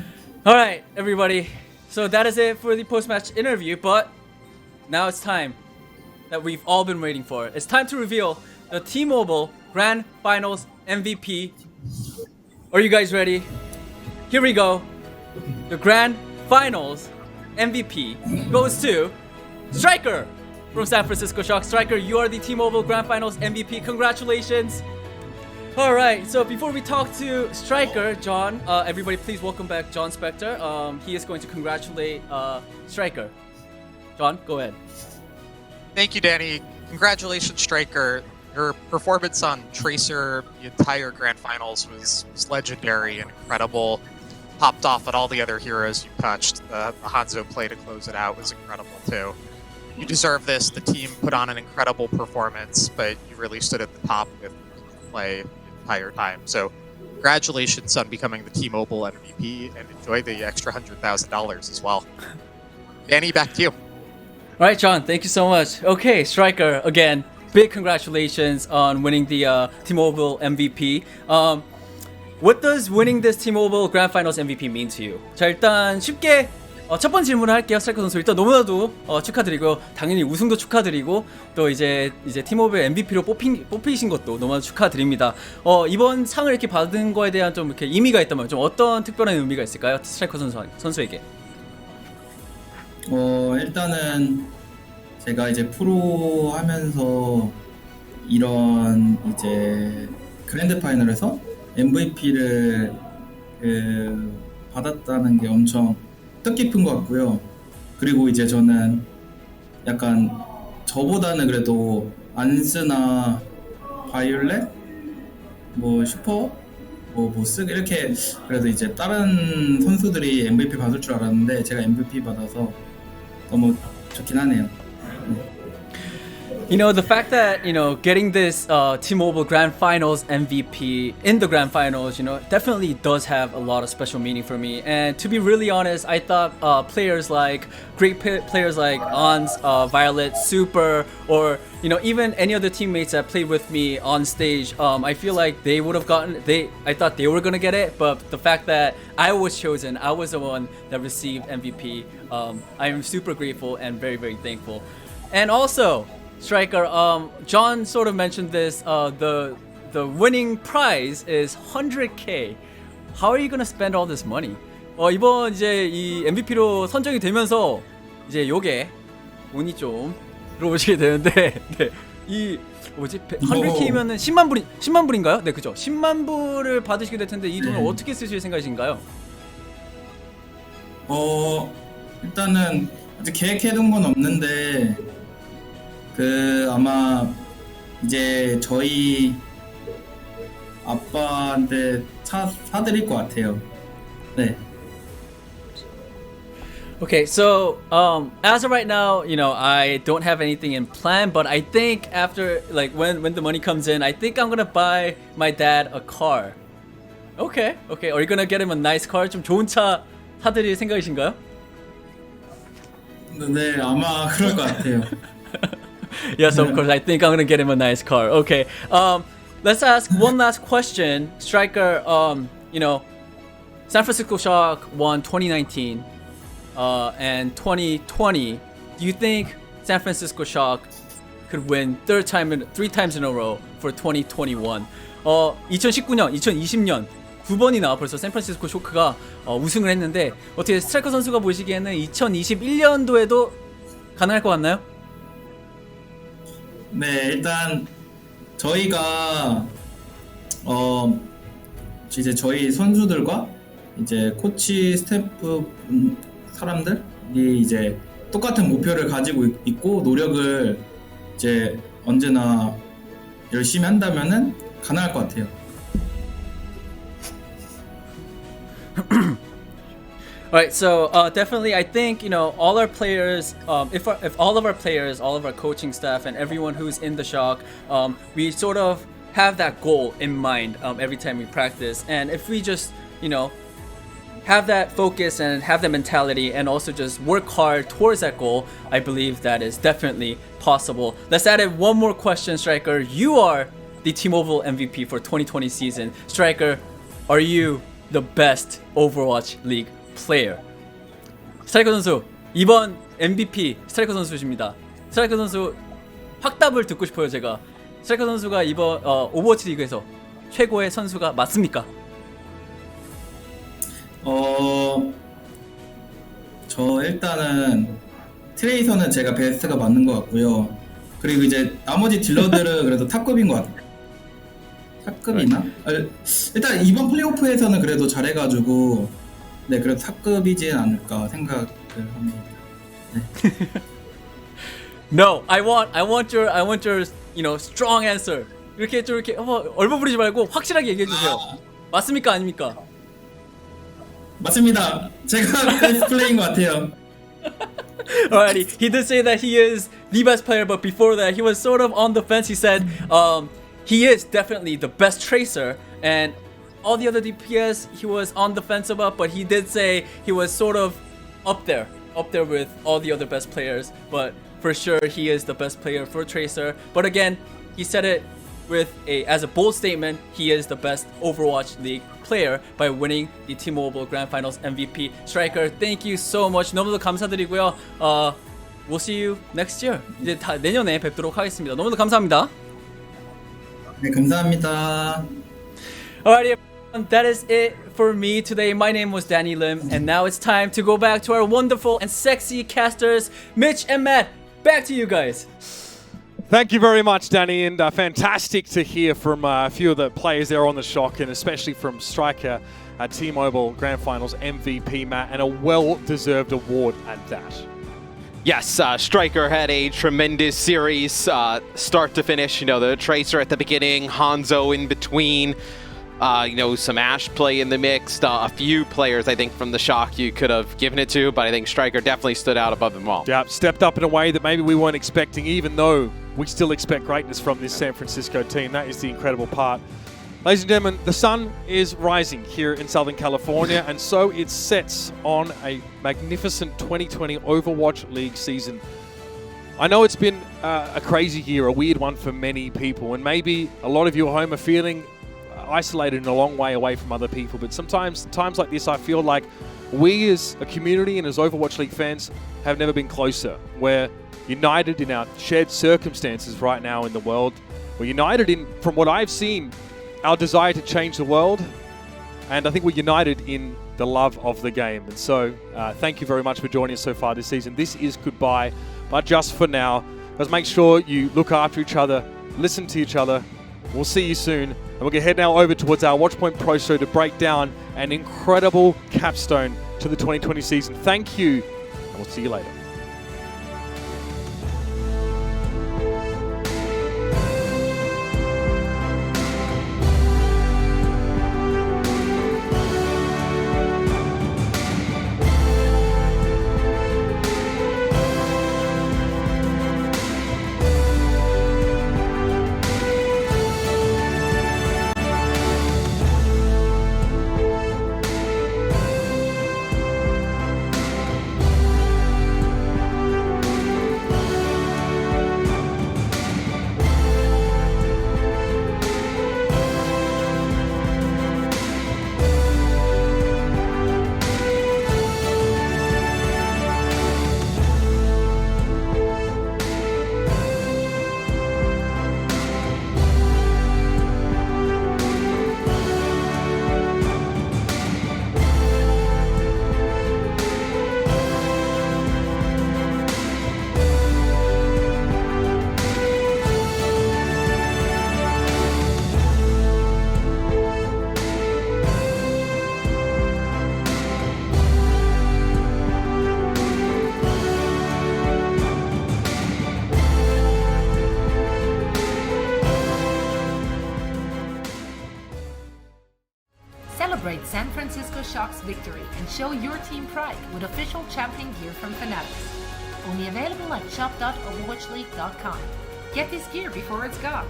Alright, everybody. So that is it for the post-match interview, but now it's time that we've all been waiting for. It's time to reveal the T-Mobile Grand Finals MVP. Are you guys ready? Here we go. The Grand Finals MVP goes to Striker from San Francisco Shock. Striker, you are the T-Mobile Grand Finals MVP. Congratulations. Alright, so before we talk to Striker, John, everybody please welcome back John Spector. He is going to congratulate Striker. John, go ahead. Thank you, Danny. Congratulations, Striker. Your performance on Tracer the entire Grand Finals was legendary and incredible. Popped off at all the other heroes you touched. The Hanzo play to close it out was incredible too. You deserve this. The team put on an incredible performance, but you really stood at the top with play entire time. So congratulations on becoming the T-Mobile MVP and enjoy the extra $100,000 as well. Danny, back to you. Alright, John, thank you so much. Okay, Striker, again, big congratulations on winning the T-Mobile MVP. What does winning this T-Mobile Grand Finals MVP mean to you? 자, 일단 쉽게 첫 번째 질문을 할게요. 스트라이커 선수 일단 너무나도 축하드리고 당연히 우승도 축하드리고 또 이제 팀오브 MVP로 뽑히신 것도 너무나도 축하드립니다. 이번 상을 이렇게 받은 거에 대한 좀 이렇게 의미가 있다면 좀 어떤 특별한 의미가 있을까요? 스트라이커 선수에게. 일단은 제가 이제 프로 하면서 이런 이제 그랜드 파이널에서 MVP를 받았다는 게 엄청 뜻깊은 것 같고요. 그리고 이제 저는 약간 저보다는 그래도 안스나 바이올렛, 뭐 슈퍼, 뭐 보스 이렇게 그래도 이제 다른 선수들이 MVP 받을 줄 알았는데 제가 MVP 받아서 너무 좋긴 하네요. You know, the fact that, you know, getting this T-Mobile Grand Finals MVP in the Grand Finals, you know, definitely does have a lot of special meaning for me. And to be really honest, I thought players like, players like Ons, Violet, Super, or, you know, even any other teammates that played with me on stage, I feel like they would have gotten, I thought they were going to get it, but the fact that I was chosen, I was the one that received MVP, I am super grateful and very, very thankful. And also, Striker, John sort of mentioned this, the winning prize is 100k. How are you gonna spend all this money? 이번 이제 이 MVP로 선정이 되면서 이제 요게 운이 좀 들어오시게 되는데, 네. 이 뭐지? 100k면은 10만 불인가요? 네, 그죠. 10만 불을 받으시게 될 텐데 이 돈을 어떻게 쓰실 생각이신가요? 일단은 아직 계획해둔 건 없는데 아마 이제 저희 아빠한테 사드릴 것 같아요. 네. Okay, so as of right now, you know, I don't have anything in plan, but I think after, like, when the money comes in, I think I'm gonna buy my dad a car. Okay. Are you gonna get him a nice car? 좀 좋은 차 사드릴 생각이신가요? 네, 아마 그럴 것 같아요. Yes, of course. I think I'm gonna get him a nice car. Okay. Let's ask one last question, Striker. You know, San Francisco Shock won 2019, and 2020. Do you think San Francisco Shock could win three times in a row for 2021? 2019년, 2020년 두 번이나 벌써 샌프란시스코 쇼크가 우승을 했는데 어떻게 스트라이커 선수가 보시기에는 2021년도에도 가능할 것 같나요? 네, 일단 저희가 이제 저희 선수들과 이제 코치, 스태프 사람들이 이제 똑같은 목표를 가지고 있고 노력을 이제 언제나 열심히 한다면은 가능할 것 같아요. Alright, so definitely I think, you know, all our players, if all of our players, all of our coaching staff and everyone who's in the Shock, we sort of have that goal in mind every time we practice. And if we just, you know, have that focus and have that mentality and also just work hard towards that goal, I believe that is definitely possible. Let's add in one more question, Striker. You are the T-Mobile MVP for 2020 season. Striker, are you the best Overwatch League player? 스트라이커 선수, 이번 MVP 스트라이커 선수십니다. 스트라이커 선수 확답을 듣고 싶어요. 제가 스트라이커 선수가 이번 오버워치 리그에서 최고의 선수가 맞습니까? 저 일단은 트레이서는 제가 베스트가 맞는 것 같고요. 그리고 이제 나머지 딜러들은 그래도 탑급인 것 같아요. 탑급이나? 일단 이번 플레이오프에서는 그래도 잘해가지고 네, 그래도 탑급이지 않을까 생각을 합니다. 네. No, I want your, you know, strong answer. 이렇게 좀 이렇게 얼버무리지 말고 확실하게 얘기해 주세요. 맞습니까, 아닙니까? 맞습니다. 제가 베스트 플레이인 것 같아요. Alrighty, he did say that he is the best player, but before that, he was sort of on the fence. He said he is definitely the best tracer, and all the other DPS he was on the fence about, but he did say he was sort of up there with all the other best players. But for sure, he is the best player for tracer. But again, he said it as a bold statement. He is the best Overwatch League player by winning the T-Mobile Grand Finals MVP. Striker, thank you so much. 너무도 감사드리고요. We'll see you next year. 이제 내년에 뵙도록 하겠습니다. 너무도 감사합니다. 네, 감사합니다. Alrighty, everyone, that is it for me today. My name was Danny Lim, and now it's time to go back to our wonderful and sexy casters, Mitch and Matt. Back to you guys. Thank you very much, Danny, and fantastic to hear from a few of the players there on the Shock, and especially from Striker, T-Mobile Grand Finals MVP, Matt, and a well-deserved award at that. Yes, Striker had a tremendous series, start to finish. You know, the Tracer at the beginning, Hanzo in between, you know, some Ashe play in the mix. A few players, I think, from the Shock you could have given it to, but I think Striker definitely stood out above them all. Yeah, stepped up in a way that maybe we weren't expecting, even though we still expect greatness from this San Francisco team. That is the incredible part. Ladies and gentlemen, the sun is rising here in Southern California, and so it sets on a magnificent 2020 Overwatch League season. I know it's been a crazy year, a weird one for many people, and maybe a lot of you at home are feeling isolated and a long way away from other people, but sometimes, times like this, I feel like we as a community and as Overwatch League fans have never been closer. We're united in our shared circumstances right now in the world. We're united in, from what I've seen, our desire to change the world, and I think we're united in the love of the game. And so thank you very much for joining us so far this season. This is goodbye, but just for now, let's make sure you look after each other, listen to each other. We'll see you soon, and we're going to head now over towards our Watchpoint Pro Show to break down an incredible capstone to the 2020 season. Thank you, and we'll see you later. Celebrate San Francisco Shock's victory and show your team pride with official champion gear from Fanatics. Only available at shop.overwatchleague.com. Get this gear before it's gone.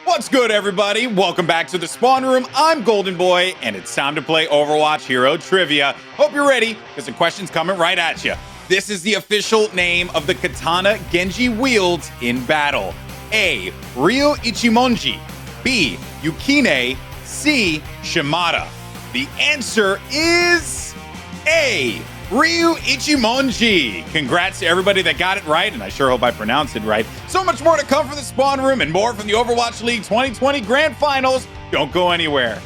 What's good, everybody? Welcome back to the Spawn Room. I'm Golden Boy, and it's time to play Overwatch Hero Trivia. Hope you're ready, because the question's coming right at you. This is the official name of the katana Genji wields in battle. A. Ryu Ichimonji. B. Yukine. C. Shimada. The answer is A. Ryu Ichimonji. Congrats to everybody that got it right, and I sure hope I pronounced it right. So much more to come from the Spawn Room and more from the Overwatch League 2020 Grand Finals. Don't go anywhere.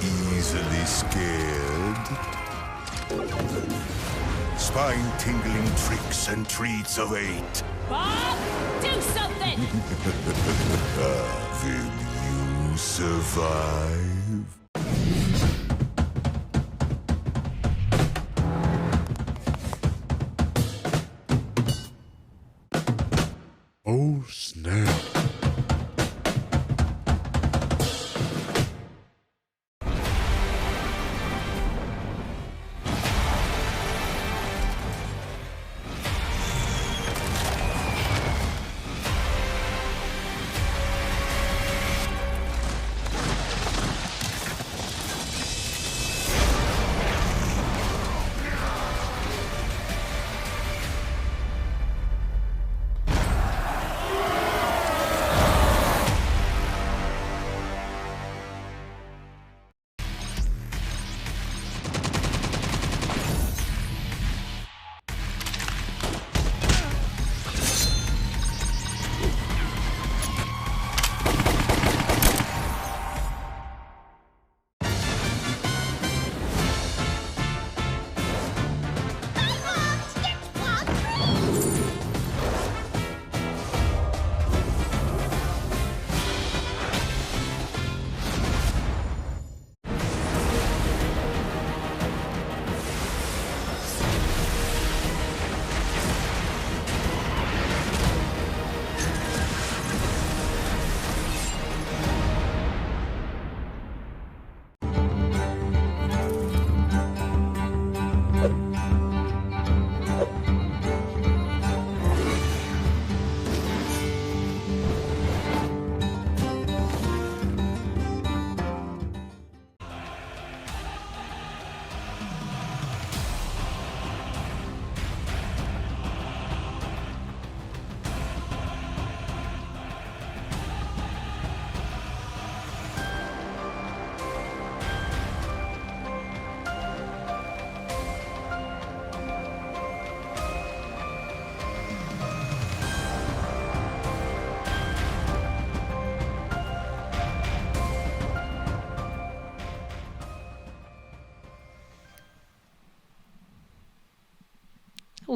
Easily scared. Spine-tingling tricks and treats of 8. Bob, do something! Will you survive? Oh, snap.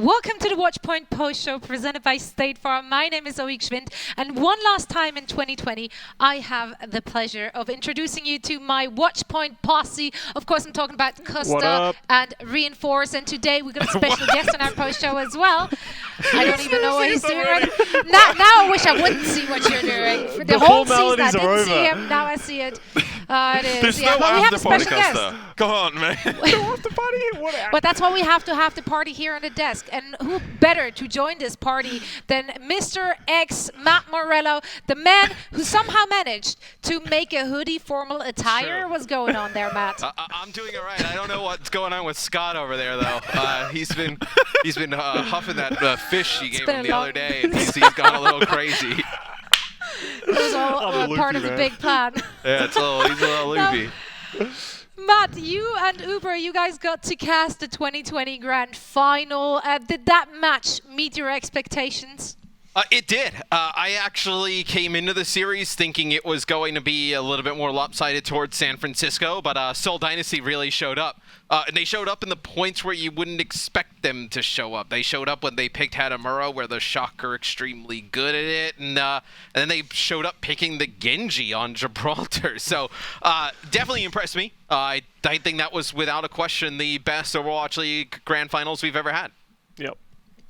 Welcome to the Watchpoint Post Show presented by State Farm. My name is Zoe Schwind, and one last time in 2020, I have the pleasure of introducing you to my Watchpoint posse. Of course, I'm talking about Costa and Reinforce, and today we've got a special guest on our post show as well. I don't even know what he's doing. Now I wish I wouldn't see what you're doing. The whole season I didn't see him. Now I see it. It is. There's Yeah, no but we have a after party, special guest. Costa. Come on, man. No after party? But that's why we have to have the party here on the desk. And who better to join this party than Mr. X Matt Morello, the man who somehow managed to make a hoodie formal attire? Sure. What's going on there, Matt? I'm doing all right. I don't know what's going on with Scott over there, though. He's been huffing that fish he gave him the other day, and he's gone a little crazy. It was all part of the big plan. Yeah, he's a little loopy. Matt, you and Uber, you guys got to cast the 2020 Grand Final. Did that match meet your expectations? It did. I actually came into the series thinking it was going to be a little bit more lopsided towards San Francisco, but Seoul Dynasty really showed up. And they showed up in the points where you wouldn't expect them to show up. They showed up when they picked Hanamura, where the Shock are extremely good at it, and then they showed up picking the Genji on Gibraltar. So definitely impressed me. I think that was, without a question, the best Overwatch League Grand Finals we've ever had. Yep.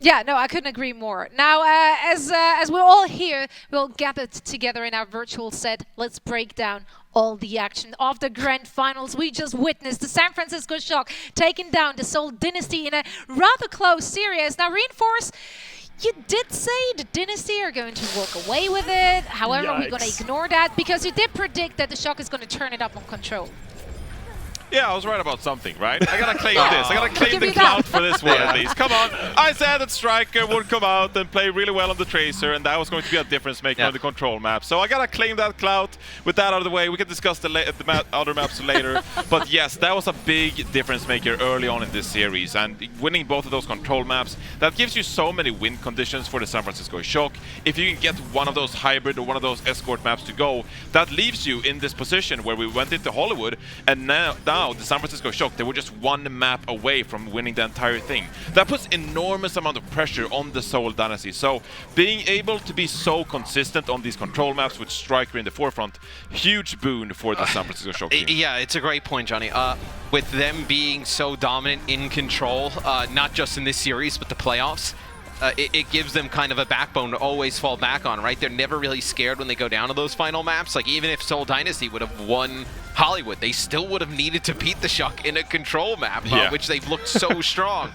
Yeah, no, I couldn't agree more. Now, as we're all here, we'll gather together in our virtual set. Let's break down all the action of the Grand Finals. We just witnessed the San Francisco Shock taking down the Seoul Dynasty in a rather close series. Now, Reinforce, you did say the Dynasty are going to walk away with it. However, we're going to ignore that because you did predict that the Shock is going to turn it up on Control. Yeah, I was right about something, right? I gotta claim this. I gotta claim the clout for this one at least. Come on. I said that Striker would come out and play really well on the Tracer, and that was going to be a difference maker on the control map. So I gotta claim that clout. With that out of the way, we can discuss the other maps later. But yes, that was a big difference maker early on in this series, and winning both of those control maps, that gives you so many win conditions for the San Francisco Shock. If you can get one of those hybrid or one of those escort maps to go, that leaves you in this position where we went into Hollywood, and now the San Francisco Shock, they were just one map away from winning the entire thing. That puts enormous amount of pressure on the Seoul Dynasty. So being able to be so consistent on these control maps with Striker in the forefront, huge boon for the San Francisco Shock team. Yeah, it's a great point, Johnny. With them being so dominant in control, not just in this series, but the playoffs, it gives them kind of a backbone to always fall back on, right? They're never really scared when they go down to those final maps. Like, even if Seoul Dynasty would have won Hollywood, they still would have needed to beat the Shock in a control map, which they've looked so strong.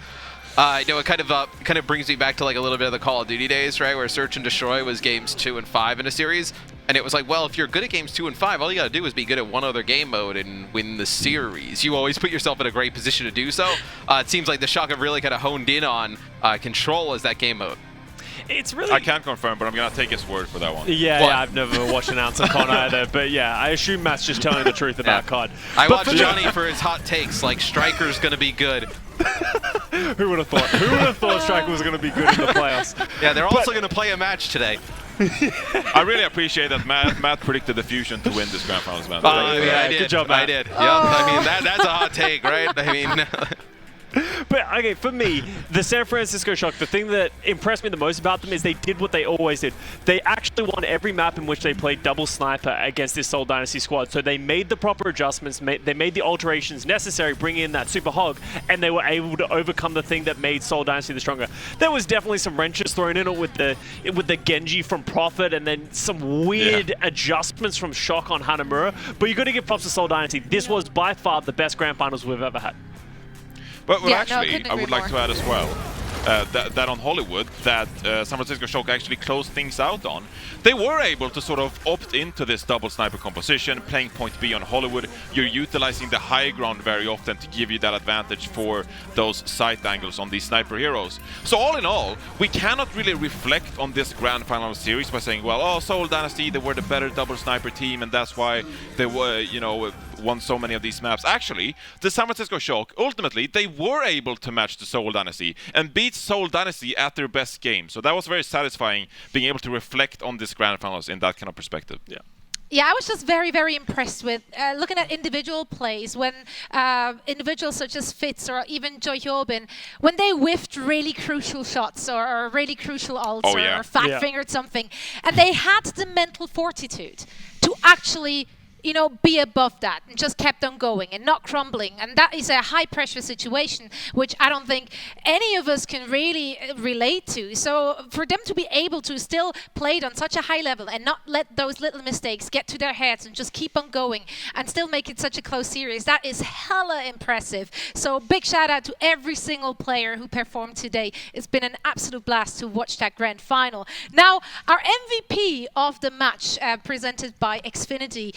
You know, it kind of brings me back to like a little bit of the Call of Duty days, right? Where Search and Destroy was games 2 and 5 in a series. And it was like, well, if you're good at games 2 and 5, all you gotta do is be good at one other game mode and win the series. You always put yourself in a great position to do so. It seems like the Shock have really kind of honed in on control as that game mode. It's really... I can't confirm, but I'm going to take his word for that one. Yeah, I've never watched an announcer con either, but yeah, I assume Matt's just telling the truth about COD. I watched Johnny for his hot takes, like Striker's going to be good. Who would have thought? Who would have thought Striker was going to be good in the playoffs? Yeah, they're also going to play a match today. I really appreciate that Matt predicted the Fusion to win this Grand Finals, man. I did. Good job, Matt. I did. Yep. I mean, that's a hot take, right? I mean... But, okay, for me, the San Francisco Shock, the thing that impressed me the most about them is they did what they always did. They actually won every map in which they played double sniper against this Seoul Dynasty squad. So they made the proper adjustments, they made the alterations necessary, bringing in that super hog, and they were able to overcome the thing that made Seoul Dynasty the stronger. There was definitely some wrenches thrown in it with the Genji from Prophet, and then some weird adjustments from Shock on Hanamura. But you got to give props to Seoul Dynasty. This was by far the best Grand Finals we've ever had. But actually, I would like to add as well that on Hollywood, that San Francisco Shock actually closed things out on. They were able to sort of opt into this double sniper composition, playing point B on Hollywood. You're utilizing the high ground very often to give you that advantage for those sight angles on these sniper heroes. So all in all, we cannot really reflect on this Grand Final series by saying, well, oh, Seoul Dynasty, they were the better double sniper team, and that's why they were, you know, won so many of these maps. Actually, the San Francisco Shock, ultimately, they were able to match the Seoul Dynasty and beat Seoul Dynasty at their best game. So that was very satisfying, being able to reflect on this Grand Finals in that kind of perspective. Yeah. Yeah, I was just very, very impressed with looking at individual plays when individuals such as Fitz or even Choihyobin, when they whiffed really crucial shots or really crucial ults or fat-fingered something, and they had the mental fortitude to actually be above that and just kept on going and not crumbling. And that is a high pressure situation, which I don't think any of us can really relate to. So for them to be able to still play it on such a high level and not let those little mistakes get to their heads and just keep on going and still make it such a close series, that is hella impressive. So big shout out to every single player who performed today. It's been an absolute blast to watch that grand final. Now, our MVP of the match presented by Xfinity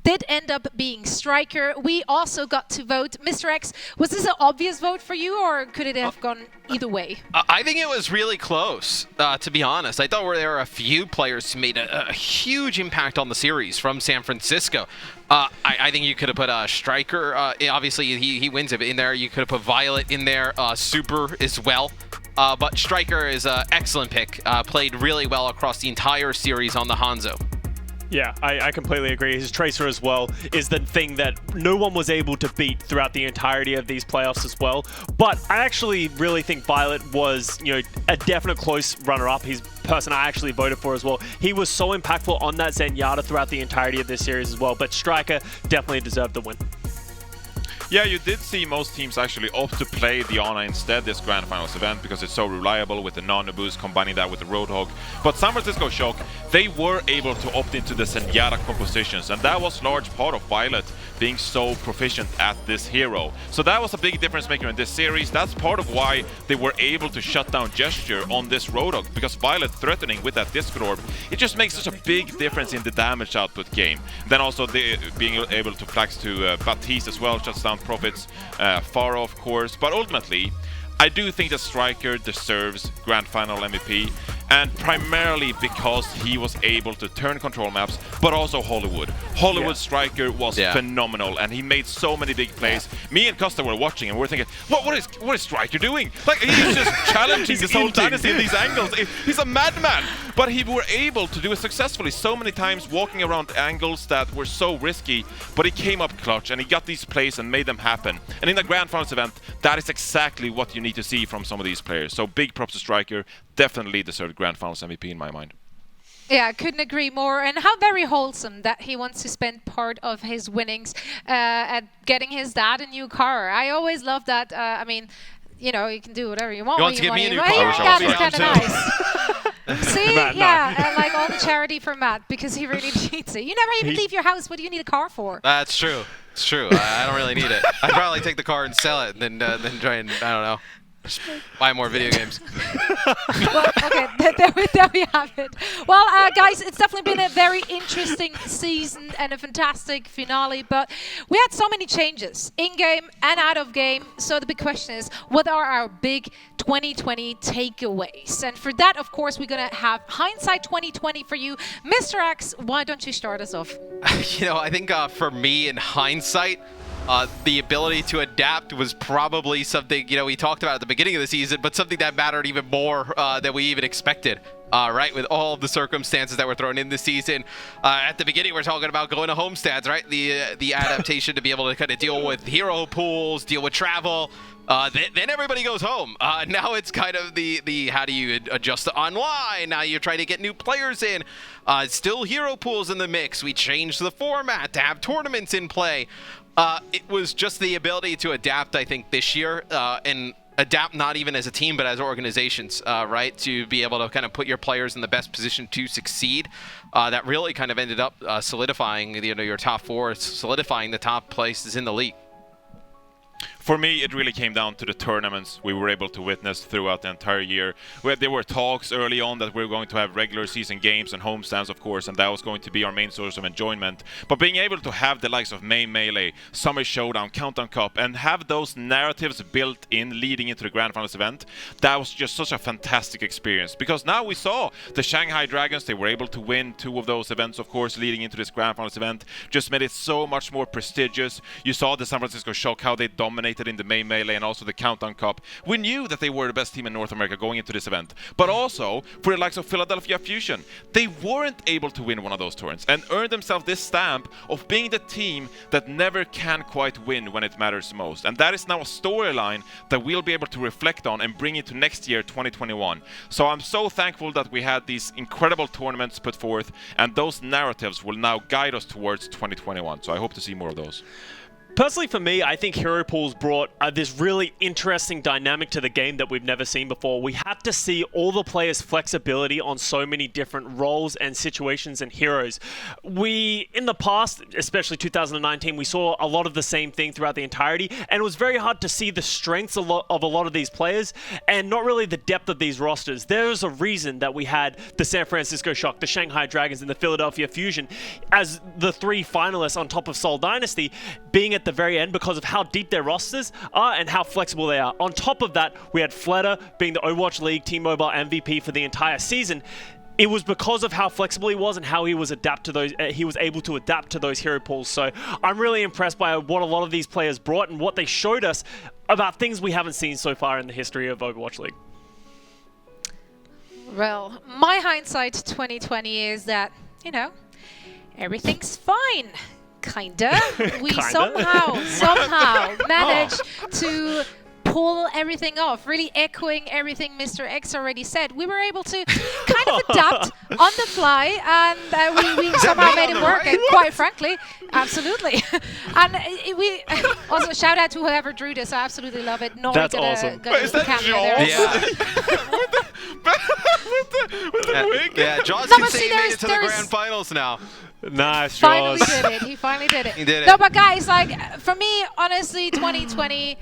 did end up being Striker. We also got to vote. Mr. X, was this an obvious vote for you, or could it have gone either way? I think it was really close, to be honest. I thought there were a few players who made a huge impact on the series from San Francisco. I think you could have put Striker. Obviously, he wins it in there. You could have put Violet in there, Super as well. But Striker is an excellent pick. Played really well across the entire series on the Hanzo. Yeah, I completely agree. His Tracer as well is the thing that no one was able to beat throughout the entirety of these playoffs as well. But I actually really think Violet was, a definite close runner-up. He's the person I actually voted for as well. He was so impactful on that Zenyatta throughout the entirety of this series as well. But Striker definitely deserved the win. Yeah, you did see most teams actually opt to play the Ana instead this Grand Finals event because it's so reliable with the Nano boost, combining that with the Roadhog. But San Francisco Shock, they were able to opt into the Zenyatta compositions, and that was large part of Violet being so proficient at this hero. So that was a big difference maker in this series. That's part of why they were able to shut down Gesture on this Roadhog, because Violet threatening with that Discord Orb, it just makes such a big difference in the damage output game. Then also being able to flex to Baptiste as well, shuts down Profits, Pharah of course, but ultimately I do think that Striker deserves Grand Final MVP, and primarily because he was able to turn control maps, but also Hollywood. Striker was phenomenal, and he made so many big plays. Me and Costa were watching, and we're thinking, what is Striker doing? Like, he's just challenging this whole dynasty in these angles. He's a madman, but he were able to do it successfully so many times, walking around angles that were so risky, but he came up clutch, and he got these plays and made them happen. And in the Grand Finals event, that is exactly what you need to see from some of these players. So big props to Striker. Definitely deserved Grand Finals MVP in my mind. Yeah, I couldn't agree more. And how very wholesome that he wants to spend part of his winnings at getting his dad a new car. I always love that. I mean, you can do whatever you want. You want to give me a new car? Yeah, it's kind of nice. See, like all the charity for Matt, because he really needs it. You never even leave your house. What do you need a car for? That's true. It's true. I don't really need it. I'd probably take the car and sell it, and then try and, I don't know, buy more video games. Well, okay, there we have it. Well, guys, it's definitely been a very interesting season and a fantastic finale, but we had so many changes in-game and out of game. So the big question is, what are our big 2020 takeaways? And for that, of course, we're going to have Hindsight 2020 for you. Mr. X, why don't you start us off? I think for me, in hindsight, the ability to adapt was probably something, we talked about at the beginning of the season, but something that mattered even more than we even expected, right? With all of the circumstances that were thrown in this season. At the beginning, we're talking about going to homestands, right? The adaptation to be able to kind of deal with hero pools, deal with travel. Then everybody goes home. Now it's kind of the how do you adjust to online? Now you're trying to get new players in. Still hero pools in the mix. We changed the format to have tournaments in play. It was just the ability to adapt, I think, this year, and adapt not even as a team, but as organizations, right? To be able to kind of put your players in the best position to succeed. That really kind of ended up solidifying, your top four, solidifying the top places in the league. For me, it really came down to the tournaments we were able to witness throughout the entire year. There were talks early on that we were going to have regular season games and homestands, of course, and that was going to be our main source of enjoyment. But being able to have the likes of Main Melee, Summer Showdown, Countdown Cup, and have those narratives built in leading into the Grand Finals event, that was just such a fantastic experience. Because now we saw the Shanghai Dragons, they were able to win 2 of those events, of course, leading into this Grand Finals event. Just made it so much more prestigious. You saw the San Francisco Shock, how they dominated dominated in the main melee and also the Countdown Cup. We knew that they were the best team in North America going into this event. But also, for the likes of Philadelphia Fusion, they weren't able to win one of those tournaments and earned themselves this stamp of being the team that never can quite win when it matters most. And that is now a storyline that we'll be able to reflect on and bring into next year, 2021. So I'm so thankful that we had these incredible tournaments put forth, and those narratives will now guide us towards 2021. So I hope to see more of those. Personally, for me, I think Hero Pools brought this really interesting dynamic to the game that we've never seen before. We had to see all the players' flexibility on so many different roles and situations and heroes. We, in the past, especially 2019, we saw a lot of the same thing throughout the entirety, and it was very hard to see the strengths of a lot of these players and not really the depth of these rosters. There's a reason that we had the San Francisco Shock, the Shanghai Dragons, and the Philadelphia Fusion as the 3 finalists on top of Seoul Dynasty, being at the very end because of how deep their rosters are and how flexible they are. On top of that, we had Fleta being the Overwatch League Team Mobile MVP for the entire season. It was because of how flexible he was and how he was able to adapt to those hero pools. So I'm really impressed by what a lot of these players brought and what they showed us about things we haven't seen so far in the history of Overwatch League. Well, my hindsight 2020 is that, you know, everything's fine. Kinda. We somehow managed to pull everything off, really echoing everything Mr. X already said. We were able to kind of adapt on the fly, and we somehow made it work, and quite frankly, absolutely. And we also shout out to whoever drew this. I absolutely love it. Nori That's awesome. Wait, is that Yeah, Jaws can say he made it to the grand finals now. Nice, finally Jaws. did it. He finally did it. He did it. No, but guys, like, for me, honestly, 2020,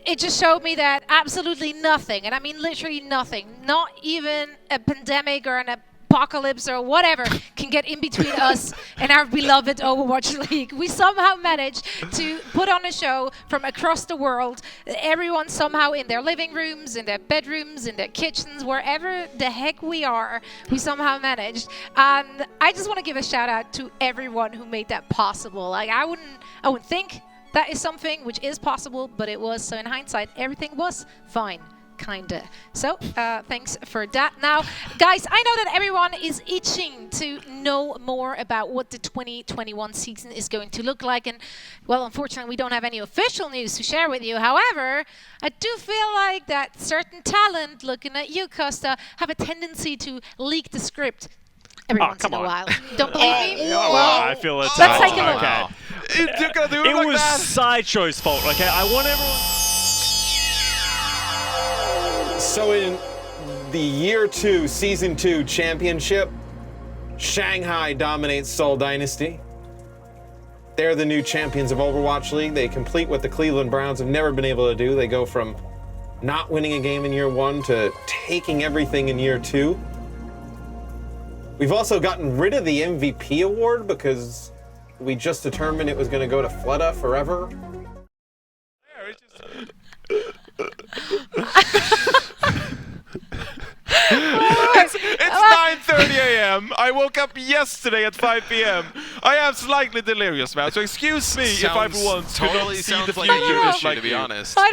it just showed me that absolutely nothing, and I mean literally nothing, not even a pandemic or an apocalypse or whatever, can get in between us and our beloved Overwatch League. We somehow managed to put on a show from across the world. Everyone somehow in their living rooms, in their bedrooms, in their kitchens, wherever the heck we are, we somehow managed. And I just want to give a shout out to everyone who made that possible. Like, I wouldn't think that is something which is possible, but it was. So in hindsight, everything was fine. Kinda. So, thanks for that. Now, guys, I know that everyone is itching to know more about what the 2021 season is going to look like. And, well, unfortunately, we don't have any official news to share with you. However, I do feel like that certain talent, looking at you, Costa, have a tendency to leak the script every once in a while. Don't believe me? Well, I feel it's let's take a look. Okay. It was Sideshow's fault, okay? I want everyone... So in the Year 2, Season 2 Championship, Shanghai dominates Seoul Dynasty. They're the new champions of Overwatch League. They complete what the Cleveland Browns have never been able to do. They go from not winning a game in Year 1 to taking everything in Year 2. We've also gotten rid of the MVP award because we just determined it was going to go to Fleta forever. It's 9:30 a.m. I woke up yesterday at 5 p.m. I am slightly delirious, man. So excuse me if I for once totally could not see the like a you future issue, to be honest. I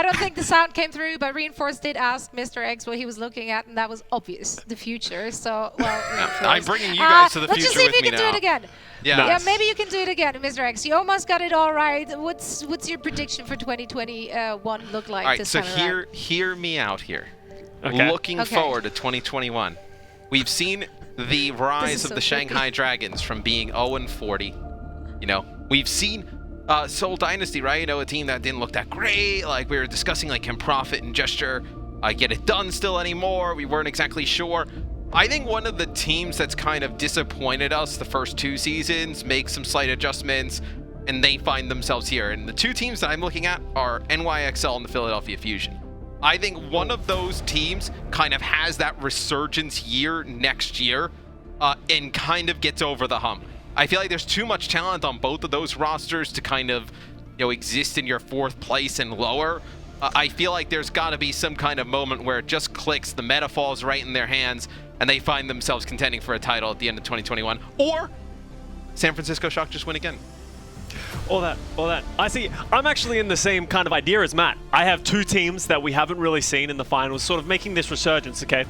don't think the sound came through, but Reinforce did ask Mr. X what he was looking at, and that was obvious, the future. So, well, I'm bringing you guys to the let's future just see if with you me can now. do it again. Yeah. Yeah, Nice. maybe you can do it again, Mr. X. You almost got it all right. What's your prediction for 2021 look like All right, this so time around? hear me out here. Okay. Looking Okay. forward to 2021, we've seen the rise of so the Shanghai Dragons from being 0-40. You know, we've seen Seoul Dynasty, right? You know, a team that didn't look that great. Like we were discussing, like can Profit and Gesture get it done still anymore? We weren't exactly sure. I think one of the teams that's kind of disappointed us the first 2 seasons, make some slight adjustments, and they find themselves here. And the 2 teams that I'm looking at are NYXL and the Philadelphia Fusion. I think one of those teams kind of has that resurgence year next year and kind of gets over the hump. I feel like there's too much talent on both of those rosters to kind of, you know, exist in your 4th place and lower. I feel like there's got to be some kind of moment where it just clicks, the meta falls right in their hands, and they find themselves contending for a title at the end of 2021. Or San Francisco Shock just win again. All that. I see. I'm actually in the same kind of idea as Matt. I have two teams that we haven't really seen in the finals, sort of making this resurgence, okay?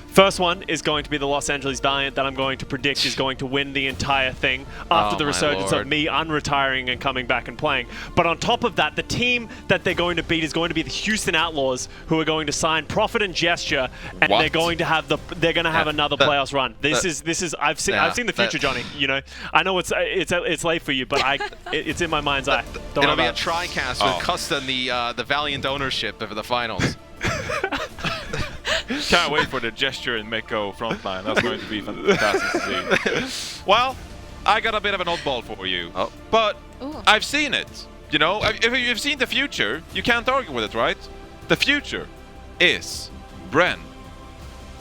First one is going to be the Los Angeles Valiant that I'm going to predict is going to win the entire thing after the resurgence of me unretiring and coming back and playing. But on top of that, the team that they're going to beat is going to be the Houston Outlaws, who are going to sign Profit and Gesture, and they're going to have another playoffs run. This is I've seen the future, Johnny. You know, I know it's late for you, but it's in my mind's eye. It'll be a tri-cast with Custom the Valiant ownership of the finals. Can't wait for the Gesture and Meko frontline. That's going to be fantastic to see. Well, I got a bit of an oddball for you, but I've seen it. You know, if you've seen the future, you can't argue with it, right? The future is Bren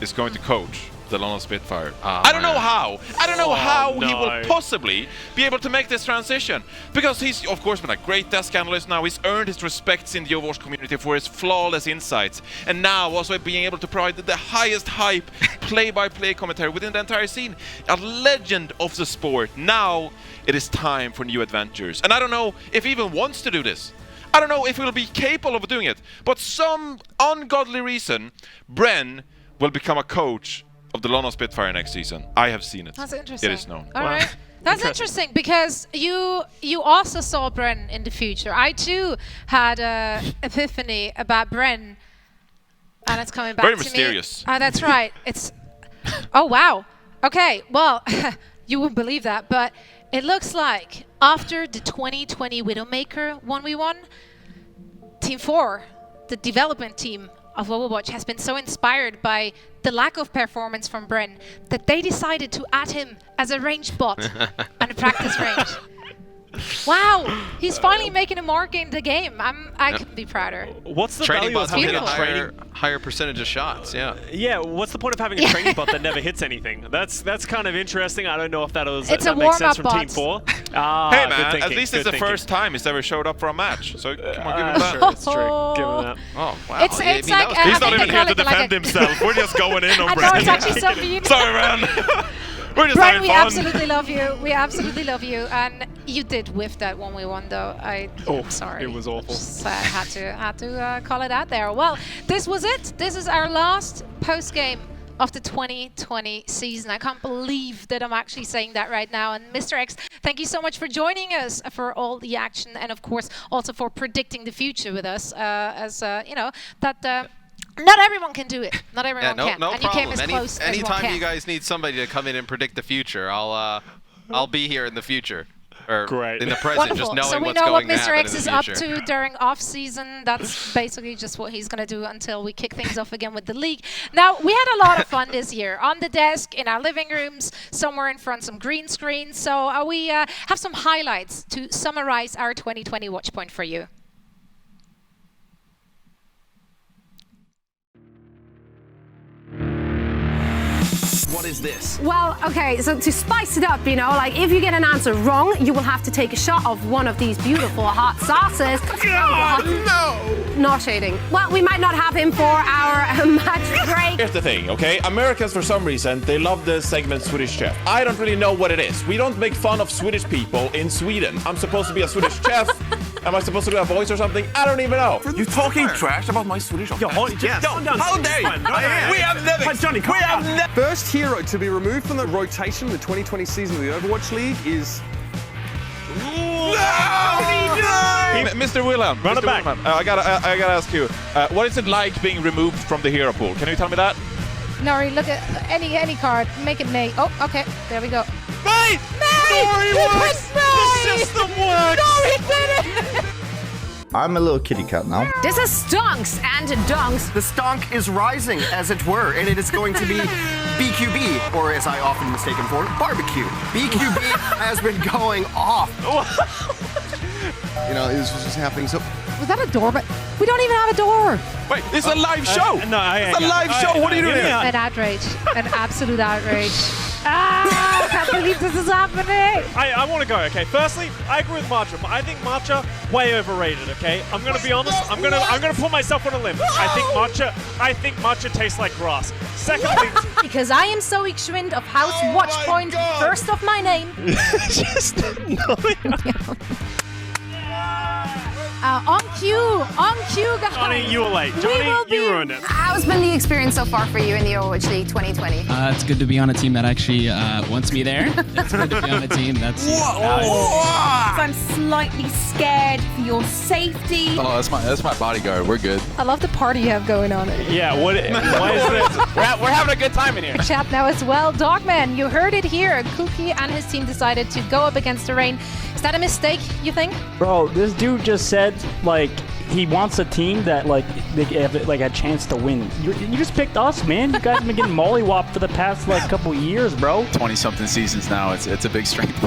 is going to coach the London Spitfire. I don't know how. I don't know how he will possibly be able to make this transition. Because he's, of course, been a great desk analyst now. He's earned his respects in the Overwatch community for his flawless insights. And now also being able to provide the highest hype play-by-play commentary within the entire scene. A legend of the sport. Now it is time for new adventures. And I don't know if he even wants to do this. I don't know if he'll be capable of doing it. But some ungodly reason, Bren will become a coach of the London Spitfire next season. I have seen it. That's interesting. It is known. All right. That's interesting because you also saw Bren in the future. I too had an epiphany about Bren, and it's coming back to me. Very mysterious. That's right. It's. Oh wow. Okay. Well, you wouldn't believe that, but it looks like after the 2020 Widowmaker 1v1, Team 4, the development team of Overwatch, has been so inspired by the lack of performance from Bren that they decided to add him as a range bot on a practice range. Wow, he's finally making a mark in the game. I couldn't be prouder. What's the training value of having a higher percentage of shots? Yeah. Yeah. What's the point of having a training bot that never hits anything? That's kind of interesting. I don't know if that makes sense from Team 4. Hey man, at least it's the first time he's ever showed up for a match. So come on, give him that. Sure, it's true. Give him that. Oh wow. It's like he's not even here to defend himself. We're just going in on Bren. I know, it's actually so beautiful. Sorry, man. We're just Bren, we fun. absolutely love you. We absolutely love you. And you did whiff that 1v1 though. I'm sorry. It was awful. Just, had to call it out there. Well, this was it. This is our last post-game of the 2020 season. I can't believe that I'm actually saying that right now. And Mr. X, thank you so much for joining us for all the action, and of course also for predicting the future with us. You know that. Not everyone can do it. Not everyone can. No and problem. you came as close as one anytime can. you guys need somebody to come in and predict the future, I'll be here in the future. Or in the present, Wonderful. just knowing so we what's know going what to Mr. happen X in is the up future. to during off-season. That's basically just what he's going to do until we kick things off again with the league. Now, we had a lot of fun this year on the desk, in our living rooms, somewhere in front of some green screens. So we have some highlights to summarize our 2020 watch point for you. What is this? Well, okay, so to spice it up, you know, like if you get an answer wrong, you will have to take a shot of one of these beautiful hot sauces. No! Not shading. Well, we might not have him for our match break. Here's the thing, okay? Americans, for some reason, they love the segment Swedish Chef. I don't really know what it is. We don't make fun of Swedish people in Sweden. I'm supposed to be a Swedish chef. Am I supposed to do a voice or something? I don't even know. You talking trash about my Swedish accent? Yes. How dare you? We have never... Johnny, we have never... First hero to be removed from the rotation in the 2020 season of the Overwatch League is... Mr. Wilhelm, run it back. I gotta ask you, what is it like being removed from the hero pool? Can you tell me that? Nori, look at any card. Make it May. Oh, okay. There we go. May! Nori works! The system works! Nori did it! I'm a little kitty cat now. This is Stonks and Donks. The stonk is rising, as it were, and it is going to be BQB, or as I often mistake him for, barbecue. BQB has been going off. You know, this was just happening so... Was that a door? But we don't even have a door. Wait, it's a live show. It's a live show. What are you doing here? An outrage. An absolute outrage. I can't believe this is happening. I want to go, okay? Firstly, I agree with Matcha, but I think Matcha way overrated, okay? I'm gonna be honest. I'm gonna put myself on a limb. I think Matcha tastes like grass. Secondly, because I am so ignorant of House Watch Point, first of my name. Just On cue, guys. Johnny, you were late. Johnny, you ruined it. How's been the experience so far for you in the Overwatch League 2020? It's good to be on a team that actually wants me there. It's good to be on a team that's... I'm slightly scared for your safety. Oh, that's my bodyguard. We're good. I love the party you have going on. Yeah, why is this? We're having a good time in here. Chat now as well. Dogman, you heard it here. Cookie and his team decided to go up against the rain. Is that a mistake, you think? Bro, this dude just said, like, he wants a team that, like, they have, like, a chance to win. You just picked us, man. You guys have been getting mollywopped for the past, like, couple years, bro. 20-something seasons now. It's a big strength.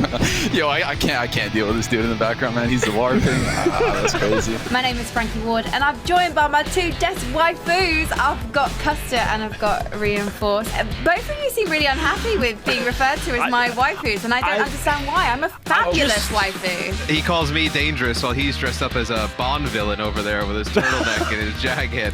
Yo, I can't deal with this dude in the background, man. He's the LARPing. That's crazy. My name is Frankie Ward, and I'm joined by my two desk waifus. I've got Custer and I've got Reinforce. Both of you seem really unhappy with being referred to as my waifus, and I don't understand why. I'm a fabulous waifu. He calls me dangerous while he's dressed up as a Bond villain over there with his turtleneck and his jacket.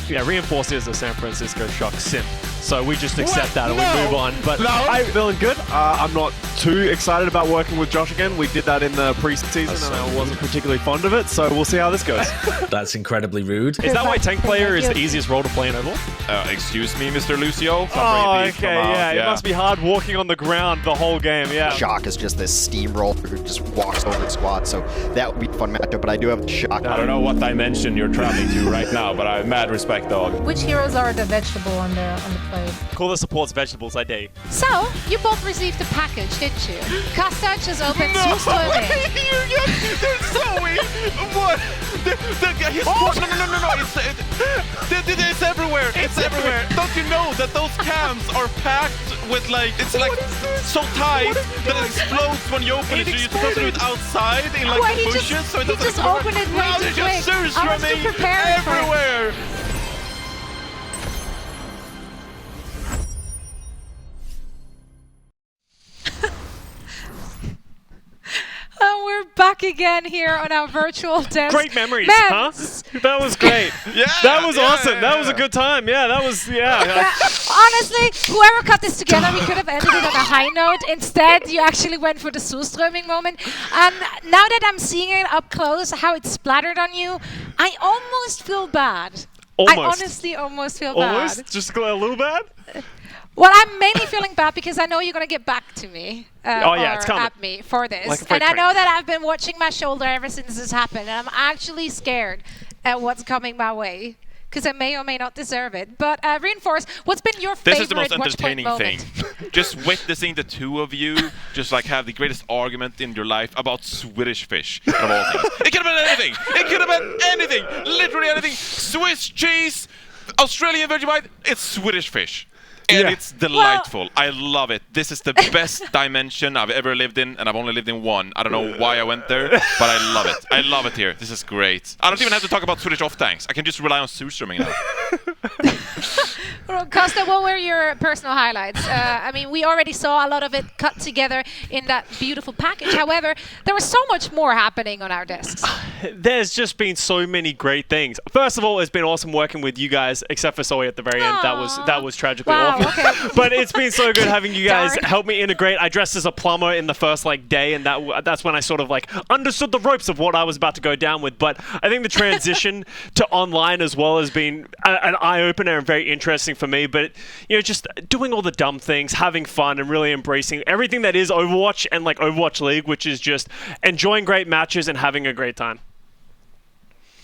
Yeah, Reinforce is the San Francisco Shock sim. So we just accept that and we move on. But I'm feeling good. I'm not too excited about working with Josh again. We did that in the preseason and I wasn't particularly fond of it, so we'll see how this goes. That's incredibly rude. Is that why tank player is the easiest role to play in Overwatch? Excuse me, Mr. Lucio. Oh, okay, yeah. It must be hard walking on the ground the whole game, yeah. Shock is just this steamroller who just walks over the squad, so that would be a fun matchup, but I do have Shock. I don't know what dimension you're traveling to right now, but I have mad respect, dog. Which heroes are the vegetable on the plate? Call the supports vegetables, I dare. So, you both received a package, didn't you? Custard just opened Smurf. They're so weak. What? It's everywhere. It's everywhere. Don't you know that those cans are packed with like, it's like so tight that it explodes when you open it. So you're supposed to do it outside in like the bushes, so it doesn't. Just open it way too quick. I was too prepared everywhere. And we're back again here on our virtual desk. Great memories, huh? That was great. That was awesome. That was a good time. Yeah, that was, Honestly, whoever cut this together, we could have ended it on a high note. Instead, you actually went for the Surströmming moment. And now that I'm seeing it up close, how it splattered on you, I almost feel bad. Almost. I honestly almost feel bad. Almost? Just a little bad? Well, I'm mainly feeling bad because I know you're going to get back to me. It's coming. At me for this. Like and I know that I've been watching my shoulder ever since this happened. And I'm actually scared at what's coming my way. Because I may or may not deserve it. But Reinforce, what's been your favorite This is the most entertaining thing. moment? Just witnessing the two of you just like have the greatest argument in your life about Swedish fish of all things. It could have been anything. It could have been anything. Literally anything. Swiss cheese, Australian Vegemite, it's Swedish fish. And it's delightful. I love it. This is the best dimension I've ever lived in, and I've only lived in one. I don't know why I went there, but I love it. I love it here. This is great. I don't even have to talk about Swedish off-tanks. I can just rely on Surströmming now. Costa, what were your personal highlights? I mean, we already saw a lot of it cut together in that beautiful package. However, there was so much more happening on our desks. There's just been so many great things. First of all, it's been awesome working with you guys, except for Soy at the very end. That was tragically awful. Okay. But it's been so good having you guys help me integrate. I dressed as a plumber in the first day, and that's when I sort of understood the ropes of what I was about to go down with. But I think the transition to online as well has been an eye-opener and very interesting for me. But just doing all the dumb things, having fun, and really embracing everything that is Overwatch and Overwatch League, which is just enjoying great matches and having a great time.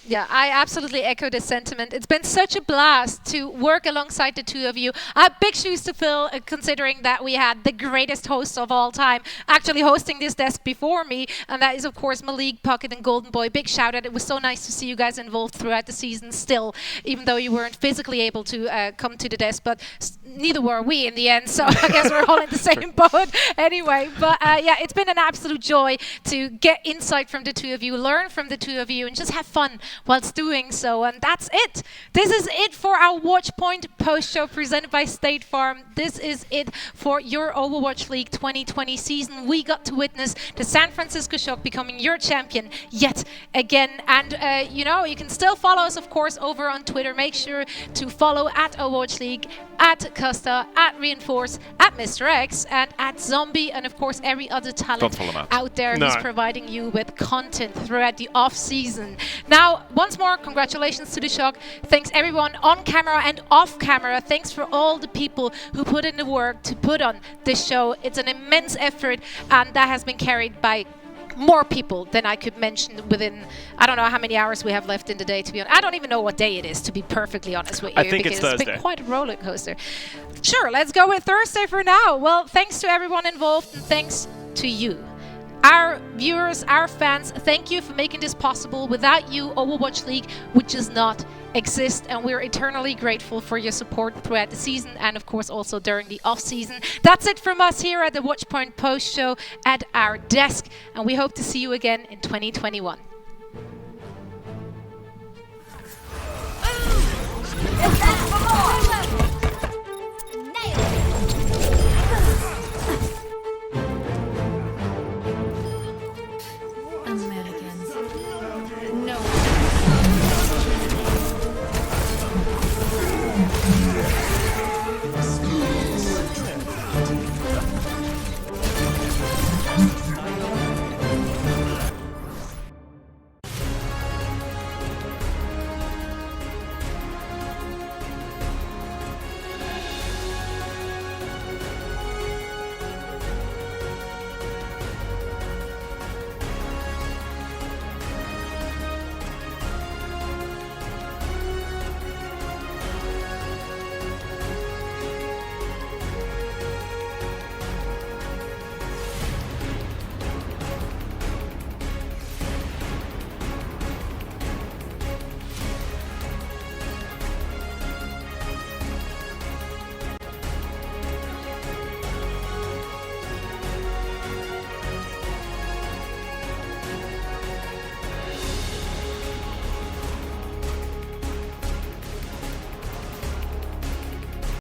Yeah, I absolutely echo this sentiment. It's been such a blast to work alongside the two of you. Big shoes to fill, considering that we had the greatest hosts of all time actually hosting this desk before me, and that is, of course, Malik, Pocket, and Golden Boy. Big shout out. It was so nice to see you guys involved throughout the season still, even though you weren't physically able to come to the desk, but neither were we in the end, so I guess we're all in the same boat anyway. But yeah, it's been an absolute joy to get insight from the two of you, learn from the two of you, and just have fun whilst doing so. And that's it. This is it for our Watchpoint post show presented by State Farm. This is it for your Overwatch League 2020 season. We got to witness the San Francisco Shock becoming your champion yet again. And you know, you can still follow us, of course, over on Twitter. Make sure to follow at Overwatch League, at Costa, at Reinforce, at Mr. X, and at Zombie, and of course every other talent out there who's providing you with content throughout the off-season. Now, once more, congratulations to the Shock. Thanks everyone on camera and off camera. Thanks for all the people who put in the work to put on this show. It's an immense effort, and that has been carried by more people than I could mention within, I don't know how many hours we have left in the day, to be honest. I don't even know what day it is, to be perfectly honest with you. I think it's Thursday. It's been quite a roller coaster. Sure, let's go with Thursday for now. Well, thanks to everyone involved, and thanks to you. Our viewers, our fans, thank you for making this possible. Without you, Overwatch League would just not exist, and we're eternally grateful for your support throughout the season and of course also during the off season. That's it from us here at the Watchpoint Post Show at our desk, and we hope to see you again in 2021.